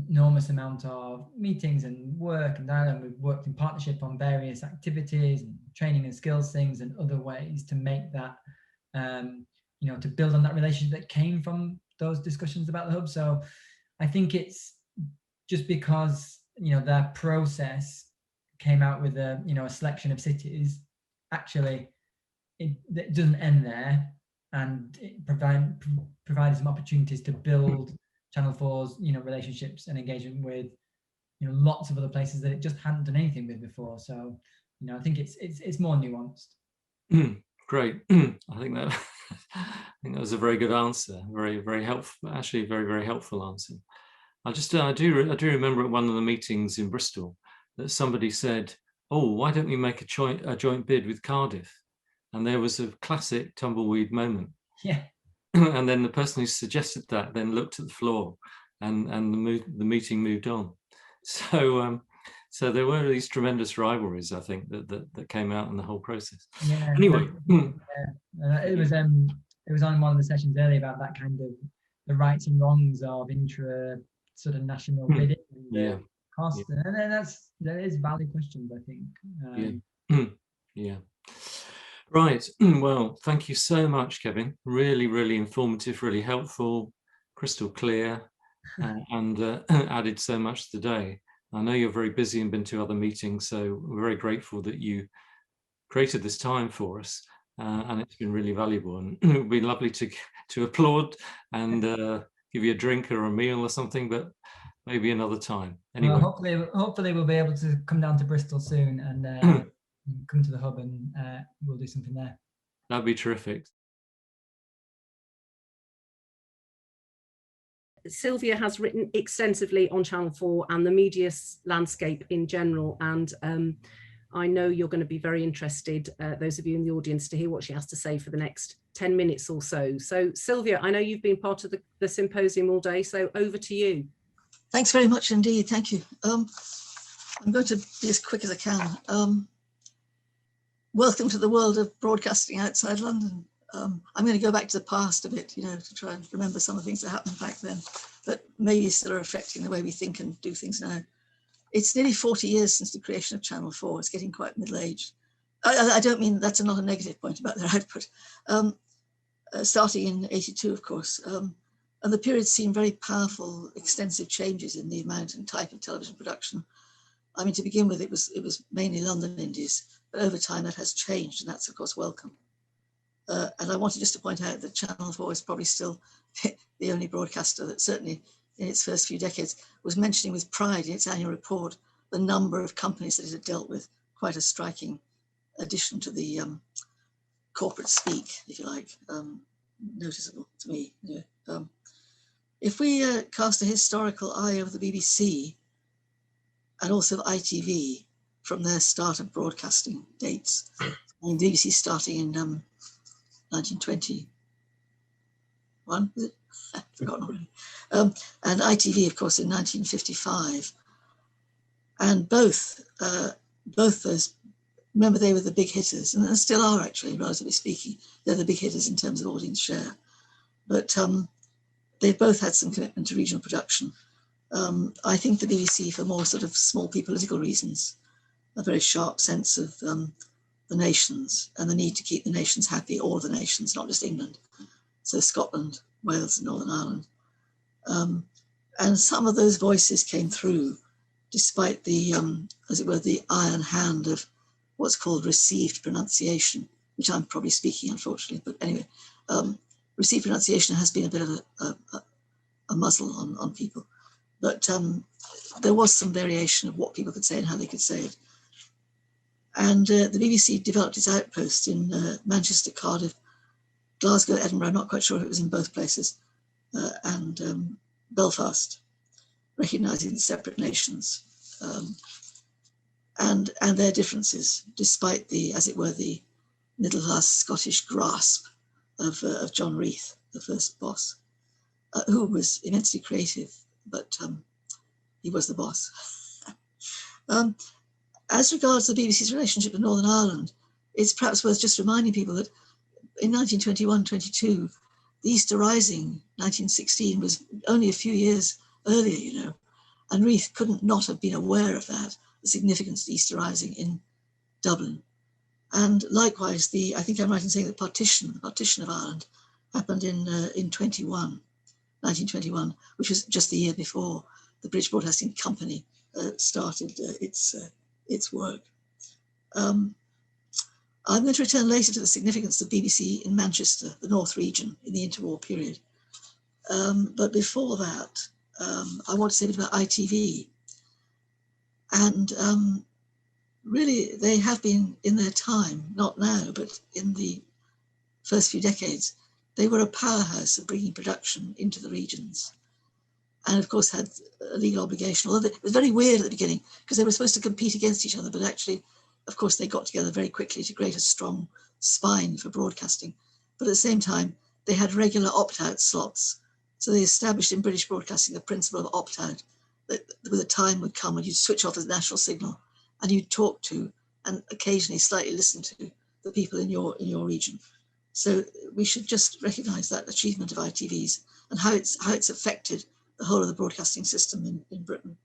enormous amount of meetings and work and dialogue. We've worked in partnership on various activities and training and skills things and other ways to make that to build on that relationship that came from those discussions about the hub. So I think it's just because that process came out with a selection of cities, actually it doesn't end there, and it provided some opportunities to build Channel 4's relationships and engagement with lots of other places that it just hadn't done anything with before. So I think it's more nuanced. Great. I think that was a very good answer. Very helpful. Actually, very helpful answer. I do remember at one of the meetings in Bristol that somebody said, "Oh, why don't we make a joint bid with Cardiff?" And there was a classic tumbleweed moment. Yeah. and then the person who suggested that then looked at the floor, and the meeting moved on. So so there were these tremendous rivalries, I think, that came out in the whole process. Yeah. Anyway, it was on one of the sessions earlier about that kind of the rights and wrongs of intra sort of national bidding and the cost, and then there is valid questions, I think. Yeah. Right. Well, thank you so much, Kevin. Really, really informative, really helpful, crystal clear, and added so much today. I know you're very busy and been to other meetings, so we're very grateful that you created this time for us, and it's been really valuable. And it would be lovely to applaud and give you a drink or a meal or something, but maybe another time. Anyway, well, hopefully we'll be able to come down to Bristol soon and come to the hub, and we'll do something there. That'd be terrific. Sylvia has written extensively on Channel 4 and the media landscape in general, and I know you're going to be very interested, those of you in the audience, to hear what she has to say for the next 10 minutes or so. So Sylvia, I know you've been part of the symposium all day, so over to you. Thanks very much indeed, thank you. I'm going to be as quick as I can. Welcome to the world of broadcasting outside London. I'm going to go back to the past a bit, to try and remember some of the things that happened back then, that maybe still are affecting the way we think and do things now. It's nearly 40 years since the creation of Channel 4. It's getting quite middle-aged. I don't mean that's not a negative point about their output. Starting in '82, of course, and the period seen very powerful, extensive changes in the amount and type of television production. I mean, to begin with, it was mainly London Indies, but over time that has changed, and that's of course welcome. And I wanted just to point out that Channel 4 is probably still the only broadcaster that certainly in its first few decades was mentioning with pride in its annual report the number of companies that it had dealt with, quite a striking addition to the corporate speak, if you like, noticeable to me. If we cast a historical eye over the BBC and also ITV from their start of broadcasting dates, I mean, the BBC starting in 1921, is it? I've forgotten already. And ITV, of course, in 1955. And both those, remember, they were the big hitters, and they still are actually, relatively speaking. They're the big hitters in terms of audience share. But they've both had some commitment to regional production. I think the BBC, for more sort of small p political reasons, a very sharp sense of the nations and the need to keep the nations happy, all the nations, not just England. So Scotland, Wales and Northern Ireland. And some of those voices came through despite the, as it were, the iron hand of what's called received pronunciation, which I'm probably speaking, unfortunately. But anyway, received pronunciation has been a bit of a muzzle on people. But there was some variation of what people could say and how they could say it. And the BBC developed its outposts in Manchester, Cardiff, Glasgow, Edinburgh, I'm not quite sure if it was in both places, and Belfast, recognising the separate nations and their differences, despite the, as it were, the middle-class Scottish grasp of John Reith, the first boss, who was immensely creative, but he was the boss. As regards the BBC's relationship with Northern Ireland, it's perhaps worth just reminding people that in 1921-22, the Easter Rising, 1916, was only a few years earlier, and Reith couldn't not have been aware of that, the significance of the Easter Rising in Dublin. And likewise, I think I'm right in saying that the partition of Ireland happened in 1921, which was just the year before the British Broadcasting Company started its work. I'm going to return later to the significance of BBC in Manchester, the North region, in the interwar period. But before that, I want to say a bit about ITV. And really, they have been, in their time, not now, but in the first few decades, they were a powerhouse of bringing production into the regions. And of course had a legal obligation, although it was very weird at the beginning because they were supposed to compete against each other, but actually, of course, they got together very quickly to create a strong spine for broadcasting. But at the same time, they had regular opt-out slots. So they established in British broadcasting the principle of opt-out, that with a time would come when you'd switch off the national signal and you'd talk to and occasionally slightly listen to the people in your region. So we should just recognise that achievement of ITV's and how it's affected the whole of the broadcasting system in Britain.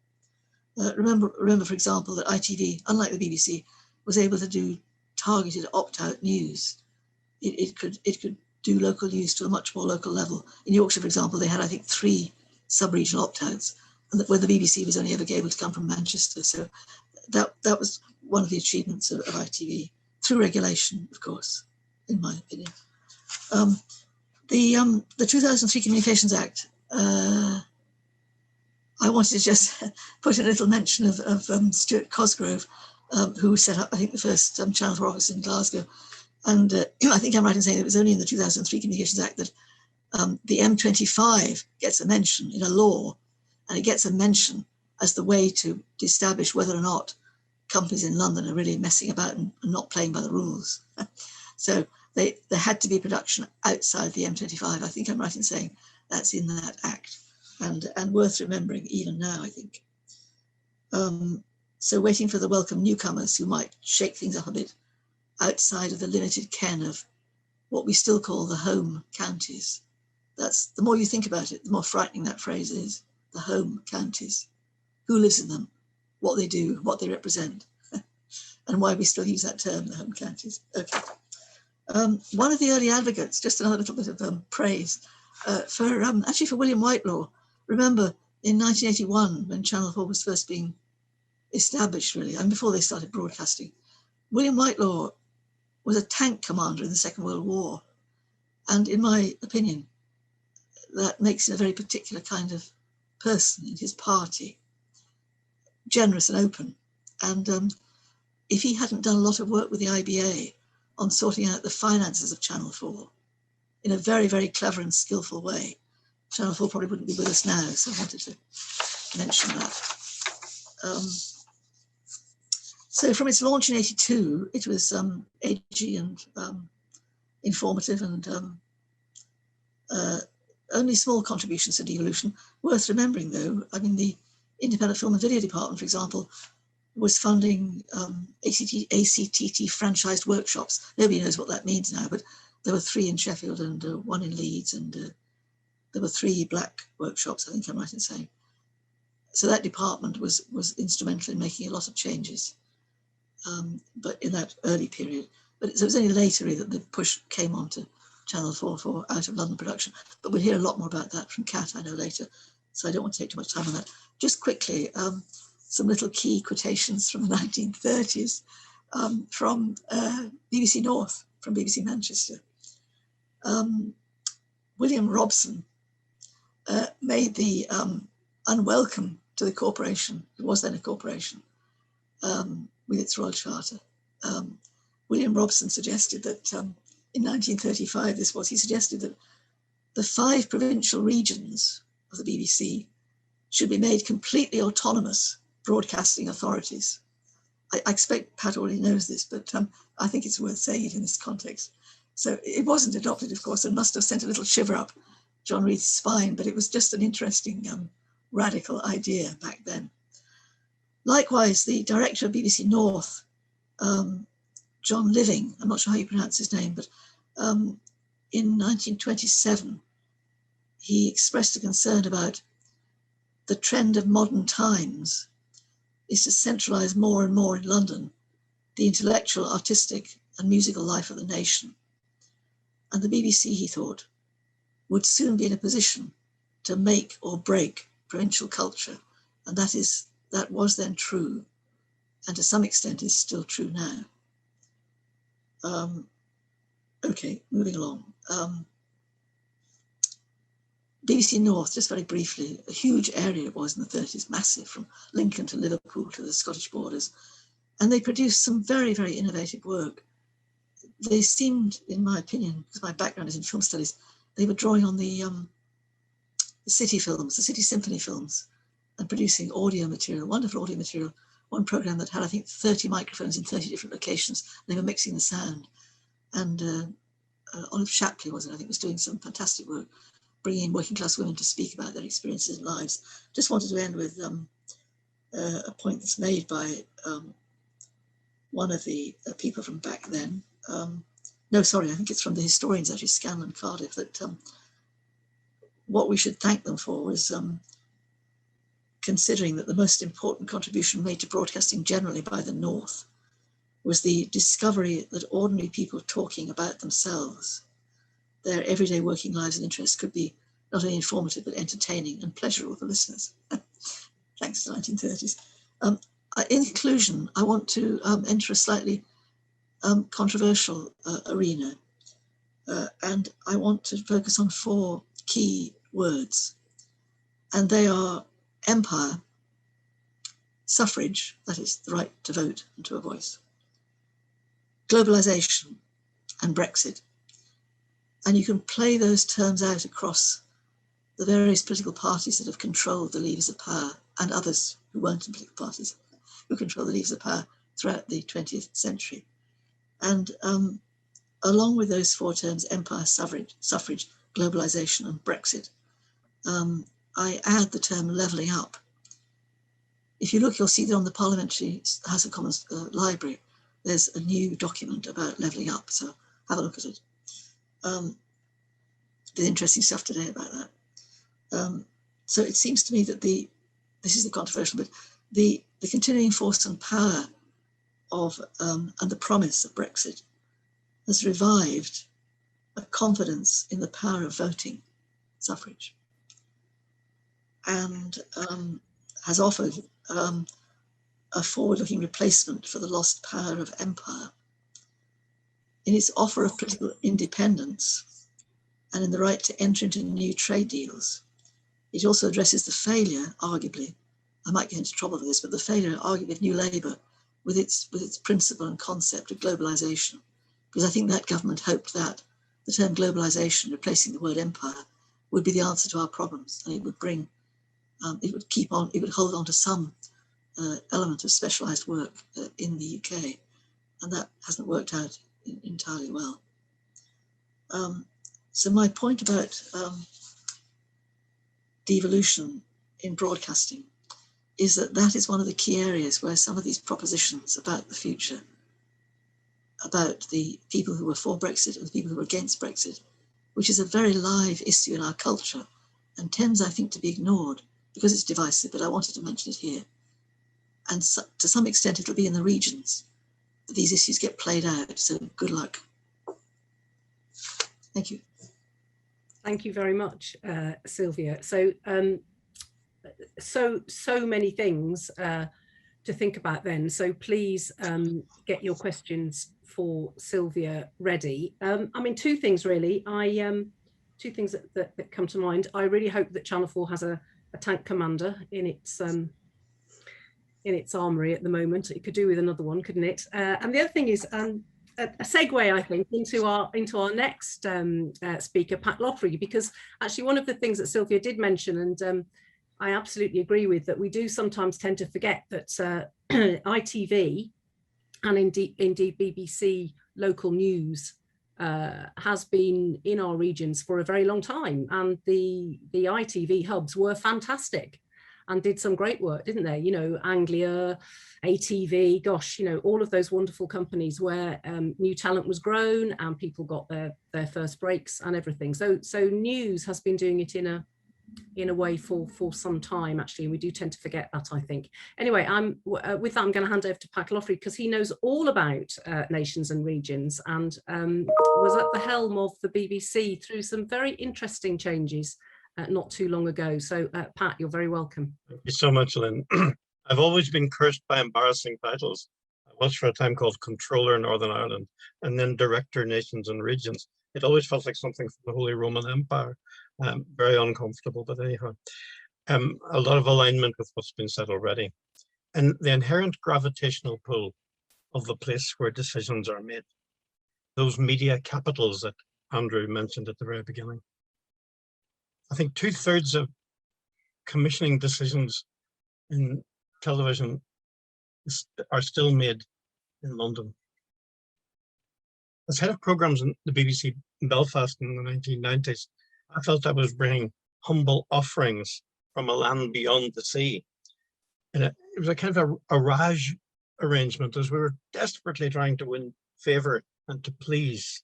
Remember, for example, that ITV, unlike the BBC, was able to do targeted opt-out news. It could do local news to a much more local level. In Yorkshire, for example, they had, I think, 3 sub-regional opt-outs, and where the BBC was only ever able to come from Manchester. So that was one of the achievements of ITV, through regulation, of course, in my opinion. The 2003 Communications Act, I wanted to just put a little mention of Stuart Cosgrove, who set up, I think, the first Channel 4 office in Glasgow. And I think I'm right in saying it was only in the 2003 Communications Act that the M25 gets a mention in a law, and it gets a mention as the way to establish whether or not companies in London are really messing about and not playing by the rules. So there had to be production outside the M25. I think I'm right in saying that's in that act, and worth remembering even now, I think. So waiting for the welcome newcomers who might shake things up a bit outside of the limited ken of what we still call the home counties. That's, the more you think about it, the more frightening that phrase is, the home counties. Who lives in them, what they do, what they represent, and why we still use that term, the home counties. Okay. One of the early advocates, just another little bit of praise, actually for William Whitelaw. Remember, in 1981, when Channel 4 was first being established, really, and before they started broadcasting, William Whitelaw was a tank commander in the Second World War. And in my opinion, that makes him a very particular kind of person in his party, generous and open. And if he hadn't done a lot of work with the IBA on sorting out the finances of Channel 4 in a very, very clever and skillful way, Channel 4 probably wouldn't be with us now. So I wanted to mention that. So from its launch in '82, it was edgy and informative, and only small contributions to devolution. Worth remembering, though, I mean, the Independent Film and Video Department, for example, was funding ACTT franchised workshops. Nobody knows what that means now, but there were 3 in Sheffield and 1 in Leeds, and there were 3 black workshops, I think I'm right in saying. So that department was instrumental in making a lot of changes, but in that early period. But it was only later really that the push came on to Channel 4 for out of London production. But we'll hear a lot more about that from Kat, I know, later. So I don't want to take too much time on that. Just quickly, some little key quotations from the 1930s from BBC North, from BBC Manchester. William Robson made the unwelcome to the corporation, it was then a corporation, with its Royal Charter. William Robson suggested that in 1935, he suggested that the 5 provincial regions of the BBC should be made completely autonomous broadcasting authorities. I expect Pat already knows this, but I think it's worth saying it in this context. So it wasn't adopted, of course, and must have sent a little shiver up John Reith's spine, but it was just an interesting radical idea back then. Likewise, the director of BBC North, John Living, I'm not sure how you pronounce his name, but in 1927, he expressed a concern about the trend of modern times is to centralise more and more in London the intellectual, artistic and musical life of the nation. And the BBC, he thought, would soon be in a position to make or break provincial culture. And that was then true, and to some extent is still true now. Okay, moving along. BBC North, just very briefly, a huge area it was in the 30s, massive, from Lincoln to Liverpool to the Scottish borders. And they produced some very, very innovative work. They seemed, in my opinion, because my background is in film studies, they were drawing on the city films, the city symphony films, and producing audio material, wonderful audio material. One program that had, I think, 30 microphones in 30 different locations. They were mixing the sound. And Olive Shapley, wasn't it? I think was doing some fantastic work, bringing in working class women to speak about their experiences and lives. Just wanted to end with a point that's made by one of the people from back then. No, sorry, I think it's from the historians, actually, Scanlon and Cardiff, that what we should thank them for was considering that the most important contribution made to broadcasting generally by the North was the discovery that ordinary people talking about themselves, their everyday working lives and interests, could be not only informative but entertaining and pleasurable for listeners. Thanks to the 1930s. In conclusion, I want to enter a slightly controversial arena, and I want to focus on 4 key words, and they are empire, suffrage, that is the right to vote and to a voice, globalization, and Brexit. And you can play those terms out across the various political parties that have controlled the levers of power, and others who weren't in political parties who control the levers of power throughout the 20th century. And along with those 4 terms, empire, suffrage, globalization, and Brexit, I add the term levelling up. If you look, you'll see that on the Parliamentary House of Commons library, there's a new document about levelling up, so have a look at it. There's interesting stuff today about that. So it seems to me that this is the controversial bit, the continuing force and power of, and the promise of Brexit has revived a confidence in the power of voting, suffrage, and has offered a forward-looking replacement for the lost power of empire. In its offer of political independence and in the right to enter into new trade deals, it also addresses the failure, arguably, I might get into trouble for this, but the failure, arguably, of New Labour with its principle and concept of globalisation. Because I think that government hoped that the term globalisation, replacing the word empire, would be the answer to our problems, and it would bring, it would hold on to some element of specialised work in the UK, and that hasn't worked out entirely well. So my point about devolution in broadcasting is that is one of the key areas where some of these propositions about the future, about the people who were for Brexit and the people who were against Brexit, which is a very live issue in our culture and tends, I think, to be ignored because it's divisive, but I wanted to mention it here. And so, to some extent, it'll be in the regions that these issues get played out. So good luck. Thank you. Thank you very much, Sylvia. So, so many things to think about then. So please get your questions for Sylvia ready. I mean, 2 things really. Two things that come to mind. I really hope that Channel 4 has a tank commander in its armory at the moment. It could do with another one, couldn't it? And the other thing is a segue, I think, into our next speaker, Pat Loffrey, because actually one of the things that Sylvia did mention, and I absolutely agree with, that we do sometimes tend to forget that ITV and indeed BBC local news has been in our regions for a very long time, and the ITV hubs were fantastic and did some great work, didn't they? You know, Anglia, ATV, gosh, you know, all of those wonderful companies where new talent was grown and people got their first breaks and everything. So news has been doing it in a way for some time, actually, and we do tend to forget that, I think. Anyway, with that, I'm going to hand over to Pat Loffrey, because he knows all about nations and regions and was at the helm of the BBC through some very interesting changes not too long ago. So Pat, you're very welcome. Thank you so much, Lynn. I've always been cursed by embarrassing titles. I was for a time called Controller Northern Ireland and then Director Nations and Regions. It always felt like something from the Holy Roman Empire. Very uncomfortable, but anyhow, a lot of alignment with what's been said already. And the inherent gravitational pull of the place where decisions are made. Those media capitals that Andrew mentioned at the very beginning. I think 2/3 of commissioning decisions in television are still made in London. As head of programs in the BBC Belfast in the 1990s, I felt I was bringing humble offerings from a land beyond the sea. And it was a kind of a Raj arrangement, as we were desperately trying to win favor and to please.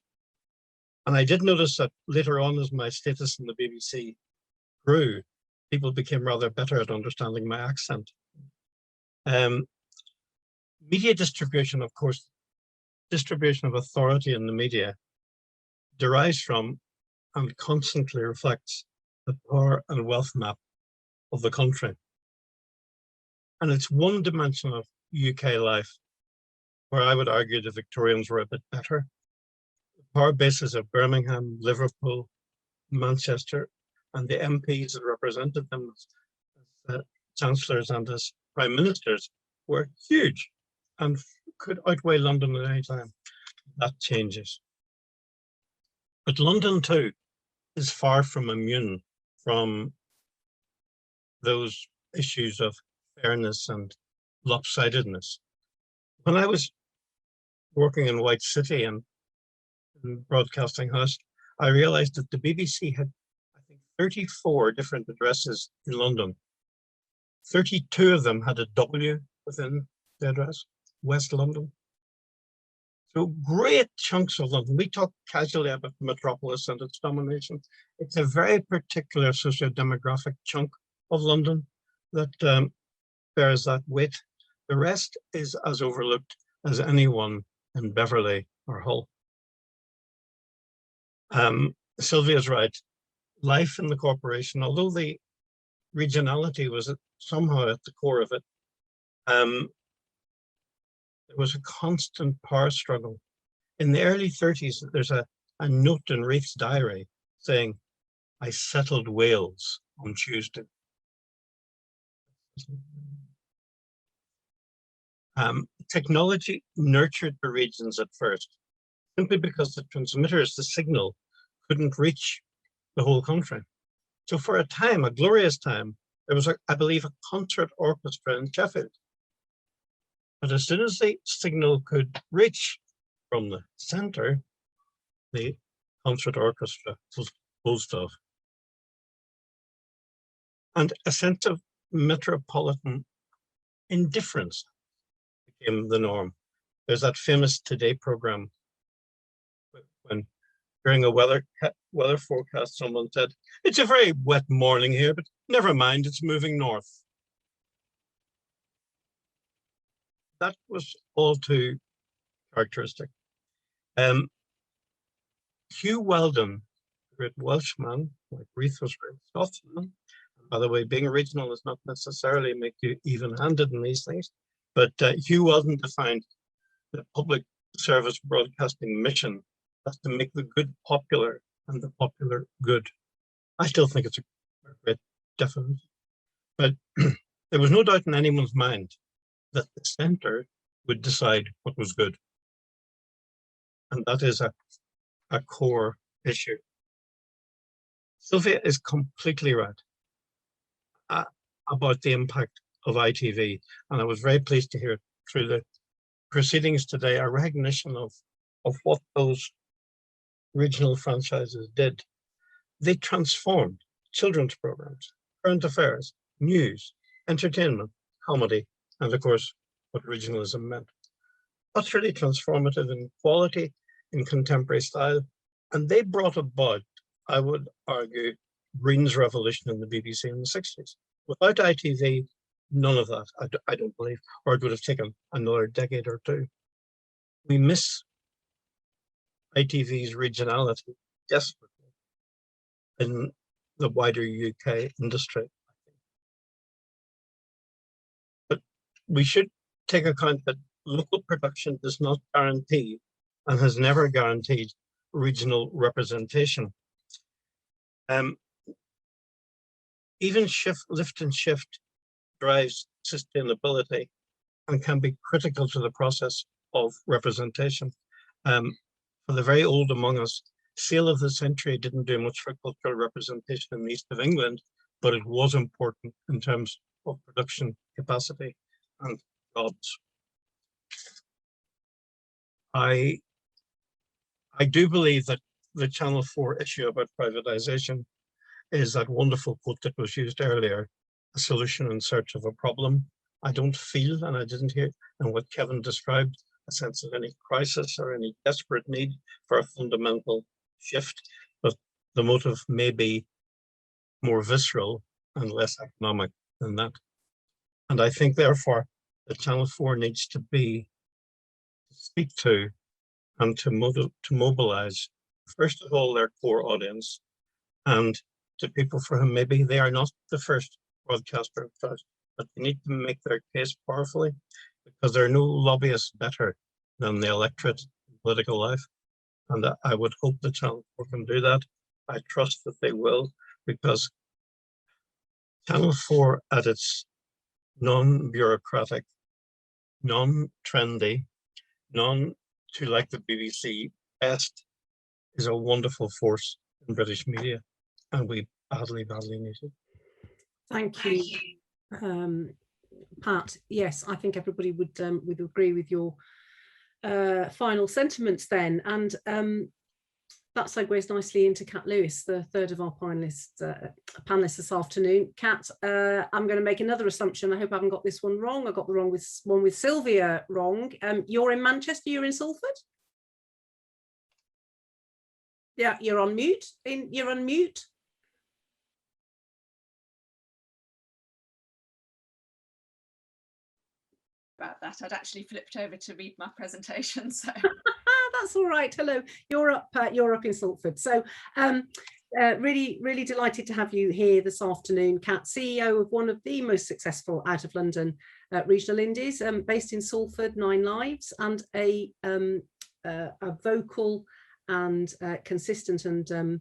And I did notice that later on, as my status in the BBC grew, people became rather better at understanding my accent. Media distribution, of course, distribution of authority in the media derives from and constantly reflects the power and wealth map of the country. And it's one dimension of UK life where I would argue the Victorians were a bit better. The power bases of Birmingham, Liverpool, Manchester, and the MPs that represented them as chancellors and as prime ministers were huge and could outweigh London at any time. That changes. But London too is far from immune from those issues of fairness and lopsidedness. When I was working in White City and in Broadcasting House, I realized that the BBC had, I think, 34 different addresses in London. 32 of them had a W within the address, West London. So great chunks of London. We talk casually about the metropolis and its domination. It's a very particular socio-demographic chunk of London that bears that weight. The rest is as overlooked as anyone in Beverley or Hull. Sylvia's right. Life in the corporation, although the regionality was somehow at the core of it, there was a constant power struggle. In the early 30s, there's a note in Reith's diary saying, "I settled Wales on Tuesday." Technology nurtured the regions at first, simply because the transmitters, the signal, couldn't reach the whole country. So for a time, a glorious time, there was, I believe, a concert orchestra in Sheffield. But as soon as the signal could reach from the center, the concert orchestra was closed off. And a sense of metropolitan indifference became the norm. There's that famous Today program when during a weather forecast, someone said, "It's a very wet morning here, but never mind, it's moving north." That was all too characteristic. Hugh Weldon, a great Welshman, like Reith was a great Scotsman. By the way, being regional does not necessarily make you even-handed in these things, but Hugh Weldon defined the public service broadcasting mission as to make the good popular and the popular good. I still think it's a great definition. But there was no doubt in anyone's mind that the centre would decide what was good. And that is a core issue. Sylvia is completely right about the impact of ITV. And I was very pleased to hear through the proceedings today a recognition of what those regional franchises did. They transformed children's programs, current affairs, news, entertainment, comedy, and of course, what regionalism meant. Utterly transformative in quality, in contemporary style, and they brought about, I would argue, Green's revolution in the BBC in the 60s. Without ITV, none of that, I don't believe, or it would have taken another decade or two. We miss ITV's regionality desperately in the wider UK industry. But we should take account that local production does not guarantee and has never guaranteed regional representation. Even lift and shift drives sustainability and can be critical to the process of representation. For the very old among us, Sale of the Century didn't do much for cultural representation in the east of England, but it was important in terms of production capacity and jobs. I do believe that the Channel 4 issue about privatization is that wonderful quote that was used earlier, a solution in search of a problem. I don't feel, and I didn't hear, and what Kevin described, a sense of any crisis or any desperate need for a fundamental shift, but the motive may be more visceral and less economic than that. And I think, therefore, that Channel 4 needs to speak to and to mobilize, first of all, their core audience, and to people for whom maybe they are not the first broadcaster of choice, but they need to make their case powerfully, because there are no lobbyists better than the electorate in political life. And I would hope the Channel 4 can do that. I trust that they will, because Channel 4 at its non-bureaucratic, non-trendy, too like the BBC best, is a wonderful force in British media, and we badly need it. Thank you, Pat. Yes, I think everybody would agree with your final sentiments then, and that segues nicely into Kat Lewis, the third of our panelists this afternoon. Kat, I'm going to make another assumption. I hope I haven't got this one wrong. I got the one with Sylvia wrong. You're in Manchester, you're in Salford? Yeah, you're on mute. You're on mute. About that, I'd actually flipped over to read my presentation, so that's all right. Hello, you're up in Salford. So really delighted to have you here this afternoon, Kat, CEO of one of the most successful out of London regional indies, based in Salford, 9 Lives, and a vocal and consistent and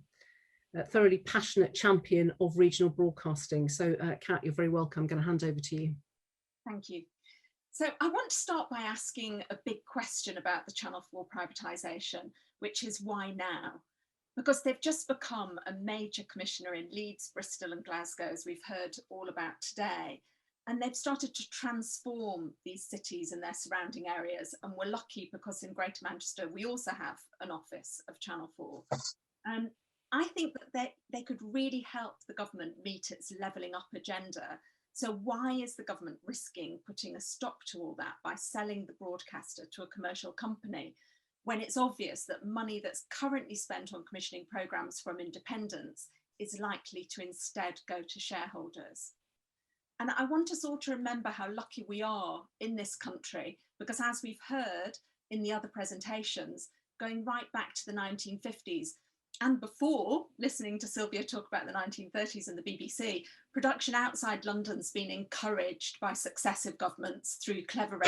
thoroughly passionate champion of regional broadcasting. So Kat, you're very welcome. I'm going to hand over to you. Thank you. So I want to start by asking a big question about the Channel 4 privatisation, which is why now? Because they've just become a major commissioner in Leeds, Bristol and Glasgow, as we've heard all about today. And they've started to transform these cities and their surrounding areas. And we're lucky because in Greater Manchester, we also have an office of Channel 4. I think that they could really help the government meet its levelling up agenda. So why is the government risking putting a stop to all that by selling the broadcaster to a commercial company, when it's obvious that money that's currently spent on commissioning programmes from independents is likely to instead go to shareholders? And I want us all to remember how lucky we are in this country, because as we've heard in the other presentations, going right back to the 1950s, and before, listening to Sylvia talk about the 1930s and the BBC, production outside London's been encouraged by successive governments through clever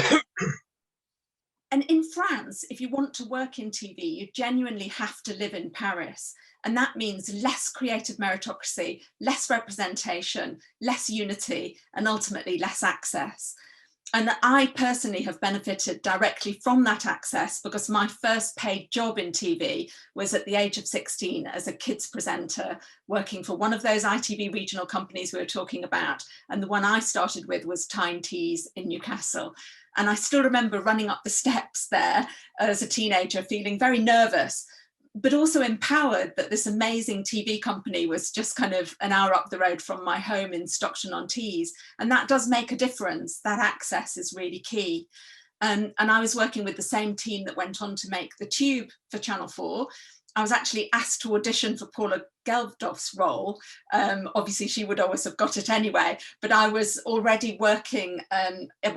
And in France, if you want to work in TV, you genuinely have to live in Paris. And that means less creative meritocracy, less representation, less unity, and ultimately less access. And I personally have benefited directly from that access, because my first paid job in TV was at the age of 16 as a kids presenter, working for one of those ITV regional companies we were talking about. And the one I started with was Tyne Tees in Newcastle. And I still remember running up the steps there as a teenager, feeling very nervous, but also empowered that this amazing TV company was just kind of an hour up the road from my home in Stockton-on-Tees. And that does make a difference. That access is really key. And I was working with the same team that went on to make The Tube for Channel 4. I was actually asked to audition for Paula Geldof's role. Obviously, she would always have got it anyway, but I was already working,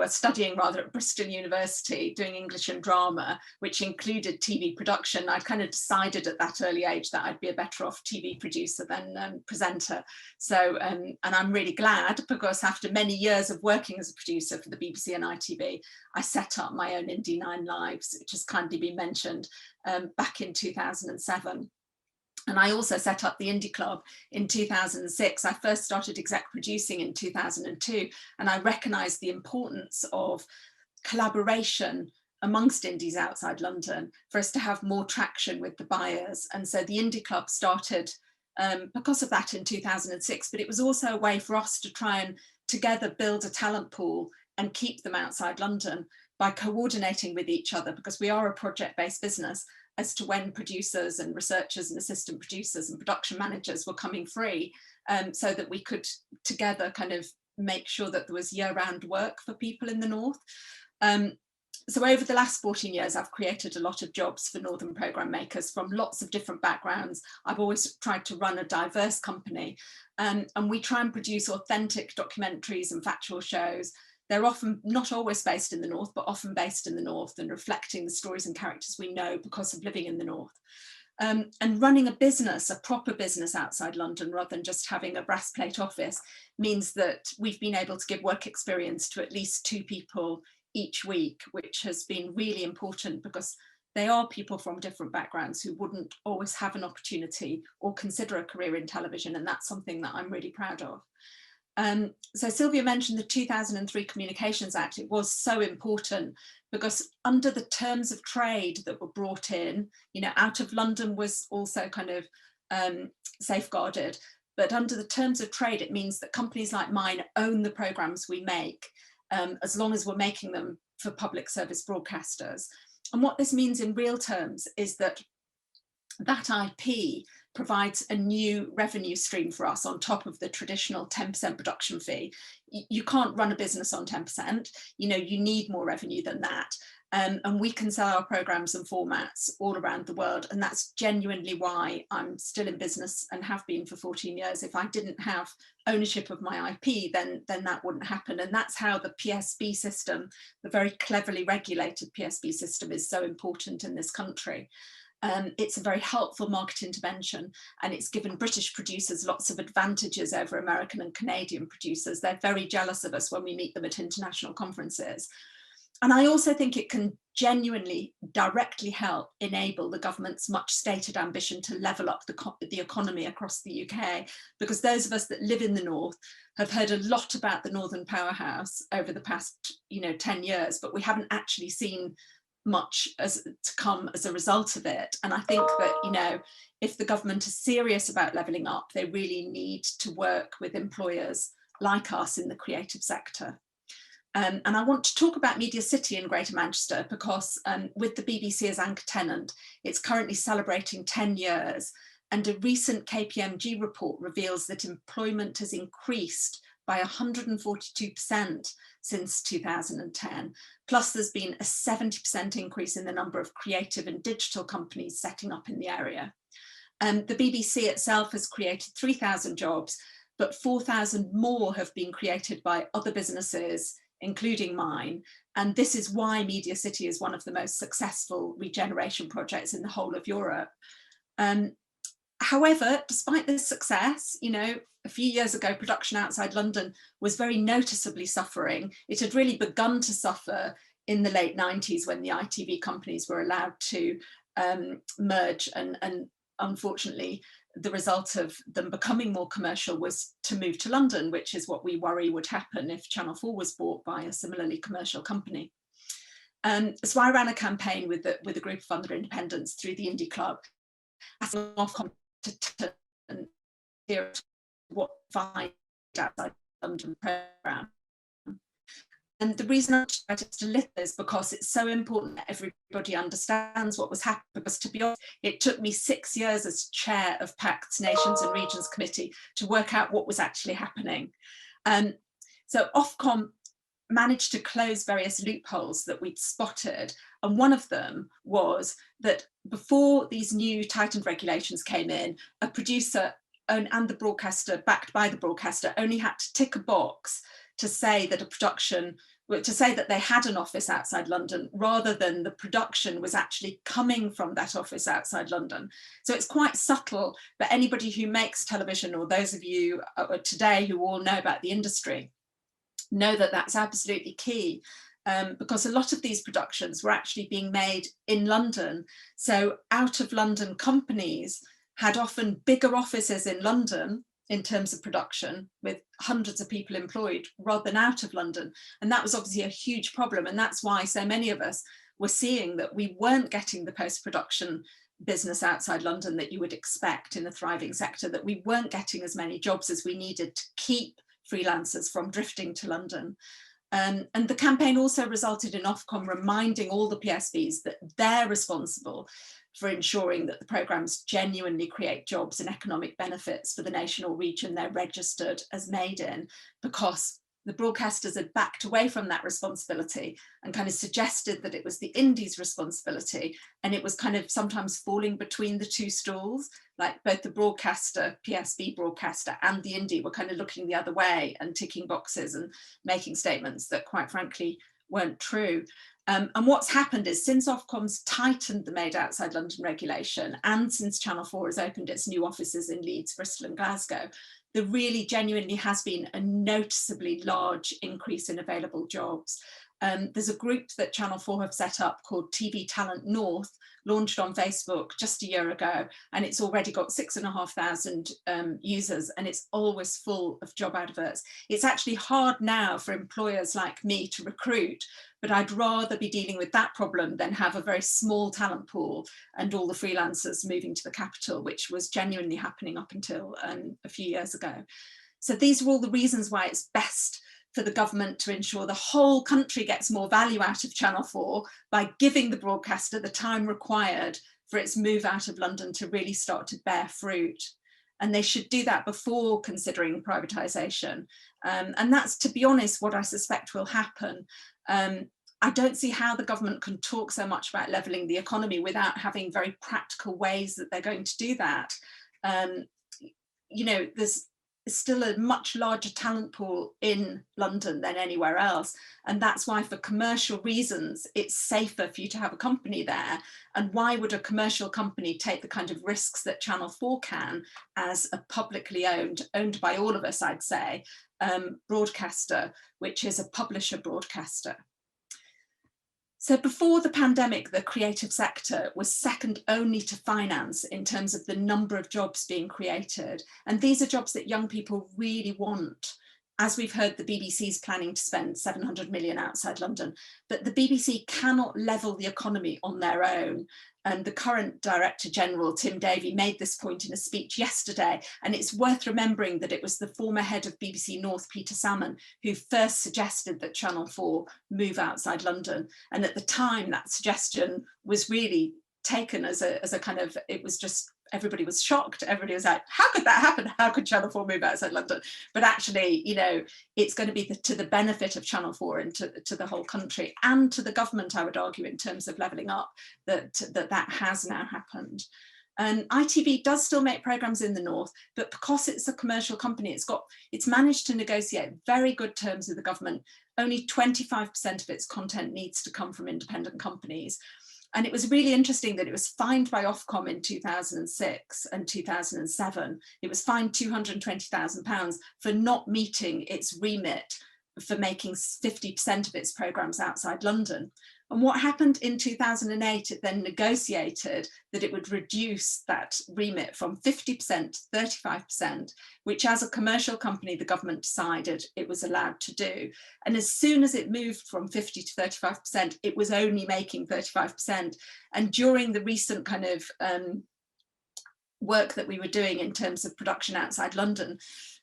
studying rather at Bristol University, doing English and drama, which included TV production. I'd kind of decided at that early age that I'd be a better off TV producer than presenter. So, and I'm really glad, because after many years of working as a producer for the BBC and ITV, I set up my own Indie 9 Lives, which has kindly been mentioned, back in 2007. And I also set up the Indie Club in 2006. I first started exec producing in 2002, and I recognised the importance of collaboration amongst indies outside London for us to have more traction with the buyers. And so the Indie Club started because of that in 2006, but it was also a way for us to try and together build a talent pool and keep them outside London by coordinating with each other, because we are a project-based business, as to when producers and researchers and assistant producers and production managers were coming free, so that we could together kind of make sure that there was year-round work for people in the north. So over the last 14 years, I've created a lot of jobs for Northern programme makers from lots of different backgrounds. I've always tried to run a diverse company, and we try and produce authentic documentaries and factual shows. They're often not always based in the north, but often based in the north and reflecting the stories and characters we know because of living in the north. And running a business, a proper business outside London, rather than just having a brass plate office, means that we've been able to give work experience to at least 2 people each week, which has been really important because they are people from different backgrounds who wouldn't always have an opportunity or consider a career in television, and that's something that I'm really proud of. So Sylvia mentioned the 2003 Communications Act. It was so important because under the terms of trade that were brought in, you know, out of London was also kind of safeguarded, but under the terms of trade, it means that companies like mine own the programmes we make, as long as we're making them for public service broadcasters. And what this means in real terms is that that IP provides a new revenue stream for us on top of the traditional 10% production fee. You can't run a business on 10%, you know, you need more revenue than that. And we can sell our programs and formats all around the world. And that's genuinely why I'm still in business and have been for 14 years. If I didn't have ownership of my IP, then that wouldn't happen. And that's how the PSB system, the very cleverly regulated PSB system, is so important in this country. It's a very helpful market intervention, and it's given British producers lots of advantages over American and Canadian producers. They're very jealous of us when we meet them at international conferences. And I also think it can genuinely directly help enable the government's much stated ambition to level up the economy across the UK, because those of us that live in the north have heard a lot about the Northern Powerhouse over the past 10 years, but we haven't actually seen much to come as a result of it. And I think that, if the government is serious about levelling up, they really need to work with employers like us in the creative sector. And I want to talk about Media City in Greater Manchester because with the BBC as anchor tenant, it's currently celebrating 10 years. And a recent KPMG report reveals that employment has increased by 142% since 2010. Plus, there's been a 70% increase in the number of creative and digital companies setting up in the area. The BBC itself has created 3,000 jobs, but 4,000 more have been created by other businesses, including mine. And this is why Media City is one of the most successful regeneration projects in the whole of Europe. However, despite this success, a few years ago, production outside London was very noticeably suffering. It had really begun to suffer in the late 90s when the ITV companies were allowed to merge, and unfortunately, the result of them becoming more commercial was to move to London, which is what we worry would happen if Channel 4 was bought by a similarly commercial company. So I ran a campaign with a group of other independents through the Indie Club, asking Ofcom to hear what find outside London programme. And the reason I decided to list this is because it's so important that everybody understands what was happening, because to be honest, it took me 6 years as chair of PACT's Nations and Regions Committee to work out what was actually happening. So Ofcom managed to close various loopholes that we'd spotted. And one of them was that before these new tightened regulations came in, a producer and the broadcaster, backed by the broadcaster, only had to tick a box to say that they had an office outside London, rather than the production was actually coming from that office outside London. So it's quite subtle, but anybody who makes television, or those of you today who all know about the industry, know that that's absolutely key, because a lot of these productions were actually being made in London. So out of London companies had often bigger offices in London in terms of production, with hundreds of people employed, rather than out of London. And that was obviously a huge problem. And that's why so many of us were seeing that we weren't getting the post-production business outside London that you would expect in a thriving sector, that we weren't getting as many jobs as we needed to keep freelancers from drifting to London. And the campaign also resulted in Ofcom reminding all the PSBs that they're responsible for ensuring that the programmes genuinely create jobs and economic benefits for the nation or region they're registered as made in, because the broadcasters had backed away from that responsibility and kind of suggested that it was the Indie's responsibility, and it was kind of sometimes falling between the two stools, like both the broadcaster, PSB broadcaster, and the Indie were kind of looking the other way and ticking boxes and making statements that quite frankly weren't true. And what's happened is, since Ofcom's tightened the Made Outside London regulation, and since Channel 4 has opened its new offices in Leeds, Bristol and Glasgow, there really genuinely has been a noticeably large increase in available jobs. There's a group that Channel 4 have set up called TV Talent North, launched on Facebook just a year ago, and it's already got 6,500 users, and it's always full of job adverts. It's actually hard now for employers like me to recruit, but I'd rather be dealing with that problem than have a very small talent pool and all the freelancers moving to the capital, which was genuinely happening up until a few years ago. So these are all the reasons why it's best for the government to ensure the whole country gets more value out of Channel 4 by giving the broadcaster the time required for its move out of London to really start to bear fruit. And they should do that before considering privatisation. And that's, to be honest, what I suspect will happen. I don't see how the government can talk so much about levelling the economy without having very practical ways that they're going to do that. You know, there's still a much larger talent pool in London than anywhere else, and that's why, for commercial reasons, it's safer for you to have a company there. And why would a commercial company take the kind of risks that Channel 4 can as a publicly owned by all of us, I'd say, broadcaster, which is a publisher broadcaster? So before the pandemic, the creative sector was second only to finance in terms of the number of jobs being created. And these are jobs that young people really want. As we've heard, the BBC is planning to spend 700 million outside London, but the BBC cannot level the economy on their own. And the current Director General, Tim Davie, made this point in a speech yesterday. And it's worth remembering that it was the former head of BBC North, Peter Salmon, who first suggested that Channel 4 move outside London. And at the time, that suggestion was really taken as a kind of, it was just, everybody was shocked. Everybody was like, how could that happen? How could Channel 4 move outside London? But actually, you know, it's going to be to the benefit of Channel 4 and to the whole country, and to the government, I would argue, in terms of levelling up, that has now happened. And ITV does still make programmes in the north, but because it's a commercial company, it's managed to negotiate very good terms with the government. Only 25% of its content needs to come from independent companies. And it was really interesting that it was fined by Ofcom in 2006 and 2007. It was fined £220,000 for not meeting its remit for making 50% of its programmes outside London. And what happened in 2008, it then negotiated that it would reduce that remit from 50% to 35%, which as a commercial company, the government decided it was allowed to do. And as soon as it moved from 50 to 35%, it was only making 35%. And during the recent kind of work that we were doing in terms of production outside London,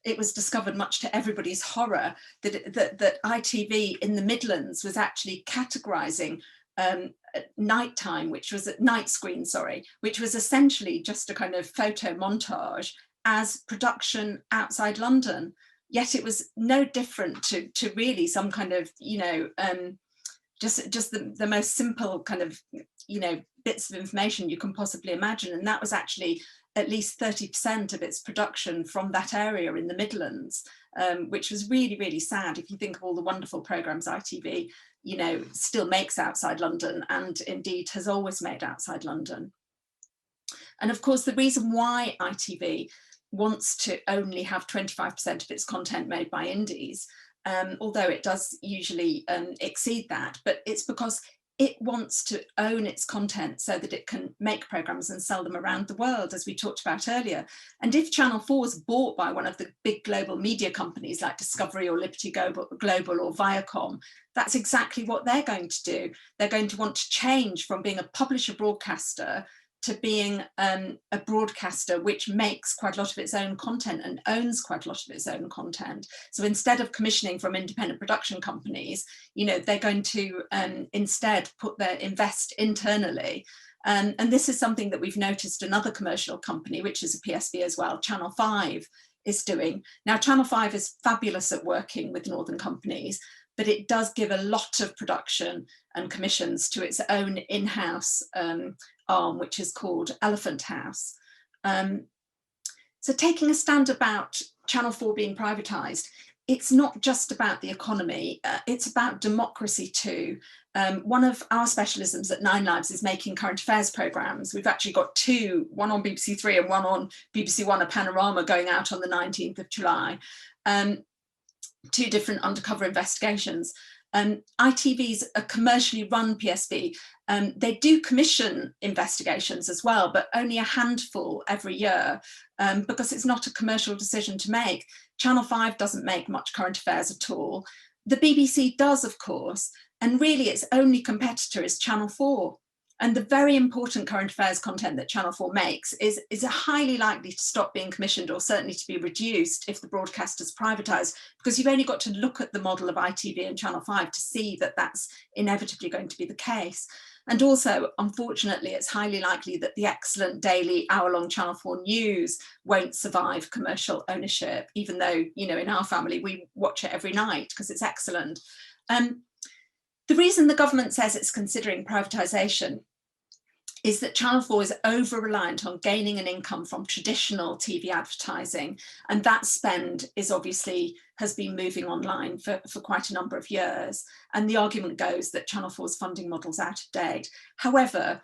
it was discovered, much to everybody's horror, that ITV in the Midlands was actually categorising nighttime, which was night screen, which was essentially just a kind of photo montage, as production outside London. Yet it was no different to really some kind of, you know, just the most simple kind of, you know, bits of information you can possibly imagine. And that was actually at least 30% of its production from that area in the Midlands, which was really, really sad if you think of all the wonderful programmes ITV, you know, still makes outside London, and indeed has always made outside London. And of course, the reason why ITV wants to only have 25% of its content made by indies, although it does usually exceed that, but it's because it wants to own its content so that it can make programmes and sell them around the world, as we talked about earlier. And if Channel 4 is bought by one of the big global media companies like Discovery or Liberty Global or Viacom, that's exactly what they're going to do. They're going to want to change from being a publisher broadcaster to being a broadcaster which makes quite a lot of its own content and owns quite a lot of its own content. So instead of commissioning from independent production companies, you know, they're going to instead invest internally And this is something that we've noticed another commercial company, which is a PSB as well, Channel 5, is doing. Now, Channel 5 is fabulous at working with northern companies, but it does give a lot of production and commissions to its own in-house arm, which is called Elephant House. So taking a stand about Channel 4 being privatised, it's not just about the economy, it's about democracy too. One of our specialisms at 9 Lives is making current affairs programmes. We've actually got 2, one on BBC 3 and one on BBC 1, a panorama going out on the 19th of July. 2 different undercover investigations. ITV's a commercially run PSB. They do commission investigations as well, but only a handful every year because it's not a commercial decision to make. Channel 5 doesn't make much current affairs at all. The BBC does, of course, and really its only competitor is Channel 4. And the very important current affairs content that Channel 4 makes is highly likely to stop being commissioned, or certainly to be reduced if the broadcaster's privatised, because you've only got to look at the model of ITV and Channel 5 to see that that's inevitably going to be the case. And also, unfortunately, it's highly likely that the excellent daily hour-long Channel 4 news won't survive commercial ownership, even though, you know, in our family, we watch it every night because it's excellent. The reason the government says it's considering privatisation is that Channel 4 is over-reliant on gaining an income from traditional TV advertising, and that spend is obviously has been moving online for quite a number of years. And the argument goes that Channel 4's funding model's out of date. However,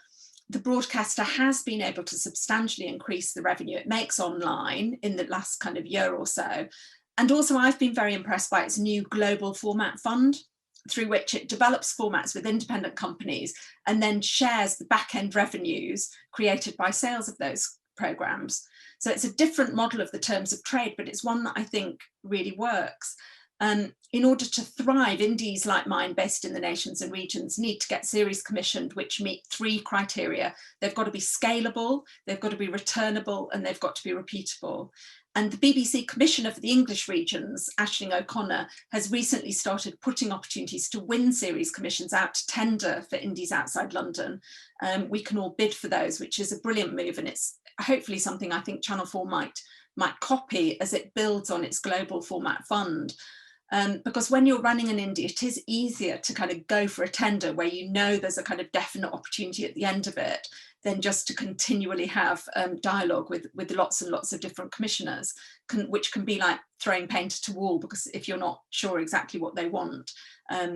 the broadcaster has been able to substantially increase the revenue it makes online in the last kind of year or so. And also I've been very impressed by its new global format fund, through which it develops formats with independent companies and then shares the back-end revenues created by sales of those programmes. So it's a different model of the terms of trade, but it's one that I think really works. In order to thrive, indies like mine based in the nations and regions need to get series commissioned which meet 3 criteria. They've got to be scalable, they've got to be returnable, and they've got to be repeatable. And the BBC Commissioner for the English regions, Aisling O'Connor, has recently started putting opportunities to win series commissions out to tender for indies outside London. We can all bid for those, which is a brilliant move, and it's hopefully something I think Channel 4 might copy as it builds on its global format fund. Because when you're running an indie, it is easier to kind of go for a tender where you know there's a kind of definite opportunity at the end of it, than just to continually have dialogue with lots and lots of different commissioners, which can be like throwing paint to wall, because if you're not sure exactly what they want,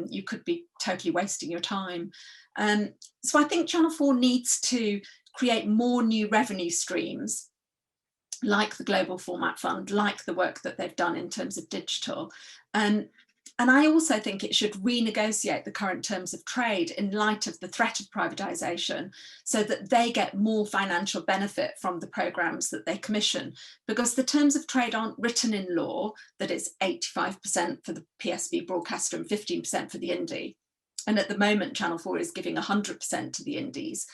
you could be totally wasting your time. So I think Channel 4 needs to create more new revenue streams, like the Global Format Fund, like the work that they've done in terms of digital. And I also think it should renegotiate the current terms of trade in light of the threat of privatisation, so that they get more financial benefit from the programmes that they commission, because the terms of trade aren't written in law that it's 85% for the PSB broadcaster and 15% for the indie. And at the moment, Channel 4 is giving 100% to the indies.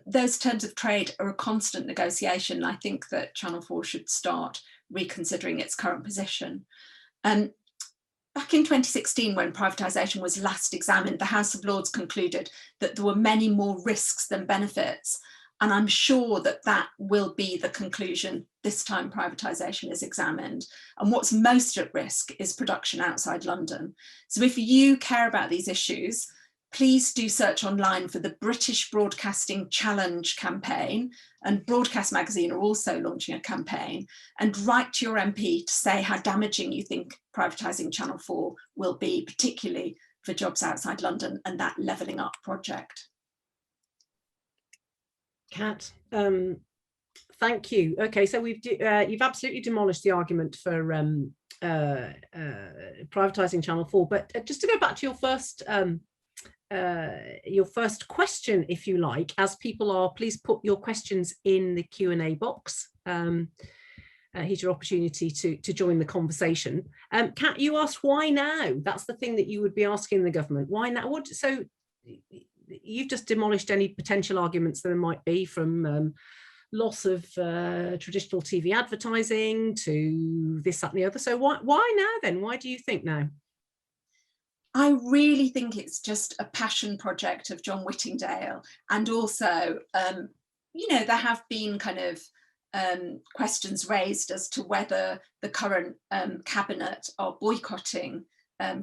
Those terms of trade are a constant negotiation. I think that Channel 4 should start reconsidering its current position. Back in 2016, when privatisation was last examined, the House of Lords concluded that there were many more risks than benefits. And I'm sure that that will be the conclusion this time privatisation is examined. And what's most at risk is production outside London. So if you care about these issues, please do search online for the British Broadcasting Challenge campaign, and Broadcast Magazine are also launching a campaign, and write to your MP to say how damaging you think privatising Channel 4 will be, particularly for jobs outside London and that levelling up project. Kat, thank you. Okay, so you've absolutely demolished the argument for privatising Channel 4, but just to go back to your first question, if you like, as people are, please put your questions in the Q&A box. Here's your opportunity to join the conversation. Kat, you asked why now? That's the thing that you would be asking the government. Why now? So you've just demolished any potential arguments there might be, from loss of traditional TV advertising to this, that and the other. So why now then? Why do you think now? I really think it's just a passion project of John Whittingdale. And also, you know, there have been kind of questions raised as to whether the current cabinet are boycotting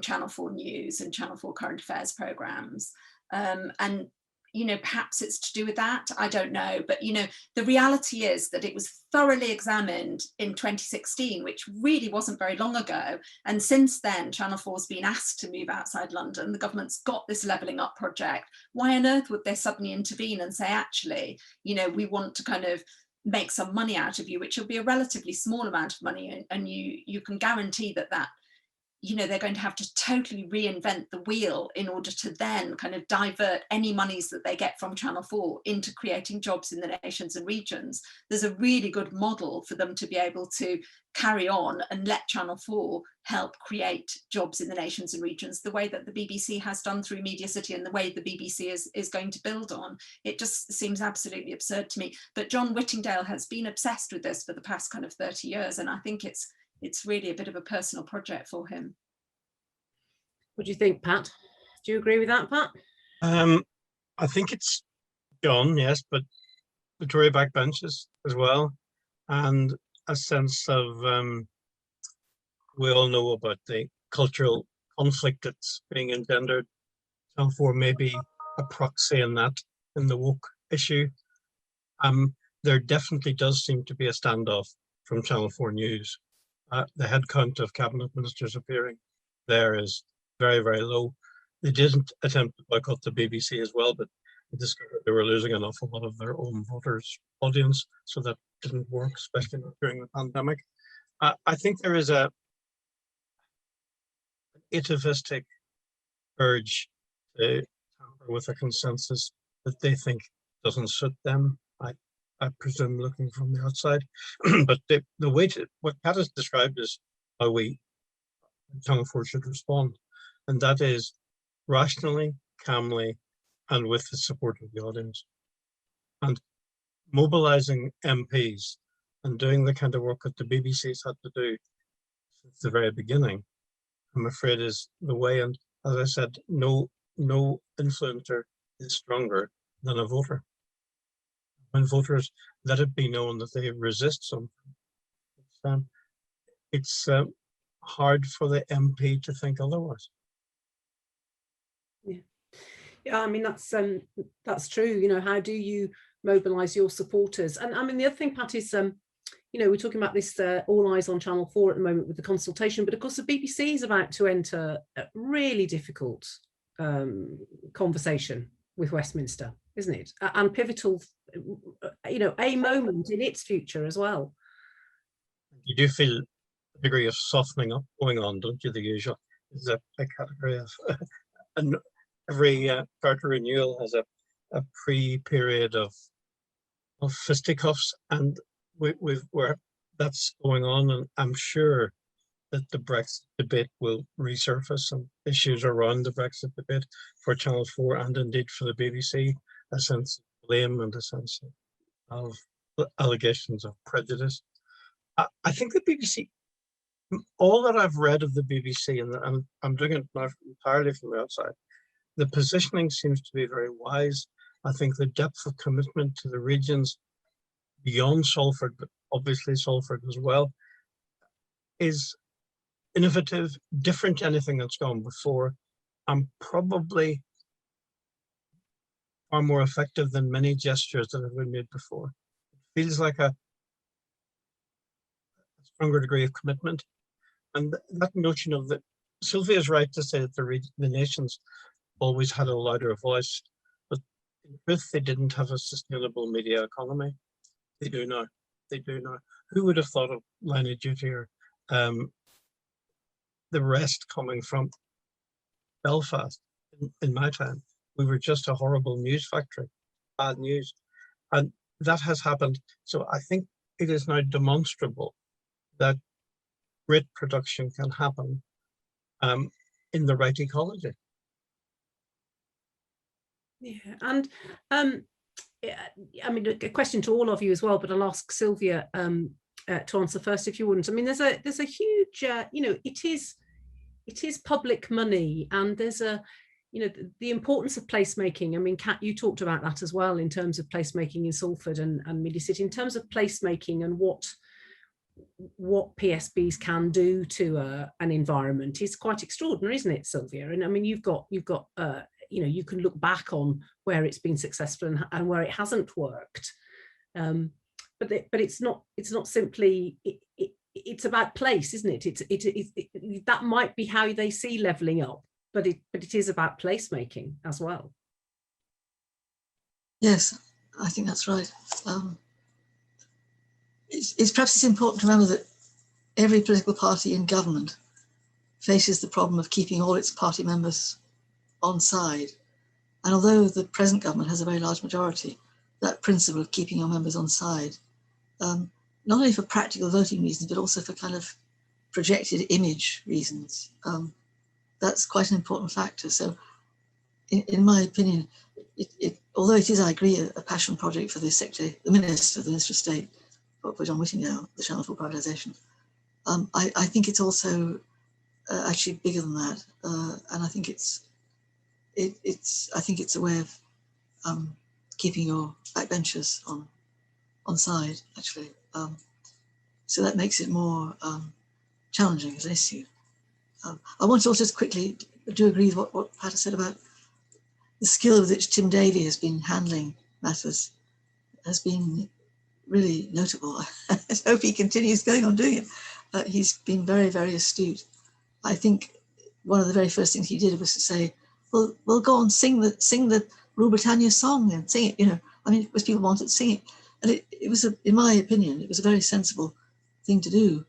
Channel 4 News and Channel 4 current affairs programmes. And, you know, perhaps it's to do with that, I don't know. But, you know, the reality is that it was thoroughly examined in 2016, which really wasn't very long ago. And since then, Channel 4's been asked to move outside London. The government's got this levelling up project. Why on earth would they suddenly intervene and say, actually, you know, we want to kind of make some money out of you, which will be a relatively small amount of money, and you can guarantee that you know, they're going to have to totally reinvent the wheel in order to then kind of divert any monies that they get from Channel 4 into creating jobs in the nations and regions. There's a really good model for them to be able to carry on and let Channel 4 help create jobs in the nations and regions, the way that the BBC has done through Media City and the way the BBC is going to build on. It just seems absolutely absurd to me. But John Whittingdale has been obsessed with this for the past kind of 30 years. And I think it's really a bit of a personal project for him. What do you think, Pat? Do you agree with that, Pat? I think it's John, yes, but the Tory backbenches as well, and a sense of we all know about the cultural conflict that's being engendered. Channel 4 may be a proxy in that, in the woke issue. There definitely does seem to be a standoff from Channel 4 News. The head count of cabinet ministers appearing there is very, very low. They didn't attempt to boycott the BBC as well, but they discovered they were losing an awful lot of their own voters' audience, so that didn't work, especially during the pandemic. I think there is an atavistic urge to tamper with a consensus that they think doesn't suit them. I presume, looking from the outside. But the way what Pat has described is how Channel 4 should respond. And that is rationally, calmly, and with the support of the audience. And mobilizing MPs and doing the kind of work that the BBC's had to do since the very beginning, I'm afraid is the way. And as I said, no influencer is stronger than a voter. When voters let it be known that they resist something, it's hard for the MP to think otherwise. Yeah, I mean, that's true. You know, how do you mobilise your supporters? And I mean, the other thing, Pat, is you know, we're talking about this all eyes on Channel 4 at the moment with the consultation, but of course the BBC is about to enter a really difficult conversation with Westminster, isn't it? And pivotal, you know, a moment in its future as well. You do feel a degree of softening up going on, don't you? The usual is a category of, and every charter renewal has a pre-period of fisticuffs, and where that's going on, and I'm sure that the Brexit debate will resurface and issues around the Brexit debate for Channel 4 and indeed for the BBC, a sense of blame and a sense of allegations of prejudice. I think the BBC, all that I've read of the BBC, and I'm doing it now entirely from the outside, the positioning seems to be very wise. I think the depth of commitment to the regions beyond Salford, but obviously Salford as well, is innovative, different to anything that's gone before, and probably far more effective than many gestures that have been made before. It feels like a stronger degree of commitment. And that notion of that, Sylvia is right to say that the nations always had a louder voice, but in truth, they didn't have a sustainable media economy. They do now. They do now. Who would have thought of Line of Duty or the rest coming from Belfast in my time? We were just a horrible news factory, bad news. And that has happened. So I think it is now demonstrable that great production can happen in the right ecology. Yeah, and I mean, a question to all of you as well, but I'll ask Sylvia to answer first, if you wouldn't. I mean, there's a huge, you know, it it is public money, and there's a, you know, the importance of placemaking. I mean, Kat, you talked about that as well in terms of placemaking in Salford and Media City, in terms of placemaking and what PSBs can do to an environment is quite extraordinary, isn't it, Sylvia? And I mean, you've got you know, you can look back on where it's been successful and where it hasn't worked. But it's not simply it's about place, isn't it? That might be how they see levelling up, but it is about placemaking as well. Yes, I think that's right. Perhaps it's important to remember that every political party in government faces the problem of keeping all its party members on side. And although the present government has a very large majority, that principle of keeping your members on side, not only for practical voting reasons, but also for kind of projected image reasons, that's quite an important factor. So in my opinion, although it is, I agree, a passion project for the Secretary, the Minister of State, for John Whittingdale, the Channel 4 privatisation, I think it's also actually bigger than that, and I think it's a way of keeping your backbenchers on side, actually. So that makes it more challenging as an issue. I want to also just quickly do agree with what Pat has said about the skill with which Tim Davie has been handling matters has been really notable. I hope he continues going on doing it. He's been very, very astute. I think one of the very first things he did was to say, well, we'll go on, sing the Rule Britannia song and sing it, you know. I mean, because people wanted to sing it. And it was, in my opinion, it was a very sensible thing to do.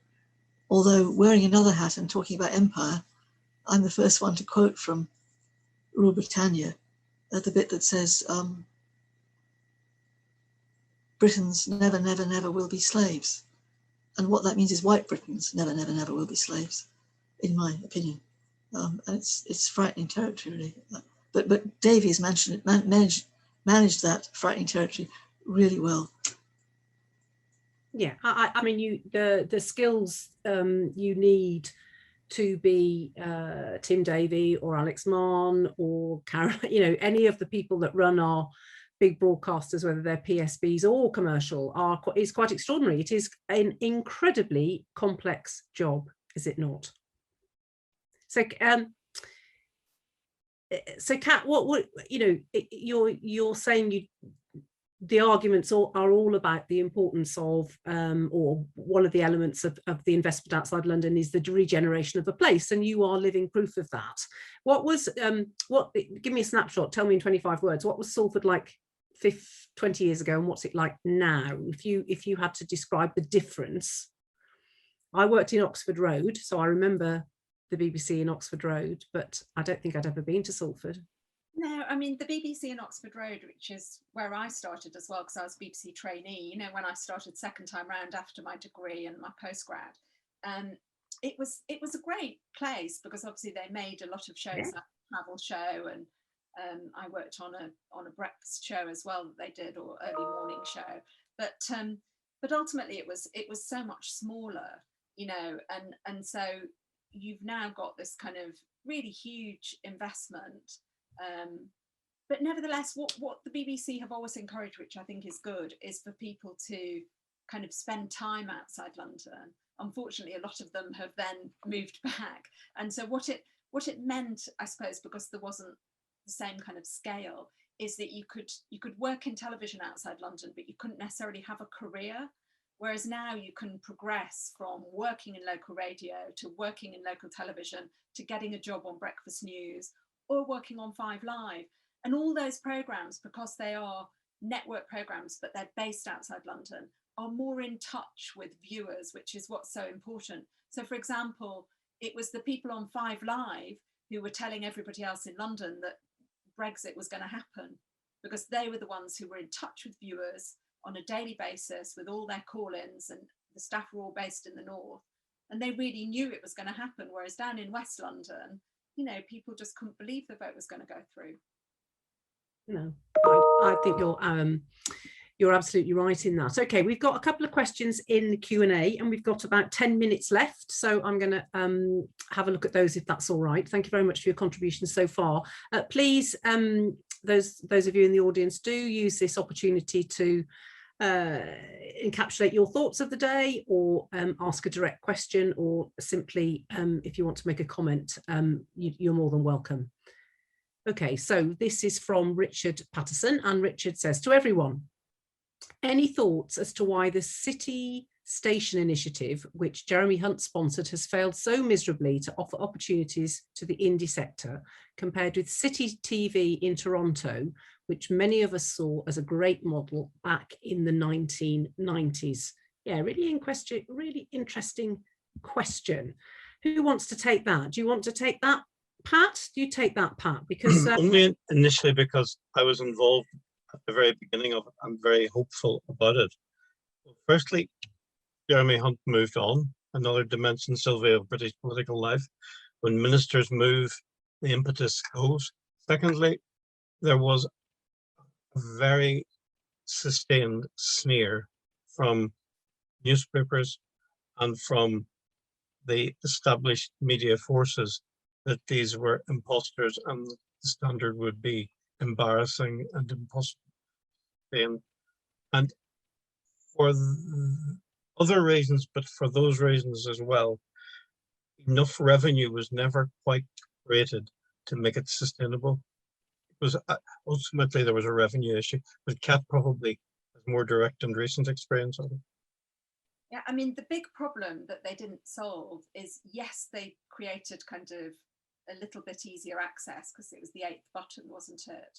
Although wearing another hat and talking about empire, I'm the first one to quote from Rule Britannia, the bit that says, Britons never, never, never will be slaves. And what that means is white Britons never, never, never will be slaves, in my opinion. And it's frightening territory, really. But Davies managed that frightening territory really well. Yeah, I mean, the skills you need to be Tim Davie or Alex Mann or Karen, you know, any of the people that run our big broadcasters, whether they're PSBs or commercial, is quite extraordinary. It is an incredibly complex job, is it not? So, Kat, what you know, you're saying the arguments are all about the importance of, or one of the elements of the investment outside London is the regeneration of the place, and you are living proof of that. What was, give me a snapshot, tell me in 25 words, what was Salford like 20 years ago and what's it like now? If you had to describe the difference. I worked in Oxford Road, so I remember the BBC in Oxford Road, but I don't think I'd ever been to Salford. No, I mean, the BBC in Oxford Road, which is where I started as well, because I was a BBC trainee, you know, when I started second time round after my degree and my postgrad, it was a great place because obviously they made a lot of shows, like a travel show, and I worked on a breakfast show as well that they did, or early morning show. But ultimately it was so much smaller, you know, and so you've now got this kind of really huge investment. But nevertheless, what the BBC have always encouraged, which I think is good, is for people to kind of spend time outside London. Unfortunately, a lot of them have then moved back. And so what it meant, I suppose, because there wasn't the same kind of scale, is that you could work in television outside London, but you couldn't necessarily have a career. Whereas now you can progress from working in local radio to working in local television to getting a job on Breakfast News or working on 5 Live. And all those programmes, because they are network programmes, but they're based outside London, are more in touch with viewers, which is what's so important. So, for example, it was the people on 5 Live who were telling everybody else in London that Brexit was going to happen, because they were the ones who were in touch with viewers on a daily basis with all their call-ins, and the staff were all based in the north, and they really knew it was going to happen. Whereas down in West London, you know, people just couldn't believe the vote was going to go through. No, I think You're absolutely right in that. Okay, we've got a couple of questions in the Q&A and we've got about 10 minutes left. So I'm going to have a look at those if that's all right. Thank you very much for your contributions so far. Please, those of you in the audience, do use this opportunity to encapsulate your thoughts of the day, or ask a direct question, or simply if you want to make a comment, you're more than welcome. Okay, so this is from Richard Patterson, and Richard says, to everyone, any thoughts as to why the City Station initiative, which Jeremy Hunt sponsored, has failed so miserably to offer opportunities to the indie sector, compared with City TV in Toronto, which many of us saw as a great model back in the 1990s? Yeah, really interesting question. Who wants to take that? Do you want to take that, Pat? Do you take that, Pat? Because only initially because I was involved at the very beginning of it. I'm very hopeful about it. Firstly, Jeremy Hunt moved on, another dimension, Sylvia, of British political life. When ministers move, the impetus goes. Secondly, there was a very sustained sneer from newspapers and from the established media forces that these were imposters and the standard would be embarrassing and impossible. And for other reasons, but for those reasons as well, enough revenue was never quite created to make it sustainable. It was ultimately there was a revenue issue, but Kat probably has more direct and recent experience of it. Yeah, I mean, the big problem that they didn't solve is, yes, they created kind of a little bit easier access because it was the 8th button, wasn't it?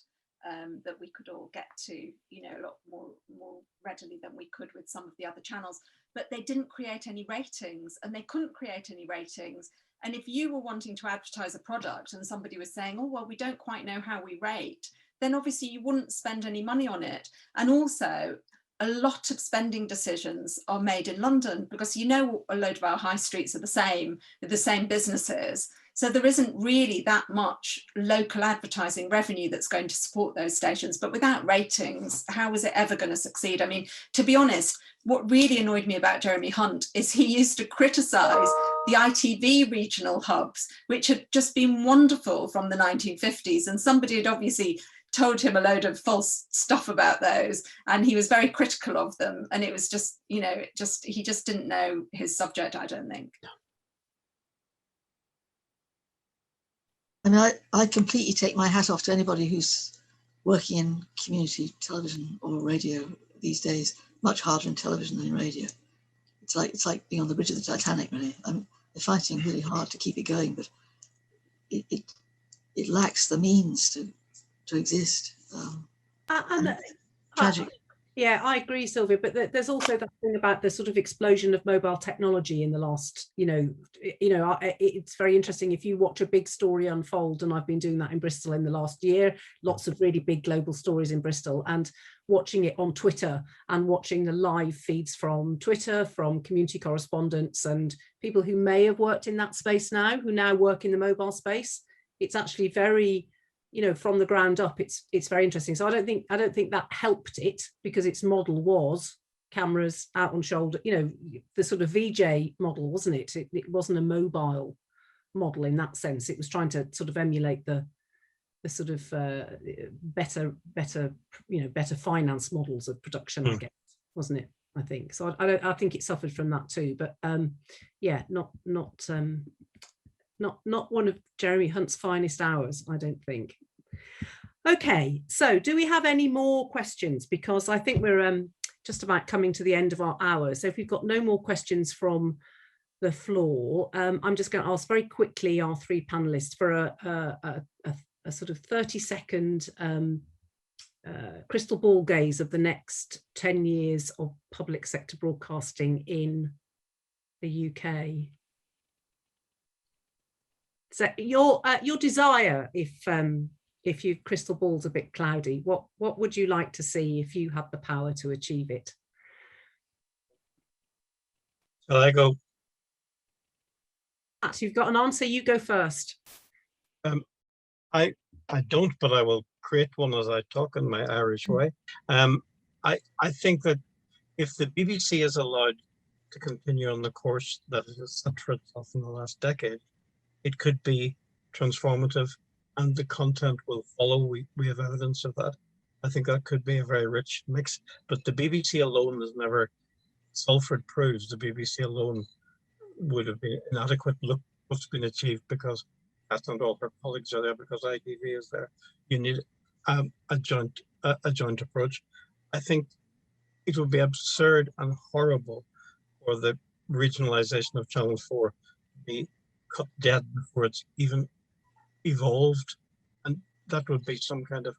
That we could all get to, you know, a lot more readily than we could with some of the other channels. But they didn't create any ratings, and they couldn't create any ratings. And if you were wanting to advertise a product and somebody was saying, oh, well, we don't quite know how we rate, then obviously you wouldn't spend any money on it. And also, a lot of spending decisions are made in London because, you know, a load of our high streets are the same, with the same businesses. So there isn't really that much local advertising revenue that's going to support those stations. But without ratings, how was it ever going to succeed? I mean, to be honest, what really annoyed me about Jeremy Hunt is he used to criticise the ITV regional hubs, which had just been wonderful from the 1950s. And somebody had obviously told him a load of false stuff about those, and he was very critical of them. And it was just, you know, he just didn't know his subject, I don't think. I mean, I completely take my hat off to anybody who's working in community television or radio these days. Much harder in television than in radio. It's like being on the bridge of the Titanic, really. They're fighting really hard to keep it going, but it lacks the means to exist. Tragic. Yeah, I agree, Sylvia, but there's also that thing about the sort of explosion of mobile technology in the last, it's very interesting if you watch a big story unfold, and I've been doing that in Bristol in the last year, lots of really big global stories in Bristol, and watching it on Twitter and watching the live feeds from Twitter, from community correspondents and people who may have worked in that space now, who now work in the mobile space. It's actually very, from the ground up, it's very interesting. So I don't think that helped it, because its model was cameras out on shoulder, the sort of VJ model, wasn't it? It wasn't a mobile model in that sense. It was trying to sort of emulate the sort of better finance models of production, I guess, wasn't it? I think so. I think it suffered from that too. But yeah, not one of Jeremy Hunt's finest hours, I don't think. Okay, so do we have any more questions? Because I think we're just about coming to the end of our hour. So if we've got no more questions from the floor, I'm just going to ask very quickly our three panelists for a sort of 30-second crystal ball gaze of the next 10 years of public sector broadcasting in the UK. So your desire, if your crystal ball's a bit cloudy, what would you like to see if you had the power to achieve it? Shall I go? Matt, you've got an answer. You go first. I don't, but I will create one as I talk in my Irish way. I think that if the BBC is allowed to continue on the course that it has set for itself in the last decade, it could be transformative, and the content will follow. We have evidence of that. I think that could be a very rich mix, but the BBC alone is never, Salford proves the BBC alone would have been inadequate. Look what's been achieved, because that's not all her colleagues are there, because ITV is there. You need a joint approach. I think it would be absurd and horrible for the regionalisation of Channel 4 to be cut dead before it's even evolved, and that would be some kind of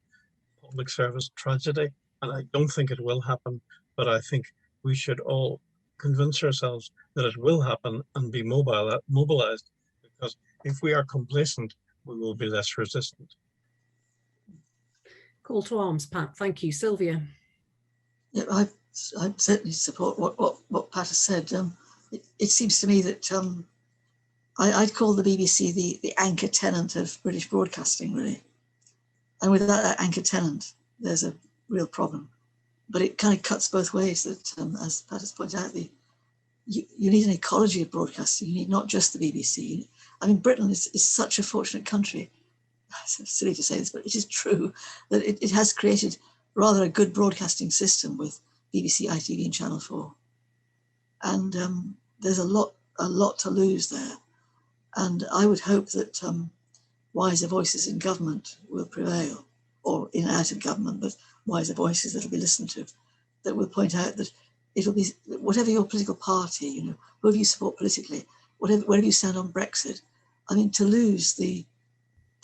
public service tragedy, and I don't think it will happen, but I think we should all convince ourselves that it will happen and be mobilized, because if we are complacent, we will be less resistant. Call to arms, Pat. Thank you. Sylvia. Yeah, I certainly support what Pat has said. It seems to me that I'd call the BBC the anchor tenant of British broadcasting, really. And without that anchor tenant, there's a real problem. But it kind of cuts both ways. That, as Pat has pointed out, you need an ecology of broadcasting. You need not just the BBC. I mean, Britain is such a fortunate country. It's silly to say this, but it is true that it has created rather a good broadcasting system with BBC, ITV and Channel 4. And there's a lot to lose there. And I would hope that wiser voices in government will prevail, or in and out of government, but wiser voices that will be listened to, that will point out that it'll be, whatever your political party, you know, whoever you support politically, wherever you stand on Brexit, I mean, to lose the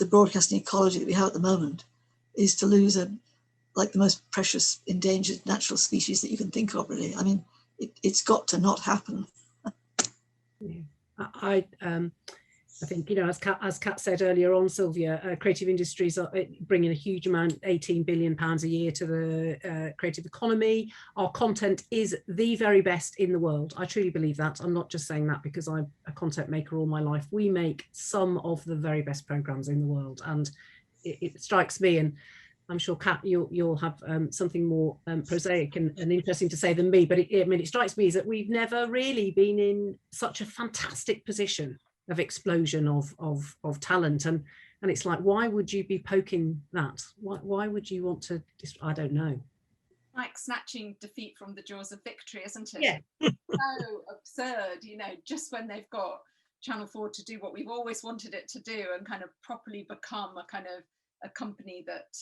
broadcasting ecology that we have at the moment is to lose like the most precious endangered natural species that you can think of, really. I mean, it's got to not happen. Yeah. I think, you know, as Kat said earlier on, Sylvia, creative industries are bringing a huge amount, £18 billion a year to the creative economy. Our content is the very best in the world. I truly believe that. I'm not just saying that because I'm a content maker all my life. We make some of the very best programs in the world. And it strikes me, and I'm sure, Kat, you'll have something more prosaic and interesting to say than me, but it strikes me is that we've never really been in such a fantastic position of explosion of talent, and it's like, why would you be poking that? Why would you want to? I don't know. Like snatching defeat from the jaws of victory, isn't it? Yeah. So absurd, you know, just when they've got Channel 4 to do what we've always wanted it to do and kind of properly become a kind of a company that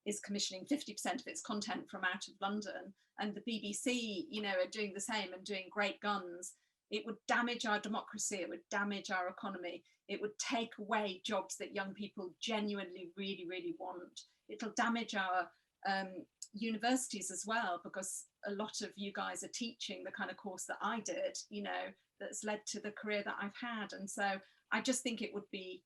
is commissioning 50% of its content from out of London, and the BBC, you know, are doing the same and doing great guns. It would damage our democracy, it would damage our economy, it would take away jobs that young people genuinely really, really want. It'll damage our universities as well, because a lot of you guys are teaching the kind of course that I did, you know, that's led to the career that I've had. And so I just think it would be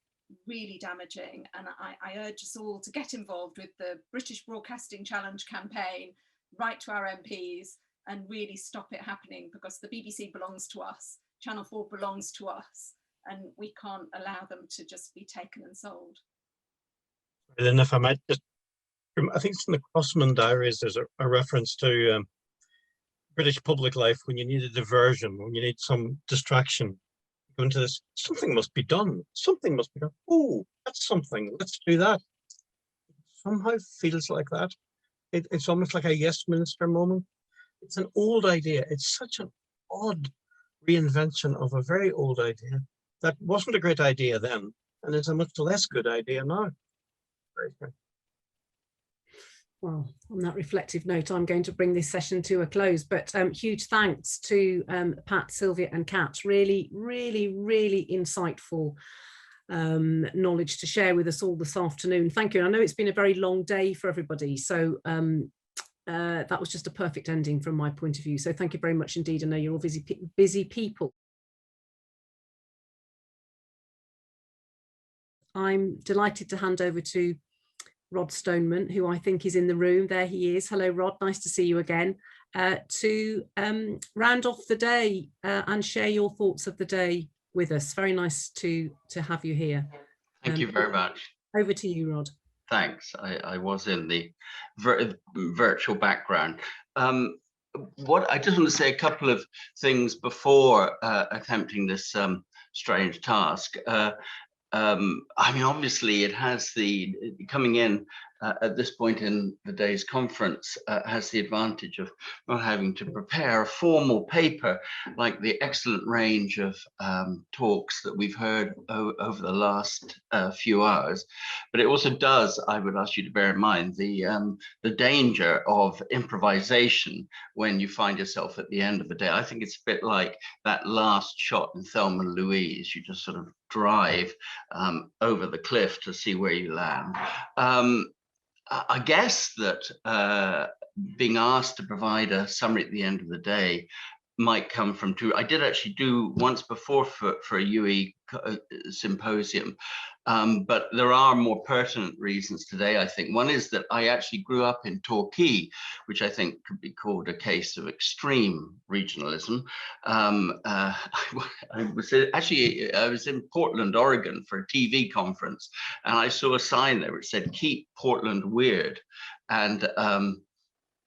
really damaging. And I urge us all to get involved with the British Broadcasting Challenge campaign, write to our MPs, and really stop it happening, because the BBC belongs to us, Channel 4 belongs to us, and we can't allow them to just be taken and sold. And if I might just, I think it's in the Crossman Diaries, there's a reference to British public life when you need a diversion, when you need some distraction. Go into this, something must be done. Something must be done. Oh, that's something. Let's do that. It somehow feels like that. It's almost like a yes minister moment. It's an old idea. It's such an odd reinvention of a very old idea that wasn't a great idea then, and it's a much less good idea now. Very good. Well, on that reflective note, I'm going to bring this session to a close, but huge thanks to Pat, Sylvia and Kat. Really, really, really insightful knowledge to share with us all this afternoon. Thank you. I know it's been a very long day for everybody, so that was just a perfect ending from my point of view. So thank you very much indeed. I know you're all busy people. I'm delighted to hand over to Rod Stoneman, who I think is in the room. There he is. Hello, Rod. Nice to see you again. To round off the day and share your thoughts of the day with us. Very nice to have you here. Thank you very much. Over to you, Rod. Thanks. I was in the virtual background. What I just want to say a couple of things before attempting this strange task. I mean, obviously, it has the coming in at this point in the day's conference has the advantage of not having to prepare a formal paper like the excellent range of talks that we've heard over the last few hours. But it also does, I would ask you to bear in mind, the danger of improvisation when you find yourself at the end of the day. I think it's a bit like that last shot in Thelma and Louise. You just sort of drive over the cliff to see where you land. I guess that being asked to provide a summary at the end of the day might come from two. I did actually do once before for a UWE symposium, but there are more pertinent reasons today, I think. One is that I actually grew up in Torquay, which I think could be called a case of extreme regionalism. I was in Portland, Oregon for a TV conference, and I saw a sign there which said, "Keep Portland weird." And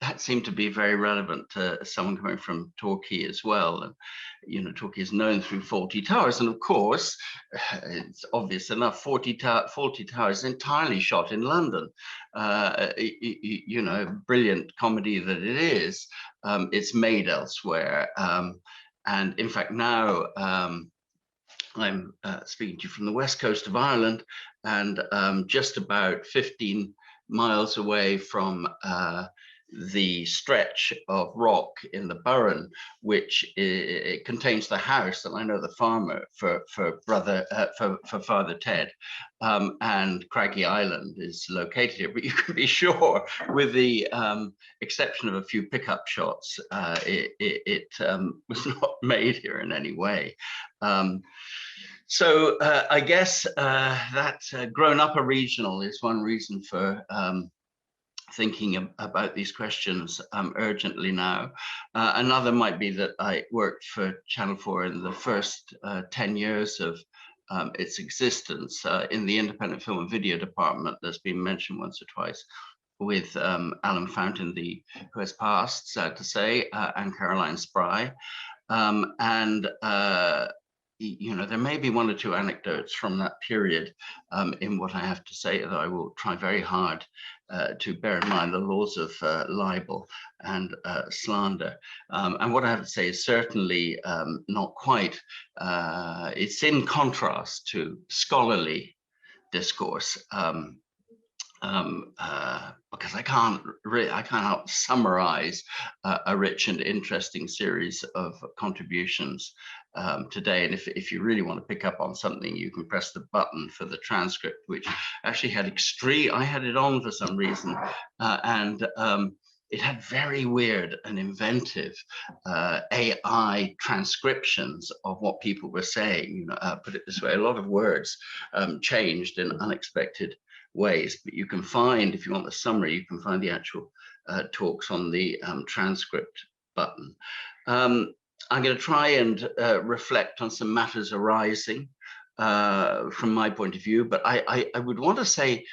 that seemed to be very relevant to someone coming from Torquay as well. And, you know, Torquay is known through Fawlty Towers. And of course, it's obvious enough, Fawlty Towers is entirely shot in London. You know, brilliant comedy that it is, it's made elsewhere. And in fact, now I'm speaking to you from the west coast of Ireland, and just about 15 miles away from the stretch of rock in the Burren, which it contains the house that I know the farmer for Father Ted, and Craggy Island is located here. But you can be sure, with the exception of a few pickup shots, it was not made here in any way. So I guess that grown up a regional is one reason for thinking about these questions urgently now. Another might be that I worked for Channel 4 in the first 10 years of its existence in the independent film and video department that's been mentioned once or twice, with Alan Fountain, who has passed, sad to say, and Caroline Spry. You know, there may be one or two anecdotes from that period in what I have to say, though I will try very hard to bear in mind the laws of libel and slander. And what I have to say is certainly not quite, it's in contrast to scholarly discourse. Because I can't help summarize a rich and interesting series of contributions today. And if you really want to pick up on something, you can press the button for the transcript, which actually had I had it on for some reason, and it had very weird and inventive AI transcriptions of what people were saying. You know, put it this way, a lot of words changed in unexpected ways, but you can find, if you want the summary, you can find the actual talks on the transcript button. I'm going to try and reflect on some matters arising from my point of view, but I would want to say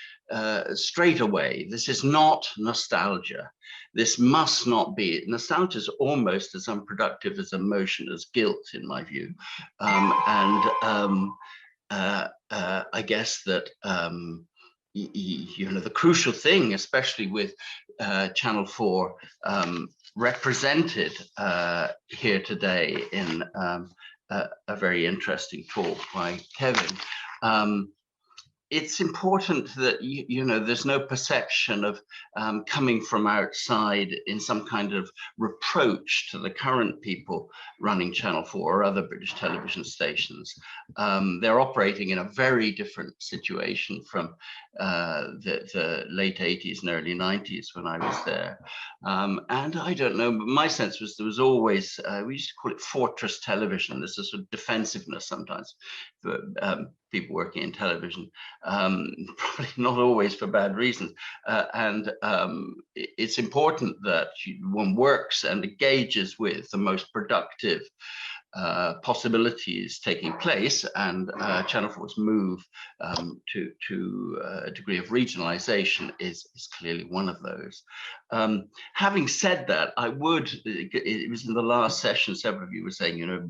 straight away, this is not nostalgia. This must not be. Nostalgia is almost as unproductive as emotion as guilt, in my view. I guess that you know, the crucial thing, especially with Channel 4 represented here today in a very interesting talk by Kevin. It's important that you know, there's no perception of coming from outside in some kind of reproach to the current people running Channel 4 or other British television stations. They're operating in a very different situation from the late 80s and early 90s when I was there. And I don't know, but my sense was there was always, we used to call it fortress television. There's a sort of defensiveness sometimes for people working in television, probably not always for bad reasons. It's important that one works and engages with the most productive possibilities taking place, and Channel 4's move to a degree of regionalization is clearly one of those. Having said that, it was in the last session, several of you were saying, you know,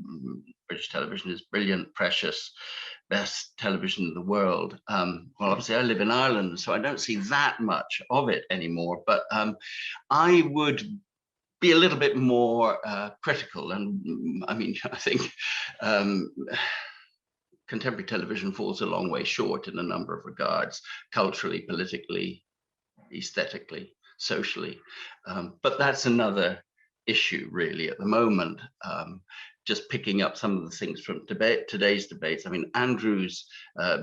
British television is brilliant, precious, best television in the world. Well, obviously I live in Ireland, so I don't see that much of it anymore, but I would be a little bit more critical. And I mean, I think contemporary television falls a long way short in a number of regards, culturally, politically, aesthetically, socially. But that's another issue really at the moment. Just picking up some of the things from today's debates. I mean, Andrew's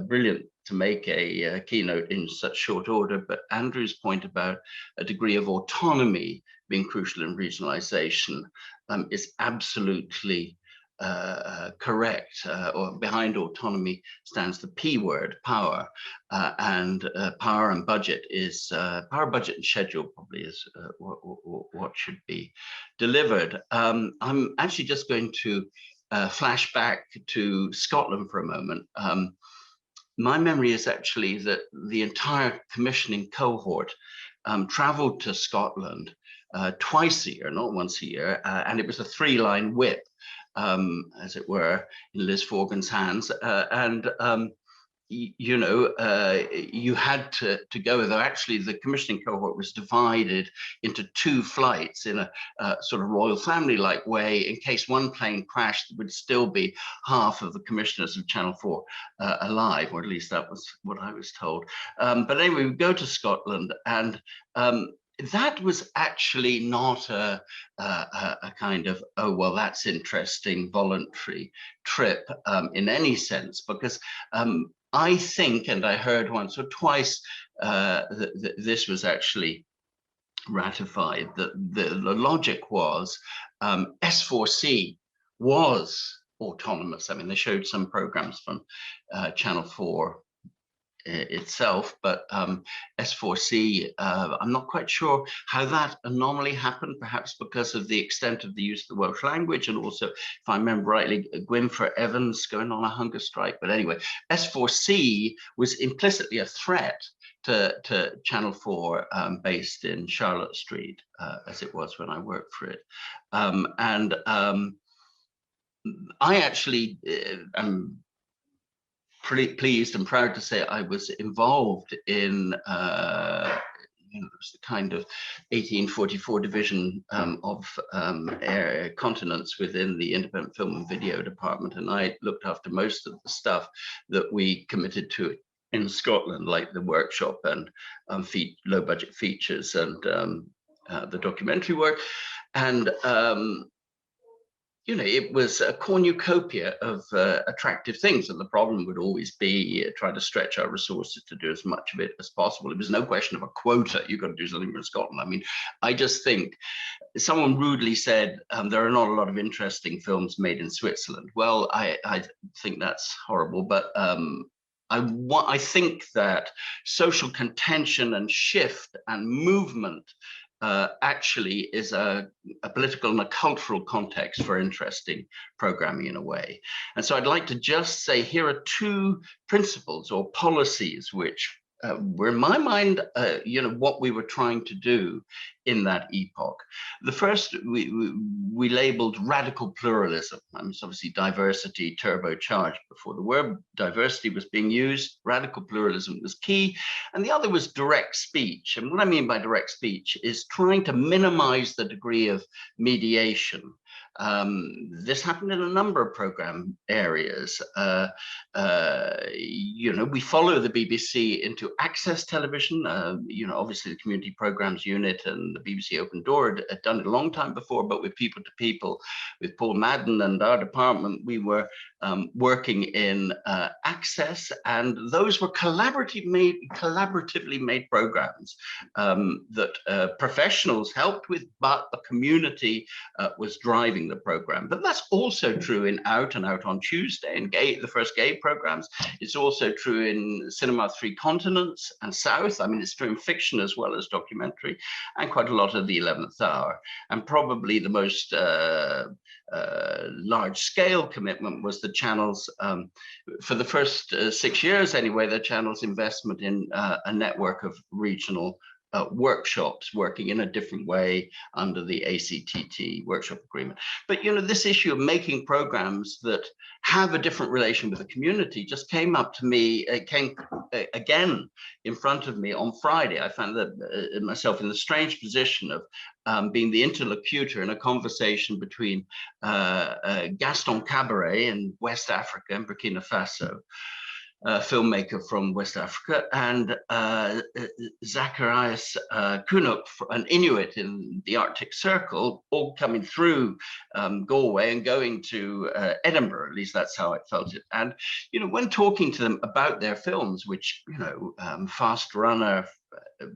brilliant to make a keynote in such short order, but Andrew's point about a degree of autonomy being crucial in regionalization is absolutely correct. Or behind autonomy stands the P word, power, and power and budget is power, budget, and schedule probably is what should be delivered. I'm actually just going to flash back to Scotland for a moment. My memory is actually that the entire commissioning cohort traveled to Scotland twice a year, not once a year, and it was a 3-line whip, as it were, in Liz Forgan's hands. You know, you had to go, though actually the commissioning cohort was divided into 2 flights in a sort of royal family-like way. In case one plane crashed, there would still be half of the commissioners of Channel 4 alive, or at least that was what I was told. But anyway, we go to Scotland, and that was actually not a kind of, oh, well, that's interesting, voluntary trip in any sense, because I think, and I heard once or twice, that this was actually ratified, that the logic was S4C was autonomous. I mean, they showed some programs from Channel 4 itself, but S4C, I'm not quite sure how that anomaly happened, perhaps because of the extent of the use of the Welsh language, and also, if I remember rightly, Gwynfor Evans going on a hunger strike. But anyway, S4C was implicitly a threat to Channel 4 based in Charlotte Street, as it was when I worked for it. I actually am pretty pleased and proud to say I was involved in you know, it was the kind of 1844 division of continents within the independent film and video department, and I looked after most of the stuff that we committed to in Scotland, like the workshop and low budget features and the documentary work. And you know, it was a cornucopia of attractive things, and the problem would always be try to stretch our resources to do as much of it as possible. It was no question of a quota. You've got to do something for Scotland. I mean, I just think someone rudely said there are not a lot of interesting films made in Switzerland. Well, I think that's horrible, but I think that social contention and shift and movement actually is a political and a cultural context for interesting programming in a way. And so I'd like to just say here are 2 principles or policies which were in my mind, you know, what we were trying to do in that epoch. The first we labeled radical pluralism. I mean, it's obviously diversity turbocharged before the word diversity was being used. Radical pluralism was key. And the other was direct speech. And what I mean by direct speech is trying to minimize the degree of mediation. This happened in a number of program areas. You know, we follow the BBC into access television. You know, obviously the community programs unit and the BBC Open Door had done it a long time before, but with People to People, with Paul Madden and our department, we were working in access, and those were collaboratively made programs that professionals helped with, but the community was driving driving the program. But that's also true in Out and Out on Tuesday and the first gay programs. It's also true in Cinema Three Continents and South. I mean, it's true in fiction as well as documentary, and quite a lot of the 11th Hour. And probably the most large-scale commitment was the channel's, for the first 6 years anyway, the channel's investment in a network of regional workshops working in a different way under the ACTT workshop agreement. But this issue of making programs that have a different relation with the community just came up to me, came again in front of me on Friday. I found that myself in the strange position of being the interlocutor in a conversation between Gaston Cabaret in West Africa and Burkina Faso, a filmmaker from West Africa, and Zacharias Kunuk, an Inuit in the Arctic Circle, all coming through Galway and going to Edinburgh. At least that's how I felt it. And when talking to them about their films, which Fast Runner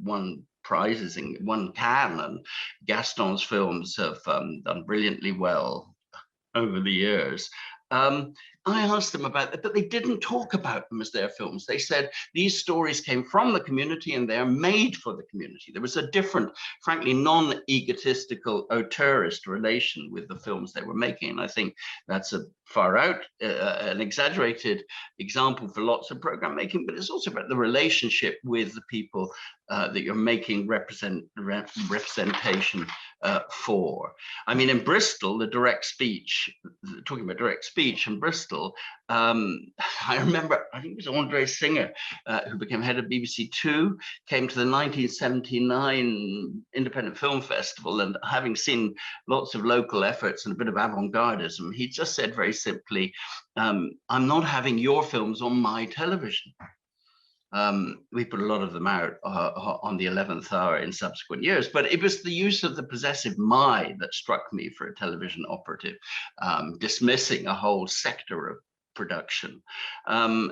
won prizes in one Cannes, and Gaston's films have done brilliantly well over the years. I asked them about that, but they didn't talk about them as their films. They said these stories came from the community and they're made for the community. There was a different, frankly, non-egotistical auteurist relation with the films they were making. And I think that's a far out, an exaggerated example for lots of program making, but it's also about the relationship with the people that you're making representation for. I mean, in Bristol, the direct speech, talking about direct speech in Bristol, I remember, I think it was Andre Singer, who became head of BBC Two, came to the 1979 Independent Film Festival, and having seen lots of local efforts and a bit of avant-gardism, he just said very simply, I'm not having your films on my television. We put a lot of them out on the 11th Hour in subsequent years, but it was the use of the possessive my that struck me for a television operative, dismissing a whole sector of production. I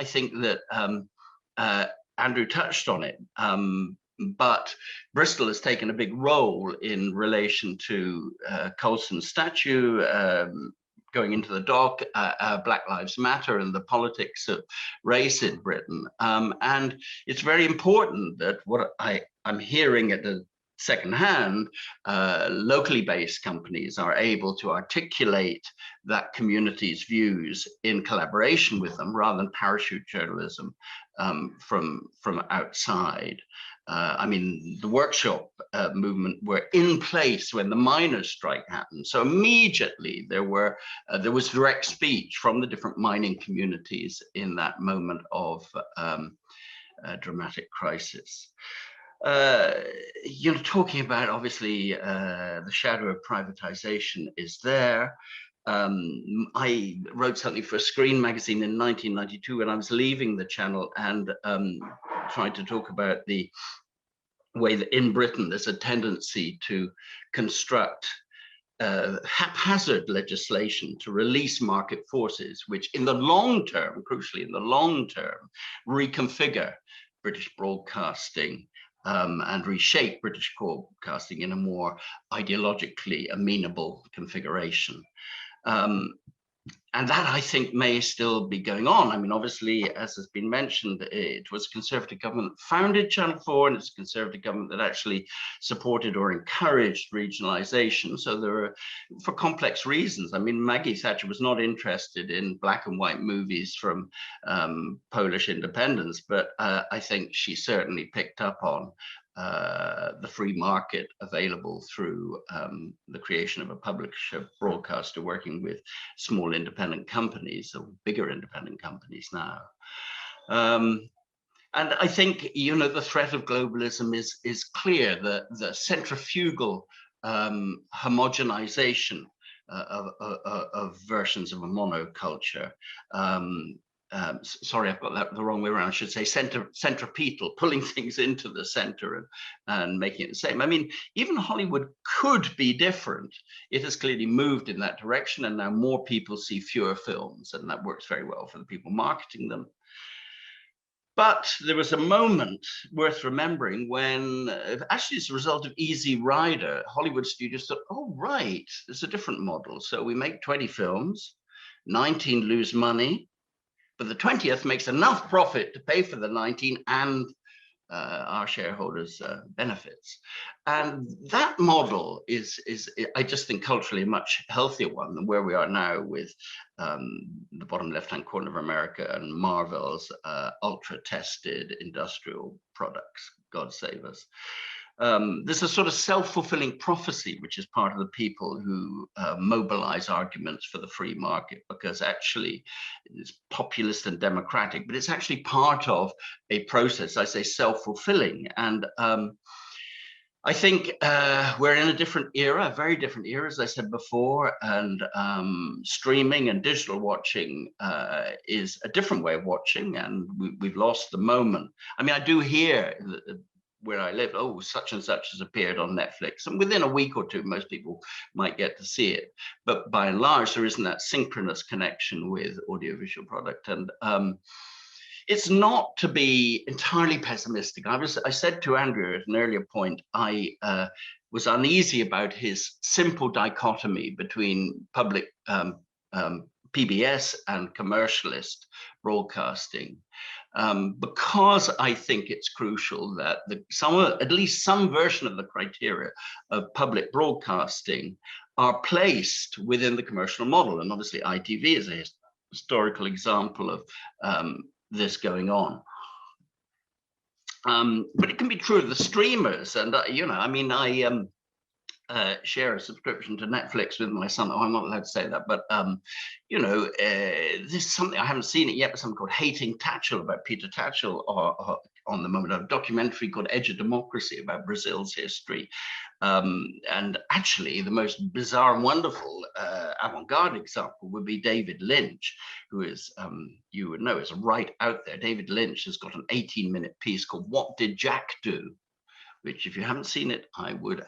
think that Andrew touched on it, but Bristol has taken a big role in relation to Colson's statue, going into the dock, Black Lives Matter and the politics of race in Britain. And it's very important that what I'm hearing at the second hand, locally based companies are able to articulate that community's views in collaboration with them rather than parachute journalism from outside. I mean, the workshop movement were in place when the miners' strike happened. So immediately there was direct speech from the different mining communities in that moment of dramatic crisis. Talking about, obviously, the shadow of privatization is there. I wrote something for Screen magazine in 1992 when I was leaving the channel, and tried to talk about the way that in Britain there's a tendency to construct haphazard legislation to release market forces, which in the long term, crucially in the long term, reconfigure British broadcasting and reshape British broadcasting in a more ideologically amenable configuration. And that, I think, may still be going on. I mean, obviously, as has been mentioned, it was a Conservative government that founded Channel 4, and it's a Conservative government that actually supported or encouraged regionalisation. So there are, for complex reasons, I mean, Maggie Thatcher was not interested in black and white movies from Polish independence, but I think she certainly picked up on the free market available through the creation of a publisher broadcaster working with small independent companies, or bigger independent companies now. And I think, the threat of globalism is clear. The centrifugal homogenization of versions of a monoculture. Sorry, I've got that the wrong way around. I should say centripetal, pulling things into the center and making it the same. I mean, even Hollywood could be different. It has clearly moved in that direction, and now more people see fewer films, and that works very well for the people marketing them. But there was a moment worth remembering when, actually as a result of Easy Rider, Hollywood studios thought, oh, right, there's a different model. So we make 20 films, 19 lose money, but the 20th makes enough profit to pay for the 19 and our shareholders' benefits. And that model is, I just think, culturally a much healthier one than where we are now with the bottom left-hand corner of America and Marvel's ultra-tested industrial products, God save us. There's a sort of self-fulfilling prophecy, which is part of the people who mobilize arguments for the free market, because actually it's populist and democratic, but it's actually part of a process, I say, self-fulfilling. And I think we're in a different era, a very different era, as I said before, and streaming and digital watching is a different way of watching, and we've lost the moment. I mean, I do hear where I live, oh, such and such has appeared on Netflix, and within a week or two most people might get to see it, but by and large there isn't that synchronous connection with audiovisual product. And it's not to be entirely pessimistic. I said to Andrew at an earlier point, I was uneasy about his simple dichotomy between public PBS and commercialist broadcasting, because I think it's crucial that at least some version of the criteria of public broadcasting are placed within the commercial model. And obviously ITV is a historical example of this going on. But it can be true of the streamers. And, you know, I mean, I share a subscription to Netflix with my son. Oh, I'm not allowed to say that, but you know, there's something, I haven't seen it yet, but something called Hating Tatchell, about Peter Tatchell, or on the moment, a documentary called Edge of Democracy about Brazil's history. And actually the most bizarre and wonderful avant-garde example would be David Lynch, who is, you would know, is right out there. David Lynch has got an 18-minute piece called What Did Jack Do?, which, if you haven't seen it, I would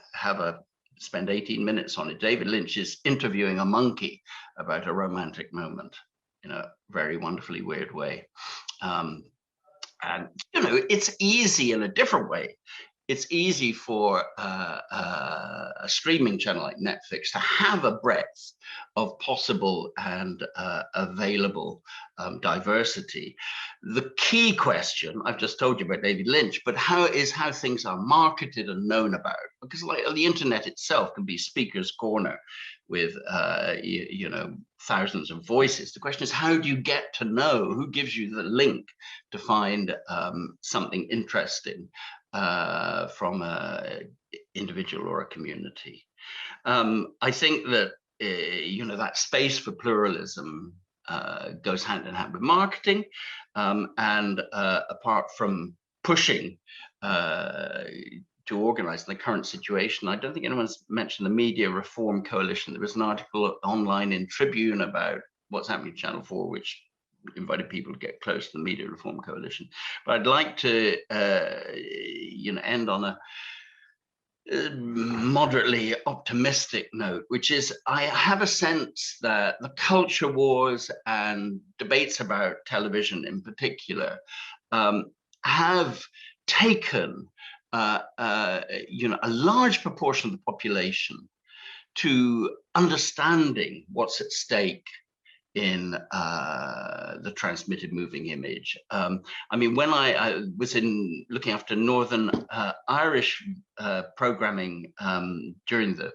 spend 18 minutes on it. David Lynch is interviewing a monkey about a romantic moment in a very wonderfully weird way. And, you know, it's easy in a different way. It's easy for a streaming channel like Netflix to have a breadth of possible and available diversity. The key question, I've just told you about David Lynch, but how things are marketed and known about, because like the internet itself can be speaker's corner with you know, thousands of voices. The question is, how do you get to know, who gives you the link to find something interesting from an individual or a community? I think that you know, that space for pluralism goes hand in hand with marketing, and apart from pushing to organize in the current situation, I don't think anyone's mentioned the Media Reform Coalition. There was an article online in Tribune about what's happening to Channel 4, which invited people to get close to the Media Reform Coalition. But I'd like to you know, end on a moderately optimistic note, which is, I have a sense that the culture wars and debates about television in particular have taken you know, a large proportion of the population to understanding what's at stake in the transmitted moving image. I mean, when I was looking after Northern Irish programming during the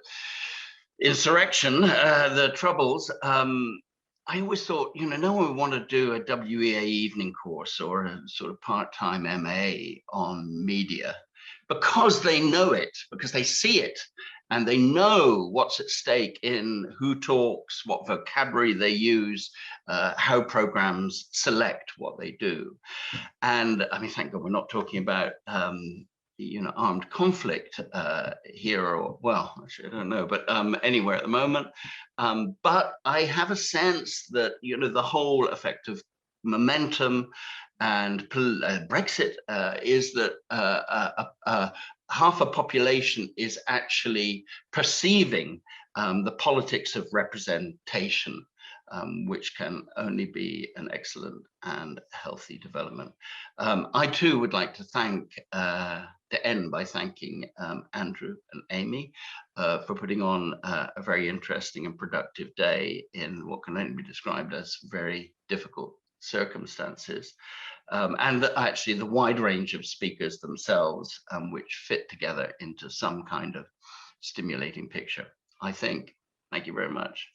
insurrection, the Troubles, I always thought, you know, no one would want to do a WEA evening course or a sort of part-time MA on media, because they know it, because they see it, and they know what's at stake in who talks, what vocabulary they use, how programs select what they do. And I mean, thank God we're not talking about you know, armed conflict here, or, well, actually, I don't know, but anywhere at the moment. But I have a sense that, you know, the whole effect of momentum and Brexit is that half a population is actually perceiving the politics of representation which can only be an excellent and healthy development. I too would like to to end by thanking Andrew and Amy for putting on a very interesting and productive day in what can only be described as very difficult circumstances. And actually the wide range of speakers themselves, which fit together into some kind of stimulating picture, I think. Thank you very much.